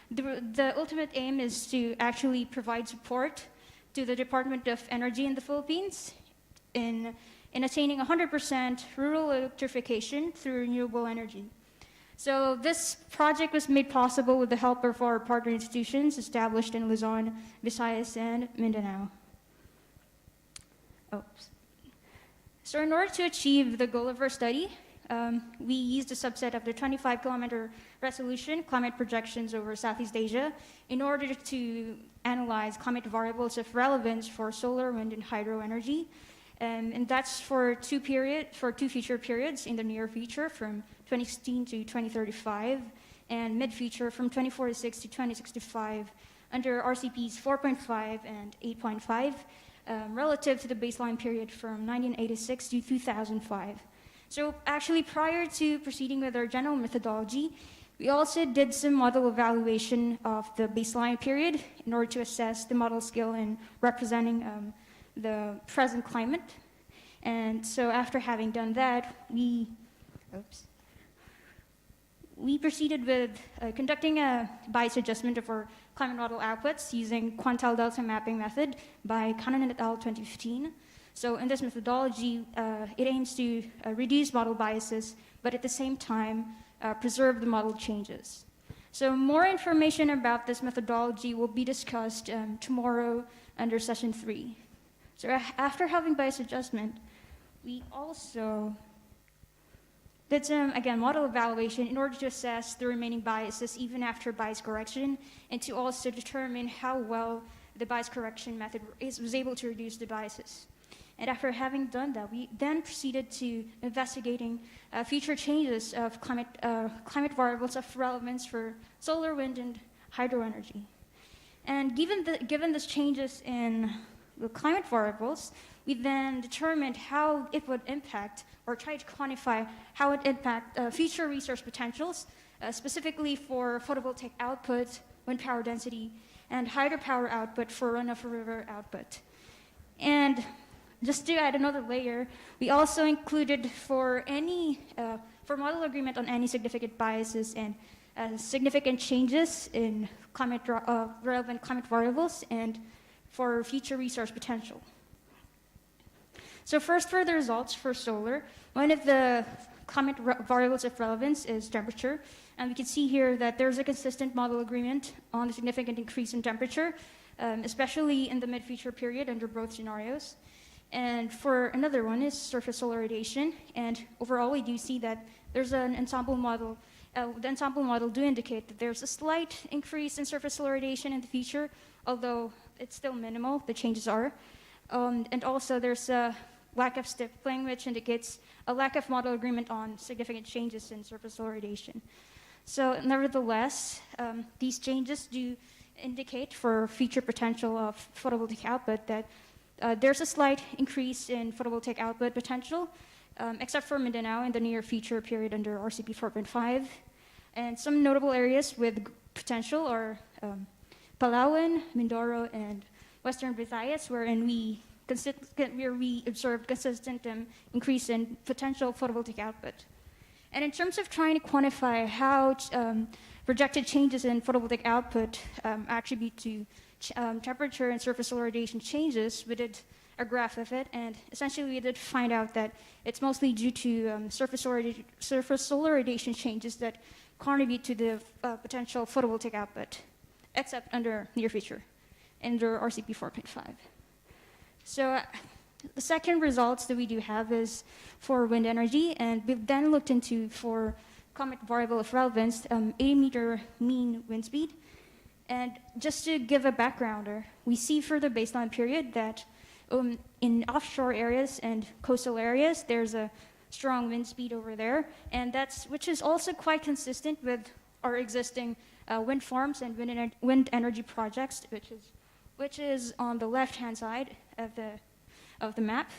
the ultimate aim is to actually provide support to the Department of Energy in the Philippines in attaining 100% rural electrification through renewable energy. So this project was made possible with the help of our partner institutions established in Luzon, Visayas, and Mindanao. So in order to achieve the goal of our study, we used a subset of the 25-kilometer resolution climate projections over Southeast Asia in order to analyze climate variables of relevance for solar, wind, and hydro energy. And that's for two future periods in the near future from 2016 to 2035 and mid-future from 2046 to 2065 under RCPs 4.5 and 8.5 relative to the baseline period from 1986 to 2005. So actually prior to proceeding with our general methodology, we also did some model evaluation of the baseline period in order to assess the model skill in representing the present climate. And so after having done that, we proceeded with conducting a bias adjustment of our climate model outputs using quantile delta mapping method by Cannon et al. 2015. So in this methodology, it aims to reduce model biases, but at the same time, preserve the model changes. So more information about this methodology will be discussed tomorrow under session 3. So after having bias adjustment, we also did some, again, model evaluation in order to assess the remaining biases even after bias correction and to also determine how well the bias correction method was able to reduce the biases. And after having done that, we then proceeded to investigating future changes of climate variables of relevance for solar, wind, and hydro energy. And given these changes in the climate variables, we then determined how it would impact or try to quantify how it impact future resource potentials, specifically for photovoltaic output, wind power density, and hydropower output for run-of-river output. And just to add another layer, we also included for model agreement on any significant biases and significant changes in relevant climate variables and for future resource potential. So first, for the results for solar, one of the climate variables of relevance is temperature. And we can see here that there's a consistent model agreement on the significant increase in temperature, especially in the mid-future period under both scenarios. And for another one is surface solar radiation. And overall, we do see that there's an ensemble model. The ensemble model do indicate that there's a slight increase in surface solar radiation in the future, although it's still minimal, the changes are. And also there's a lack of stippling, which indicates a lack of model agreement on significant changes in surface solar radiation. So nevertheless, these changes do indicate for future potential of photovoltaic output that there's a slight increase in photovoltaic output potential, except for Mindanao in the near future period under RCP 4.5. And some notable areas with potential are Palawan, Mindoro, and Western Visayas, wherein we observed consistent increase in potential photovoltaic output. And in terms of trying to quantify how projected changes in photovoltaic output attribute to temperature and surface solar radiation changes, we did a graph of it, and essentially we did find out that it's mostly due to surface solar radiation changes that contribute to the potential photovoltaic output, except under near future, under RCP 4.5. So the second results that we do have is for wind energy, and we've then looked into for climate variable of relevance, 80-meter mean wind speed. And just to give a backgrounder, we see for the baseline period that in offshore areas and coastal areas, there's a strong wind speed over there, and which is also quite consistent with our existing wind farms and wind energy projects, which is on the left-hand side of the map.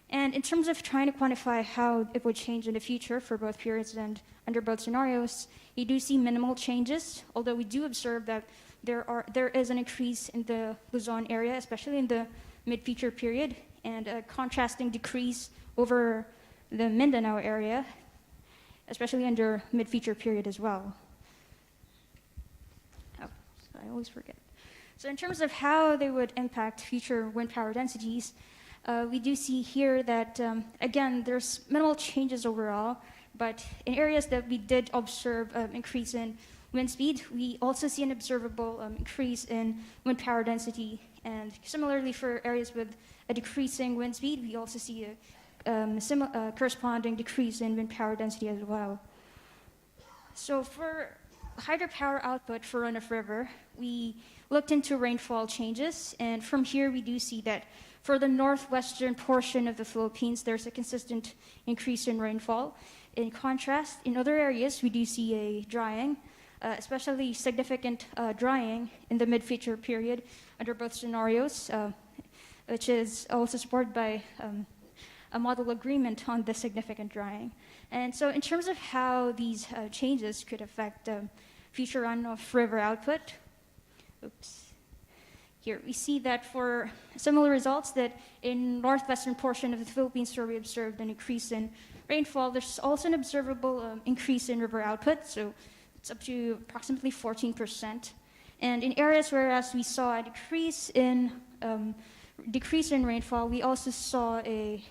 And in terms of trying to quantify how it would change in the future for both periods and under both scenarios, you do see minimal changes, although we do observe that there is an increase in the Luzon area, especially in the mid-feature period, and a contrasting decrease over the Mindanao area, especially under mid-feature period as well. Oh, I always forget. So in terms of how they would impact future wind power densities, we do see here that, again, there's minimal changes overall, but in areas that we did observe increase in wind speed, we also see an observable increase in wind power density. And similarly for areas with a decreasing wind speed, we also see a corresponding decrease in wind power density as well. So for hydropower output for Run-of River, we looked into rainfall changes, and from here we do see that for the northwestern portion of the Philippines, there's a consistent increase in rainfall. In contrast, in other areas, we do see a drying, especially significant drying in the mid-feature period under both scenarios, which is also supported by a model agreement on the significant drying. And so in terms of how these changes could affect future runoff river output, here we see that for similar results that in northwestern portion of the Philippines where we observed an increase in rainfall, there's also an observable increase in river output, so it's up to approximately 14%. And in areas whereas we saw a decrease in rainfall, we also saw a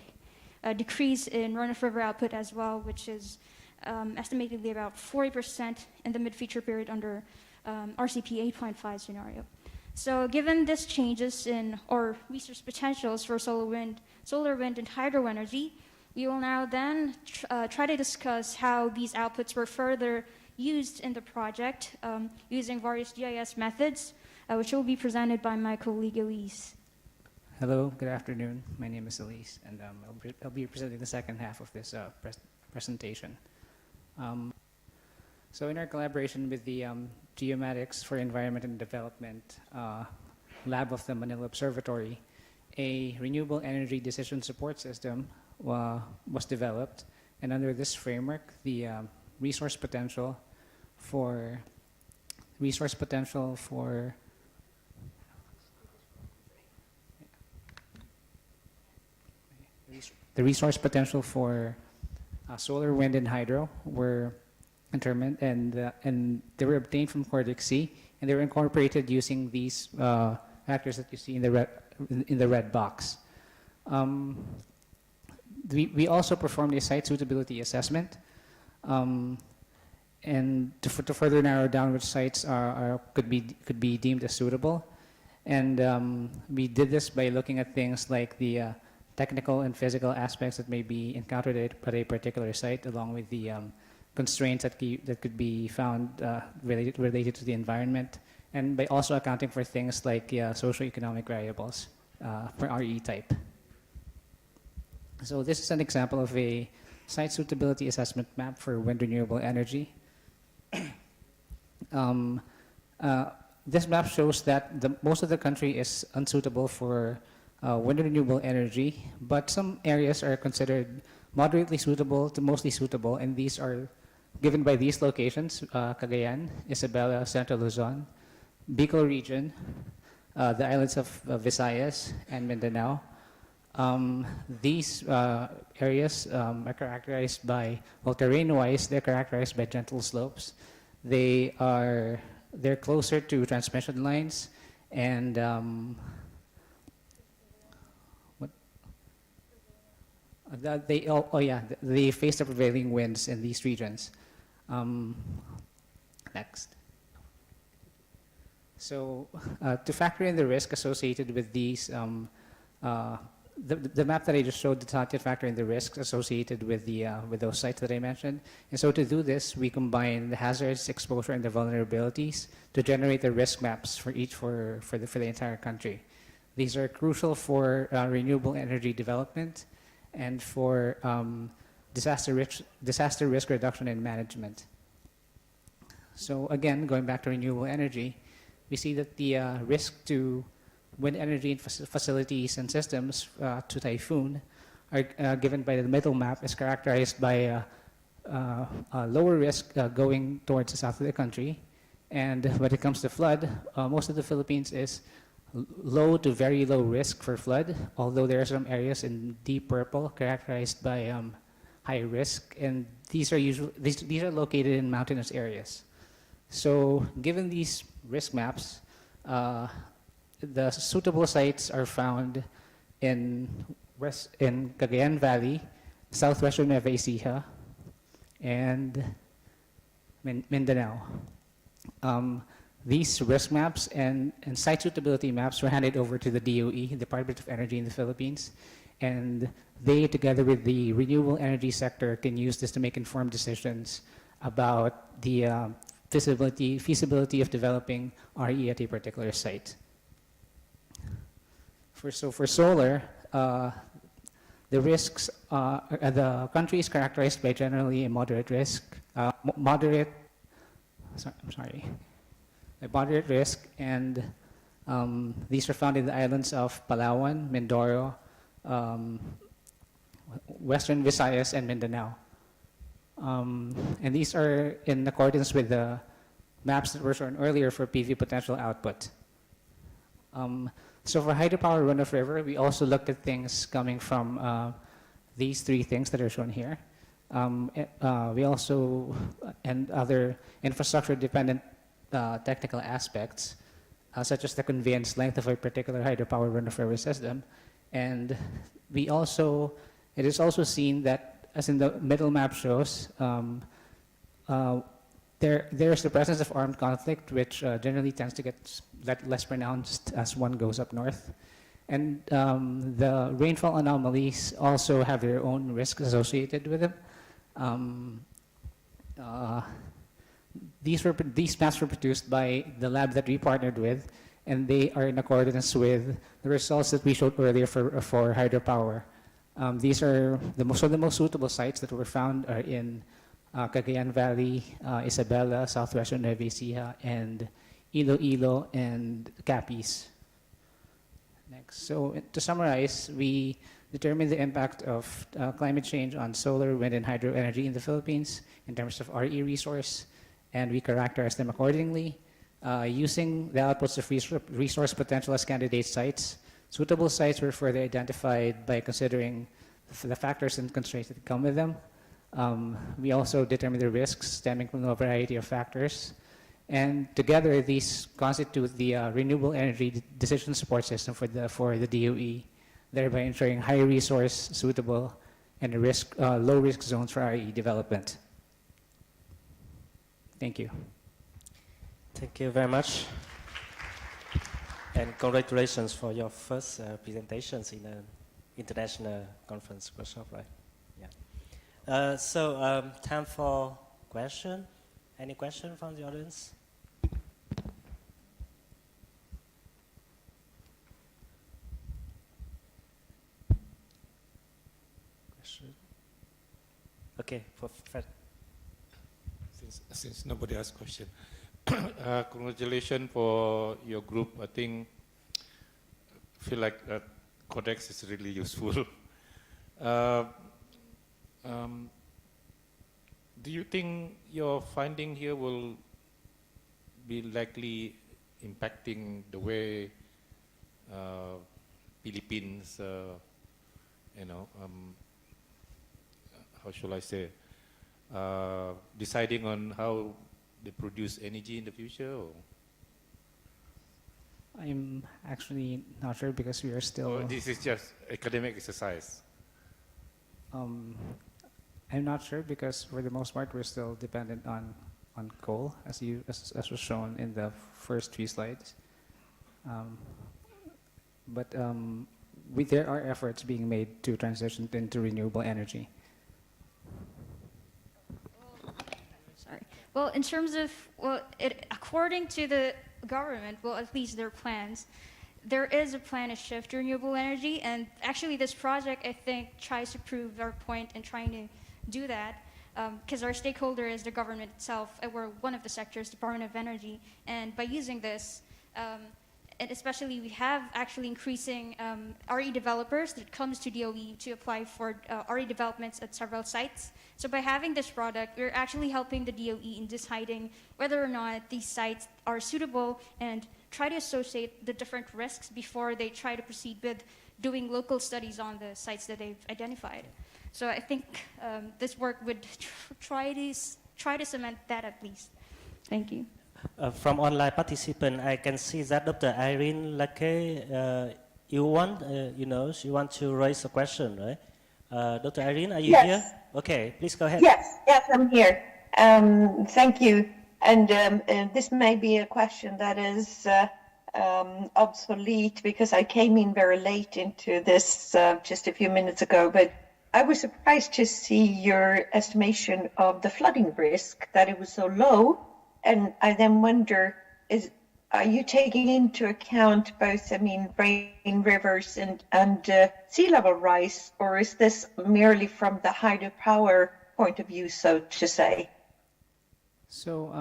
decrease in run-of-river output as well, which is estimatedly about 40% in the mid-feature period under RCP 8.5 scenario. So given these changes in our resource potentials for solar wind, and hydro energy, we will now then try to discuss how these outputs were further used in the project using various GIS methods, which will be presented by my colleague Elise. Hello, good afternoon. My name is Elise, and I'll be presenting the second half of this presentation. So in our collaboration with the Geomatics for Environment and Development Lab of the Manila Observatory, a renewable energy decision support system was developed, and under this framework, the resource potential for solar, wind, and hydro were determined, and they were obtained from CORDEX C, and they were incorporated using these factors that you see in the red box. We also performed a site suitability assessment, and to further narrow down which sites could be deemed as suitable. And we did this by looking at things like the technical and physical aspects that may be encountered at a particular site, along with the constraints that could be found related to the environment, and by also accounting for things like socioeconomic variables for RE type. So this is an example of a site suitability assessment map for wind renewable energy. This map shows that most of the country is unsuitable for wind renewable energy, but some areas are considered moderately suitable to mostly suitable, and these are given by these locations: Cagayan, Isabela, Central Luzon, Bicol region, the islands of Visayas, and Mindanao. These areas are characterized by, well, terrain-wise, they're characterized by gentle slopes. They're closer to transmission lines, and they face the prevailing winds in these regions. Next. So to factor in the risk associated with these, the map that I just showed did not yet factor in the risks associated with those sites that I mentioned. And so to do this, we combine the hazards, exposure, and the vulnerabilities to generate the risk maps for the entire country. These are crucial for renewable energy development and for disaster risk reduction and management. So again, going back to renewable energy, we see that the risk to wind energy facilities and systems to typhoon are given by the middle map is characterized by a lower risk going towards the south of the country. And when it comes to flood, most of the Philippines is low to very low risk for flood, although there are some areas in deep purple characterized by high risk, and these are located in mountainous areas. So given these risk maps, the suitable sites are found in Cagayan Valley, southwestern Nueva Ecija, and Mindanao. These risk maps and site suitability maps were handed over to the DOE, Department of Energy in the Philippines, and they, together with the renewable energy sector, can use this to make informed decisions about the feasibility of developing RE at a particular site. For solar, the risks, the country is characterized by generally a moderate risk, a moderate risk, and these are found in the islands of Palawan, Mindoro, Western Visayas, and Mindanao. And these are in accordance with the maps that were shown earlier for PV potential output. So for hydropower run-of-river, we also looked at things coming from these three things that are shown here. We also, and other infrastructure-dependent technical aspects, such as the conveyance length of a particular hydropower run-of-river system. And we also, it is also seen that, as in the middle map shows, there's the presence of armed conflict, which generally tends to get less pronounced as one goes up north. And the rainfall anomalies also have their own risks associated with them. These maps were produced by the lab that we partnered with, and they are in accordance with the results that we showed earlier for hydropower. These are the most suitable sites that were found are in Cagayan Valley, Isabela, southwestern Nueva Ecija, and Iloilo and Capiz. Next. So to summarize, we determined the impact of climate change on solar, wind, and hydro energy in the Philippines in terms of RE resource, and we characterized them accordingly. Using the outputs of resource potential as candidate sites, suitable sites were further identified by considering the factors and constraints that come with them. We also determined the risks stemming from a variety of factors. And together, these constitute the renewable energy decision support system for the DOE, thereby ensuring high resource, suitable, and low risk zones for RE development. Thank you. Thank you very much. And congratulations for your first presentations in an international conference workshop, right? Yeah. So time for question. Any question from the audience? Question? Okay, for Fred. Since nobody asked question, congratulations for your group. I think feel like CORDEX is really useful. Do you think your finding here will be likely impacting the way Philippines, how shall I say, deciding on how they produce energy in the future? Or? I'm actually not sure because we are still... Or this is just academic exercise? I'm not sure because for the most part we're still dependent on coal, as was shown in the first three slides. But there are efforts being made to transition into renewable energy. Sorry. Well, in terms of, according to the government, well, at least their plans, there is a plan to shift to renewable energy, and actually this project, I think, tries to prove our point in trying to do that, because our stakeholder is the government itself, and we're one of the sectors, Department of Energy, and by using this, and especially we have actually increasing RE developers that comes to DOE to apply for RE developments at several sites. So by having this product, we're actually helping the DOE in deciding whether or not these sites are suitable and try to associate the different risks before they try to proceed with doing local studies on the sites that they've identified. So I think this work would try to cement that at least. Thank you. From online participant, I can see that Dr. Irene Lake, you want to raise a question, right? Dr. Irene, are you here? Okay, please go ahead. Yes, I'm here. Thank you. And this may be a question that is obsolete because I came in very late into this just a few minutes ago, but I was surprised to see your estimation of the flooding risk, that it was so low. And I then wonder, are you taking into account both, rain, rivers, and sea level rise, or is this merely from the hydropower point of view, so to say? So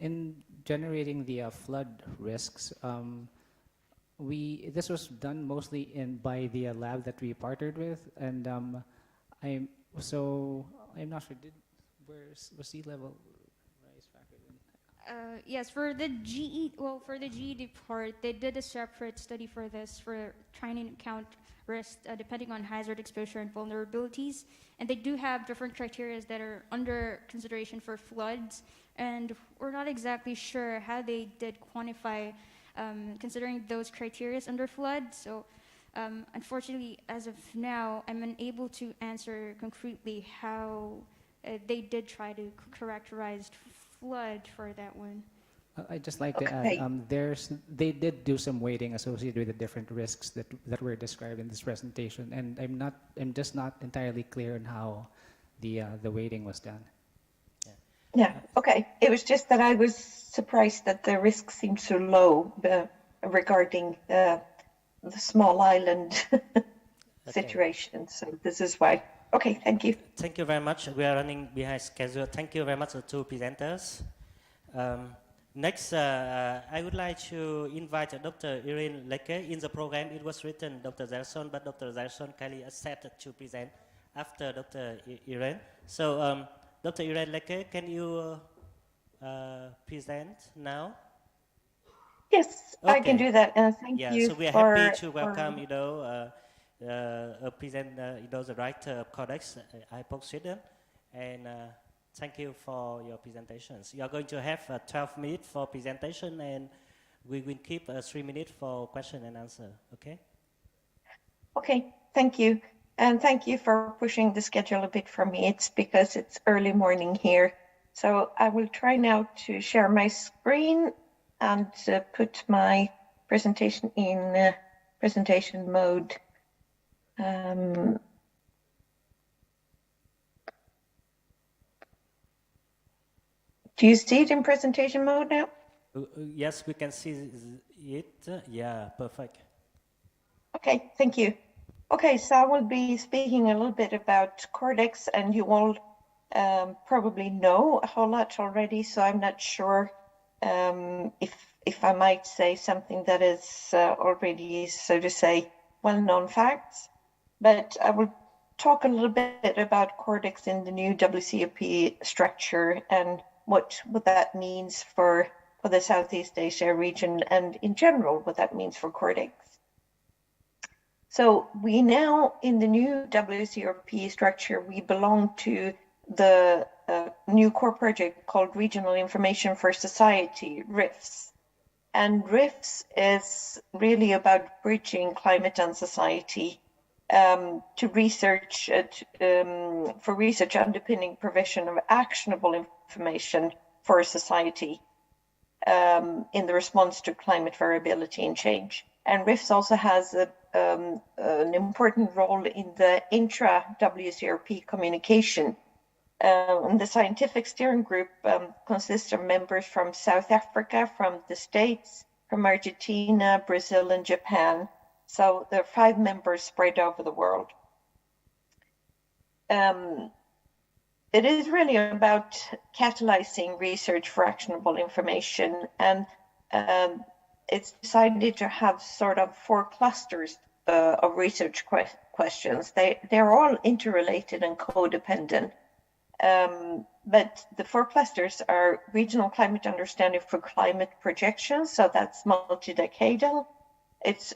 in generating the flood risks, this was done mostly by the lab that we partnered with, and I'm not sure. Was sea level rise factored in? Yes, for the GE part, they did a separate study for this, for trying to count risk depending on hazard exposure and vulnerabilities. And they do have different criteria that are under consideration for floods. And we're not exactly sure how they did quantify considering those criteria under flood. So unfortunately, as of now, I'm unable to answer concretely how they did try to characterize flood for that one. I'd just like to add, they did do some weighting associated with the different risks that were described in this presentation, and I'm just not entirely clear on how the weighting was done. Yeah. Okay. It was just that I was surprised that the risk seemed so low regarding the small island situation. So this is why. Okay, thank you. Thank you very much. We are running behind schedule. Thank you very much to two presenters. Next, I would like to invite Dr. Irene Leke. In the program, it was written Dr. Zerson, but Dr. Zerson kindly accepted to present after Dr. Irene. So, Dr. Irene Leke, can you present now? Yes, okay. I can do that. Thank you. So we are happy to welcome, the writer of CORDEX, IPOC Sweden, and thank you for your presentations. You are going to have 12 minutes for presentation, and we will keep 3 minutes for question and answer, okay? Okay, thank you. And thank you for pushing the schedule a bit for me. It's because it's early morning here. So I will try now to share my screen and put my presentation in presentation mode. Do you see it in presentation mode now? Yes, we can see it. Yeah, perfect. Okay, thank you. Okay, so I will be speaking a little bit about CORDEX, and you all probably know a whole lot already, so I'm not sure if I might say something that is already, so to say, well-known facts. But I will talk a little bit about CORDEX in the new WCOP structure and what that means for the Southeast Asia region, and in general, what that means for CORDEX. So we now, in the new WCOP structure, we belong to the new core project called Regional Information for Society, RIFS. And RIFS is really about bridging climate and society to research, for research underpinning provision of actionable information for society in the response to climate variability and change. And RIFS also has an important role in the intra-WCRP communication. And the scientific steering group consists of members from South Africa, from the States, from Argentina, Brazil, and Japan. So there are 5 members spread over the world. It is really about catalyzing research for actionable information, and it's decided to have sort of 4 clusters of research questions. They're all interrelated and codependent. But the 4 clusters are regional climate understanding for climate projections, so that's multi-decadal. It's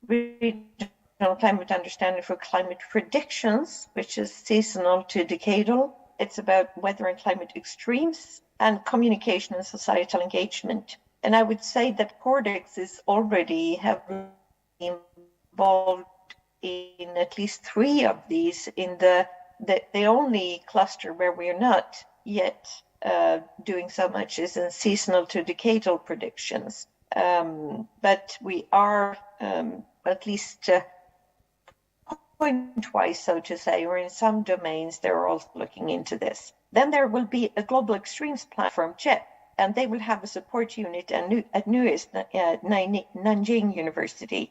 regional climate understanding for climate predictions, which is seasonal to decadal. It's about weather and climate extremes, and communication and societal engagement. And I would say that CORDEX is already heavily involved in at least 3 of these. In the only cluster where we are not yet doing so much is in seasonal to decadal predictions. But we are at least point-wise, so to say, or in some domains, they're also looking into this. Then there will be a global extremes platform, CHEP, and they will have a support unit at NUIS, Nanjing University.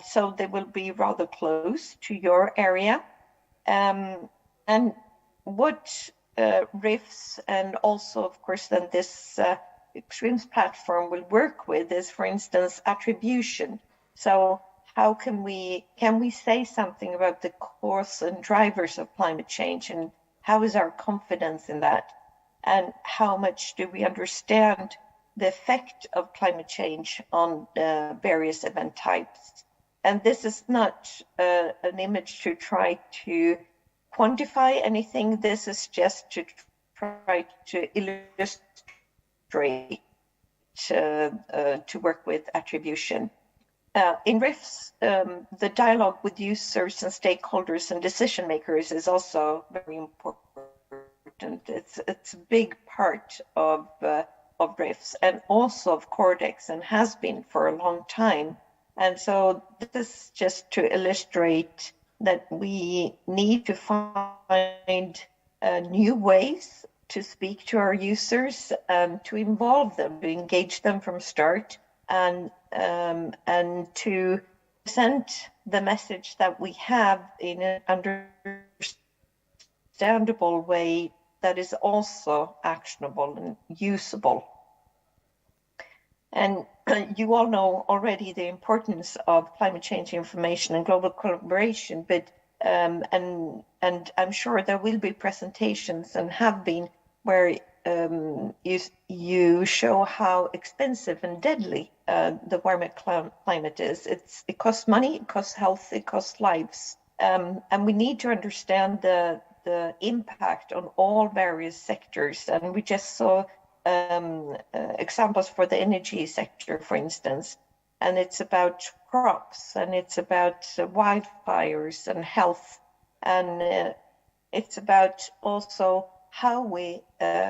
So they will be rather close to your area. And what RIFs and also, of course, then this extremes platform will work with is, for instance, attribution. So how can we say something about the cause and drivers of climate change, and how is our confidence in that? And how much do we understand the effect of climate change on various event types? And this is not an image to try to quantify anything. This is just to try to illustrate to work with attribution. In RIFs, the dialogue with users and stakeholders and decision makers is also very important. It's a big part of RIFs and also of CORDEX, and has been for a long time. And so this is just to illustrate that we need to find new ways to speak to our users, to involve them, to engage them from start, and to present the message that we have in an understandable way that is also actionable and usable. And you all know already the importance of climate change information and global collaboration, but and I'm sure there will be presentations, and have been, where you show how expensive and deadly the warmer climate is. It costs money, it costs health, it costs lives, and we need to understand the impact on all various sectors. And we just saw examples for the energy sector, for instance, and it's about crops, and it's about wildfires and health, and it's about also how we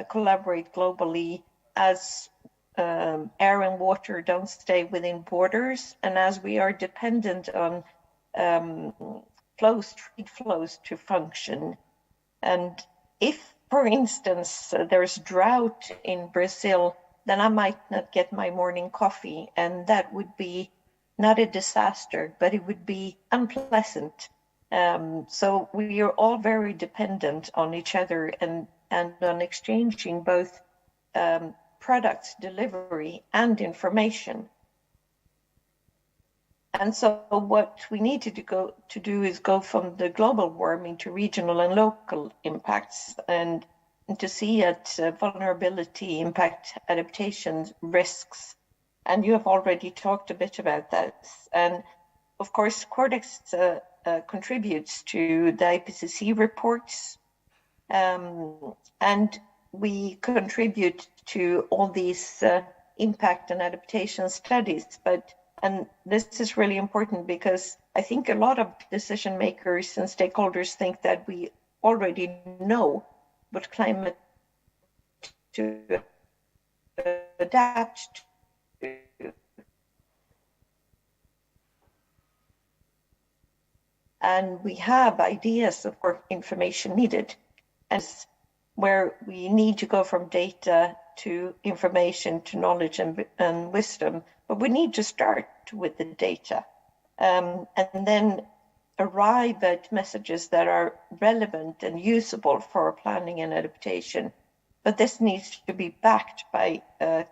collaborate globally as air and water don't stay within borders, and as we are dependent on trade flows to function. And if, for instance, there's drought in Brazil, then I might not get my morning coffee, and that would be not a disaster, but it would be unpleasant. So we are all very dependent on each other, and on exchanging both products, delivery, and information. And so what we need to do is go from the global warming to regional and local impacts, and to see at vulnerability, impact, adaptation, risks. And you have already talked a bit about that. And of course, CORDEX contributes to the IPCC reports, and we contribute to all these impact and adaptation studies. And this is really important, because I think a lot of decision makers and stakeholders think that we already know what climate to adapt to. And we have ideas of what information needed, and where we need to go from data to information, to knowledge and wisdom, but we need to start with the data and then arrive at messages that are relevant and usable for planning and adaptation. But this needs to be backed by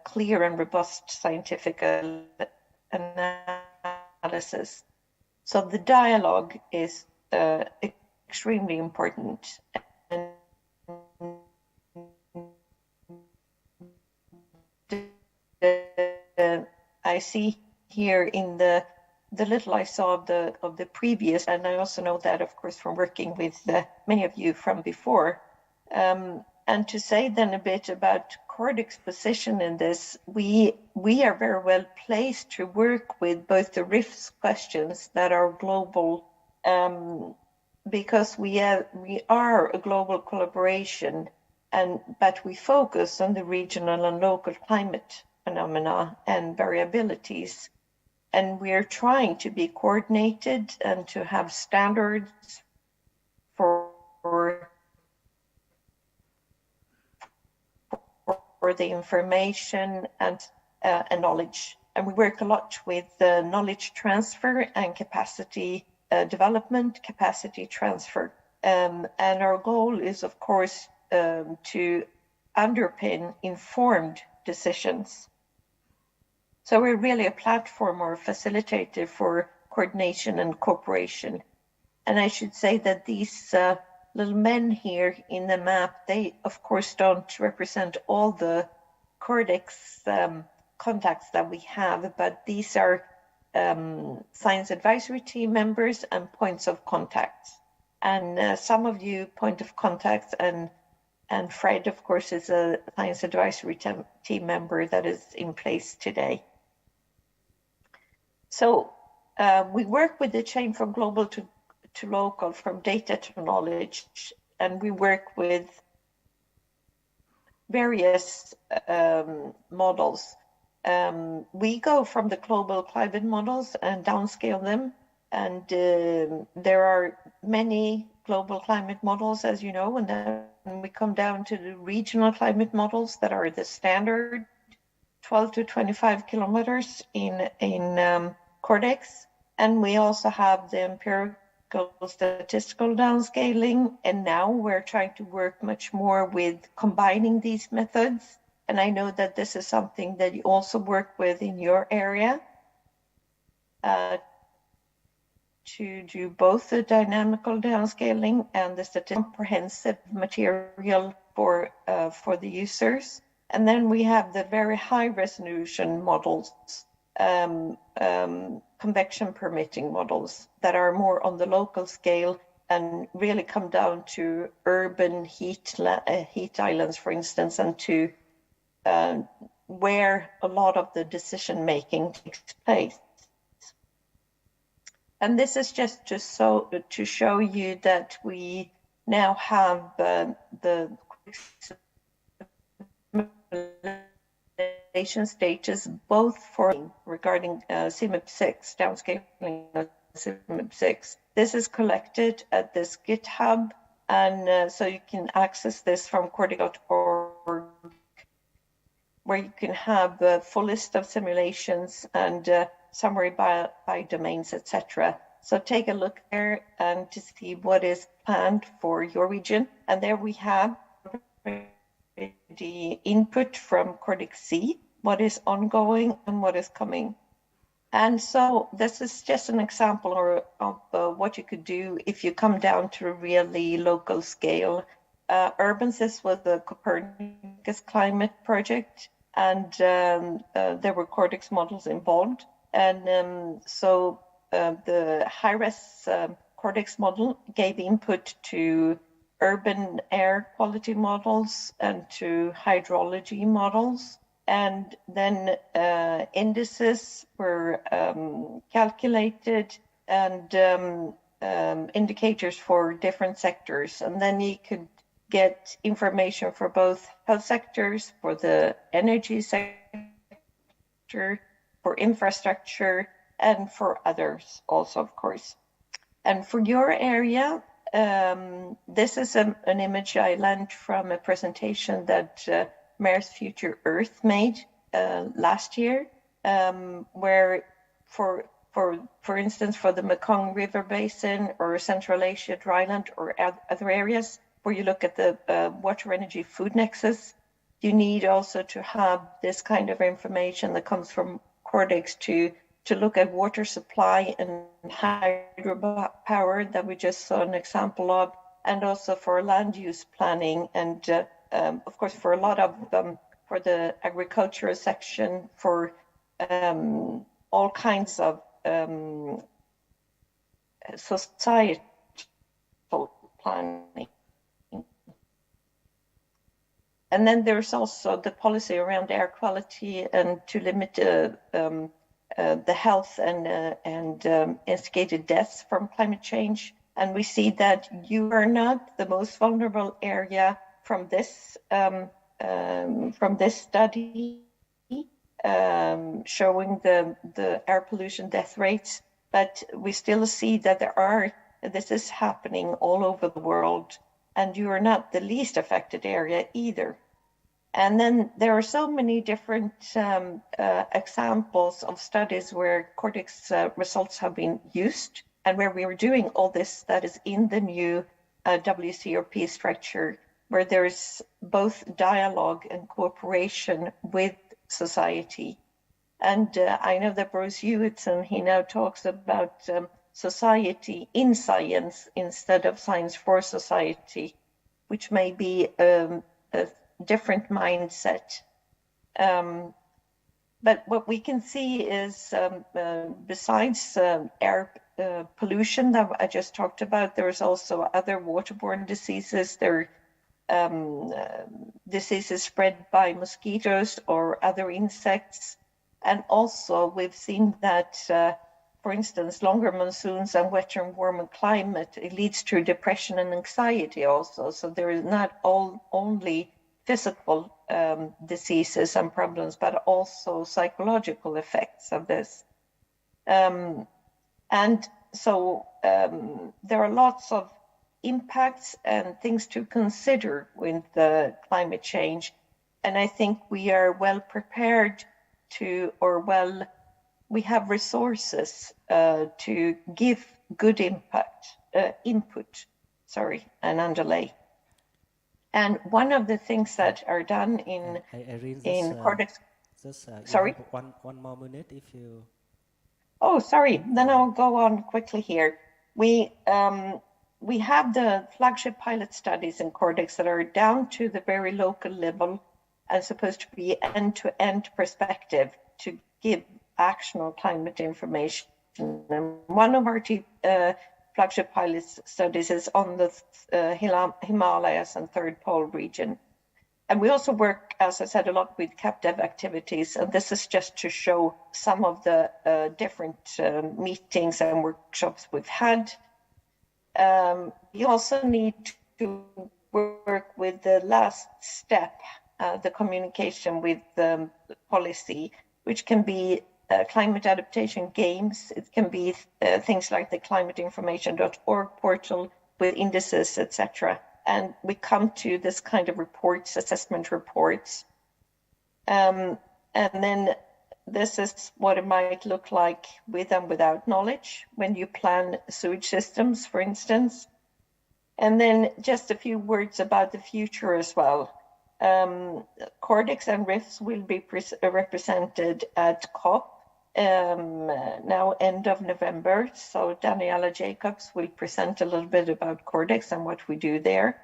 clear and robust scientific analysis. So the dialogue is extremely important. I see here in the little I saw of the previous, and I also know that, of course, from working with many of you from before. And to say then a bit about CORDEX position in this, we are very well placed to work with both the RIFS questions that are global, because we are a global collaboration, but we focus on the regional and local climate phenomena and variabilities. And we are trying to be coordinated and to have standards for the information and knowledge. And we work a lot with knowledge transfer and capacity development, capacity transfer. And our goal is, of course, to underpin informed decisions. So we're really a platform or a facilitator for coordination and cooperation. And I should say that these little men here in the map, they of course don't represent all the CORDEX contacts that we have, but these are science advisory team members and points of contact. And some of you point of contacts, and Fred, of course, is a science advisory team member that is in place today. So we work with the chain from global to local, from data to knowledge, and we work with various models. We go from the global climate models and downscale them, and there are many global climate models, as you know, and then we come down to the regional climate models that are the standard 12 to 25 kilometers in CORDEX, and we also have the empirical statistical downscaling, and now we're trying to work much more with combining these methods. And I know that this is something that you also work with in your area, to do both the dynamical downscaling and the statistical comprehensive material for the users. And then we have the very high resolution models, convection permitting models that are more on the local scale and really come down to urban heat islands, for instance, and to where a lot of the decision making takes place. And this is just to show you that we now have the stages both for regarding CMIP6, downscaling of CMIP6. This is collected at this GitHub, and so you can access this from cordex.org, where you can have a full list of simulations and summary by domains, etc. So take a look there and to see what is planned for your region. And there we have the input from CORDEX C, what is ongoing and what is coming. And so this is just an example of what you could do if you come down to a really local scale. UrbanSys was the Copernicus climate project, and there were CORDEX models involved. And so the high-res CORDEX model gave input to urban air quality models and to hydrology models. And then indices were calculated and indicators for different sectors. And then you could get information for both health sectors, for the energy sector, for infrastructure, and for others also, of course. And for your area, this is an image I learned from a presentation that Mayor's Future Earth made last year, where for instance, for the Mekong River Basin or Central Asia, dryland, or other areas where you look at the water energy food nexus, you need also to have this kind of information that comes from CORDEX to look at water supply and hydropower that we just saw an example of, and also for land use planning, and of course for a lot of for the agricultural section, for all kinds of societal planning. And then there's also the policy around air quality and to limit the health and instigated deaths from climate change. And we see that you are not the most vulnerable area from this study, showing the air pollution death rates, but we still see that this is happening all over the world, and you are not the least affected area either. And then there are so many different examples of studies where CORDEX results have been used, and where we are doing all this that is in the new WCRP structure, where there's both dialogue and cooperation with society. And I know that Bruce Hewitson, he now talks about society in science instead of science for society, which may be a different mindset. But what we can see is, besides air pollution that I just talked about, there is also other waterborne diseases. There are diseases spread by mosquitoes or other insects. And also we've seen that, for instance, longer monsoons and wetter and warmer climate, it leads to depression and anxiety also. So there is not only physical diseases and problems, but also psychological effects of this. And so there are lots of impacts and things to consider with the climate change. And I think we are well prepared we have resources to give good input, and underlay. And one of the things that are done in CORDEX. Sorry? One more minute if you. Oh, sorry. Then I'll go on quickly here. We have the flagship pilot studies in CORDEX that are down to the very local level and supposed to be end-to-end perspective to give actionable climate information. And one of our flagship pilot studies is on the Himalayas and Third Pole region. And we also work, as I said, a lot with CapDev activities. And this is just to show some of the different meetings and workshops we've had. We also need to work with the last step, the communication with the policy, which can be climate adaptation games. It can be things like the climateinformation.org portal with indices, etc. And we come to this kind of reports, assessment reports. And then this is what it might look like with and without knowledge when you plan sewage systems, for instance. And then just a few words about the future as well. CORDEX and RIFS will be represented at COP now end of November. So Daniela Jacobs will present a little bit about CORDEX and what we do there.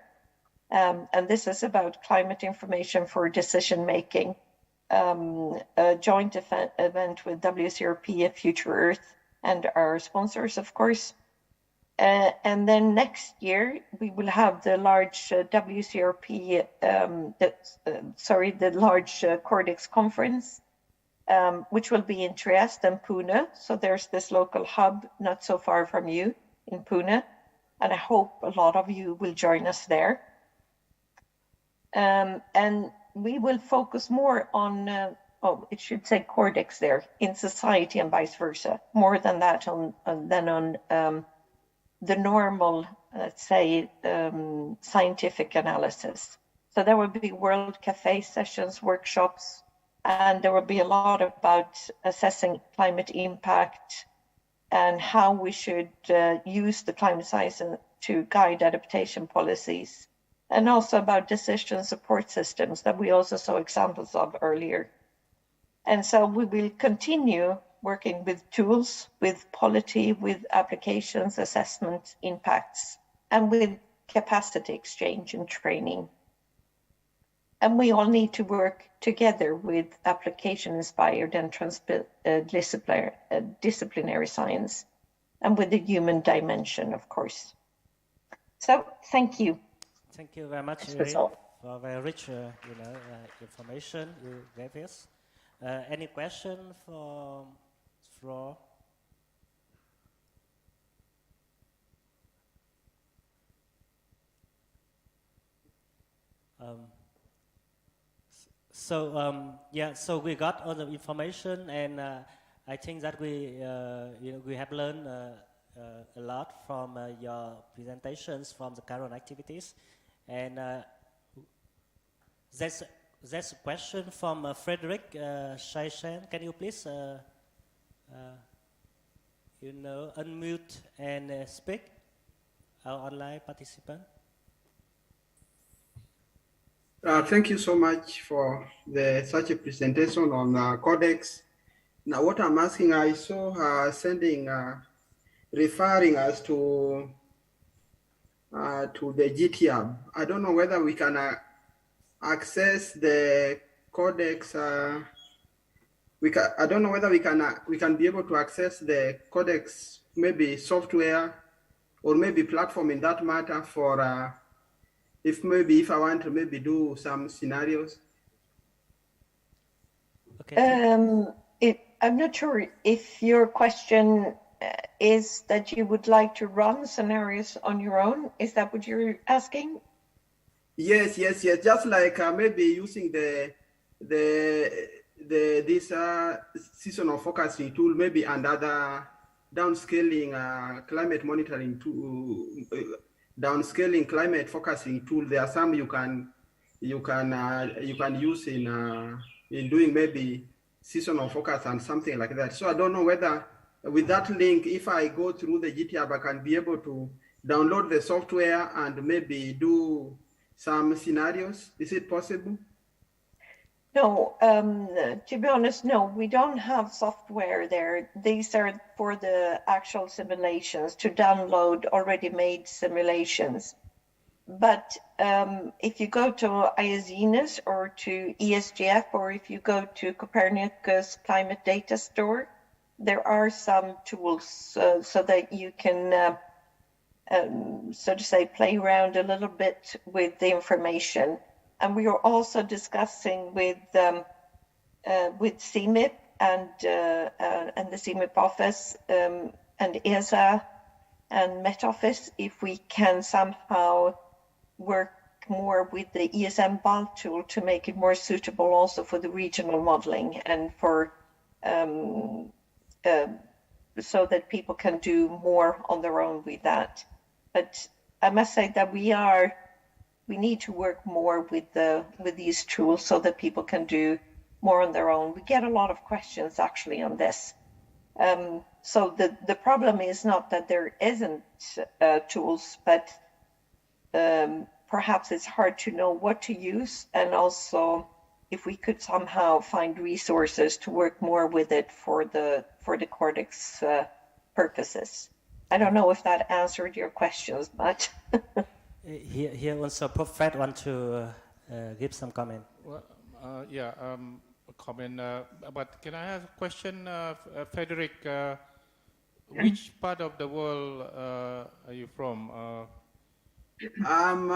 And this is about climate information for decision making, a joint event with WCRP, Future Earth, and our sponsors, of course. And then next year, we will have the large WCRP, the large CORDEX conference, which will be in Trieste and Pune. So there's this local hub not so far from you in Pune. And I hope a lot of you will join us there. And we will focus more on, it should say CORDEX there, in society and vice versa, more than that than on the normal, let's say, scientific analysis. So there will be World Cafe sessions, workshops, and there will be a lot about assessing climate impact and how we should use the climate science to guide adaptation policies, and also about decision support systems that we also saw examples of earlier. And so we will continue working with tools, with polity, with applications, assessment, impacts, and with capacity exchange and training. And we all need to work together with application-inspired and disciplinary science, and with the human dimension, of course. So, thank you. Thank you very much, That's Irene, all. for very rich, information you gave us. Any question from floor? So we got all the information, and I think that we we have learned a lot from your presentations from the current activities, and there's a question from Frederick Shaishan. Can you please unmute and speak, our online participant? Thank you so much for such a presentation on CORDEX. Now, what I'm asking, I saw referring us to the GTAB. I don't know whether we can access the CORDEX. I don't know whether we can be able to access the CORDEX, maybe software or maybe platform in that matter for. If I want to maybe do some scenarios. Okay. I'm not sure if your question is that you would like to run scenarios on your own. Is that what you're asking? Yes. Just like maybe using this seasonal focusing tool, maybe another downscaling climate monitoring tool. Downscaling climate focusing tool. There are some you can use in doing maybe seasonal focus and something like that. So I don't know whether with that link, if I go through the GTAB, I can be able to download the software and maybe do some scenarios. Is it possible? No, to be honest, no, we don't have software there. These are for the actual simulations, to download already made simulations. But if you go to ISENIS or to ESGF, or if you go to Copernicus Climate Data Store, there are some tools so that you can, so to say, play around a little bit with the information. And we are also discussing with CMIP and the CMIP office and ESA and Met Office if we can somehow work more with the ESM BALT tool to make it more suitable also for the regional modeling and for so that people can do more on their own with that. But I must say that we need to work more with these tools so that people can do more on their own. We get a lot of questions actually on this. So the problem is not that there isn't tools, but perhaps it's hard to know what to use, and also if we could somehow find resources to work more with it for the CORDEX purposes. I don't know if that answered your questions, but Here also, Prof. Fred want to give some comment. Well, a comment. But can I have a question, Frederick? Which part of the world are you from? I'm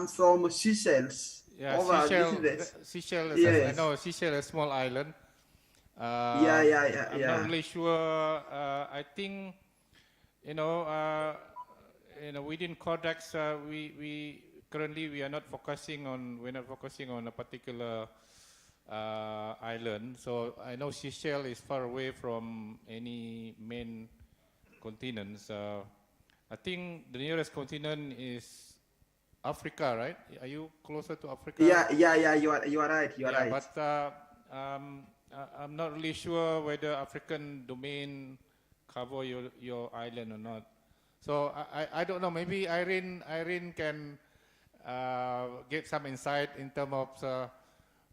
from Seychelles. Yeah, Seychelles. Yes. I know Seychelles is a small island. Yeah. I'm not really sure. I think within CORDEX, we currently are not focusing on a particular island. So I know Seychelles is far away from any main continents. I think the nearest continent is Africa, right? Are you closer to Africa? Yeah. You are right. You are right. But I'm not really sure whether African domain cover your island or not. So I don't know. Maybe Irene can get some insight in terms of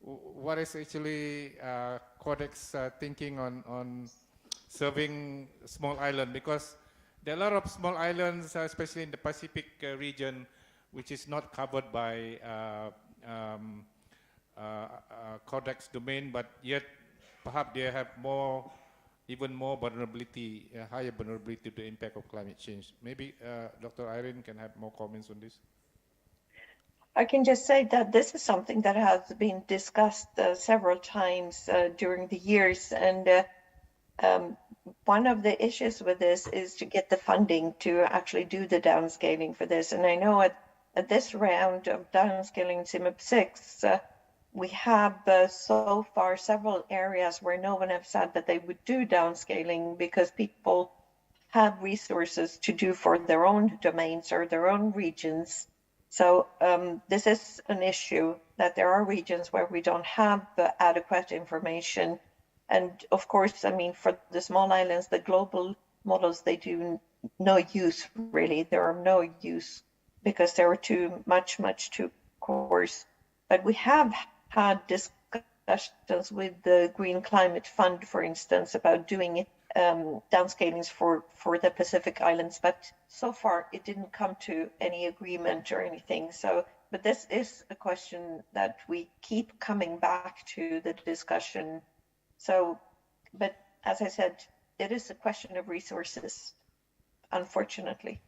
what is actually CORDEX thinking on serving small island, because there are a lot of small islands, especially in the Pacific region, which is not covered by CORDEX domain, but yet perhaps they have even more vulnerability, higher vulnerability to the impact of climate change. Maybe Dr. Irene can have more comments on this. I can just say that this is something that has been discussed several times during the years, and one of the issues with this is to get the funding to actually do the downscaling for this. And I know at this round of downscaling CIMIP 6, we have so far several areas where no one has said that they would do downscaling because people have resources to do for their own domains or their own regions. So this is an issue that there are regions where we don't have adequate information. And of course, I mean, for the small islands, the global models, they do no use really. There are no use because they were much too coarse. But we have had discussions with the Green Climate Fund, for instance, about doing downscalings for the Pacific Islands, but so far it didn't come to any agreement or anything. So, but this is a question that we keep coming back to the discussion. So, but as I said, it is a question of resources, unfortunately.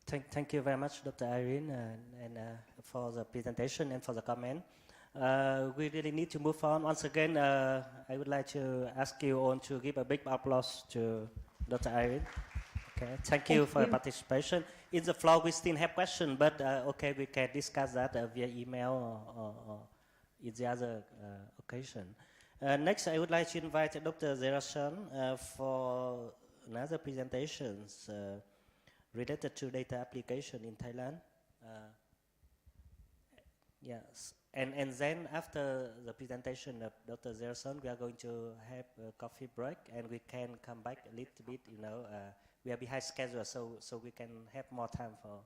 Thank you very much, Dr. Irene, and for the presentation and for the comment. We really need to move on. Once again, I would like to ask you all to give a big applause to Dr. Irene. Okay, thank you for your participation. In the floor, we still have questions, but okay, we can discuss that via email or in the other occasion. Next, I would like to invite Dr. Zerashan for another presentations related to data application in Thailand. Yes. And then after the presentation of Dr. Zerson, we are going to have a coffee break, and we can come back a little bit. We are behind schedule, so we can have more time for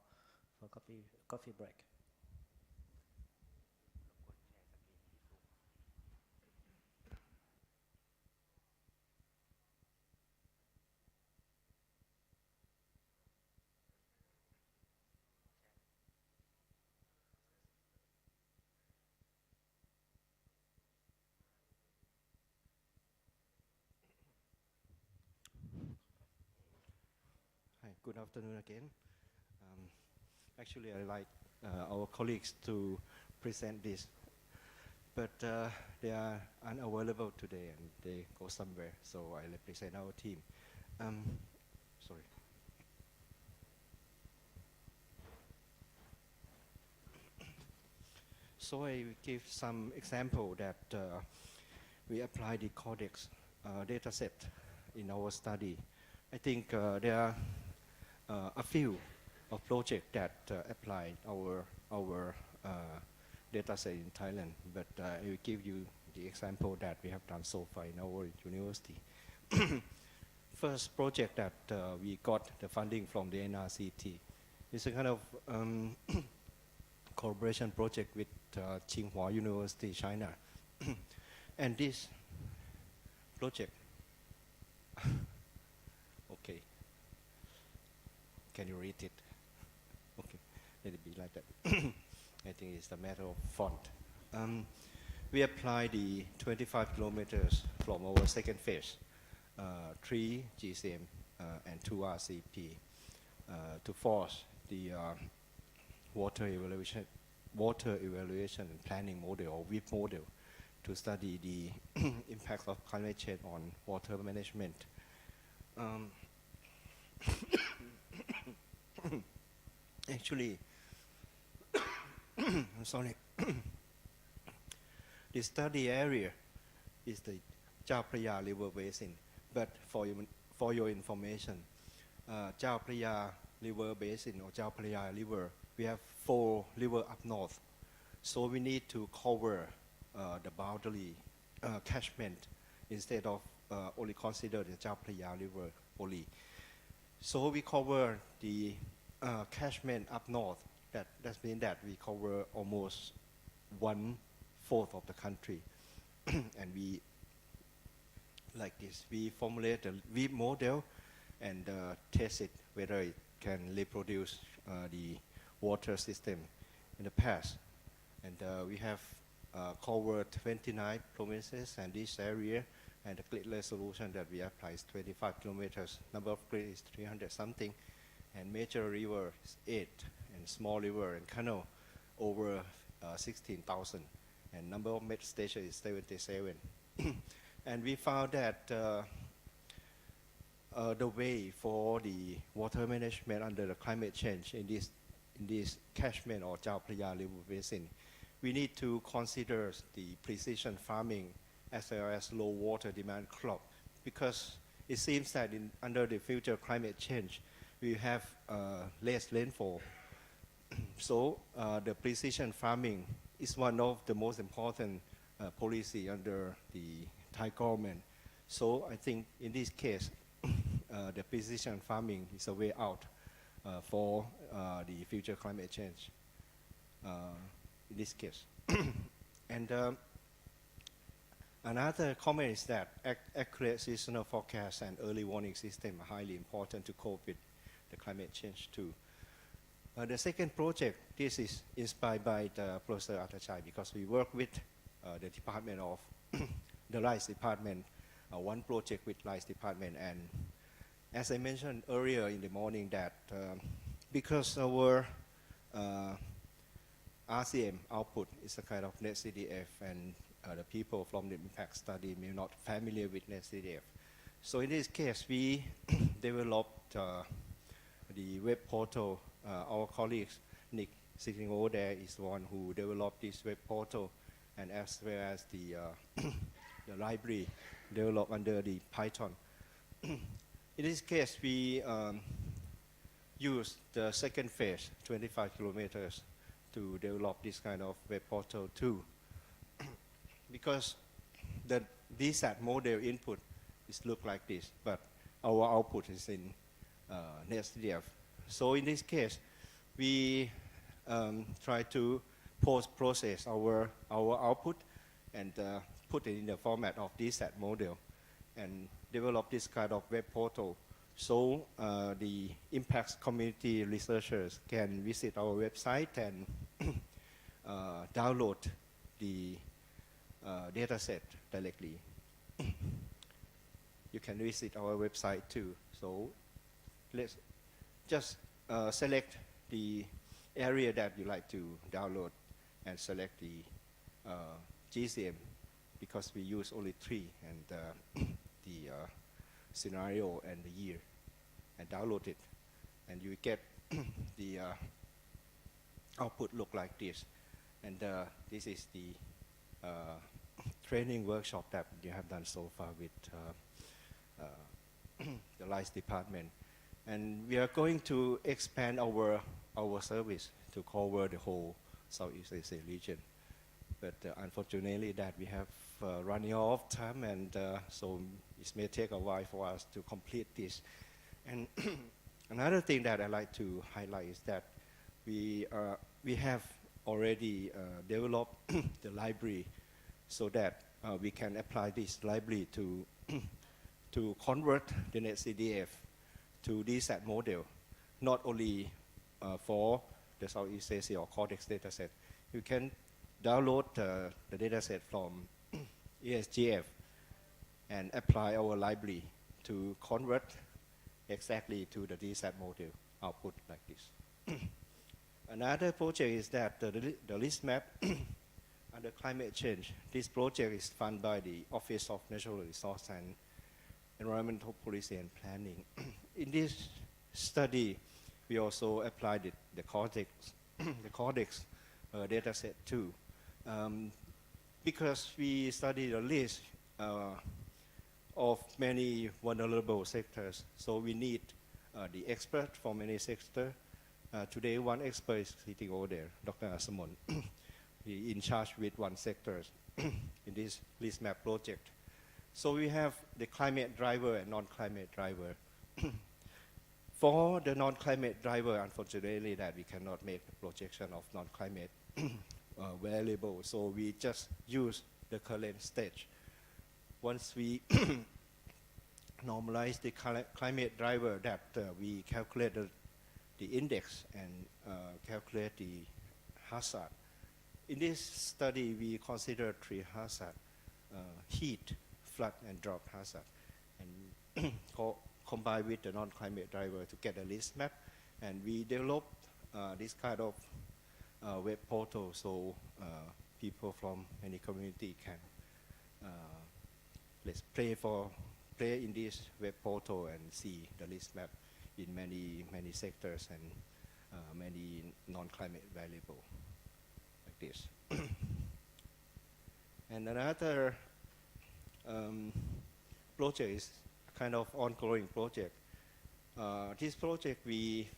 coffee break. Hi, good afternoon again. Actually, I like our colleagues to present this, but they are unavailable today and they go somewhere, so I represent our team. Sorry. So I will give some example that we apply the CORDEX data set in our study. I think there are a few of projects that apply our data set in Thailand, but I will give you the example that we have done so far in our university. First project that we got the funding from the NRCT is a kind of collaboration project with Tsinghua University, China. And this project, okay, can you read it? Okay, let it be like that. I think it's a matter of font. We apply the 25 kilometers from our second phase, 3 GCM and 2 RCP, to force the water evaluation and planning model, or WIP model, to study the impact of climate change on water management. Actually, I'm sorry. The study area is the Chao Phraya River Basin, but for your information, Chao Phraya River Basin or Chao Phraya River, we have 4 rivers up north. So we need to cover the boundary catchment instead of only consider the Chao Phraya River only. So we cover the catchment up north. That means that we cover almost 1/4 of the country. And we, like this, we formulate a WEEP model and test it whether it can reproduce the water system in the past. And we have covered 29 provinces and this area, and the grid resolution that we apply is 25 kilometers. Number of grid is 300 something, and major river is 8, and small river and canal over 16,000, and number of met stations is 77. And we found that the way for the water management under the climate change in this catchment or Chao Phraya River basin, we need to consider the precision farming as well as low water demand crop, because it seems that under the future climate change, we have less rainfall. So the precision farming is one of the most important policy under the Thai government. So I think in this case, the precision farming is a way out for the future climate change in this case. And another comment is that accurate seasonal forecast and early warning system are highly important to cope with the climate change too. The second project, this is inspired by the Professor Atachai, because we work with the Department of the Rice Department, one project with Rice Department. And as I mentioned earlier in the morning that because our RCM output is a kind of net CDF, and the people from the impact study may not familiar with net CDF. So in this case, we developed the web portal. Our colleagues, Nick, sitting over there, is the one who developed this web portal, and as well as the library developed under the Python. In this case, we used the second phase, 25 kilometers, to develop this kind of web portal too. Because the DSAT model input is look like this, but our output is in NetCDF. So in this case, we try to post-process our output and put it in the format of DSAT model and develop this kind of web portal. So the impacts community researchers can visit our website and download the data set directly. You can visit our website too. So let's just select the area that you like to download and select the GCM, because we use only 3, and the scenario and the year, and download it, and you get the output look like this. And this is the training workshop that you have done so far with the Rice Department. And we are going to expand our service to cover the whole Southeast Asia region. But unfortunately that we have running out of time, and so it may take a while for us to complete this. And another thing that I like to highlight is that we have already developed the library so that we can apply this library to convert the NetCDF to DSAT model, not only for the Southeast Asia or CORDEX dataset. You can download the dataset from ESGF and apply our library to convert exactly to the DSAT model output like this. Another project is that the list map under climate change. This project is funded by the Office of Natural Resource and Environmental Policy and Planning. In this study, we also applied the CORDEX, dataset too, because we study the list of many vulnerable sectors. So we need the expert from any sector Today, one expert is sitting over there, Dr. Asamon. He in charge with one sector in this list map project. So we have the climate driver and non-climate driver. For the non-climate driver, unfortunately, that we cannot make the projection of non-climate variable, so we just use the current stage. Once we normalize the climate driver, that we calculate the index and calculate the hazard. In this study, we consider three hazards: heat, flood, and drought hazard, and combined with the non-climate driver to get a list map. And we developed this kind of web portal, so people from any community can let's play in this web portal and see the list map in many sectors and many non-climate variable like this. And another project is kind of ongoing project. This project we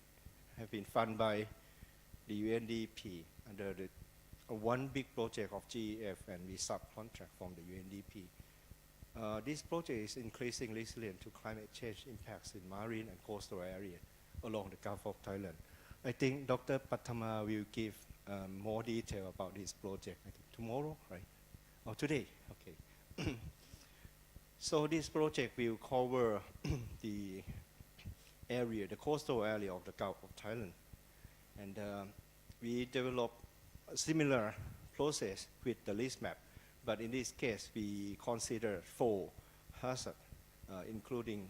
have been funded by the UNDP under the one big project of GEF, and we subcontract from the UNDP. This project is increasing resilience to climate change impacts in marine and coastal areas along the Gulf of Thailand. I think Dr. Patama will give more detail about this project. I think tomorrow, right? Or today? Okay. So this project will cover the area, the coastal area of the Gulf of Thailand. And we developed a similar process with the list map. But in this case, we consider 4 hazards, including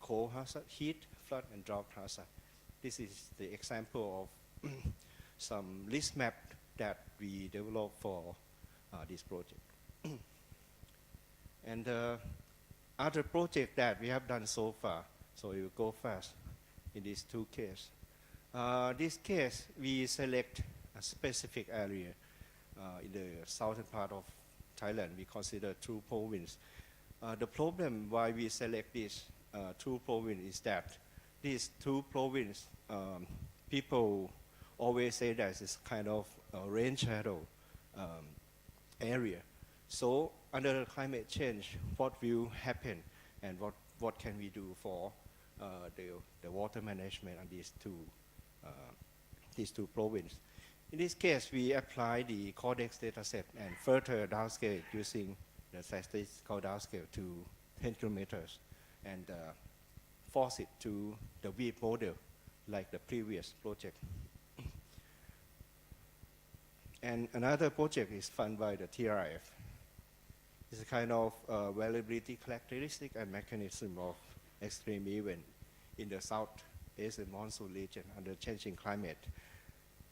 cold hazard, heat, flood, and drought hazard. This is the example of some list map that we developed for this project. And other project that we have done so far, so we will go fast in these 2 cases. This case, we select a specific area in the southern part of Thailand. We consider 2 provinces. The problem why we select these 2 provinces is that these 2 provinces, people always say that it's kind of a rain shadow area. So under climate change, what will happen and what can we do for the water management on these two provinces? In this case, we apply the CORDEX dataset and further downscale using the statistical downscale to 10 kilometers and force it to the WEAP model like the previous project. And another project is funded by the TRF. It's a kind of variability characteristic and mechanism of extreme event in the South Asian monsoon region under changing climate.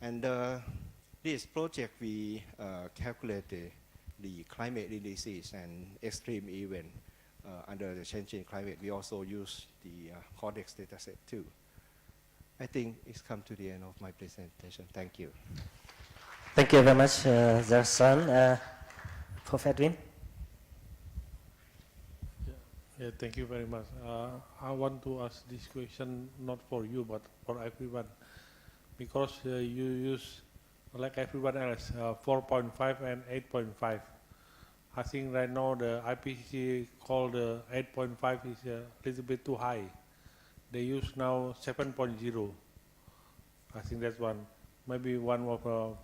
And this project, we calculate the climate indices and extreme event under the changing climate. We also use the CORDEX dataset too. I think it's come to the end of my presentation. Thank you. Thank you very much, Zarsan. Prof. Edwin. Yeah, thank you very much. I want to ask this question not for you, but for everyone. Because you use, like everyone else, 4.5 and 8.5. I think right now the IPCC called 8.5 is a little bit too high. They use now 7.0. I think that's one. Maybe one of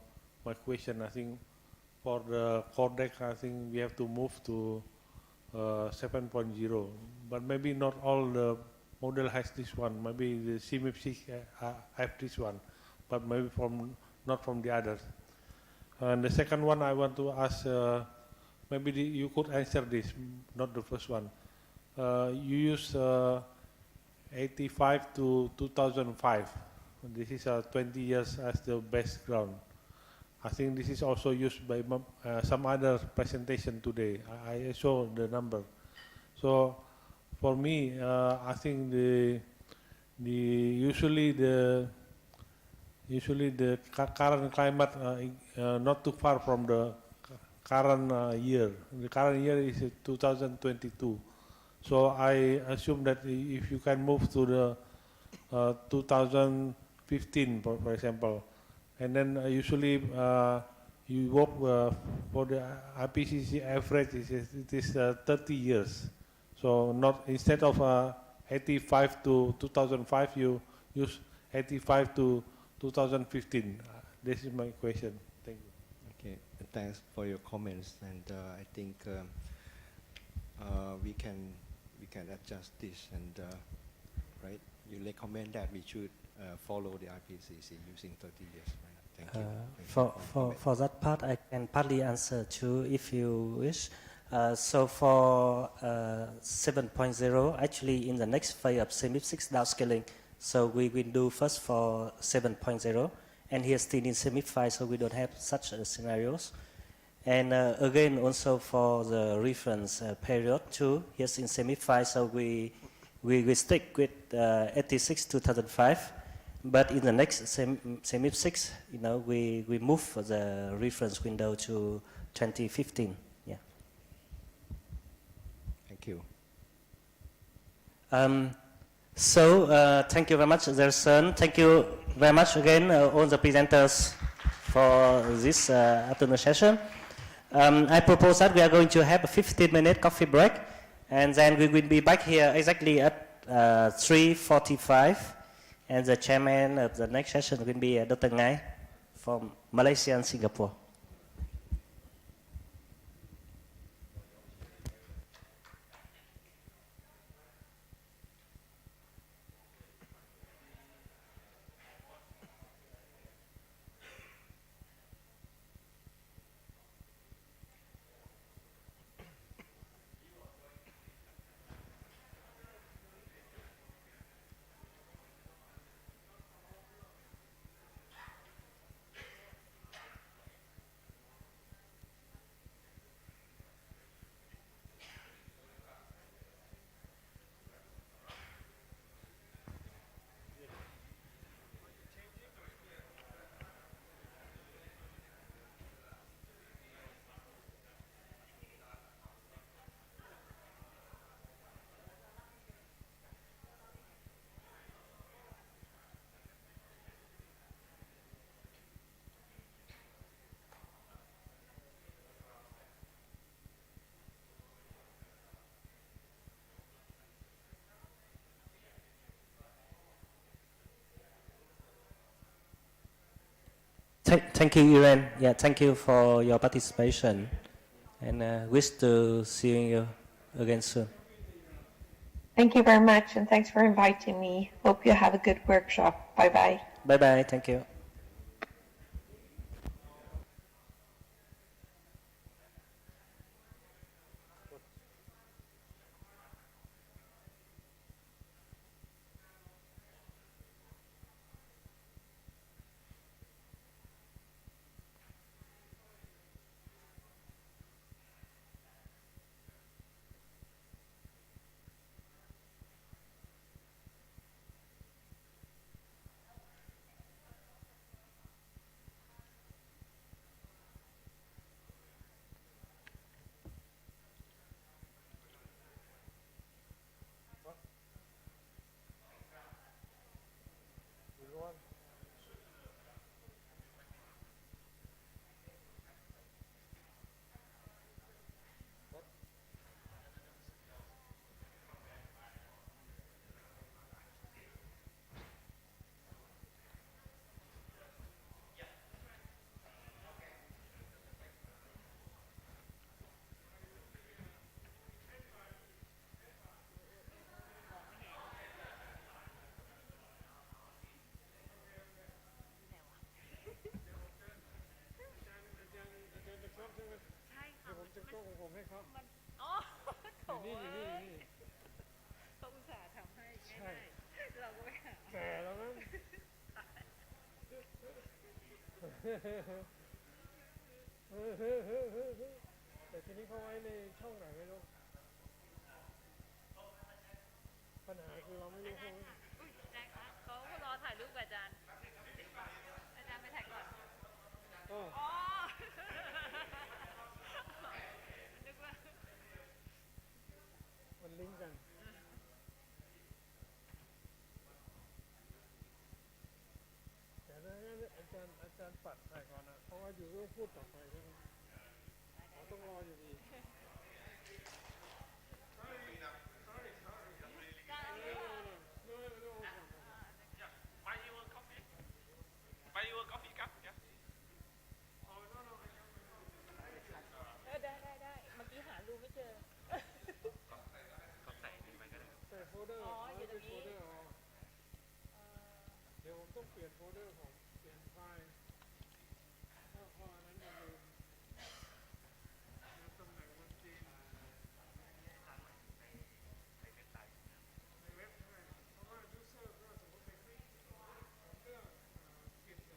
my question, I think for the CORDEX, I think we have to move to 7.0. But maybe not all the model has this one. Maybe the CMIP6 have this one, but maybe not from the others. And the second one I want to ask, maybe you could answer this, not the first one. You use 85 to 2005. This is 20 years as the best ground. I think this is also used by some other presentation today. I saw the number. So for me, I think usually the current climate not too far from the current year. The current year is 2022. So I assume that if you can move to the 2050 15, for example. And then usually you work for the IPCC average, it is 30 years. So not instead of 85 to 2005, you use 85 to 2015. This is my question. Thank you. Okay, thanks for your comments, and I think we can adjust this, and right, you recommend that we should follow the IPCC using 30 years, right? Thank you. For that part, I can partly answer too, if you wish. So for 7.0, actually in the next phase of CMIP 6 downscaling, so we will do first for 7.0, and here still in CMIP 5, so we don't have such scenarios. And again, also for the reference period too, here's in CMIP 5, so we stick with 86 2005. But in the next CMIP 6, we move the reference window to 2015. Yeah. Thank you. Thank you very much, Gerson. Thank you very much again, all the presenters for this afternoon session. I propose that we are going to have a 15-minute coffee break, and then we will be back here exactly at 3:45. And the chairman of the next session will be Dr. Ngai from Malaysia and Singapore. Thank you, Iran. Yeah, thank you for your participation, and wish to see you again soon. Thank you very much, and thanks for inviting me. Hope you have a good workshop. Bye-bye. Bye-bye. Thank you. ก็พูดต่อไปใช่ไหมต้องรออยู่ดีได้เมื่อกี้หาดูไม่เจอใส่โฟลเดอร์อยู่ตรงนี้เดี๋ยวผมต้องเปลี่ยนโฟลเดอร์ของเปลี่ยนไฟล์เพราะอันนั้นมันลืมตำแหน่งมันจริงในเว็บใช่ไหมเพราะว่า user ก็สมมติเป็นผมเลือกกิจ10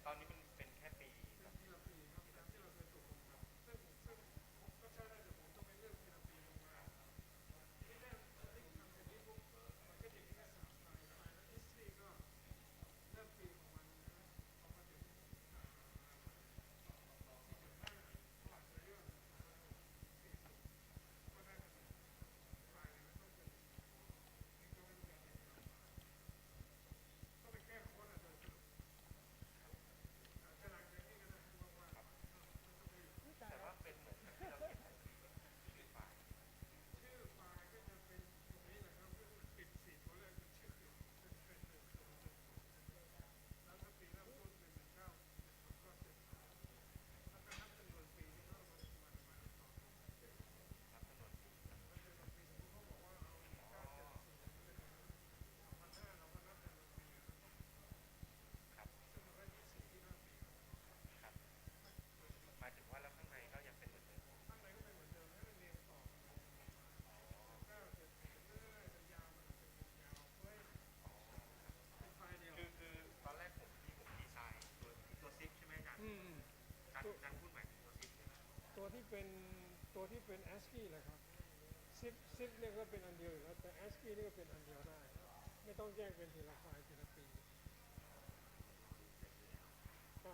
ตอนนี้มันเป็นแค่ปีแต่ว่าเป็นเหมือนที่เราเห็นชื่อไฟล์ก็จะเป็นตรงนี้แหละครับก็คือปิดสีโฟลเดอร์เป็นชื่อเป็นแล้วถ้าปีเริ่มต้นเป็น19ก็เสร็จแล้วก็นับจำนวนปีที่เข้ามาประมาณ2นับจำนวนปีสมมติเขาบอกว่าเอา1970เป็น2005เราก็นับจำนวนปีครับซึ่งมันก็24 25 ปีครับหมายถึงว่าแล้วข้างในก็ยังเป็นเหมือนเดิมข้างในก็เป็นเหมือนเดิมให้มันเรียงต่อคือตอนแรกผมดีไซน์ตัวซิปใช่ไหมอาจารย์อาจารย์พูดหมายถึงตัวซิปใช่ไหมตัวที่เป็น ASCII แหละครับซิปเนี่ยก็เป็นอันเดียวอยู่แล้วแต่ ASCII นี่ก็เป็นอันเดียวได้ไม่ต้องแยกเป็นทีละไฟล์ทีละปี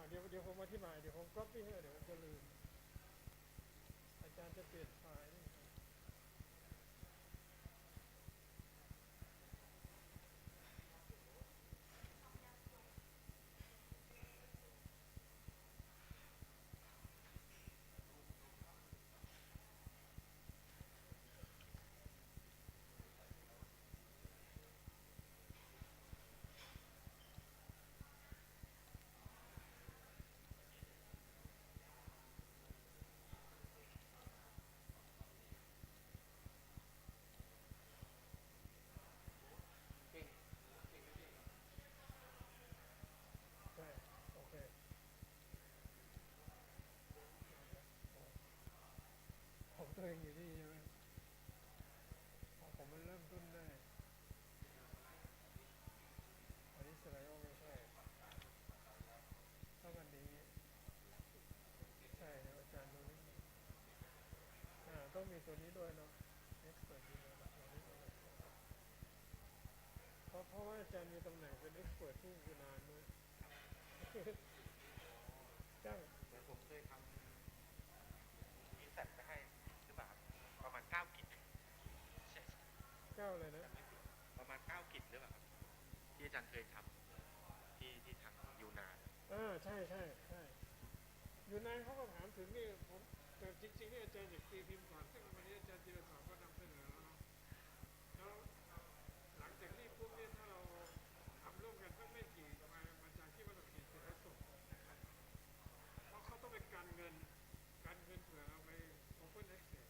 เดี๋ยวผมอธิบายเดี๋ยวผม copy ให้เดี๋ยวผมจะลืมอาจารย์จะเปลี่ยนไฟล์นี่โอเคผมตัวเองอยู่นี่ใช่ไหมผมมันเริ่มต้นได้อันนี้สไลด์ไม่ใช่ต้องอันนี้ใช่นะอาจารย์ดูนี่ต้องมีตัวนี้ด้วยเนาะ expert อยู่นะตัวนี้ด้วยเพราะว่าอาจารย์มีตำแหน่งเป็น expert ที่อยู่นานด้วยจ้างเหมือนผมเคยทำมีแซดไปให้หรือเปล่าประมาณ9 กิจใช่9เลยนะประมาณ9 กิจหรือเปล่าที่อาจารย์เคยทำที่ทางยูนานใช่อยู่นานเขาก็ถามถึงนี่ผมแต่จริงๆนี่อาจารย์อยากตีพิมพ์ก่อนซึ่งวันนี้อาจารย์จิรศักดิ์ก็นำเสนอแล้วหลังจากนี้ปุ๊บเนี่ยถ้าเราทำร่วมกันสักไม่กี่มาอาจารย์คิดว่าเราเขียนเสร็จแล้วส่งเพราะเขาต้องเป็นการเงินเผื่อเราไป Open Access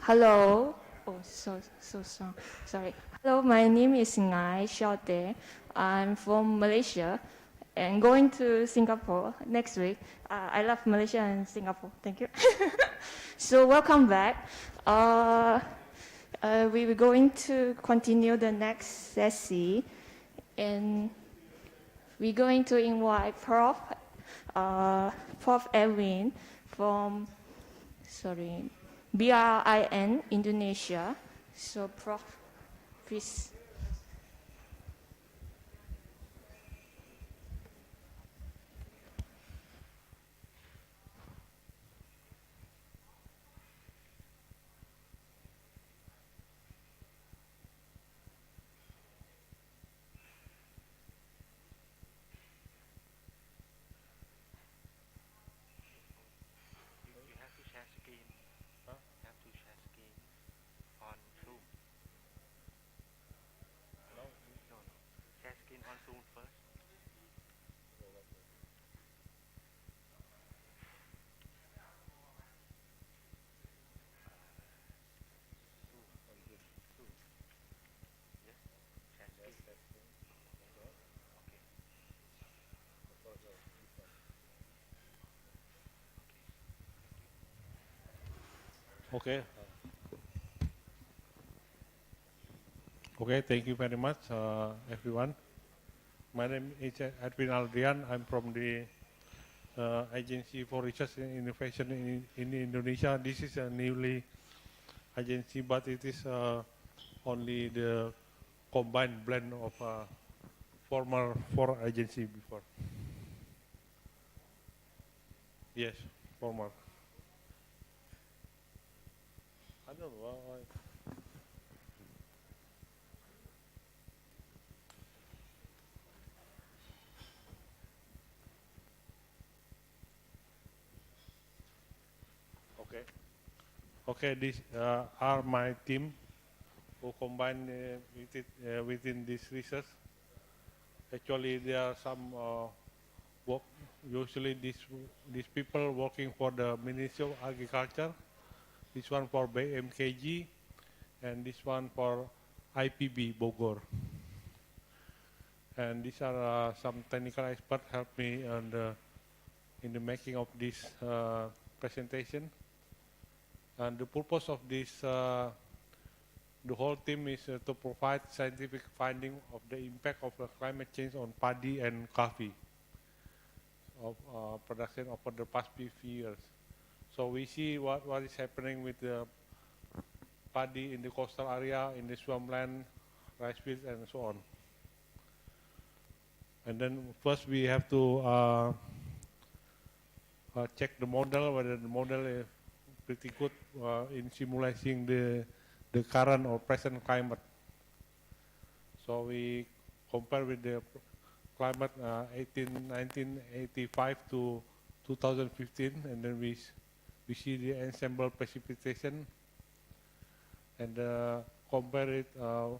Hello. Oh, sorry. Hello, my name is Ngai Xiaode. I'm from Malaysia and going to Singapore next week. I love Malaysia and Singapore. Thank you. So welcome back. We were going to continue the next session, and we're going to invite Prof. Edwin from, BRIN Indonesia. So Prof, please. You have to share screen. Huh? You have to share screen on Zoom. No. Share screen on Zoom first. Yes. Share screen. Okay. Okay. Okay, thank you very much, everyone. My name is Edwin Aldrian. I'm from the Agency for Research and Innovation in Indonesia. This is a newly agency, but it is only the combined blend of former four agency before. Yes, former. I don't know why. Okay. Okay, these are my team who combine within this research. Actually, there are some work. Usually, these people working for the Ministry of Agriculture. This one for BMKG, and this one for IPB Bogor. And these are some technical experts help me in the making of this presentation. And the purpose of this, the whole team is to provide scientific finding of the impact of climate change on paddy and coffee of production over the past few years. So we see what is happening with the paddy in the coastal area, in the swampland, rice fields, and so on. And then first we have to check the model, whether the model is pretty good in simulating the current or present climate. So we compare with the climate 1985 to 2015, and then we see the ensemble precipitation, and compare it, for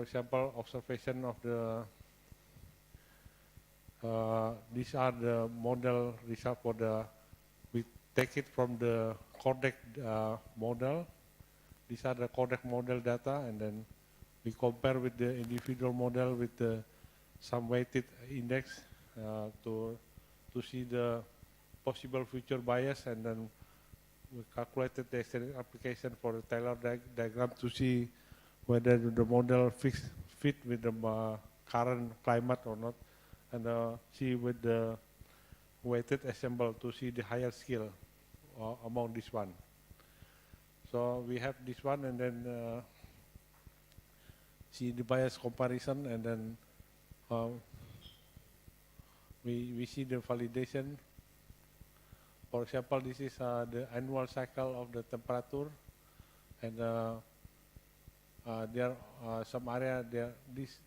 example, observation of the these are the model result for the, we take it from the CORDEX model. These are the CORDEX model data, and then we compare with the individual model with some weighted index to see the possible future bias, and then we calculated the extended application for the Taylor diagram to see whether the model fit with the current climate or not, and see with the weighted ensemble to see the higher scale among this one. So we have this one, and then see the bias comparison, and then we see the validation. For example, this is the annual cycle of the temperature, and there are some area there. This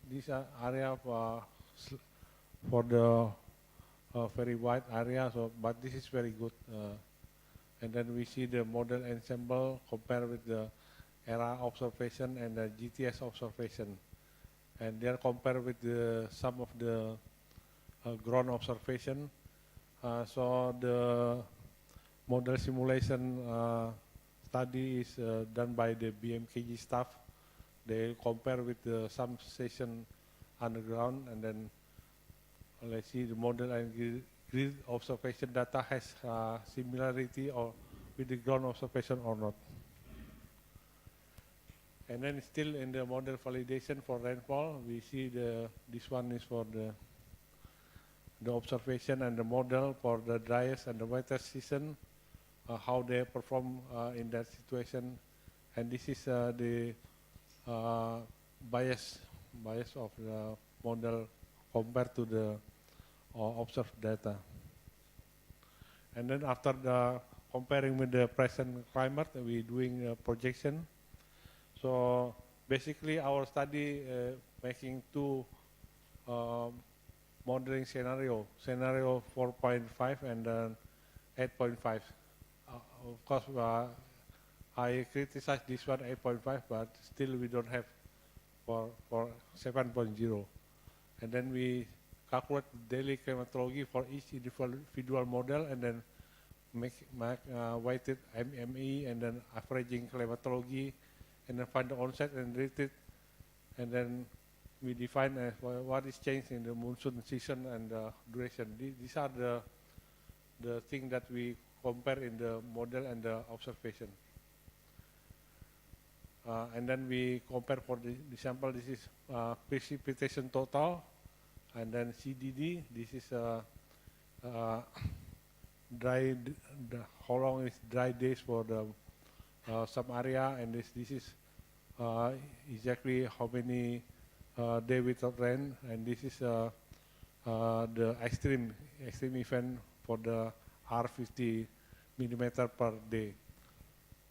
area for the very wide area. So, but this is very good. And then we see the model ensemble compared with the ERA observation and the GTS observation, and they are compared with some of the ground observation. So the model simulation study is done by the BMKG staff. They compare with some station underground, and then let's see the model and grid observation data has similarity or with the ground observation or not. And then still in the model validation for rainfall, we see this one is for the observation and the model for the driest and the wettest season, how they perform in that situation. And this is the bias of the model compared to the observed data. And then after the comparing with the present climate, we're doing a projection. So basically our study making two modeling scenario 4.5 and then 8.5. Of course, I criticize this one 8.5, but still we don't have for 7.0. And then we calculate daily climatology for each individual model, and then make weighted MME, and then averaging climatology, and then find the onset and retreat, and then we define what is changed in the monsoon season and duration. These are the things that we compare in the model and the observation. And then we compare for the sample. This is precipitation total, and then CDD. This is how long is dry days for the some area, and this is exactly how many days without rain, and this is the extreme event for the R50 millimeter per day.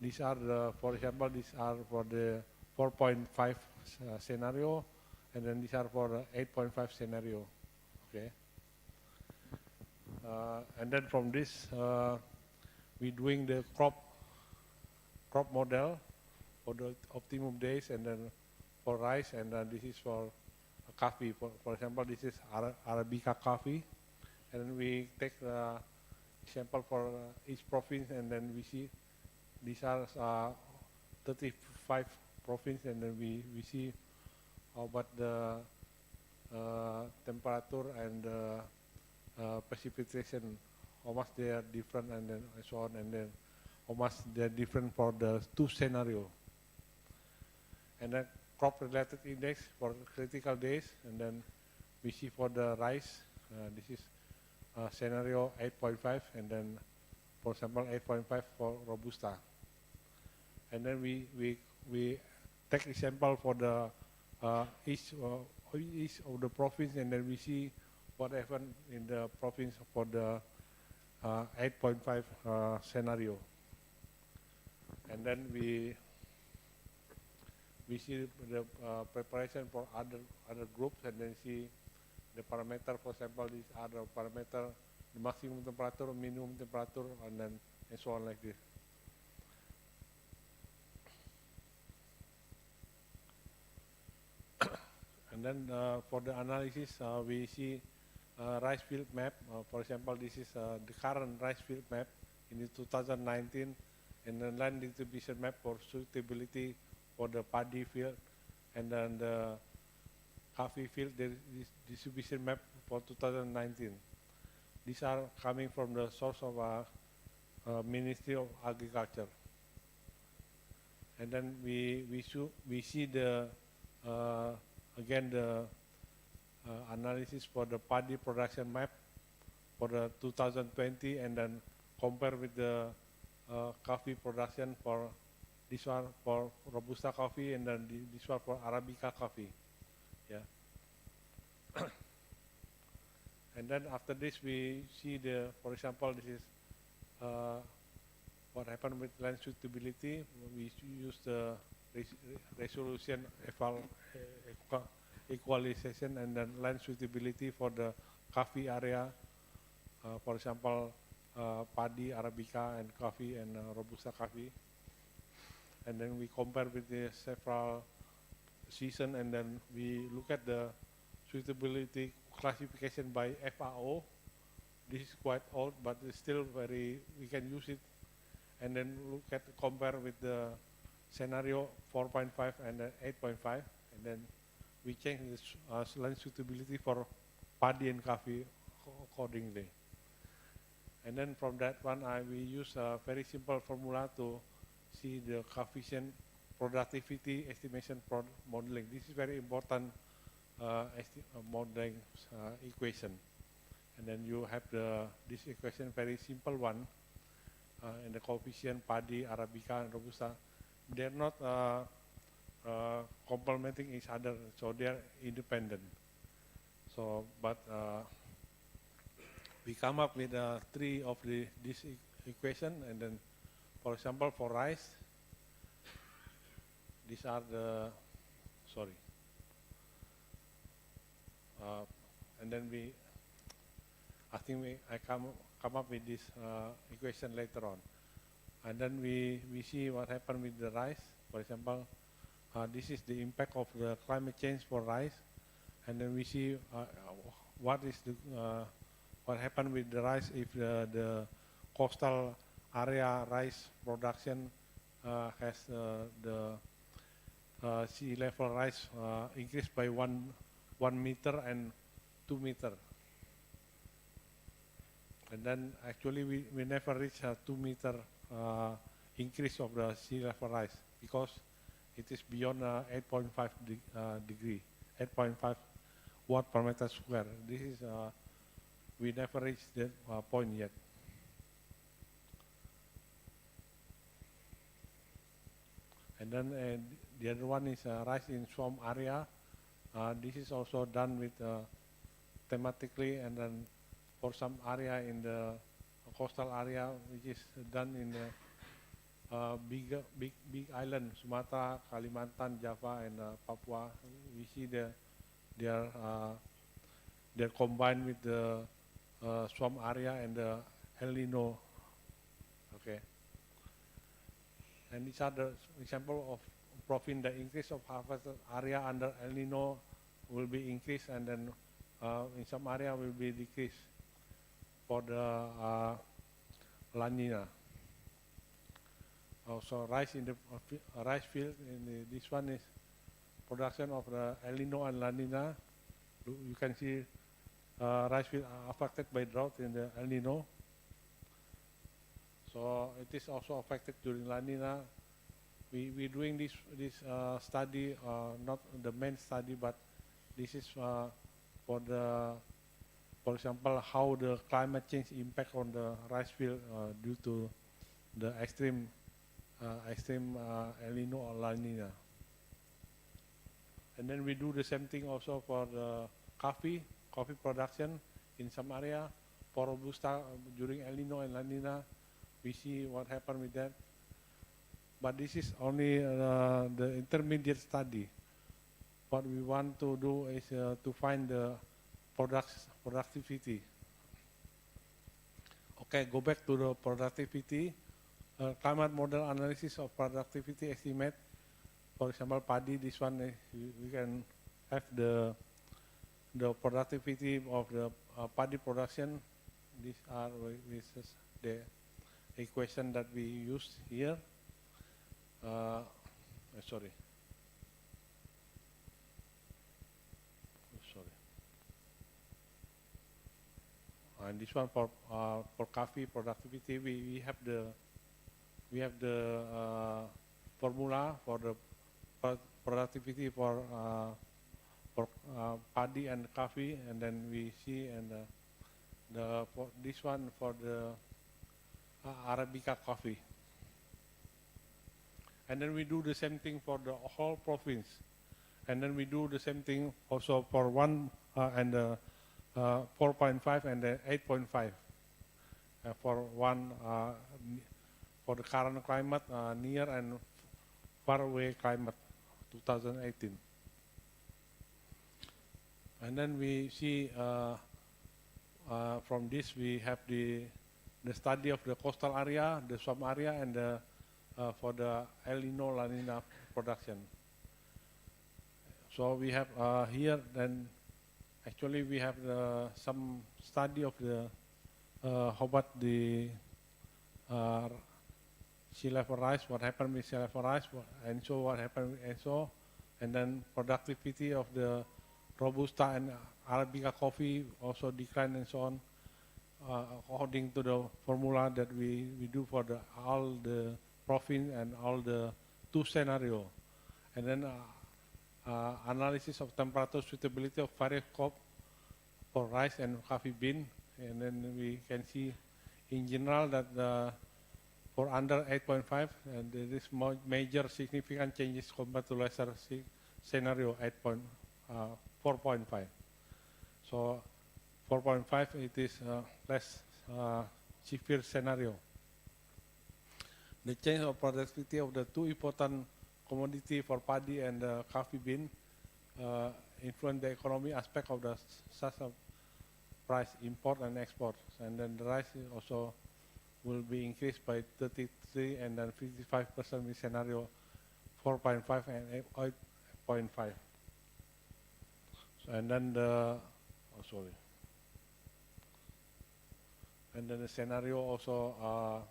These are for example, these are for the 4.5 scenario, and then these are for the 8.5 scenario. Okay. And then from this, we're doing the crop model for the optimum days, and then for rice, and then this is for coffee. For example, this is Arabica coffee, and then we take the sample for each province, and then we see these are 35 provinces, and then we see about the temperature and precipitation, how much they are different, and then so on, and then how much they are different for the two scenarios. And then crop-related index for critical days, and then we see for the rice, this is scenario 8.5, and then for example 8.5 for Robusta. And then we take example for the each of the province, and then we see what happened in the province for the 8.5 scenario. And then we see the preparation for other groups, and then see the parameter. For example, these other parameter, the maximum temperature, minimum temperature, and so on like this. And then for the analysis, we see rice field map. For example, this is the current rice field map in 2019, and then land distribution map for suitability for the paddy field, and then the coffee field distribution map for 2019. These are coming from the source of Ministry of Agriculture. And then we see the again the analysis for the paddy production map for the 2020, and then compare with the coffee production for this one for Robusta coffee, and then this one for Arabica coffee. Yeah. And then after this, we see for example, this is what happened with land suitability. We use the resolution equalization, and then land suitability for the coffee area. For example, paddy, Arabica, and coffee, and Robusta coffee. And then we compare with the several season, and then we look at the suitability classification by FAO. This is quite old, but it's still we can use it. and then compare with the scenario 4.5 and 8.5, and then we change this land suitability for paddy and coffee accordingly. And then from that one, we use a very simple formula to see the coefficient productivity estimation modeling. This is very important modeling equation. And then you have this equation, very simple one, and the coefficient paddy, Arabica, and Robusta. They're not complementing each other, so they're independent. So, but we come up with three of this equation, and then, for example, for rice, these are the, sorry, and then I think I come up with this equation later on, and then we see what happened with the rice. For example, this is the impact of the climate change for rice, and then we see what happened with the rice if the coastal area rice production has the sea level rise increased by 1 meter and 2 meter. And then actually we never reach a 2 meter increase of the sea level rise because it is beyond 8.5 degree, 8.5 watt per meter square. This is we never reached that point yet. And then the other one is rise in swamp area. This is also done with thematically, and then for some area in the coastal area, which is done in the big island, Sumatra, Kalimantan, Java, and Papua. We see they're combined with the swamp area and the El Nino. Okay. And these are the example of profit. The increase of harvested area under El Nino will be increased, and then in some area will be decreased for the La Nina. Also, rice in the rice field. This one is production of the El Nino and La Nina. You can see rice field are affected by drought in the El Nino. So it is also affected during La Nina. We're doing this study, not the main study, but this is for example, how the climate change impact on the rice field due to the extreme El Nino or La Nina. And then we do the same thing also for the coffee production in some area. For Robusta during El Nino and La Nina, we see what happened with that. But this is only the intermediate study. What we want to do is to find the productivity. Okay, go back to the productivity. Climate model analysis of productivity estimate. For example, paddy, this one, we can have the productivity of the paddy production. These are the equation that we use here. Sorry. And this one for coffee productivity, we have the formula for the productivity for paddy and coffee, and then we see for this one for the Arabica coffee. And then we do the same thing for the whole province. And then we do the same thing also for 4.5 and 8.5 for for the current climate, near and far away climate, 2018. And then we see from this we have the study of the coastal area, the swamp area, and for the El Nino La Nina production. So we have here then. Actually, we have some study of the how about the sea level rise, what happened with sea level rise, and so what happened with ENSO, and then productivity of the Robusta and Arabica coffee also declined and so on, according to the formula that we do for all the province and all the two scenario. And then analysis of temperature suitability of various crop for rice and coffee bean, and then we can see in general that for under 8.5, and there is major significant changes compared to lesser scenario 4.5. So 4.5 it is less severe scenario. The change of productivity of the two important commodity for paddy and coffee bean influence the economy aspect of the such of price import and export, and then the rice also will be increased by 33 and then 55% with scenario 4.5 and 8.5. So, and then and then the scenario also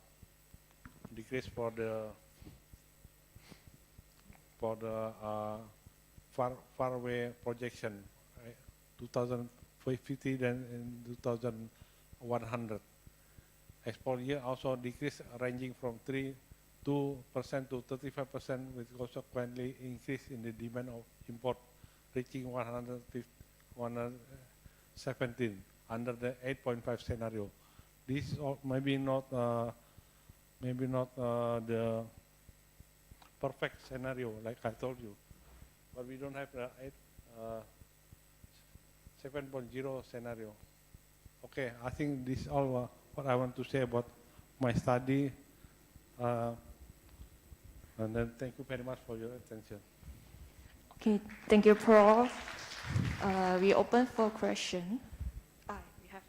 decrease for the far away projection, right? 2050 then in 2100. Export year also decrease ranging from 2% to 35%, with consequently increase in the demand of import reaching 117 under the 8.5 scenario. This maybe not the perfect scenario like I told you, but we don't have the 7.0 scenario. Okay, I think this is all what I want to say about my study, and then thank you very much for your attention. Okay, thank you, Prof. We open for question. We have.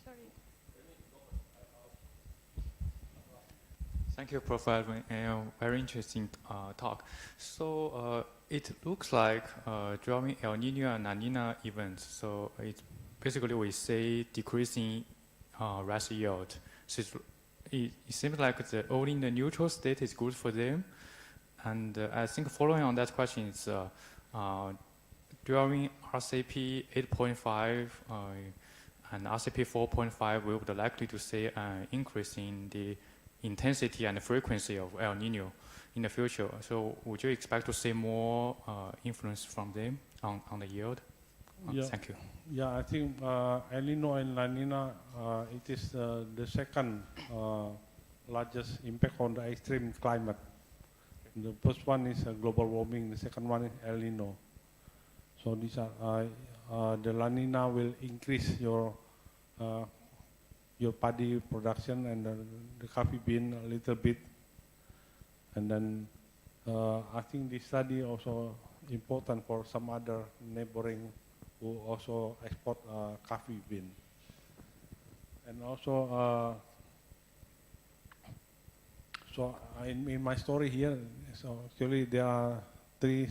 Sorry. Thank you, Professor. Very interesting talk. So it looks like during El Nino and La Nina events, so it's basically we say decreasing rice yield. So it seems like the only in the neutral state is good for them. And I think following on that question is during RCP 8.5 and RCP 4.5, we would likely to see an increase in the intensity and frequency of El Nino in the future. So would you expect to see more influence from them on the yield? Yeah. Thank you. Yeah, I think El Nino and La Nina, it is the second largest impact on the extreme climate. The first one is global warming, the second one is El Nino. So these are, the La Nina will increase your paddy production and the coffee bean a little bit. And then I think this study also important for some other neighboring who also export coffee bean. And also, so in my story here, so actually there are three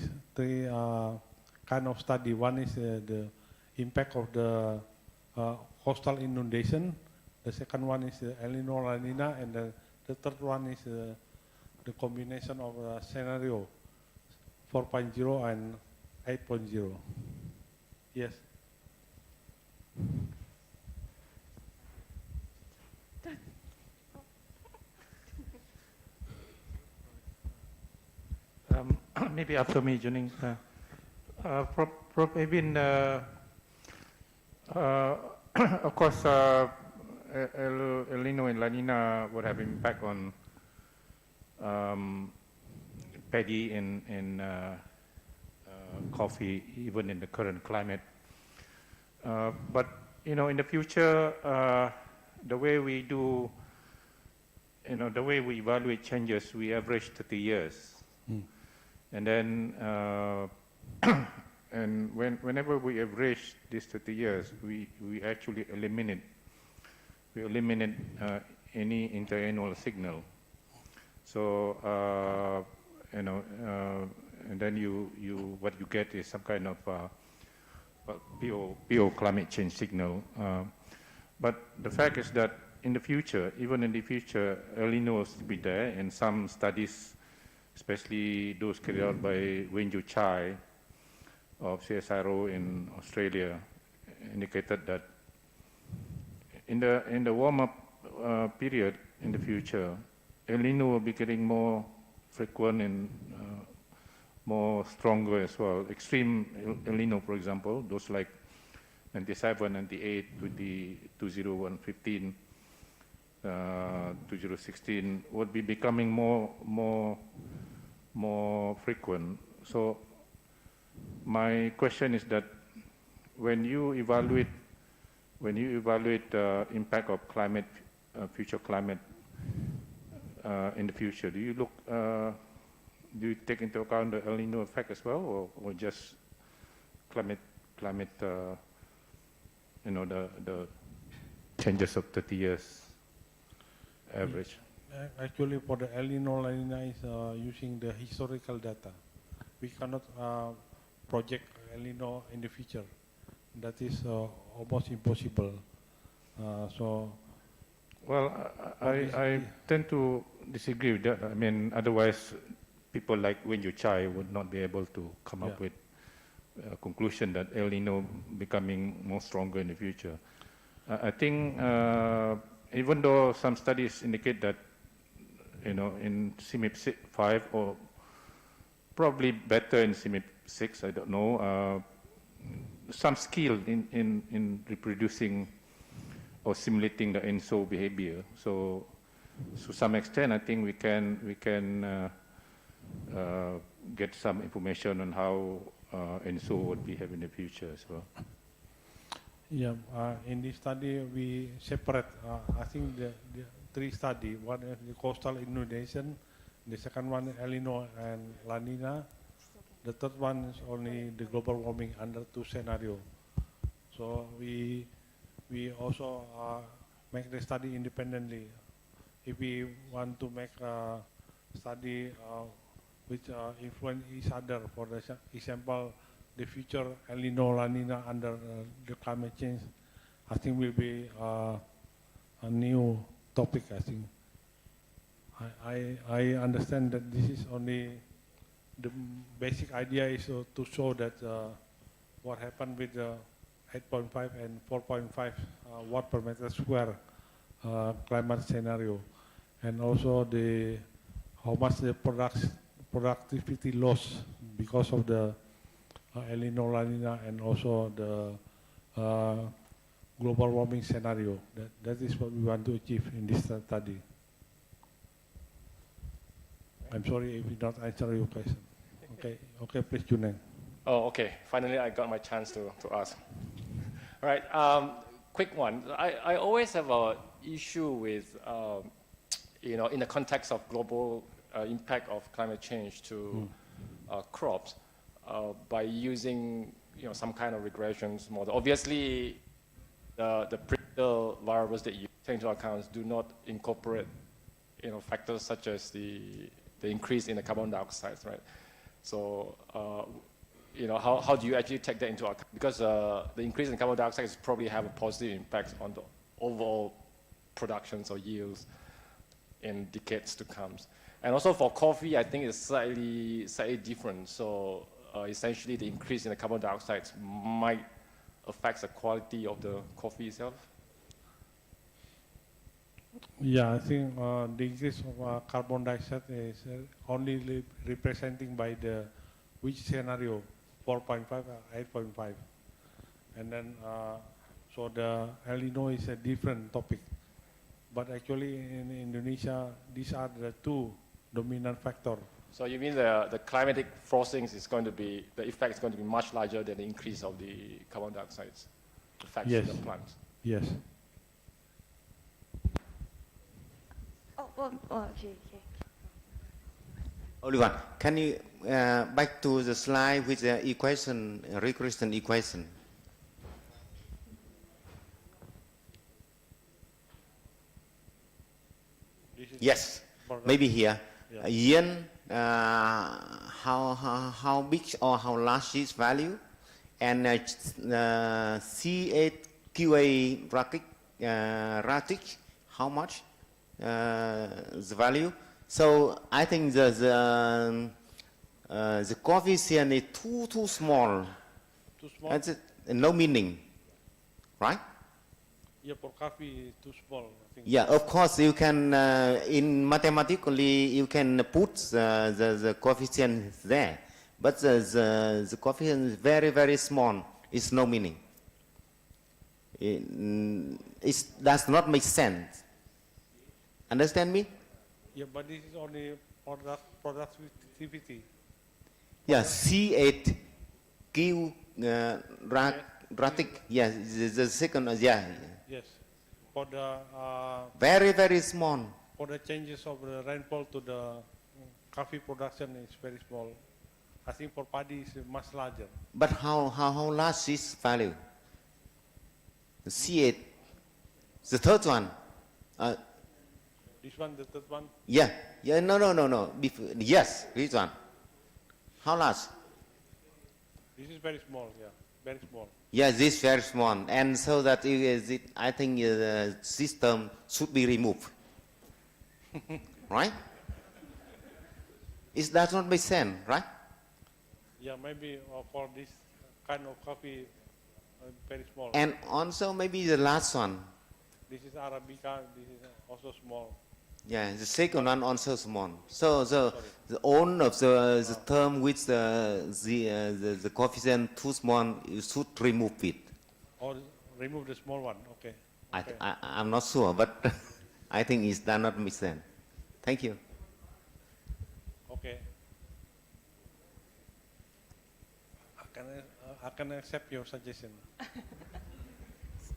kind of study. One is the impact of the coastal inundation. The second one is El Nino, La Nina, and the third one is the combination of scenario 4.0 and 8.0. Yes. Maybe after me, Juning. Prof. Evin, of course, El Nino and La Nina would have impact on paddy and coffee, even in the current climate. But in the future, the way we do, the way we evaluate changes, we average 30 years. And then, and whenever we average these 30 years, we actually eliminate any interannual signal. So and then what you get is some kind of pure climate change signal. But the fact is that in the future, even in the future, El Nino will be there, and some studies, especially those carried out by Wen Yu Chai of CSIRO in Australia, indicated that in the warm-up period in the future, El Nino will be getting more frequent and more stronger as well. Extreme El Nino, for example, those like 97, 98, 2015, 2016 would be becoming more frequent. So my question is that when you evaluate impact of climate, future climate in the future, do you look do you take into account the El Nino effect as well, or just climate you know, the changes of 30 years average? Actually, for the El Nino, La Nina is using the historical data. We cannot project El Nino in the future. That is almost impossible. Well, I tend to disagree with that. I mean, otherwise, people like Wen Yu Chai would not be able to come up with a conclusion that El Nino becoming more stronger in the future. I think even though some studies indicate that, you know, in CMIP 5 or probably better in CMIP 6, I don't know, some skill in reproducing or simulating the ENSO behavior. So to some extent, I think we can get some information on how ENSO would behave in the future as well. Yeah, in this study we separate, I think the three studies. One is the coastal inundation, the second one El Nino and La Nina, the third one is only the global warming under two scenarios. So we also make the study independently. If we want to make a study which influence each other, for the example, the future El Nino, La Nina under the climate change, I think will be a new topic, I think. I understand that this is only, the basic idea is to show that what happened with the 8.5 and 4.5 watt per meter square climate scenario, and also how much the productivity loss because of the El Nino, La Nina, and also the global warming scenario. That is what we want to achieve in this study. I'm sorry if we not answer your question. Okay, please, Juneng. Oh, okay. Finally, I got my chance to ask. All right, quick one. I always have an issue with, you know, in the context of global impact of climate change to crops, by using, you know, some kind of regressions model. Obviously, the predictable variables that you take into account do not incorporate, you know, factors such as the increase in the carbon dioxide, right? So, you know, how do you actually take that into account? Because the increase in carbon dioxide probably have a positive impact on the overall productions or yields in decades to come. And also for coffee, I think it's slightly different. So essentially, the increase in the carbon dioxide might affect the quality of the coffee itself. Yeah, I think the increase of carbon dioxide is only representing by the which scenario, 4.5 or 8.5. And then, so the El Nino is a different topic. But actually in Indonesia, these are the two dominant factors. So you mean the climatic forcings is going to be, the effect is going to be much larger than the increase of the carbon dioxide effects in the plants? Yes. Okay. Oliver, can you back to the slide with the equation, regression equation? Yes, maybe here. Yen, how big or how large is value and C8QA Ratic, how much the value? So I think the coefficient is too small. Too small? That's it, no meaning, right? Yeah, for coffee too small, I think. Yeah, of course you can, in mathematically, you can put the coefficient there, but the coefficient is very, very small. It's no meaning. It does not make sense. Understand me? Yeah, but this is only productivity. Yeah, C8Q Ratic. Yes, the second, yeah. Yes. For the Very, very small. For the changes of the rainfall to the coffee production is very small. I think for paddy is much larger. But how large is value? The C8, the third one. This one, the third one? Yeah, no. Yes, this one. How large? This is very small, yeah, very small. Yeah, this is very small, and so that I think the system should be removed. Right? It does not make sense, right? Yeah, maybe for this kind of coffee, very small. And also maybe the last one. This is Arabica, this is also small. Yeah, the second one also small. So the own of the term with the coefficient too small, you should remove it. Or remove the small one, okay. I'm not sure, but I think it does not make sense. Thank you. Okay. I can accept your suggestion.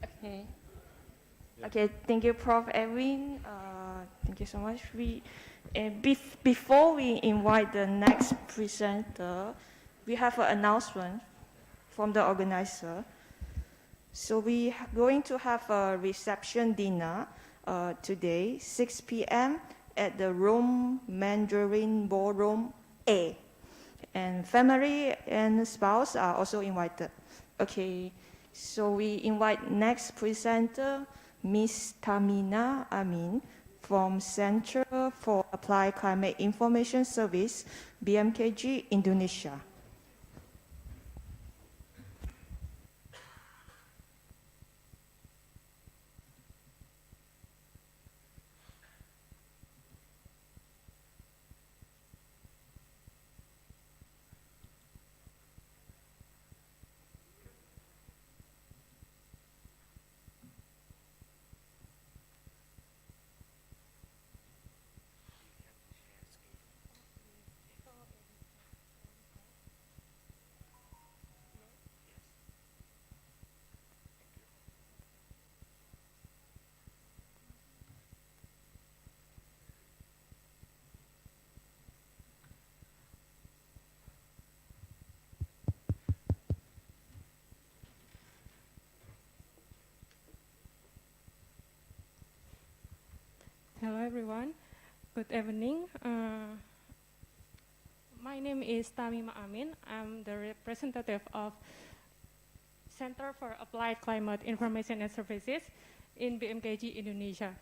Okay. Okay, thank you, Prof. Edwin. Thank you so much. Before we invite the next presenter, we have an announcement from the organizer. So we are going to have a reception dinner today, 6 p.m. at the Rome Mandarin Ballroom A. And family and spouse are also invited. Okay, so we invite next presenter, Ms. Tamina Amin from Center for Applied Climate Information Service, BMKG, Indonesia. Hello everyone, good evening. My name is Tamima Amin. I'm the representative of Center for Applied Climate Information and Services in BMKG Indonesia.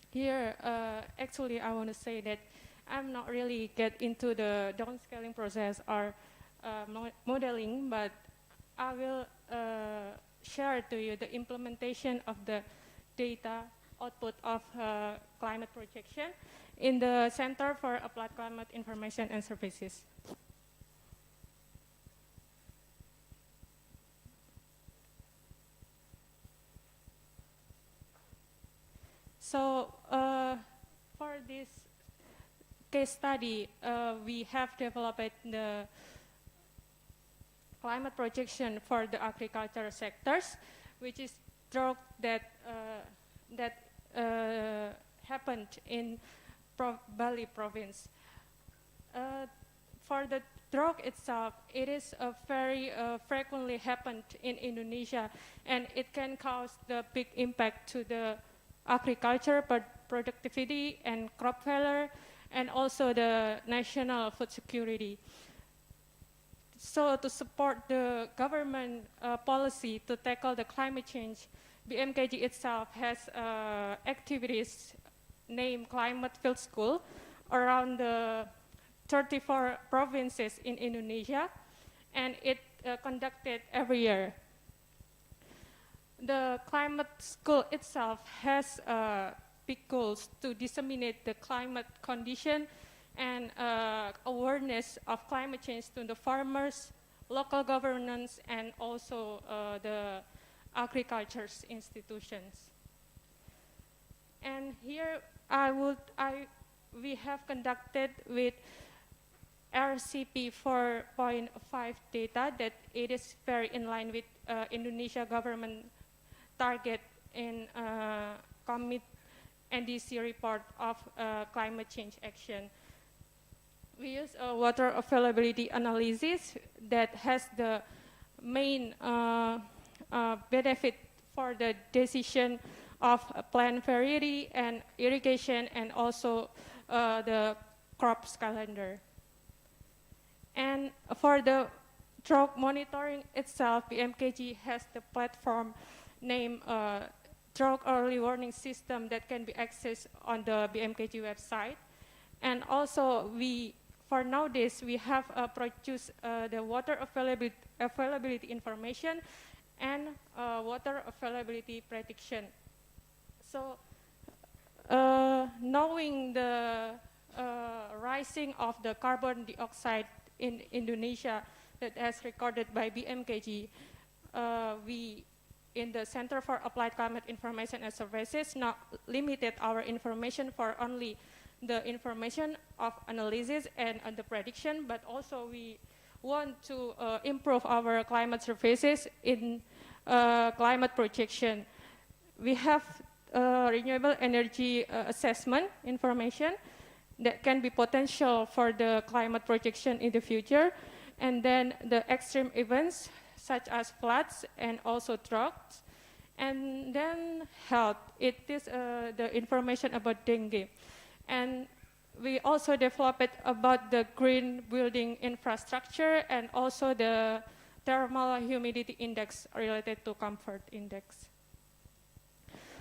Here, actually I want to say that I'm not really get into the downscaling process or modeling, but I will share to you the implementation of the data output of climate projection in the Center for Applied Climate Information and Services. So for this case study, we have developed the climate projection for the agriculture sectors, which is drought that happened in Bali province. For the drought itself, it is very frequently happened in Indonesia, and it can cause the big impact to the agriculture productivity and crop failure, and also the national food security. So to support the government policy to tackle the climate change, BMKG itself has activities named Climate Field School around the 34 provinces in Indonesia, and it conducted every year. The climate school itself has big goals to disseminate the climate condition and awareness of climate change to the farmers, local governance, and also the agriculture institutions. And here we have conducted with RCP 4.5 data that it is very in line with Indonesia government target in commit NDC report of climate change action. We use a water availability analysis that has the main benefit for the decision of plant variety and irrigation, and also the crops calendar. And for the drought monitoring itself, BMKG has the platform named Drought Early Warning System that can be accessed on the BMKG website. And also, for nowadays, we have produced the water availability information and water availability prediction. So, knowing the rising of the carbon dioxide in Indonesia that has recorded by BMKG, we in the Center for Applied Climate Information and Services not limited our information for only the information of analysis and the prediction, but also we want to improve our climate services in climate projection. We have renewable energy assessment information that can be potential for the climate projection in the future, and then the extreme events such as floods and also droughts, and then health. It is the information about dengue. And we also developed about the green building infrastructure and also the thermal humidity index related to comfort index.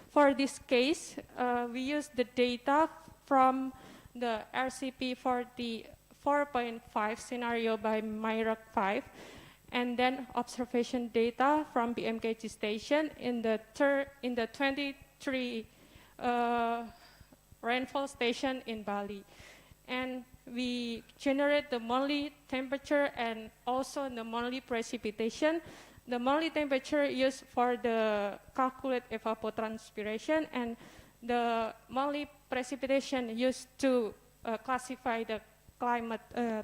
For this case, we use the data from the RCP 4.5 scenario by MIRAC 5, and then observation data from BMKG station in the 23 rainfall station in Bali. And we generate the monthly temperature and also the monthly precipitation. The monthly temperature used for the calculate evapotranspiration, and the monthly precipitation used to classify the climate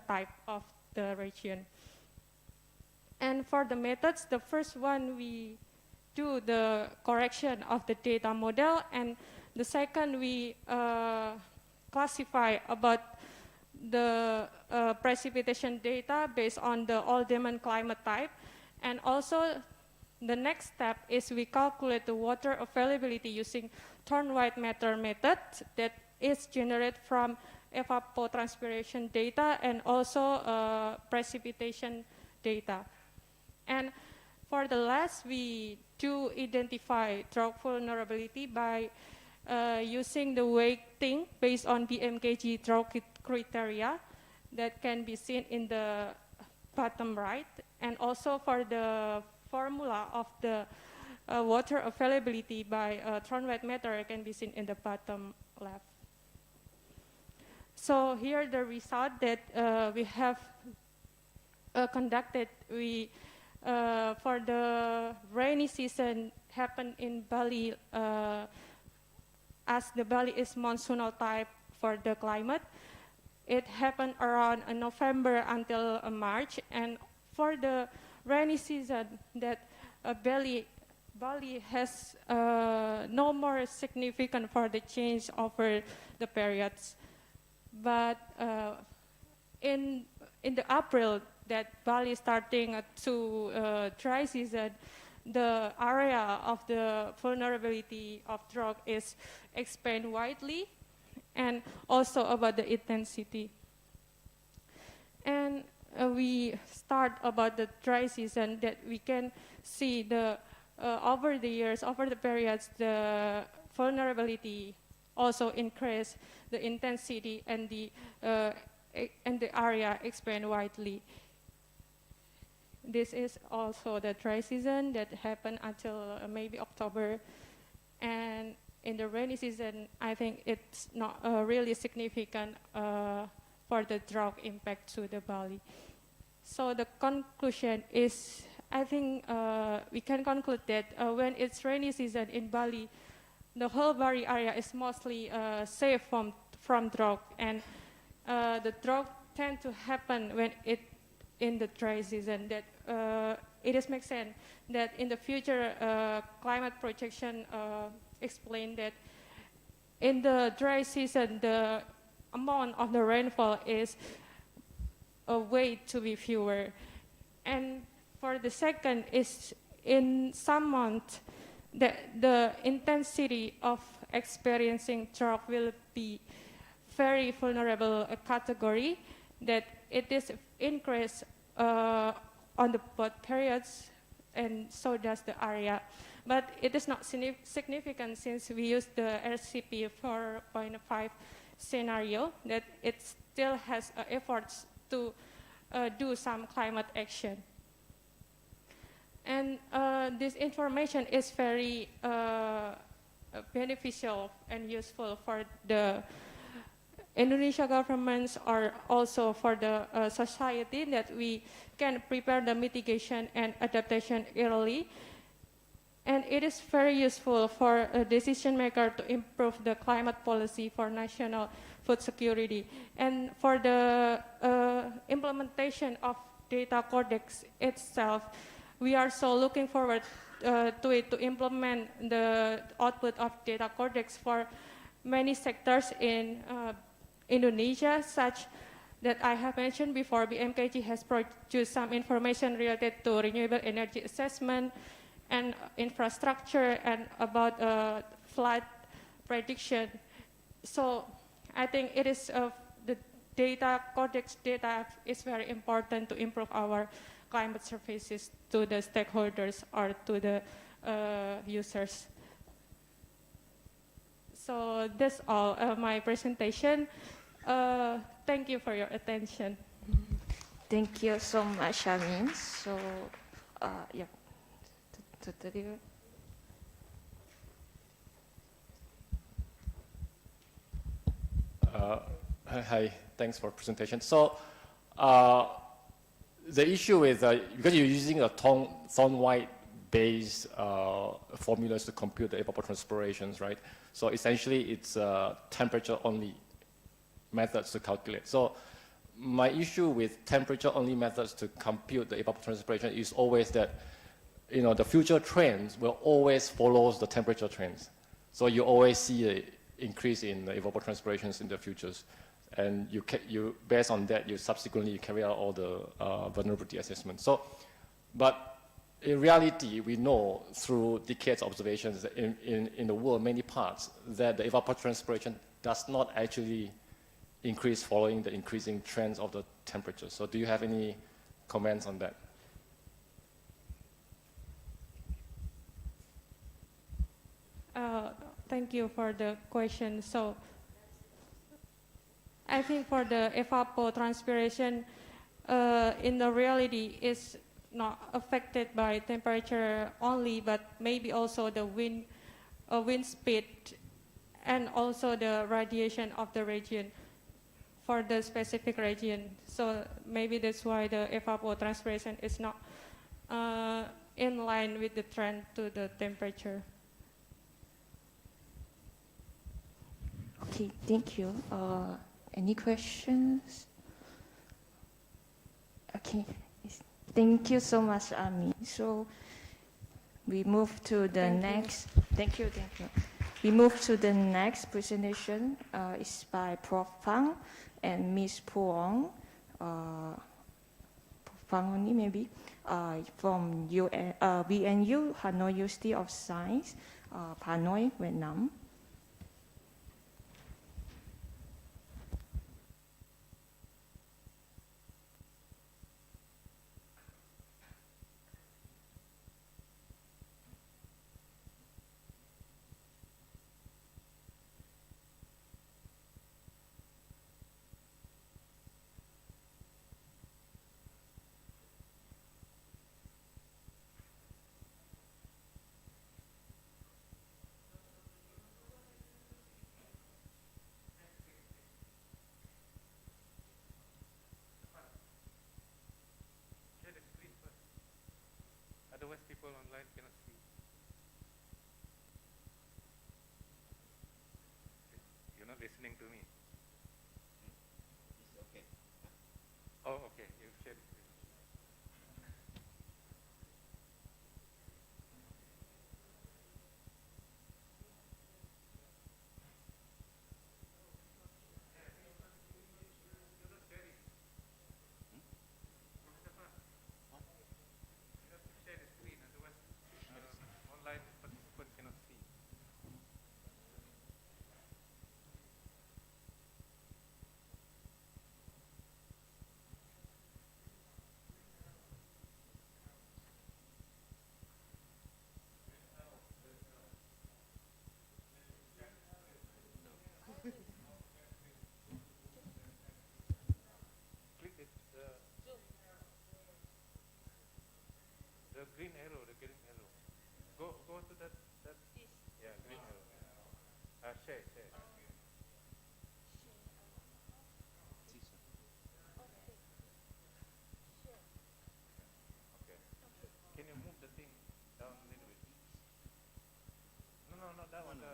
type of the region. And for the methods, the first one we do the correction of the data model, and the second we classify about the precipitation data based on the all-demand climate type. And also the next step is we calculate the water availability using turn-white matter method that is generated from evapotranspiration data and also precipitation data. And for the last, we do identify drought vulnerability by using the weighting based on BMKG drought criteria that can be seen in the bottom right, and also for the formula of the water availability by turn-white matter can be seen in the bottom left. So here the result that we have conducted, for the rainy season happened in Bali, as the Bali is monsoonal type for the climate. It happened around November until March, and for the rainy season that Bali has no more significant for the change over the periods. But in the April that Bali starting to dry season, the area of the vulnerability of drought is expanded widely, and also about the intensity. And we start about the dry season, that we can see the over the years, over the periods, the vulnerability also increase, the intensity and the area expand widely. This is also the dry season that happened until maybe October, and in the rainy season, I think it's not really significant for the drought impact to the Bali. So the conclusion is, I think we can conclude that when it's rainy season in Bali, the whole Bali area is mostly safe from drought, and the drought tend to happen when it in the dry season. That it is makes sense that in the future climate projection explain that in the dry season the amount of the rainfall is a way to be fewer, and for the second is in some months that the intensity of experiencing drought will be very vulnerable category, that it is increased on the both periods, and so does the area. But it is not significant since we use the RCP 4.5 scenario, that it still has efforts to do some climate action. And this information is very beneficial and useful for the Indonesia governments, or also for the society, that we can prepare the mitigation and adaptation early. And it is very useful for a decision maker to improve the climate policy for national food security. And for the implementation of data CORDEX itself, we are so looking forward to it, to implement the output of data CORDEX for many sectors in Indonesia, such that I have mentioned before. BMKG has produced some information related to renewable energy assessment and infrastructure, and about flood prediction. So I think it is the data, CORDEX data is very important to improve our climate services to the stakeholders or to the users. So that's all my presentation. Thank you for your attention. Thank you so much, Amin. So, yeah. Hi, thanks for presentation. So, the issue is because you're using a Thornwhite based formulas to compute the evapotranspirations, right? So essentially, it's temperature only methods to calculate. So my issue with temperature only methods to compute the evapotranspiration is always that, you know, the future trends will always follow the temperature trends. So you always see an increase in the evapotranspirations in the futures. And you based on that, you subsequently carry out all the vulnerability assessments. So, but in reality, we know through decades of observations in the world, many parts, that the evapotranspiration does not actually increase following the increasing trends of the temperature. So do you have any comments on that? Thank you for the question. So I think for the evapotranspiration, in the reality is not affected by temperature only, but maybe also the wind speed, and also the radiation of the region for the specific region. So maybe that's why the evapotranspiration is not in line with the trend to the temperature. Okay, thank you. Any questions? Okay, thank you so much, Ami. So we move to the next. Thank you. We move to the next presentation. It's by Prof. Phang and Ms. Puong. Phang only maybe from BNU Hanoi University of Science, Hanoi, Vietnam. otherwise people online cannot see. You're not listening to me. It's okay. Oh, okay. You share the screen. Online participant cannot see. Click it, the green arrow, the green arrow. Go to that, yeah, green arrow. Share. Okay. Can you move the thing down a little bit? No, not that one. The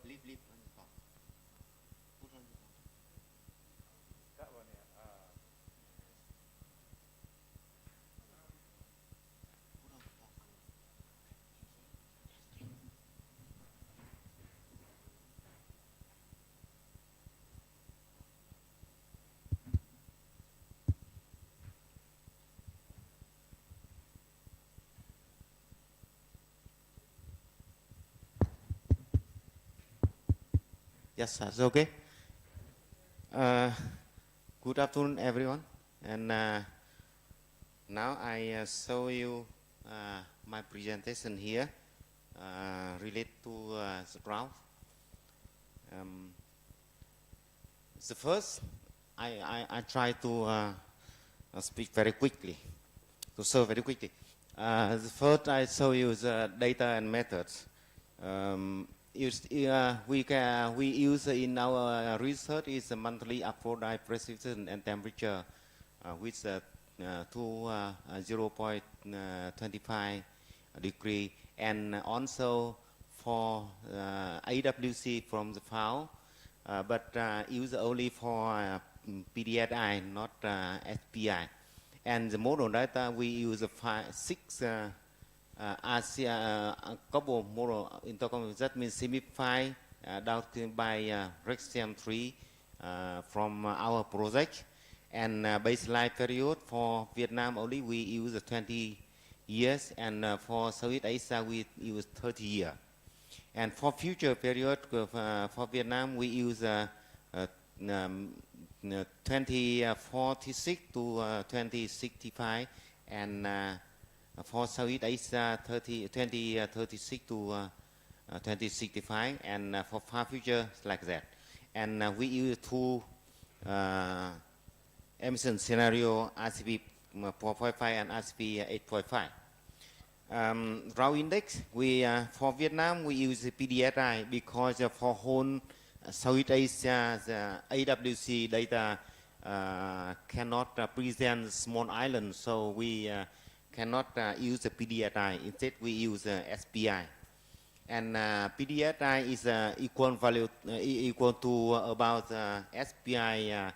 Leave on the top. Put on the top. that one, yeah. Put on the top. Yes, that's okay. Good afternoon, everyone. And now I show you my presentation here related to the graph. The first, I try to speak very quickly, to show very quickly. The first, I show you the data and methods. We use in our research is a monthly upward precipitation and temperature with 0.25 degree, and also for AWC from the FAO, but use only for PDSI, not SPI. And the model data we use six couple model intercom, that means simplified down by Rexium 3 from our project. And baseline period for Vietnam only we use 20 years, and for Southeast Asia we use 30 years. And for future period for Vietnam we use 2046 to 2065, and for Southeast Asia 2036 to 2065, and for far future like that. And we use two emission scenario, RCP 4.5 and RCP 8.5. Raw index, for Vietnam we use PDSI because for whole Southeast Asia the AWC data cannot present small islands, so we cannot use the PDSI. Instead we use SPI. And PDSI is equal to about SPI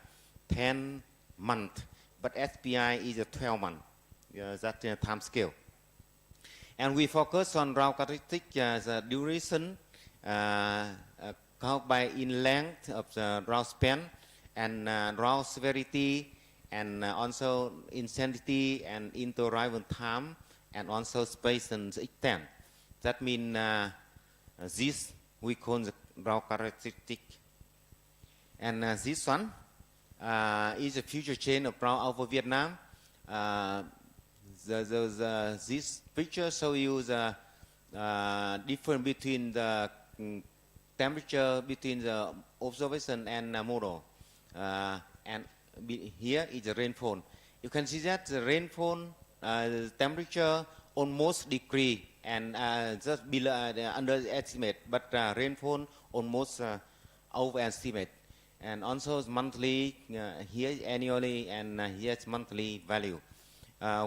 10 months, but SPI is 12 months. That's the time scale. And we focus on raw characteristic, the duration count by in length of the raw span, and raw severity, and also intensity and interarrival time, and also space and extent. That means this we call the raw characteristic. And this one is a future chain of raw over Vietnam. This picture shows you the difference between the temperature between the observation and model. And here is the rainfall. You can see that the rainfall temperature almost decrease, and just below underestimate, but rainfall almost overestimate. And also monthly, here is annually, and here is monthly value.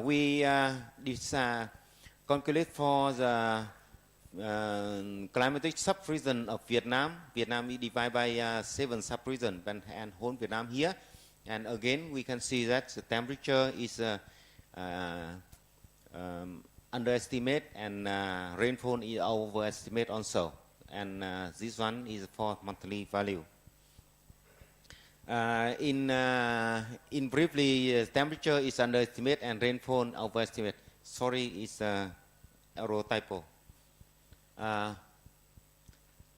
We calculate for the climatic sub-region of Vietnam. Vietnam is divided by 7 sub-regions and whole Vietnam here. And again, we can see that the temperature is underestimate and rainfall is overestimate also. And this one is for monthly value. In briefly, temperature is underestimate and rainfall overestimate. Sorry, it's error typo.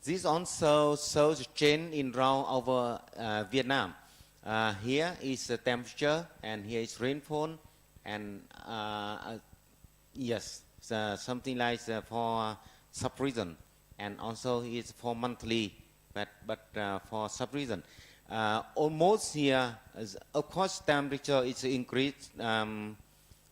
This also shows change in drought over Vietnam. Here is the temperature, and here is rainfall, and yes, something like for sub-region, and also it's for monthly, but for sub-region. Almost here, of course, temperature is increased in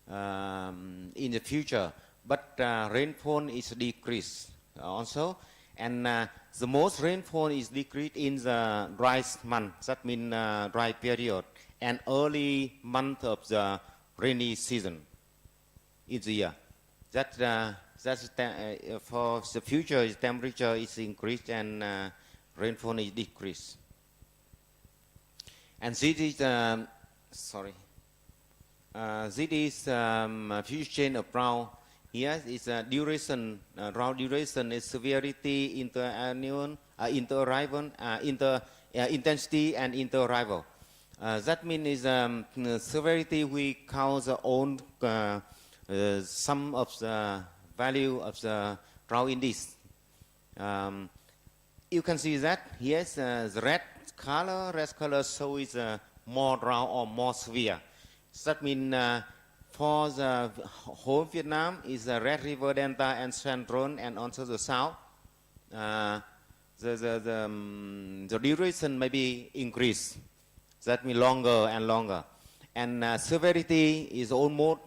the future, but rainfall is decreased also, and the most rainfall is decreased in the dry month, that means dry period, and early month of the rainy season in the year. That's for the future, temperature is increased and rainfall is decreased. And this is, this is future change of drought. Here is duration, drought duration is severity, inter-annual, intensity and inter-arrival. That means severity we count the own sum of the value of the drought index. You can see that here the red color shows more drought or more severe. That means for the whole Vietnam is the Red River Delta and Central and also the South. The duration may be increased. That means longer and longer. And severity is almost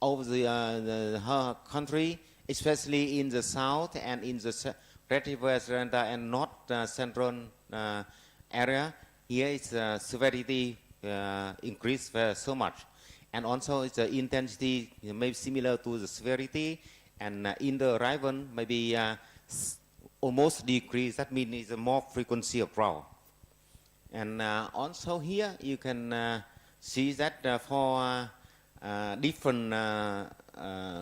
over the whole country, especially in the South and in the Red River Delta and North Central area. Here is severity increased so much. And also it's the intensity may be similar to the severity, and in the arrival maybe almost decreased. That means it's a more frequency of drought. And also here you can see that for different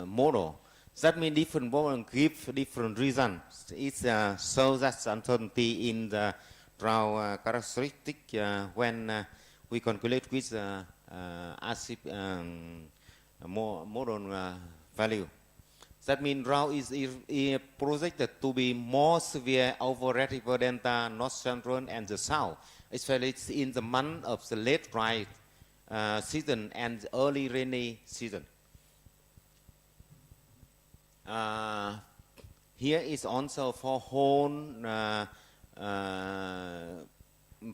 model. That means different model give different reasons. It shows that uncertainty in the drought characteristic when we calculate with acid model value. That means drought is projected to be more severe over Red River Delta, North Central and the South, especially in the month of the late dry season and the early rainy season. Here is also for whole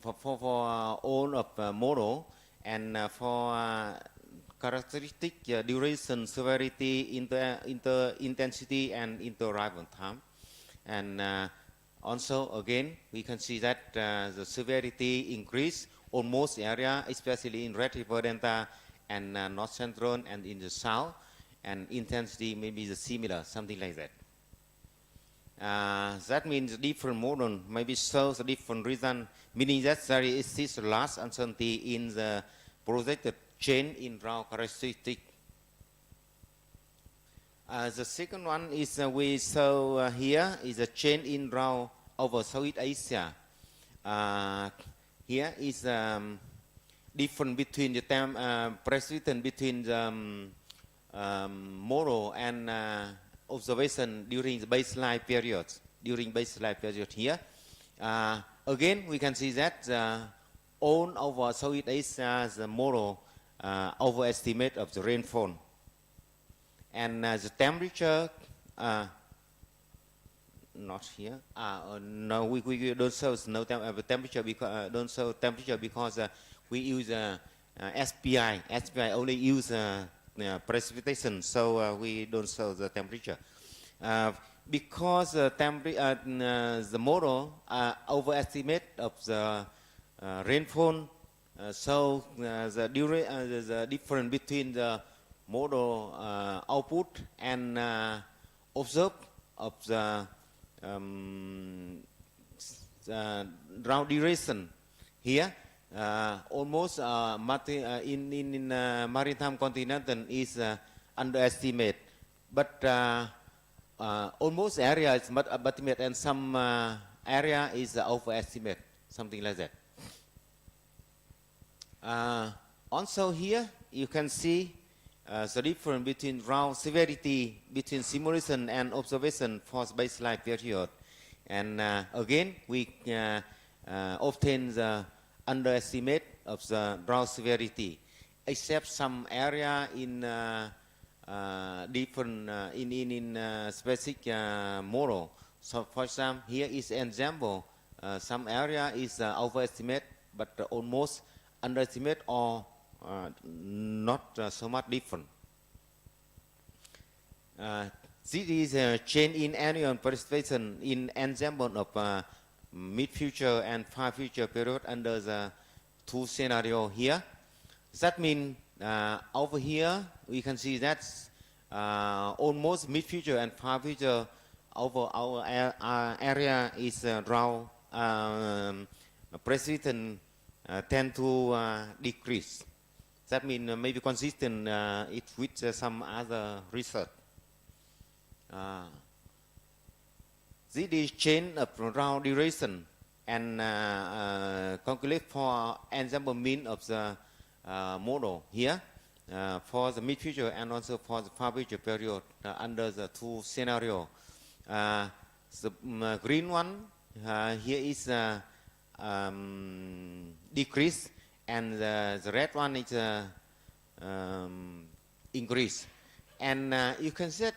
for all of model, and for characteristic duration, severity, intensity, and inter-arrival time. And also, again, we can see that the severity increase almost area, especially in Red River Delta and North Central and in the South, and intensity may be similar, something like that. That means different model maybe shows a different reason, meaning that there is large uncertainty in the projected change in drought characteristic. The second one is we saw here is a change in drought over Southeast Asia. Here is different between the precipitation between the model and observation during the baseline period. Here, again we can see that all over Southeast Asia the model overestimate of the rainfall, and the temperature not here. No, we don't show no temperature because don't show temperature because we use SPI. SPI only use precipitation, so we don't show the temperature. Because the model overestimate of the rainfall, so the difference between the model output and observe of the drought duration here. Almost in maritime continental is underestimate, but almost area is underestimate and some area is overestimate, something like that. Also here you can see the difference between drought severity between simulation and observation for baseline period. And again, we obtain the underestimate of the drought severity, except some area in different in specific model. So, for example, here is an example. Some area is overestimate, but almost underestimate or not so much different. This is a change in annual precipitation in ensemble of mid-future and far-future period under the two scenarios here. That means over here we can see that almost mid-future and far-future over our area is drought precipitation tend to decrease. That means maybe consistent it with some other research. This is change of drought duration and calculate for ensemble mean of the model here for the mid-future and also for the far-future period under the two scenarios. The green one here is decrease, and the red one is increase. And you can see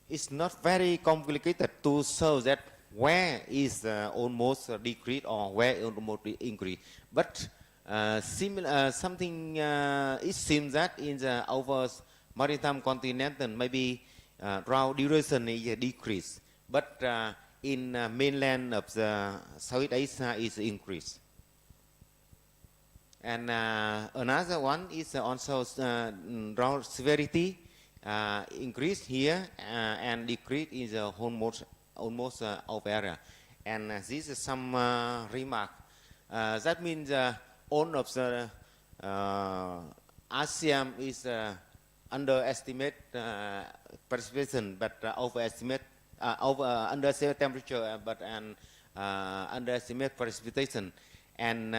it's not very complicated to show that where is almost decrease or where almost increase. But something it seems that in the over maritime continental maybe drought duration is decrease, but in mainland of the Southeast Asia is increase. And another one is also drought severity increase here and decrease is almost of area. And this is some remark. That means all of the ASEAN is underestimate precipitation, but overestimate underestimate temperature, but underestimate precipitation. And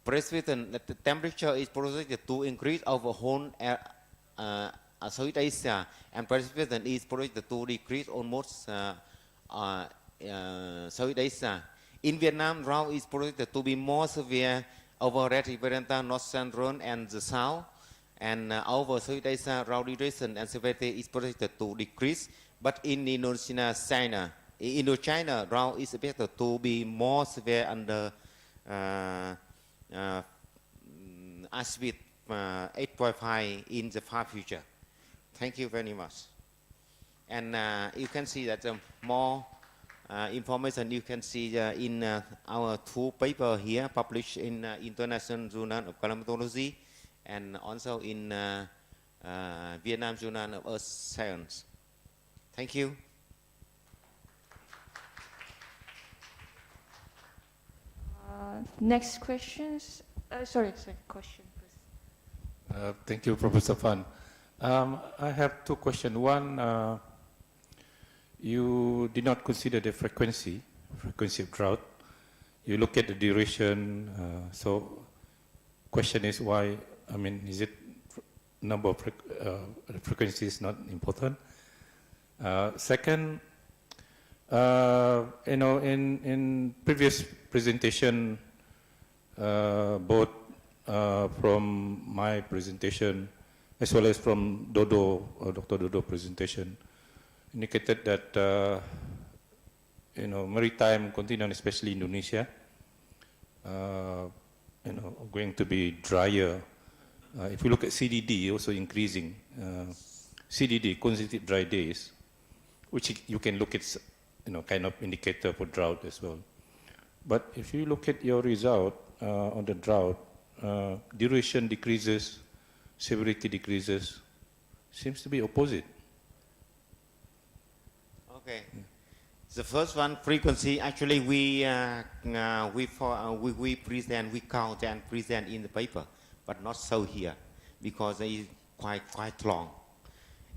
precipitation, the temperature is projected to increase over whole Southeast Asia, and precipitation is projected to decrease almost Southeast Asia. In Vietnam, drought is projected to be more severe over Red River, North Central, and the South. And over Southeast Asia, drought duration and severity is projected to decrease. But in Indochina, drought is expected to be more severe under as with 8.5 in the far future. Thank you very much. And you can see that more information you can see in our two papers here published in International Journal of Climatology and also in Vietnam Journal of Earth Science. Thank you. Next questions. Sorry, question, please. Thank you, Professor Fan. I have two questions. One, you did not consider the frequency of drought. You look at the duration. So, question is why? I mean, is it number of frequency is not important? Second, you know, in previous presentation, both from my presentation as well as from Dr. Dodo presentation, indicated that you know, maritime continent, especially Indonesia, you know, going to be drier. If you look at CDD, also increasing. CDD, consecutive dry days, which you can look at, you know, kind of indicator for drought as well. But if you look at your result on the drought, duration decreases severity decreases. Seems to be opposite. Okay. The first one, frequency. Actually, we present, we count and present in the paper, but not so here, because it's quite long.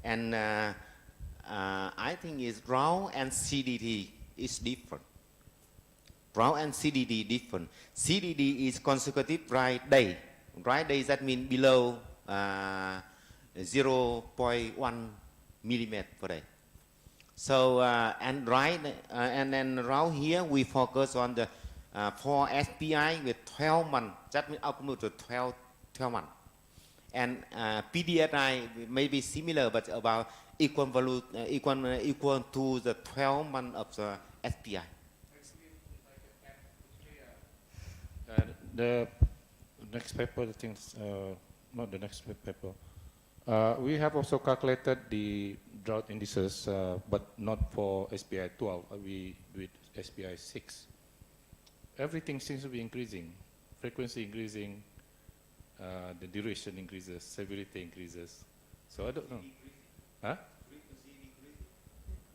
And I think it's RAW and CDD is different. RAW and CDD different. CDD is consecutive dry day. Dry day, that means below 0.1 millimeter per day. So and then around here we focus on the for SPI with 12 months. That means up to 12 months. And PDSI may be similar, but about equal to the 12 months of the SPI. The next paper, I think, not the next paper. We have also calculated the drought indices, but not for SPI 12. We do it SPI 6. Everything seems to be increasing. Frequency increasing, the duration increases, severity increases. So I don't know. Huh?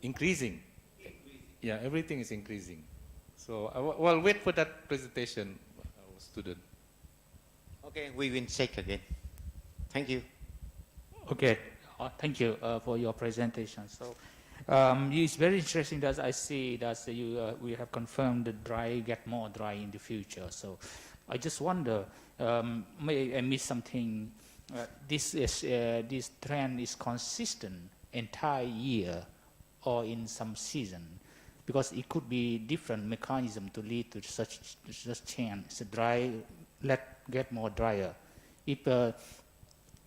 Increasing. Yeah, everything is increasing. So well, wait for that presentation, our student. Okay, we will check again. Thank you. Okay, thank you for your presentation. So it's very interesting that I see that we have confirmed that dry get more dry in the future. So I just wonder, may I miss something? This trend is consistent entire year or in some season, because it could be different mechanism to lead to such change. So dry get more drier. If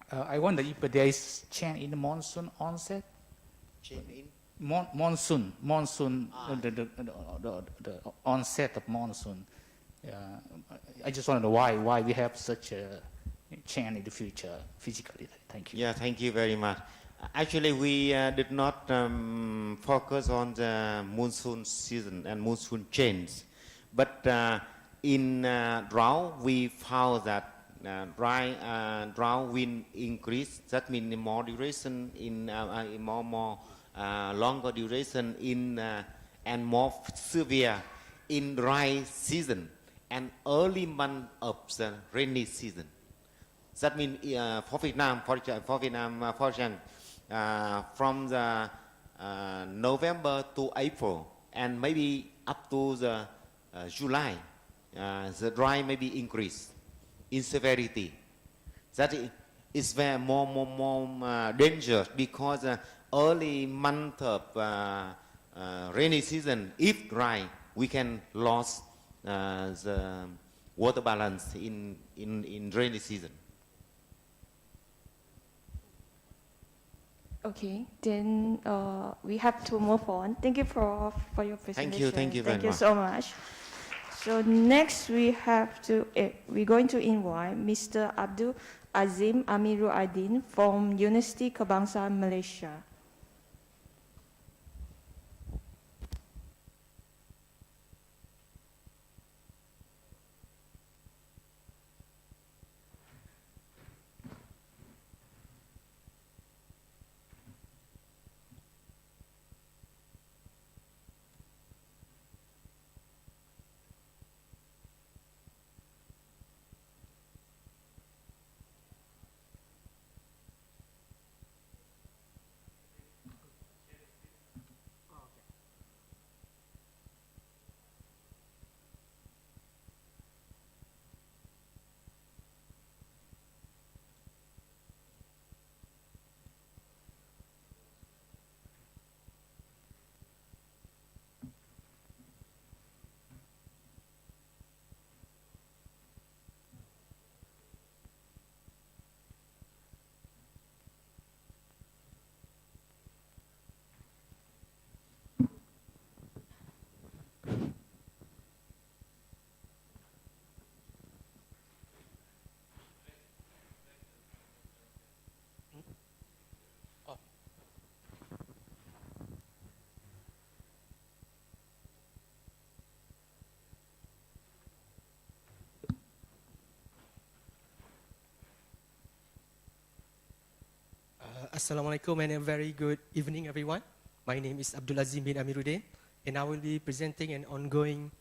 I wonder if there is change in the monsoon onset. Change in monsoon, the onset of monsoon. I just want to know why we have such a change in the future physically. Thank you. Yeah, thank you very much. Actually, we did not focus on the monsoon season and monsoon change, but in drought we found that drought wind increase. That means more duration in more longer duration in and more severe in dry season and early month of the rainy season. That means for Vietnam, for example, from the November to April and maybe up to the July, the dry may be increased in severity. That is very more dangerous, because early month of rainy season, if dry, we can lose the water balance in rainy season. Okay, then we have to move on. Thank you for your presentation. Thank you very much. Thank you so much. So next we're going to invite Mr. Abdul Azim Amiruddin from University Kebangsaan Malaysia. Assalamualaikum and a very good evening, everyone. My name is Abdul Azim bin Amiruddin, and I will be presenting an ongoing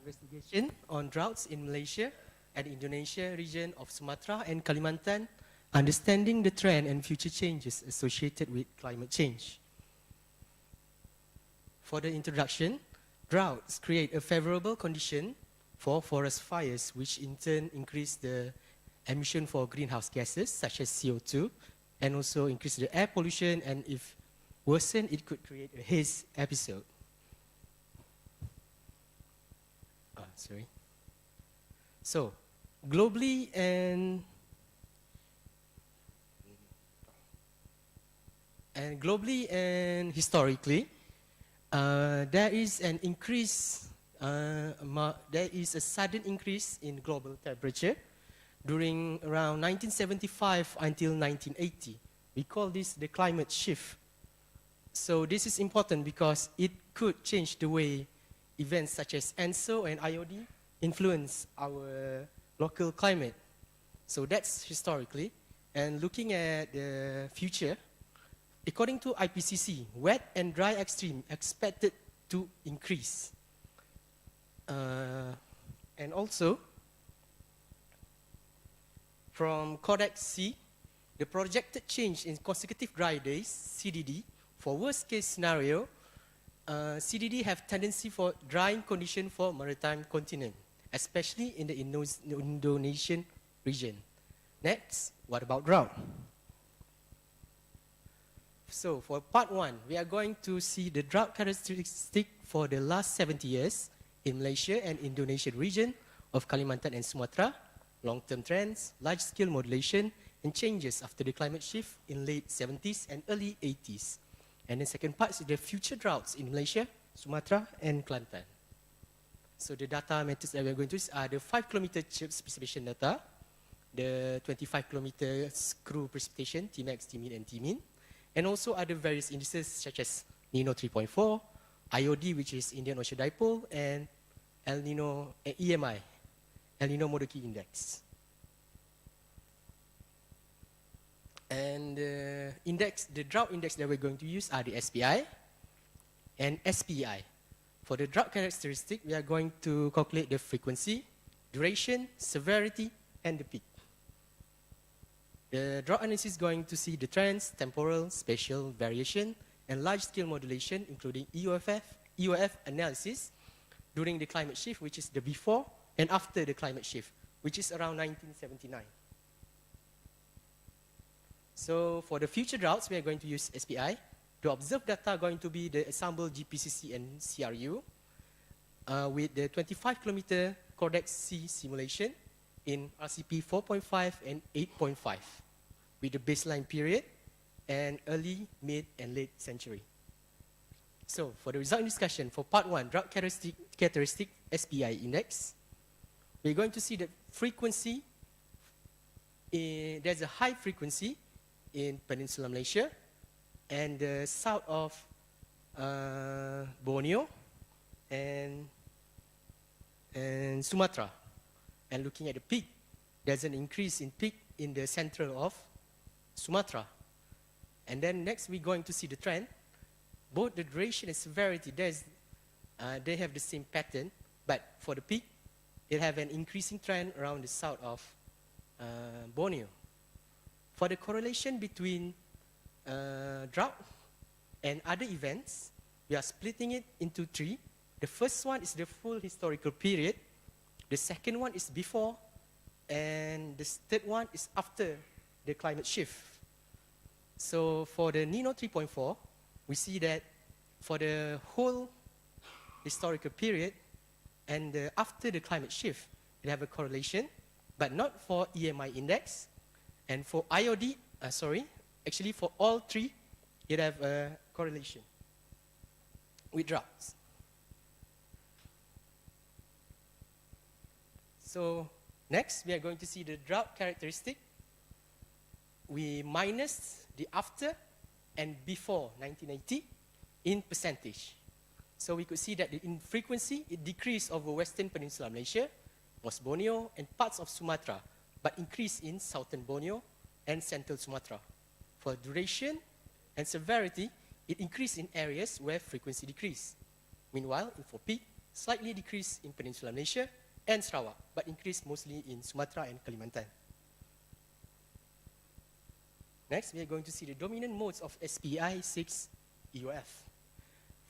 investigation on droughts in Malaysia and Indonesia region of Sumatra and Kalimantan, understanding the trend and future changes associated with climate change. For the introduction, droughts create a favorable condition for forest fires, which in turn increase the emission for greenhouse gases such as CO2, and also increase the air pollution, and if worsened, it could create a haze episode. So, globally and historically, there is an increase. There is a sudden increase in global temperature during around 1975 until 1980. We call this the climate shift. So this is important because it could change the way events such as ENSO and IOD influence our local climate. So that's historically. And looking at the future, according to IPCC, wet and dry extreme expected to increase. And also, from CORDEX C, the projected change in consecutive dry days, CDD, for worst case scenario, CDD have tendency for drying condition for maritime continent, especially in the Indonesian region. Next, what about drought? So for part one, we are going to see the drought characteristic for the last 70 years in Malaysia and Indonesian region of Kalimantan and Sumatra, long-term trends, large-scale modulation, and changes after the climate shift in late 70s and early 80s. And the second part is the future droughts in Malaysia, Sumatra, and Kelantan. So the data methods that we are going to use are the 5-kilometer precipitation data, the 25-kilometer screw precipitation, Tmax, Tmin, and Tmin, and also other various indices such as Nino 3.4, IOD, which is Indian Ocean Dipole, and El Nino EMI, El Nino Modoki Index. And the drought index that we're going to use are the SPI and SPI. For the drought characteristic, we are going to calculate the frequency, duration, severity, and the peak. The drought analysis is going to see the trends, temporal, spatial variation, and large-scale modulation, including EOF analysis during the climate shift, which is the before and after the climate shift, which is around 1979. So for the future droughts, we are going to use SPI. To observe data are going to be the ensemble GPCC and CRU with the 25-kilometer CORDEX C simulation in RCP 4.5 and 8.5 with the baseline period and early, mid, and late century. So for the result discussion, for part one, drought characteristic SPI index, we're going to see the frequency. There's a high frequency in Peninsular Malaysia and the south of Borneo and Sumatra. And looking at the peak, there's an increase in peak in the central of Sumatra. And then next we're going to see the trend. Both the duration and severity, they have the same pattern, but for the peak, it have an increasing trend around the south of Borneo. For the correlation between drought and other events, we are splitting it into three. The first one is the full historical period. The second one is before, and the third one is after the climate shift. So for the Nino 3.4, we see that for the whole historical period and after the climate shift, it have a correlation, but not for EMI index. And for IOD, actually for all three, it have a correlation with droughts. So next, we are going to see the drought characteristic. We minus the after and before 1980 in percentage. So we could see that in frequency, it decreased over Western Peninsular Malaysia, West Borneo, and parts of Sumatra, but increased in Southern Borneo and Central Sumatra. For For duration and severity, it increased in areas where frequency decreased. Meanwhile, for peak, slightly decreased in Peninsular Malaysia and Sarawak, but increased mostly in Sumatra and Kalimantan. Next, we are going to see the dominant modes of SPI 6 EOF.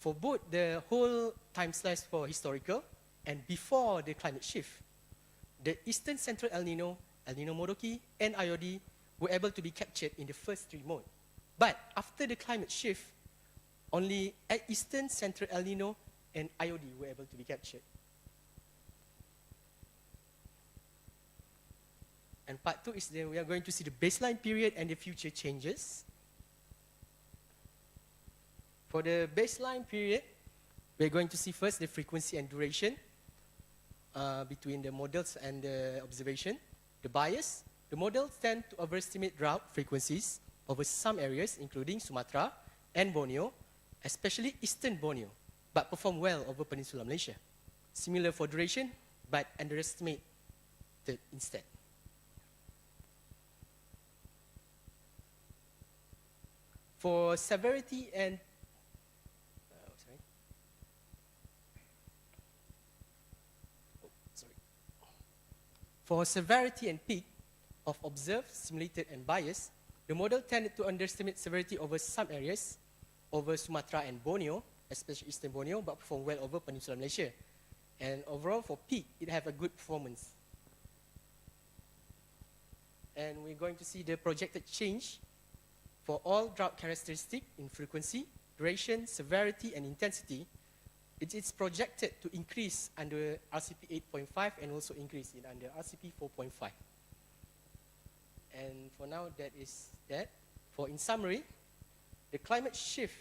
For both the whole time slice for historical and before the climate shift, the Eastern Central El Nino Modoki, and IOD were able to be captured in the first three modes. But after the climate shift, only Eastern Central El Nino and IOD were able to be captured. And part 2 is we are going to see the baseline period and the future changes. For the baseline period, we're going to see first the frequency and duration between the models and the observation. The bias, the models tend to overestimate drought frequencies over some areas, including Sumatra and Borneo, especially Eastern Borneo, but perform well over Peninsular Malaysia. Similar for duration, but underestimate instead. For severity and For severity and peak of observed, simulated, and biased, the model tended to underestimate severity over some areas, over Sumatra and Borneo, especially Eastern Borneo, but perform well over Peninsular Malaysia. And overall, for peak, it have a good performance. And we're going to see the projected change for all drought characteristics in frequency, duration, severity, and intensity. It is projected to increase under RCP 8.5 and also increase in under RCP 4.5. And for now, that is that. For in summary, the climate shift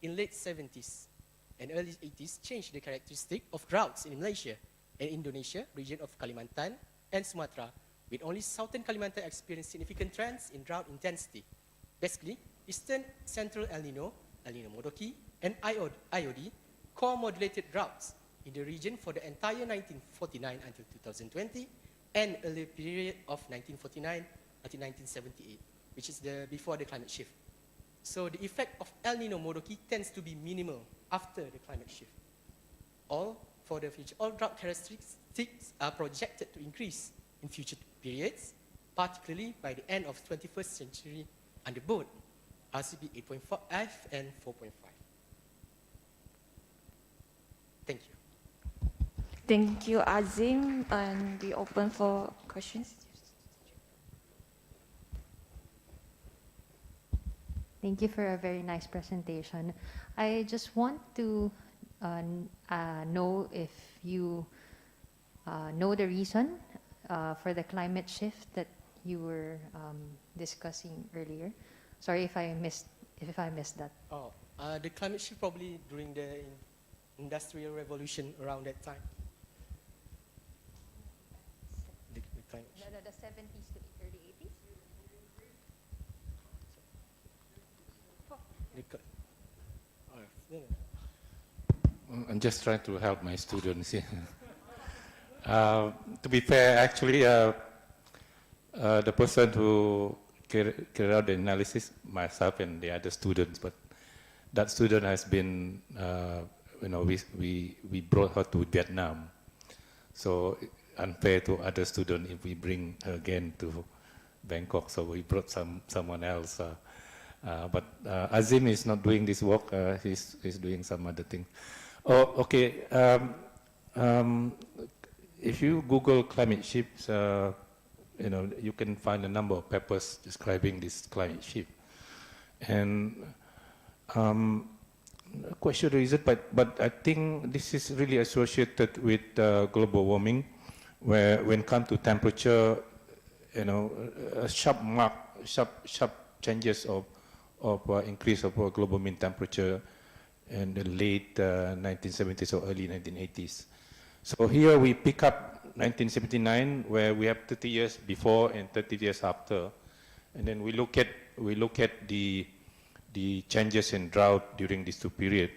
in late 70s and early 80s changed the characteristic of droughts in Malaysia and Indonesia, region of Kalimantan and Sumatra, with only southern Kalimantan experiencing significant trends in drought intensity. Basically, Eastern Central El Nino Modoki, and IOD co-modulated droughts in the region for the entire 1949 until 2020 and early period of 1949 until 1978, which is before the climate shift. So the effect of El Nino Modoki tends to be minimal after the climate shift. All drought characteristics are projected to increase in future periods, particularly by the end of 21st century under both RCP 8.5 and 4.5. Thank you. Thank you, Azim, and we open for questions. Thank you for a very nice presentation. I just want to know if you know the reason for the climate shift that you were discussing earlier. Sorry if I missed that. The climate shift probably during the Industrial Revolution around that time. The 70s to the early 80s? I'm just trying to help my students here. To be fair, actually, the person who carried out the analysis, myself and the other students, but that student has been, we brought her to Vietnam. So unfair to other students if we bring her again to Bangkok. So we brought someone else. But Azim is not doing this work. He's doing some other thing. Oh, okay. If you Google climate shifts, you can find a number of papers describing this climate shift. And quite sure the reason, but I think this is really associated with global warming, where when it comes to temperature, sharp changes of increase of global mean temperature in the late 1970s or early 1980s. So here we pick up 1979, where we have 30 years before and 30 years after, and then we look at the changes in drought during these two periods.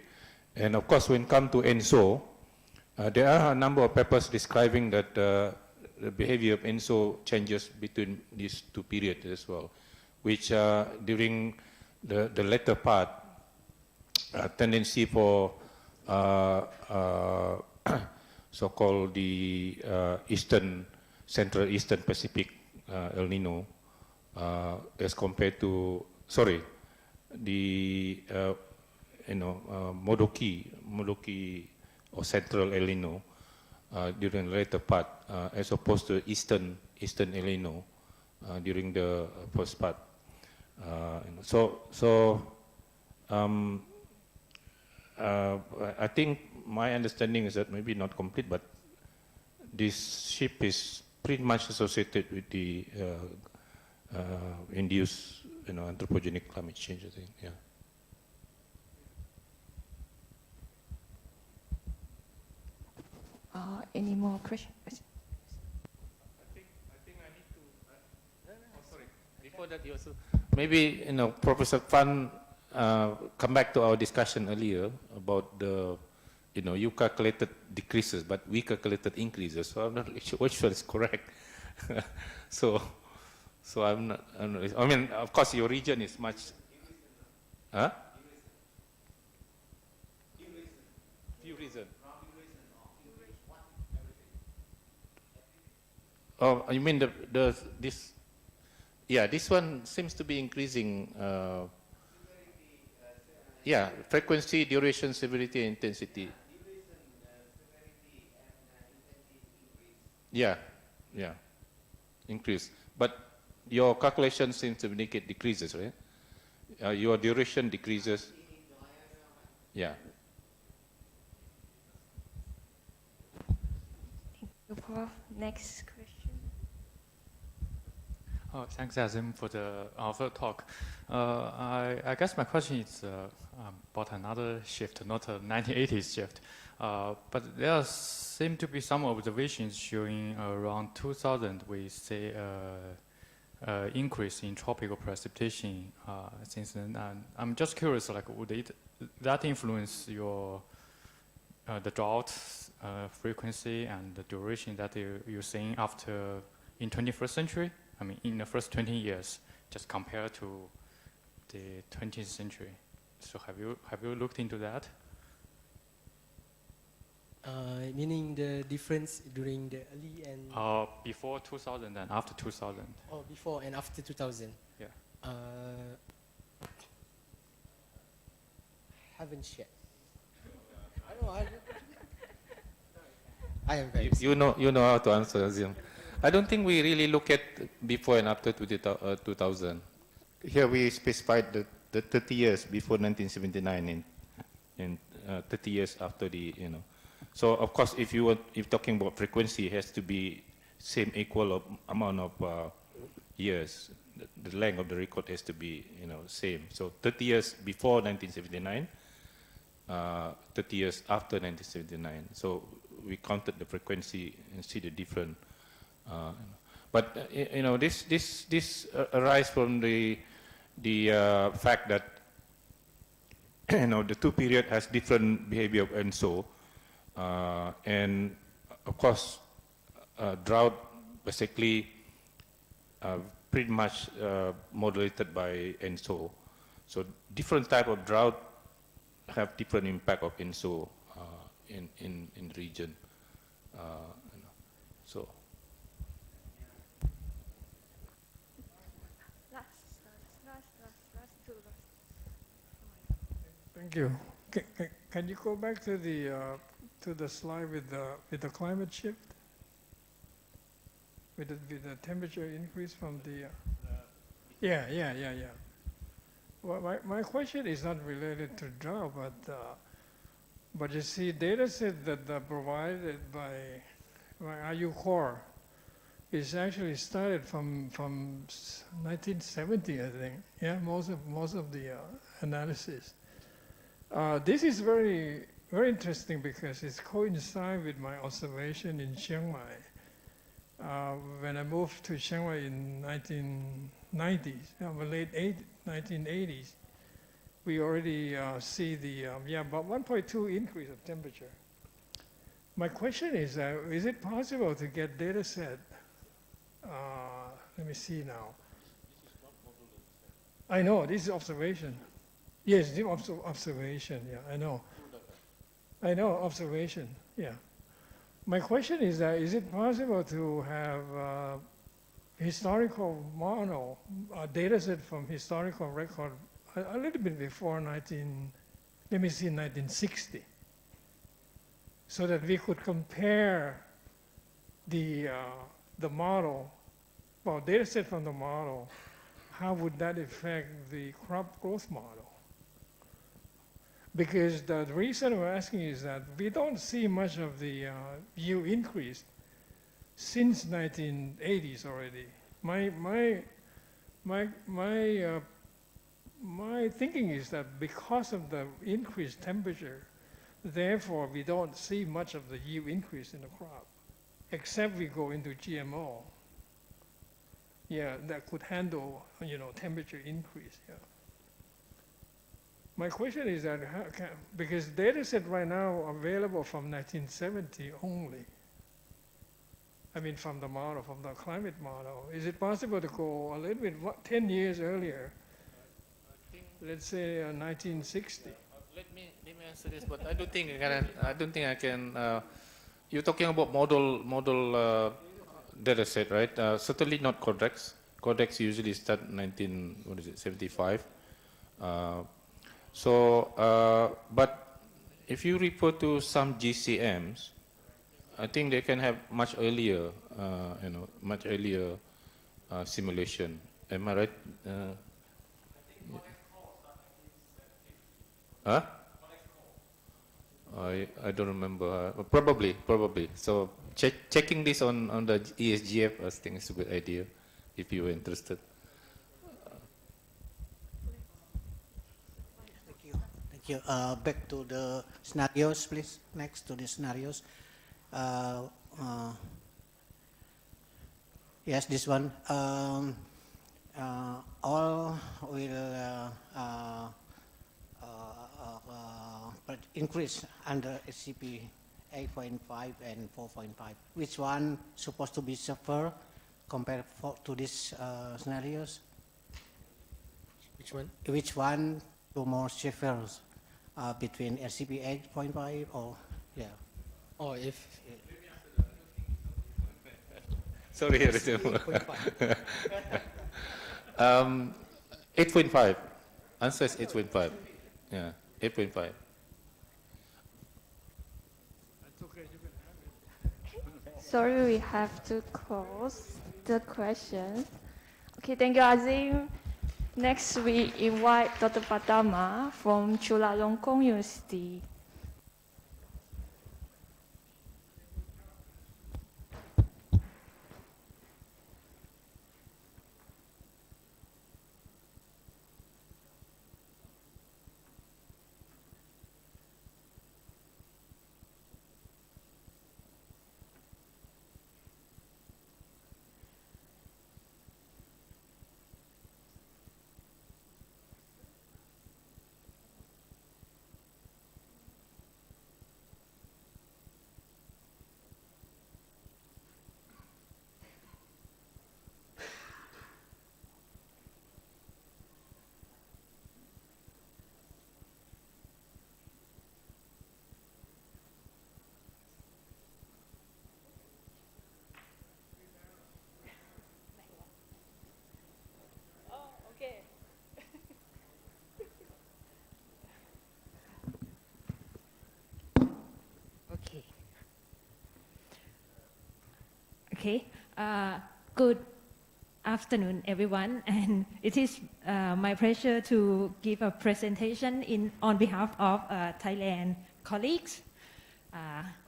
And of course, when it comes to ENSO, there are a number of papers describing that the behavior of ENSO changes between these two periods as well, which during the latter part, tendency for so-called the Central Eastern Pacific El Nino as compared to, the Modoki or Central El Nino during the later part as opposed to Eastern El Nino during the first part. I think my understanding is that maybe not complete, but this shift is pretty much associated with the induced, anthropogenic climate change, I think. Yeah. Any more questions? I think I need to. Sorry. Before that, you also maybe Professor Fan come back to our discussion earlier about the, you calculated decreases, but we calculated increases. So I'm not sure which one is correct. so I'm not. I mean, of course, your region is much. Huh? Few reasons. Oh, you mean this? Yeah, this one seems to be increasing. Yeah, frequency, duration, severity, and intensity. Yeah, increase. But your calculation seems to indicate decreases, right? Your duration decreases. Yeah. Thank you, Prof. Next question. Thanks, Azim, for the talk. I guess my question is about another shift, not a 1980s shift. But there seem to be some observations showing around 2000 we see increase in tropical precipitation since then. And I'm just curious, like, would that influence your the drought frequency and the duration that you're seeing after in 21st century? I mean, in the first 20 years, just compared to the 20th century. So have you looked into that? Meaning the difference during the early and... before 2000 and after 2000. Oh, before and after 2000. Yeah. Haven't yet. I don't know. I am very you know how to answer, Azim. I don't think we really look at before and after 2000. Here we specified the 30 years before 1979 and 30 years after the, So of course, if talking about frequency, it has to be same equal amount of years. The length of the record has to be, same. So 30 years before 1979, 30 years after 1979. So we counted the frequency and see the different. But this arises from the fact that the two periods has different behavior of ENSO, and of course drought basically pretty much moderated by ENSO. So different type of drought have different impact of ENSO in the region. So. Thank you. Can you go back to the slide with the climate shift, with the temperature increase from the? Yeah. Well, my question is not related to drought, but you see, data set that are provided by IU Core is actually started from 1970, I think. Yeah, most of the analysis. This is very interesting because it's coincide with my observation in Chiang Mai. When I moved to Chiang Mai in 1990s, late 1980s, we already see the about 1.2 increase of temperature. My question is it possible to get data set? Let me see now. I know, this is observation. Yes, this is observation, yeah, I know. I know, observation, yeah. My question is that, is it possible to have historical model, a data set from historical record a little bit before 1960, so that we could compare the model, well, data set from the model, how would that affect the crop growth model? Because the reason we're asking is that we don't see much of the yield increase since 1980s already. My thinking is that because of the increased temperature, therefore we don't see much of the yield increase in the crop, except we go into GMO. Yeah, that could handle, temperature increase, yeah. My question is that, because data set right now available from 1970 only, I mean from the model, from the climate model, is it possible to go a little bit, 10 years earlier, let's say 1960? Let me answer this, but I don't think I can. You're talking about model data set, right? Certainly not CORDEX. CORDEX usually start 75. But if you refer to some GCMs, I think they can have much earlier, simulation. Am I right? Huh? I don't remember. Probably. So checking this on the ESGF, I think is a good idea, if you were interested. Thank you. Back to the scenarios, please. Next to the scenarios. Yes, this one. All will increase under SCP 8.5 and 4.5. Which one supposed to be suffer compared to these scenarios? Which one? Which one to more severe between SCP 8.5 or yeah? Or if. Sorry, 8.5. Answer is 8.5. Yeah, 8.5. Sorry, we have to close the question. Okay, thank you, Azim. Next, we invite Dr. Pratama from Chulalongkorn University. Okay. Good afternoon, everyone, and it is my pleasure to give a presentation on behalf of Thailand colleagues.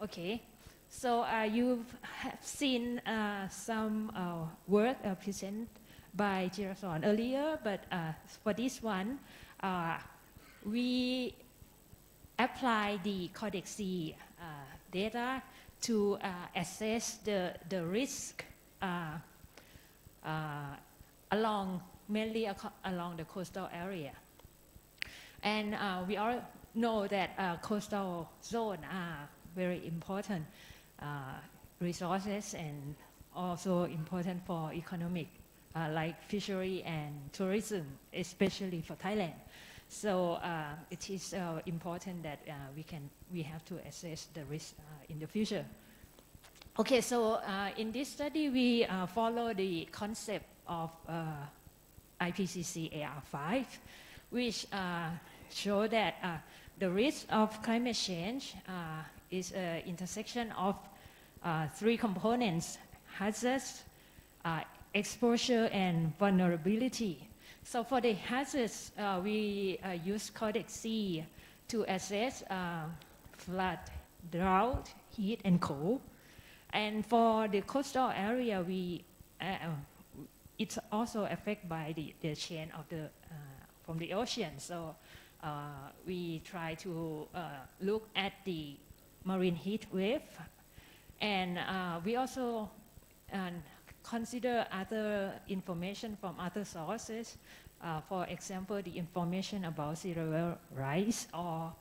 Okay. So you have seen some work presented by Jirason earlier, but for this one, we apply the CORDEX C data to assess the risk mainly along the coastal area. And we all know that coastal zones are very important resources and also important for economic like fishery and tourism, especially for Thailand. So it is important that we have to assess the risk in the future. Okay, so in this study we follow the concept of IPCC AR5, which show that the risk of climate change is an intersection of three components: hazards, exposure, and vulnerability. So for the hazards, we use CORDEX C to assess flood, drought, heat, and cold. And for the coastal area, it's also affected by the change of the from the ocean. So we try to look at the marine heat wave, and we also consider other information from other sources. For example, the information about sea level rise or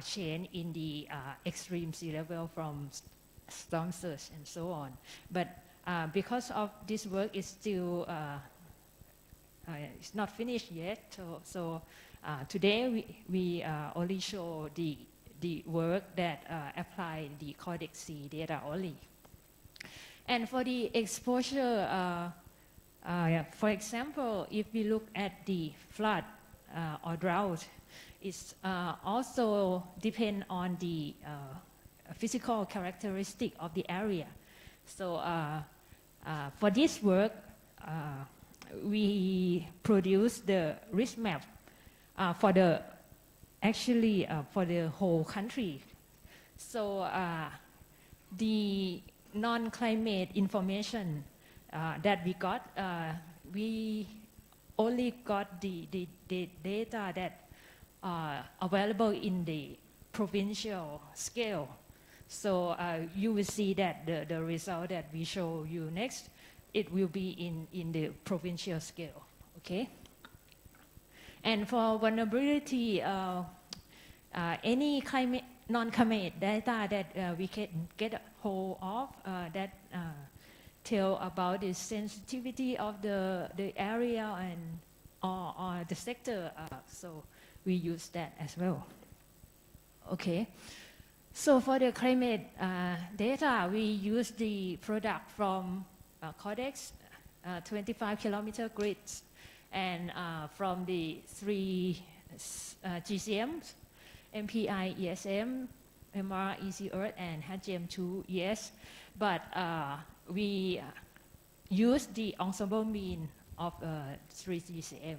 change in the extreme sea level from storm surge and so on. But because of this work is still it's not finished yet, so today we only show the work that apply the CORDEX C data only. And for the exposure, for example, if we look at the flood or drought, it's also depend on the physical characteristic of the area. So for this work, we produce the risk map for the for the whole country. So the non-climate information that we got, we only got the data that are available in the provincial scale. So you will see that the result that we show you next, it will be in the provincial scale, okay? And for vulnerability, any non-climate data that we can get a hold of that tell about the sensitivity of the area and or the sector, so we use that as well. Okay, so for the climate data, we use the product from CORDEX, 25 kilometer grids, and from the three GCMs, MPI, ESM, MR, Easy Earth, and HGM2 ES. But we use the ensemble mean of 3 GCM.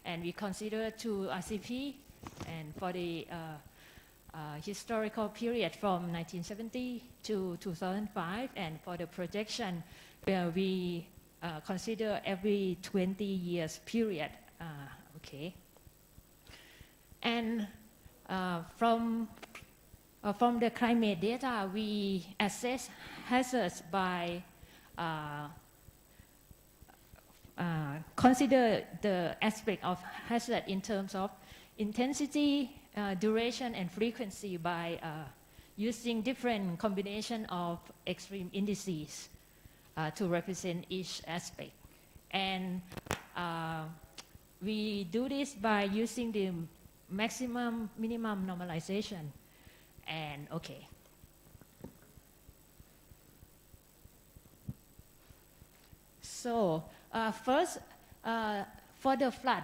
And we consider 2 RCP, and for the historical period from 1970 to 2005, and for the projection, we consider every 20 years period, okay. And from the climate data, we assess hazards by consider the aspect of hazard in terms of intensity, duration, and frequency by using different combination of extreme indices to represent each aspect. And we do this by using the maximum minimum normalization. And okay. So first, for the flood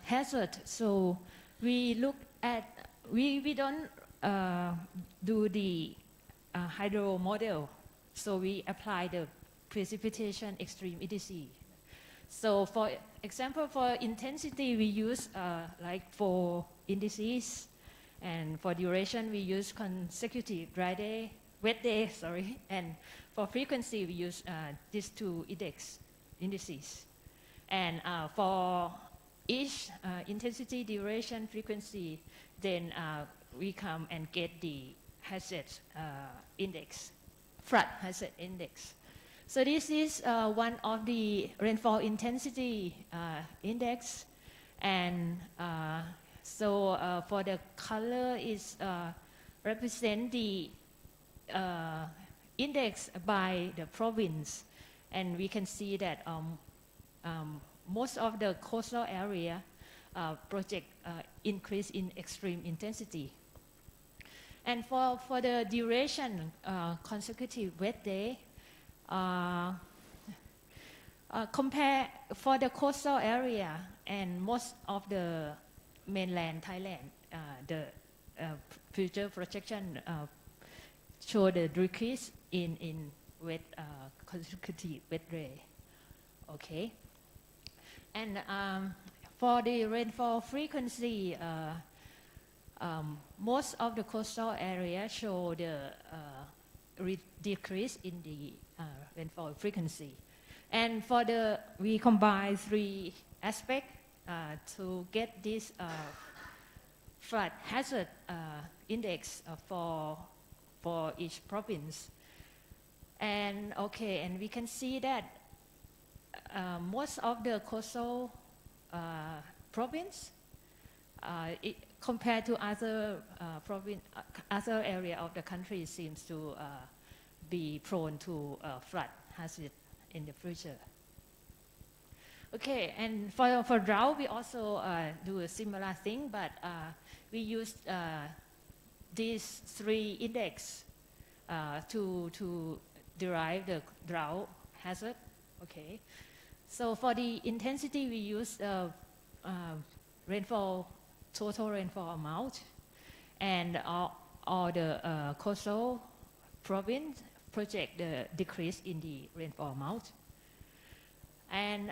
hazard, so we look at, we don't do the hydro model, so we apply the precipitation extreme indices. So for example, for intensity, we use like 4 indices, and for duration, we use consecutive wet day, sorry, and for frequency, we use these 2 indices. And for each intensity, duration, frequency, then we come and get the hazard index, flood hazard index. So this is one of the rainfall intensity index, and so for the color is represent the index by the province, and we can see that most of the coastal area project increase in extreme intensity. And for the duration, consecutive wet day, compare for the coastal area and most of the mainland Thailand, the future projection show the decrease in wet consecutive wet day. Okay, and for the rainfall frequency, most of the coastal area show the decrease in the rainfall frequency. And for the, we combine three aspects to get this flood hazard index for each province. And okay, and we can see that most of the coastal province, compared to other other area of the country, seems to be prone to flood hazard in the future. Okay, and for drought, we also do a similar thing, but we use these three index to derive the drought hazard. Okay, so for the intensity, we use rainfall, total rainfall amount, and all the coastal province project the decrease in the rainfall amount. And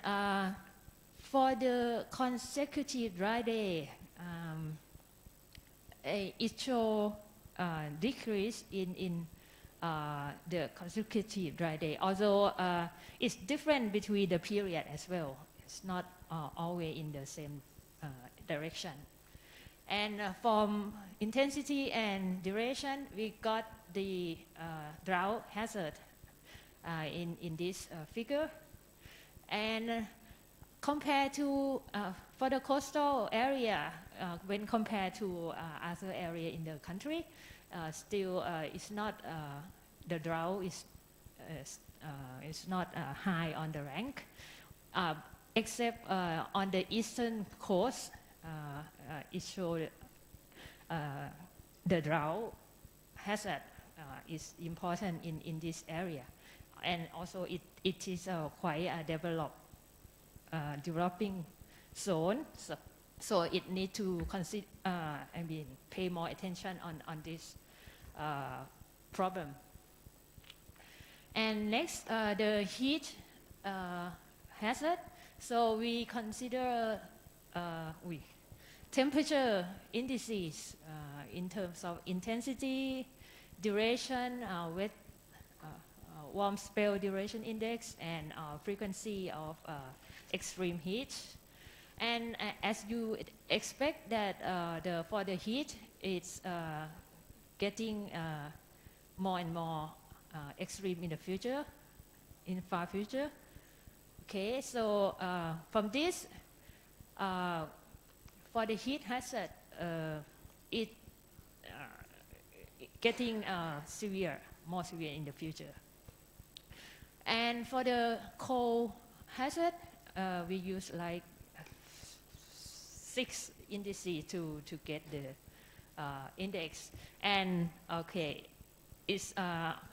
for the consecutive dry day, it shows decrease in the consecutive dry day, although it's different between the period as well. It's not always in the same direction. And from intensity and duration, we got the drought hazard in this figure. And compared to, for the coastal area, when compared to other area in the country, still it's not, the drought is not high on the rank, except on the eastern coast, it showed the drought hazard is important in this area. And also it is quite a developing zone, so it need to consider, pay more attention on this problem. And next, the heat hazard. So we consider temperature indices in terms of intensity, duration, wet, warm spell duration index, and frequency of extreme heat. And as you expect that for the heat, it's getting more and more extreme in the future, in far future. Okay, so from this, for the heat hazard, it getting severe, more severe in the future. And for the cold hazard, we use like 6 indices to get the index. And okay, it's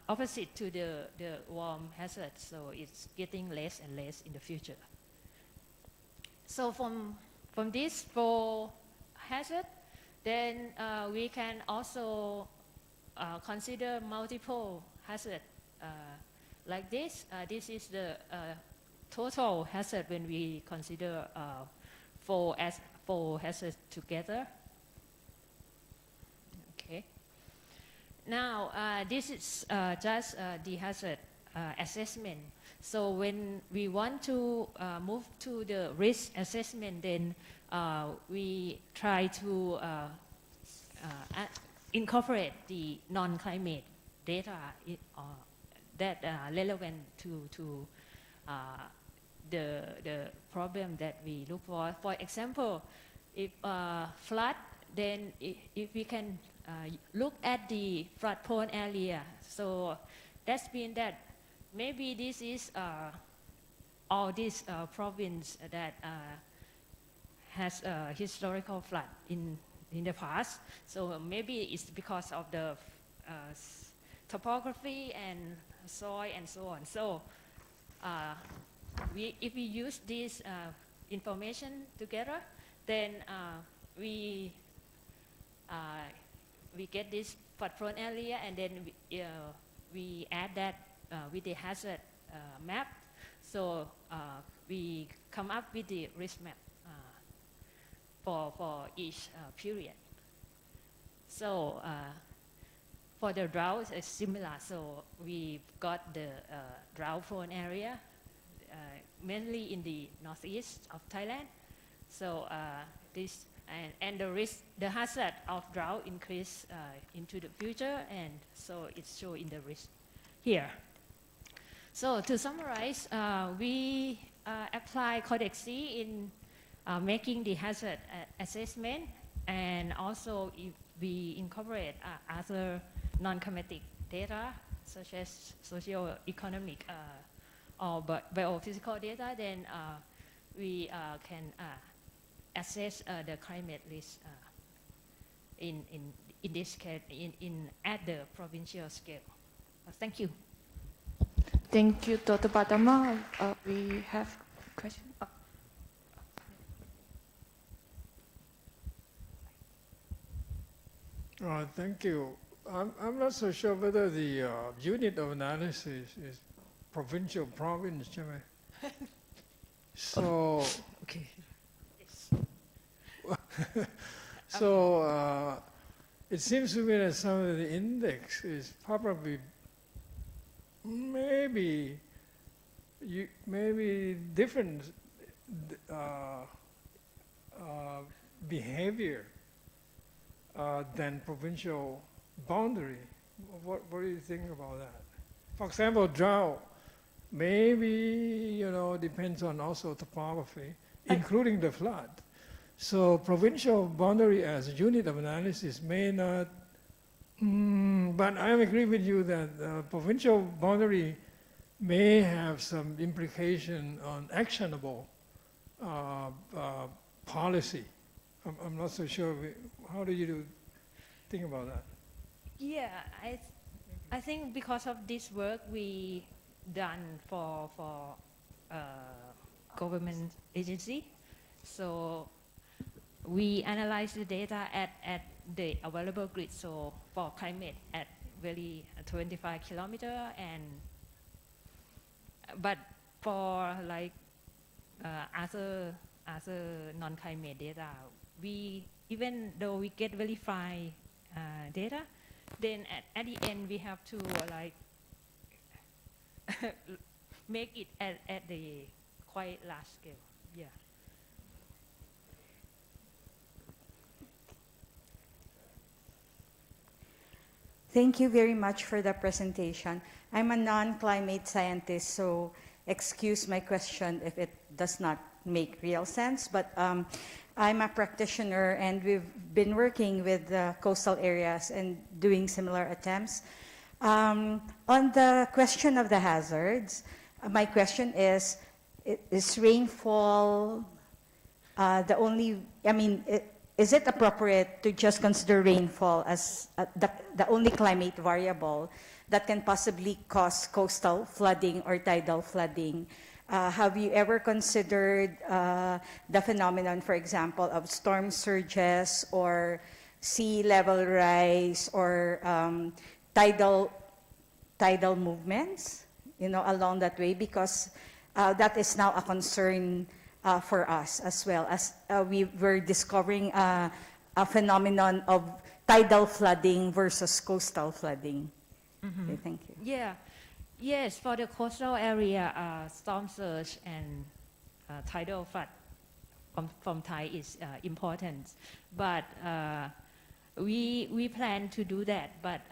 opposite to the warm hazard, so it's getting less and less in the future. So from these 4 hazards, then we can also consider multiple hazards like this. This is the total hazard when we consider 4 hazards together. Okay. Now this is just the hazard assessment. So when we want to move to the risk assessment, then we try to incorporate the non-climate data that are relevant to the problem that we look for. For example, if flood, then if we can look at the flood-prone area, so that means that maybe this is all these province that has a historical flood in the past. So maybe it's because of the topography and soil and so on. So if we use this information together, then we get this flood-prone area, and then we add that with the hazard map. So we come up with the risk map for each period. So for the drought, it's similar. So we've got the drought-prone area, mainly in the northeast of Thailand. So this and the risk, the hazard of drought increase into the future, and so it's shown in the risk here. So to summarize, we apply CORDEX C in making the hazard assessment, and also if we incorporate other non-climatic data such as socio-economic or biophysical data, then we can assess the climate risk in this case at the provincial scale. Thank you. Thank you, Dr. Padama. We have a question. Thank you. I'm not so sure whether the unit of analysis is provincial province, right? So, okay. So it seems to me that some of the index is probably maybe different behavior than provincial boundary. What do you think about that? For example, drought maybe depends on also topography, including the flood. So provincial boundary as a unit of analysis may not, but I agree with you that provincial boundary may have some implication on actionable policy. I'm not so sure. How do you think about that? Yeah, I think because of this work we done for government agency, so we analyze the data at the available grid. So for climate at really 25 kilometer, and but for like other non-climate data, we even though we get verified data, then at the end we have to like make it at the quite large scale. Yeah. Thank you very much for the presentation. I'm a non-climate scientist, so excuse my question if it does not make real sense, but I'm a practitioner and we've been working with the coastal areas and doing similar attempts. On the question of the hazards, my question is rainfall the only, is it appropriate to just consider rainfall as the only climate variable that can possibly cause coastal flooding or tidal flooding? Have you ever considered the phenomenon, for example, of storm surges or sea level rise or tidal movements, along that way? Because that is now a concern for us as well, as we were discovering a phenomenon of tidal flooding versus coastal flooding. Mm-hmm. Okay, thank you. Yeah. Yes, for the coastal area, storm surge and tidal flood from Thai is important. But we plan to do that. But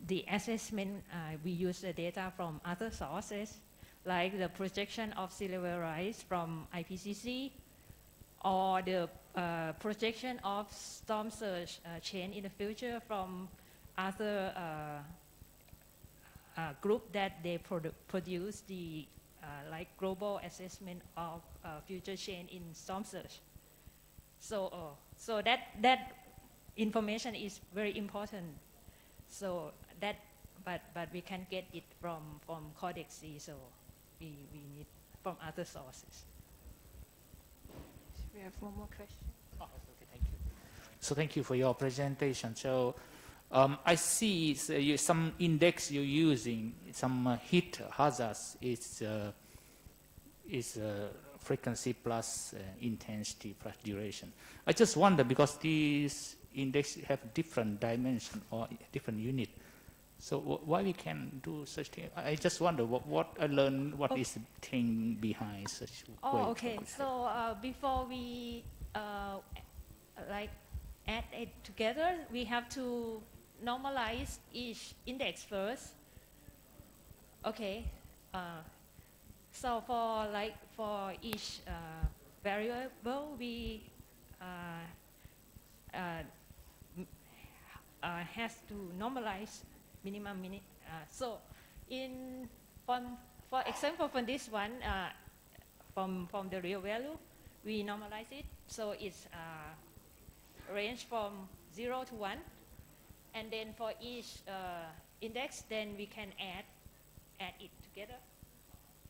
the assessment, we use the data from other sources, like the projection of sea level rise from IPCC, or the projection of storm surge change in the future from other group that they produce the like global assessment of future change in storm surge. So, so that information is very important. So that, but we can't get it from CORDEX, so we need from other sources. We have one more question. Oh, okay, thank you. So thank you for your presentation. So I see some index you're using, some heat hazards is frequency plus intensity plus duration. I just wonder, because these index have different dimension or different unit, so why we can do such thing? I just wonder what I learned, what is the thing behind such way. Oh, okay. So before we like add it together, we have to normalize each index first. Okay. So for each variable, we has to normalize minimum. So for example, for this one, from the real value, we normalize it. So it's range from 0 to 1. And then for each index, then we can add it together.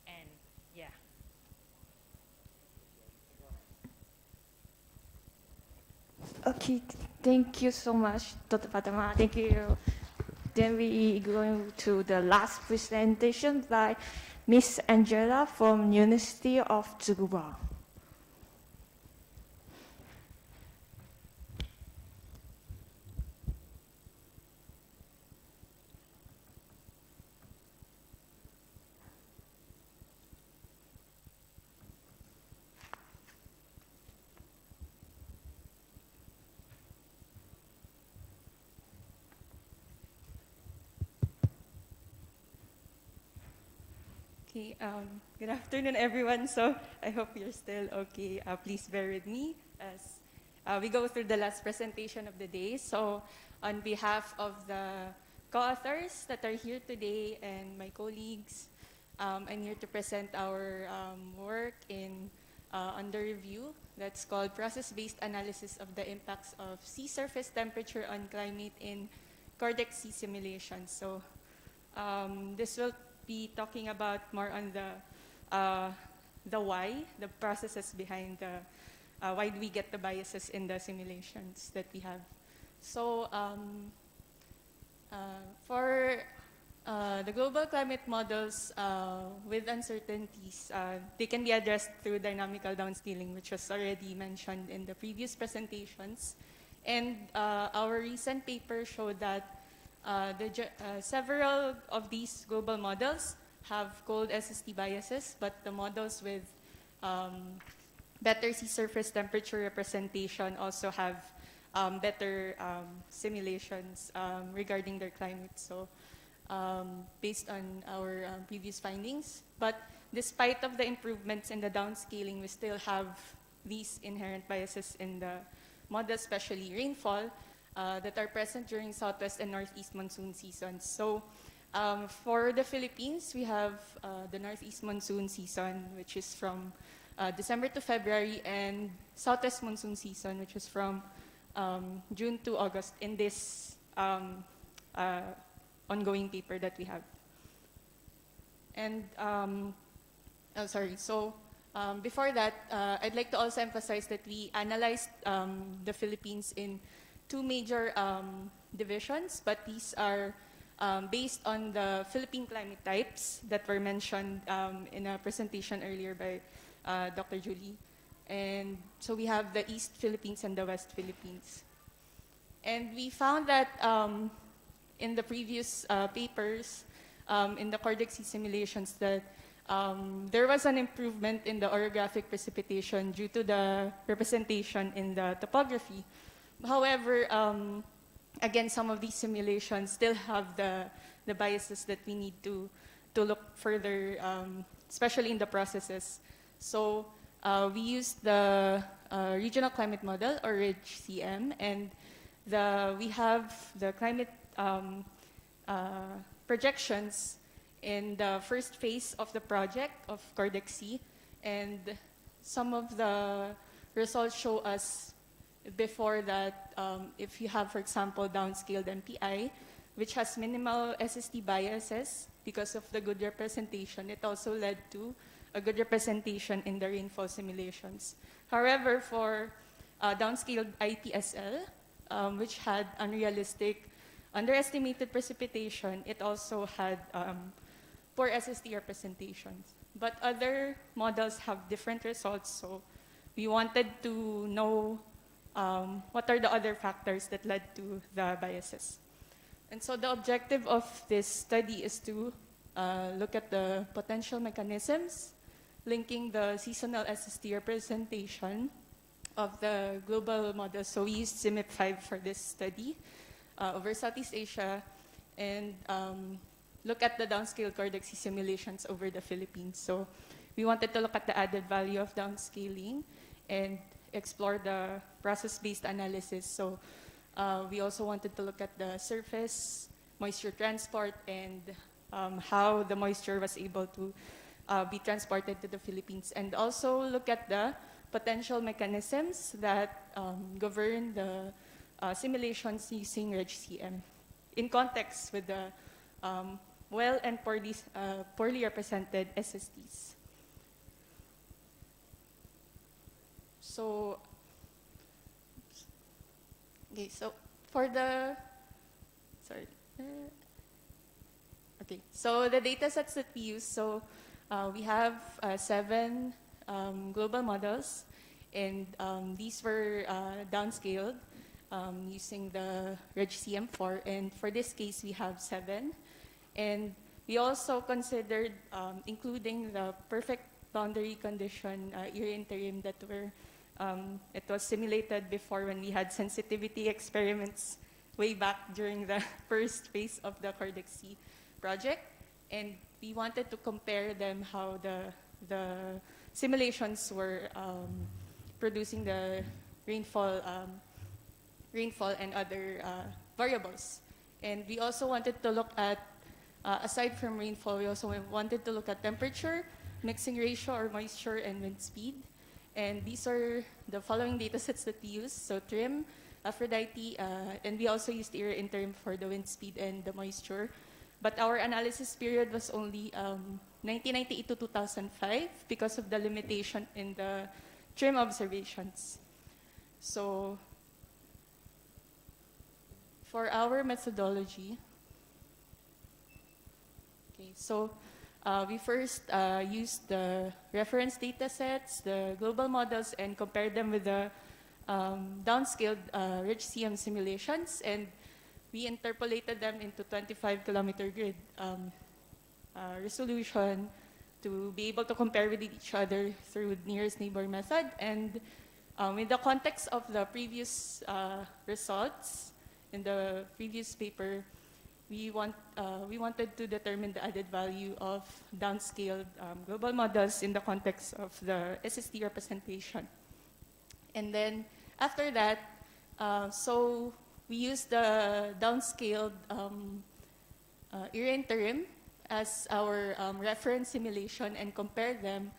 And yeah. Okay, thank you so much, Dr. Fatama. Thank you. Then we go to the last presentation by Miss Angela from University of Tsukuba. Okay, good afternoon, everyone. So I hope you're still okay. Please bear with me as we go through the last presentation of the day. So on behalf of the co-authors that are here today and my colleagues, I'm here to present our work in under review that's called Process-Based Analysis of the Impacts of Sea Surface Temperature on Climate in CORDEX Sea Simulations. So this will be talking about more on the why, the processes behind the why do we get the biases in the simulations that we have. So for the global climate models with uncertainties, they can be addressed through dynamical downscaling, which was already mentioned in the previous presentations. And our recent paper showed that several of these global models have cold SST biases, but the models with better sea surface temperature representation also have better simulations regarding their climate. So based on our previous findings, but despite of the improvements in the downscaling, we still have these inherent biases in the model, especially rainfall, that are present during southwest and northeast monsoon seasons. So for the Philippines, we have the northeast monsoon season, which is from December to February, and southwest monsoon season, which is from June to August in this ongoing paper that we have. And before that, I'd like to also emphasize that we analyzed the Philippines in two major divisions, but these are based on the Philippine climate types that were mentioned in a presentation earlier by Dr. Julie. And so we have the East Philippines and the West Philippines. And we found that in the previous papers, in the CORDEX Sea simulations, that there was an improvement in the orographic precipitation due to the representation in the topography. However, again, some of these simulations still have the biases that we need to look further, especially in the processes. So we used the regional climate model, or RIG-CM, and we have the climate projections in the first phase of the project of CORDEX C, and some of the results show us before that if you have, for example, downscaled MPI, which has minimal SST biases because of the good representation, it also led to a good representation in the rainfall simulations. However, for downscaled IPSL, which had unrealistic, underestimated precipitation, it also had poor SST representations. But other models have different results, so we wanted to know what are the other factors that led to the biases. And so the objective of this study is to look at the potential mechanisms linking the seasonal SST representation of the global model. So we used CIMIP5 for this study over Southeast Asia, and look at the downscale CORDEX simulations over the Philippines. So we wanted to look at the added value of downscaling and explore the process-based analysis. So we also wanted to look at the surface moisture transport and how the moisture was able to be transported to the Philippines, and also look at the potential mechanisms that govern the simulations using RegCM in context with the well and poorly represented SSTs. So, okay, so for the, sorry. Okay, so the data sets that we use, so we have 7 global models, and these were downscaled using the RegCM4, and for this case we have 7. And we also considered including the perfect boundary condition era interim that were, it was simulated before when we had sensitivity experiments way back during the first phase of the CORDEX C project. And we wanted to compare them, how the simulations were producing the rainfall and other variables. And we also wanted to look at, aside from rainfall, we also wanted to look at temperature, mixing ratio or moisture, and wind speed. And these are the following data sets that we used. So TRIM, Aphrodite, and we also used era interim for the wind speed and the moisture. But our analysis period was only 1998 to 2005 because of the limitation in the TRIM observations. So for our methodology, okay, so we first used the reference data sets, the global models, and compared them with the downscaled RegCM simulations, and we interpolated them into 25-kilometer grid resolution to be able to compare with each other through nearest neighbor method. And in the context of the previous results in the previous paper, we wanted to determine the added value of downscaled global models in the context of the SST representation. And then after that, so we used the downscaled era interim as our reference simulation and compared them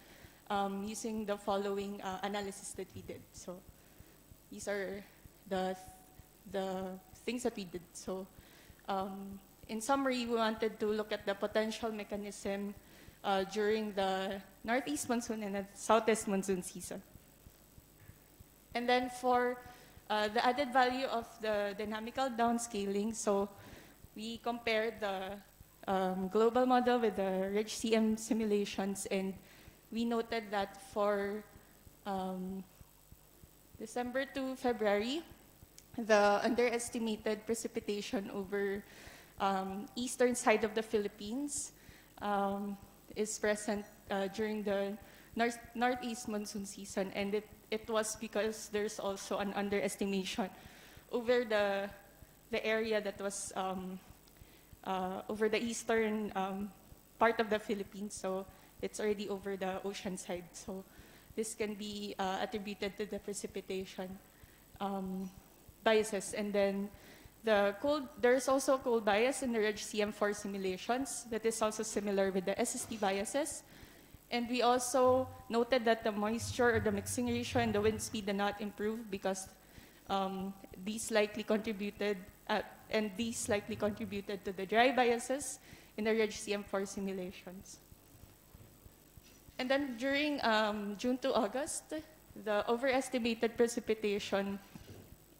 using the following analysis that we did. So these are the things that we did. So in summary, we wanted to look at the potential mechanism during the northeast monsoon and the southeast monsoon season. And then for the added value of the dynamical downscaling, so we compared the global model with the RegCM simulations, and we noted that for December to February, the underestimated precipitation over eastern side of the Philippines is present during the northeast monsoon season, and it was because there's also an underestimation over the area that was over the eastern part of the Philippines, so it's already over the ocean side. So this can be attributed to the precipitation biases. And then there's also cold bias in the RegCM4 simulations that is also similar with the SST biases. And we also noted that the moisture or the mixing ratio and the wind speed did not improve because these likely contributed to the dry biases in the RegCM4 simulations. And then during June to August, the overestimated precipitation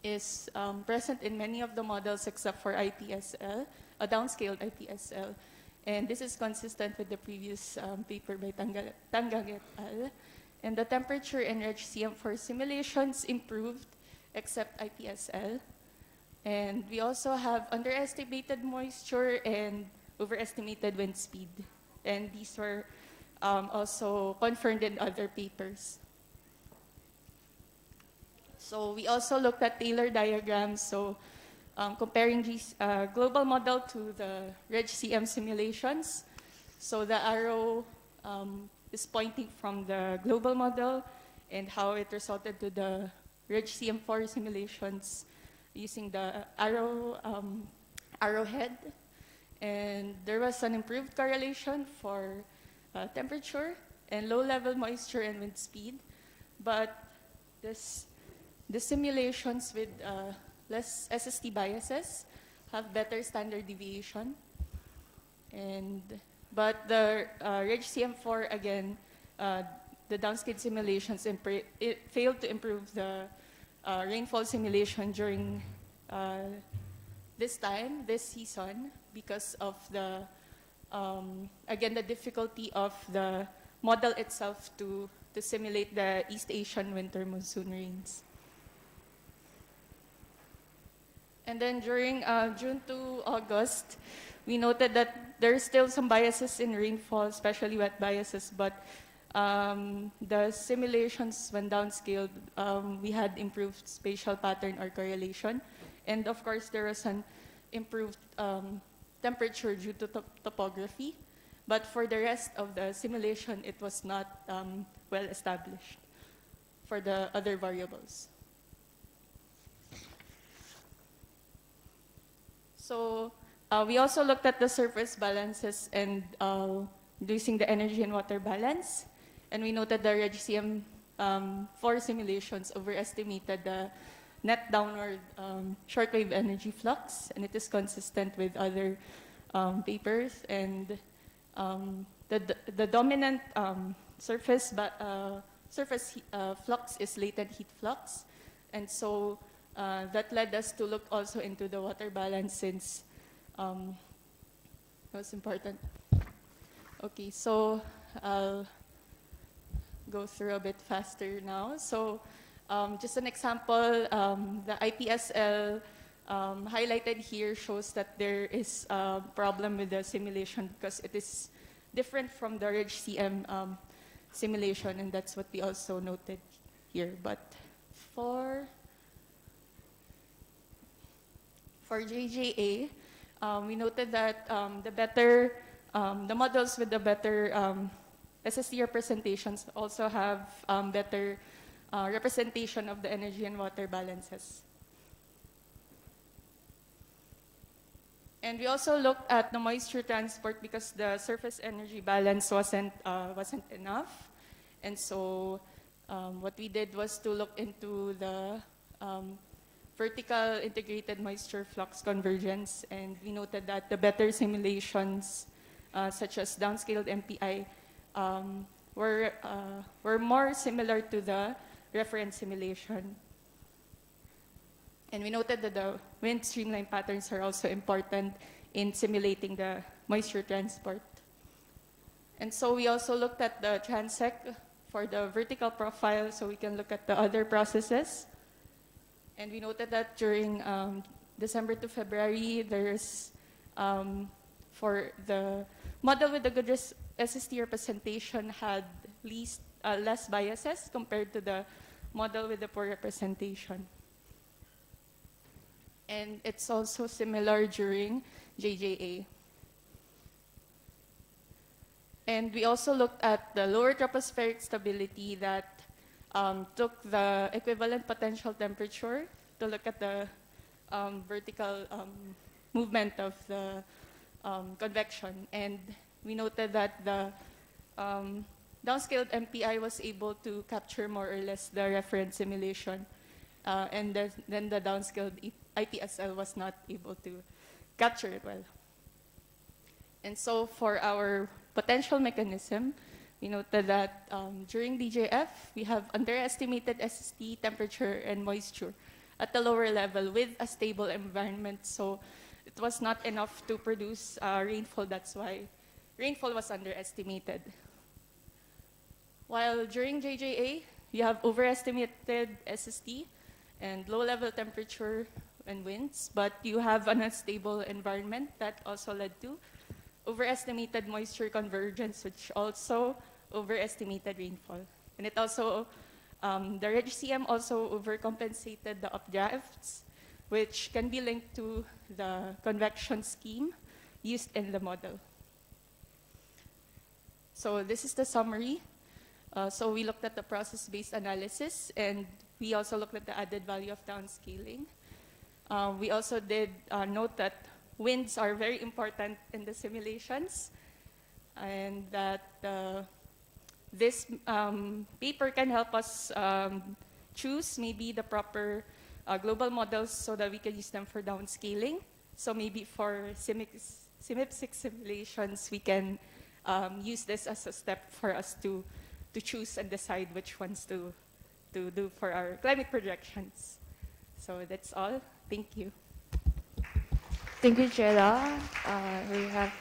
is present in many of the models except for IPSL, a downscaled IPSL. And this is consistent with the previous paper by Tangang et al. And the temperature in RegCM4 simulations improved except IPSL. And we also have underestimated moisture and overestimated wind speed. And these were also confirmed in other papers. So we also looked at Taylor diagrams, so comparing these global model to the RegCM simulations. So the arrow is pointing from the global model and how it resulted to the RegCM4 simulations using the arrowhead. And there was an improved correlation for temperature and low-level moisture and wind speed. But the simulations with less SST biases have better standard deviation. But the RegCM4, again, the downscaled simulations it failed to improve the rainfall simulation during this season, because of the, again, the difficulty of the model itself to simulate the East Asian winter monsoon rains. And then during June to August, we noted that there are still some biases in rainfall, especially wet biases, but the simulations, when downscaled, we had improved spatial pattern or correlation. And of course, there was an improved temperature due to topography. But for the rest of the simulation, it was not well established for the other variables. So we also looked at the surface balances and using the energy and water balance. And we noted the RegCM4 simulations overestimated the net downward shortwave energy flux, and it is consistent with other papers. And the dominant surface flux is latent heat flux, and so that led us to look also into the water balance, since that was important. Okay, so I'll go through a bit faster now. So just an example, the IPSL highlighted here shows that there is a problem with the simulation because it is different from the RegCM simulation, and that's what we also noted here. But for JJA, we noted that the models with the better SST representations also have better representation of the energy and water balances. And we also looked at the moisture transport because the surface energy balance wasn't enough. And so what we did was to look into the vertical integrated moisture flux convergence, and we noted that the better simulations, such as downscaled MPI, were more similar to the reference simulation. And we noted that the wind streamline patterns are also important in simulating the moisture transport. And so we also looked at the transect for the vertical profile, so we can look at the other processes. And we noted that during December to February, there's, for the model with the good SST representation had less biases compared to the model with the poor representation. And it's also similar during JJA. And we also looked at the lower tropospheric stability that took the equivalent potential temperature to look at the vertical movement of the convection. And we noted that the downscaled MPI was able to capture more or less the reference simulation. And then the downscaled IPSL was not able to capture it well. And so for our potential mechanism, we noted that during DJF, we have underestimated SST temperature and moisture at the lower level with a stable environment. So it was not enough to produce rainfall. That's why rainfall was underestimated. While during JJA, you have overestimated SST and low-level temperature and winds, but you have an unstable environment that also led to overestimated moisture convergence, which also overestimated rainfall. And it also, the RegCM also overcompensated the updrafts, which can be linked to the convection scheme used in the model. So this is the summary. So we looked at the process-based analysis, and we also looked at the added value of downscaling. We also did note that winds are very important in the simulations, and that this paper can help us choose maybe the proper global models so that we can use them for downscaling. So maybe for CMIP6 simulations, we can use this as a step for us to choose and decide which ones to do for our climate projections. So that's all. Thank you. Thank you, Jela. We have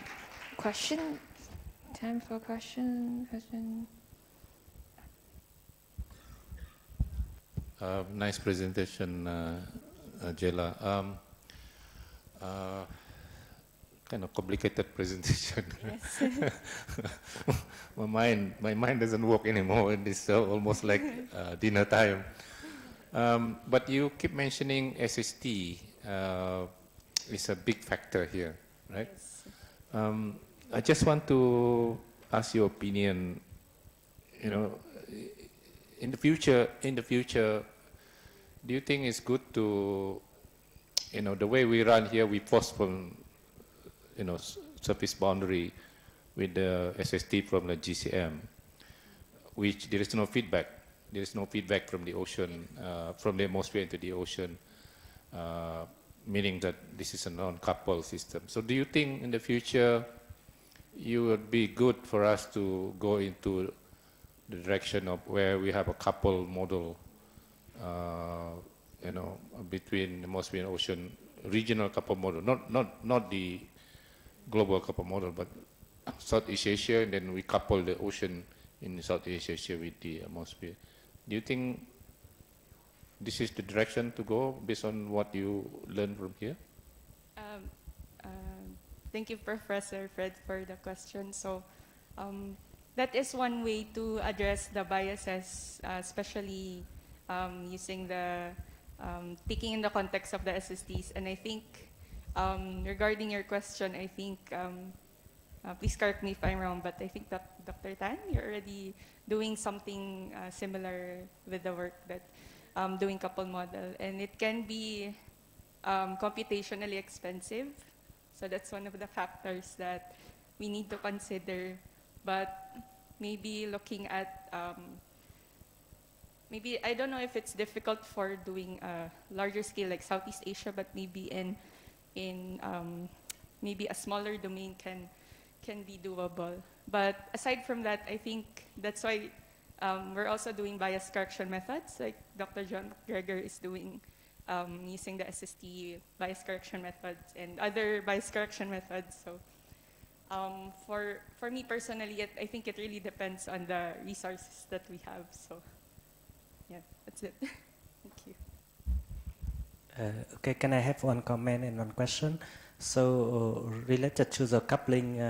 question. Time for question. Nice presentation, Jela. Kind of complicated presentation. Yes. my mind doesn't work anymore, and it's almost like dinner time. But you keep mentioning SST is a big factor here, right? Yes. I just want to ask your opinion. You know, in the future, do you think it's good to, you know, the way we run here, we postpone, you know, surface boundary with the SST from the GCM, which there is no feedback. There is no feedback from the ocean, from the atmosphere into the ocean, meaning that this is a non-coupled system. So do you think in the future it would be good for us to go into the direction of where we have a coupled model, you know, between the atmosphere and ocean, regional coupled model, not the global coupled model, but Southeast Asia, and then we couple the ocean in Southeast Asia with the atmosphere. Do you think this is the direction to go based on what you learned from here? Thank you, Professor Fred, for the question. So that is one way to address the biases, especially using the, taking in the context of the SSTs. And I think regarding your question, I think, please correct me if I'm wrong, but I think that Dr. Tan, you're already doing something similar with the work that doing couple model, and it can be computationally expensive. So that's one of the factors that we need to consider. But maybe looking at, maybe, I don't know if it's difficult for doing a larger scale like Southeast Asia, but maybe in maybe a smaller domain can be doable. But aside from that, I think that's why we're also doing bias correction methods, like Dr. John Gregor is doing, using the SST bias correction methods and other bias correction methods. So for me personally, I think it really depends on the resources that we have. So yeah, that's it. Thank you. Okay, can I have one comment and one question? So related to the coupling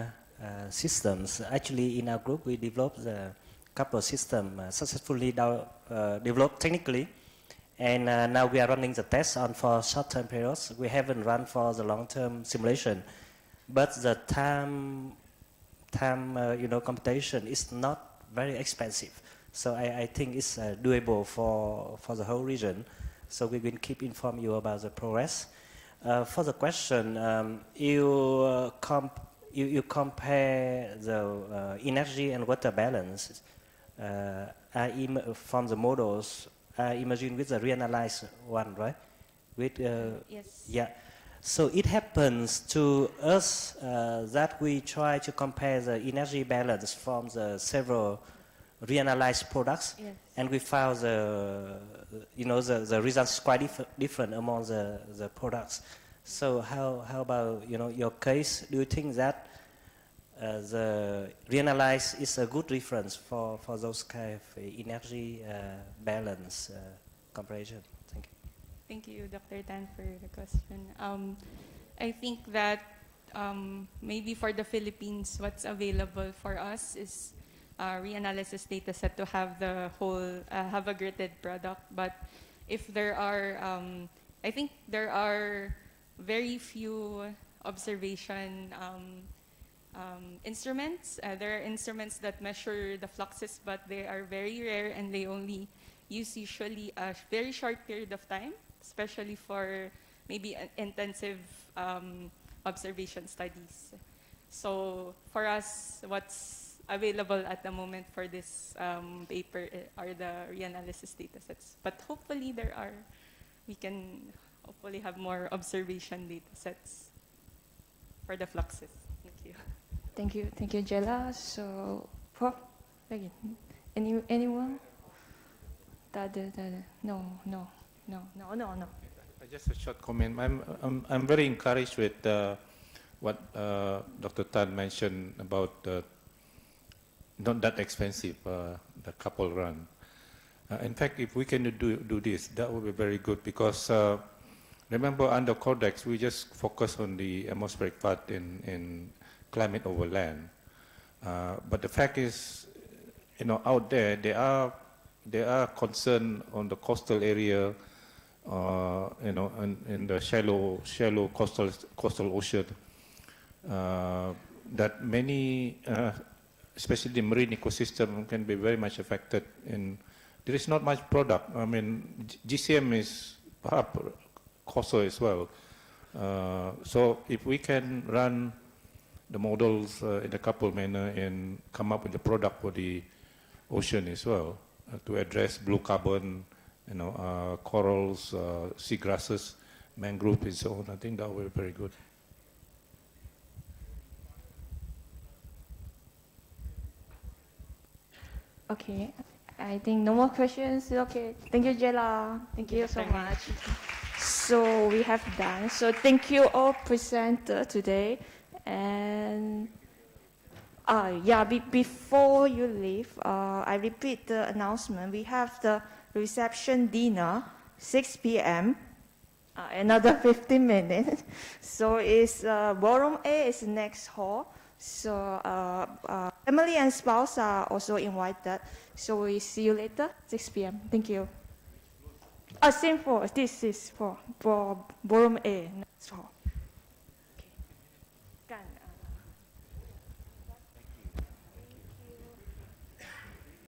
systems, actually in our group we developed the couple system successfully developed technically, and now we are running the tests on for short-term periods. We haven't run for the long-term simulation, but the time you know, computation is not very expensive. So I think it's doable for the whole region. So we will keep inform you about the progress. For the question, you compare the energy and water balance from the models. I imagine with the reanalyzed one, right? With yes. Yeah. So it happens to us that we try to compare the energy balance from the several reanalyzed products, Yes. and we found the results quite different among the products. So how about your case? Do you think that the reanalyzed is a good reference for those kind of energy balance comparison? Thank you. Thank you, Dr. Tan, for the question. I think that maybe for the Philippines, what's available for us is reanalysis data set to have the whole, have a gridded product. But if there are, I think there are very few observation instruments. There are instruments that measure the fluxes, but they are very rare and they only use usually a very short period of time, especially for maybe intensive observation studies. So for us, what's available at the moment for this paper are the reanalysis data sets. But hopefully we can hopefully have more observation data sets for the fluxes. Thank you. Thank you, Jella. So, Prof, again, anyone? No. Just a short comment. I'm very encouraged with what Dr. Tan mentioned about not that expensive, the couple run. In fact, if we can do this, that would be very good because remember under CORDEX, we just focus on the atmospheric part in climate over land. But the fact is, out there, they are concerned on the coastal area, in the shallow coastal ocean, that many, especially the marine ecosystem, can be very much affected. And there is not much product. I mean, GCM is perhaps coastal as well. So if we can run the models in a coupled manner and come up with a product for the ocean as well to address blue carbon, corals, seagrasses, mangrove and so on. I think that will be very good. Okay, I think no more questions. Okay, thank you, Jella. Thank you so much. So we have done. So thank you all presenters today. And before you leave, I repeat the announcement. We have the reception dinner, 6 p.m., another 15 minutes. So it's ballroom A is next hall. So family and spouse are also invited. So we see you later, 6 p.m. Thank you. Same for, this is for ballroom A, next hall.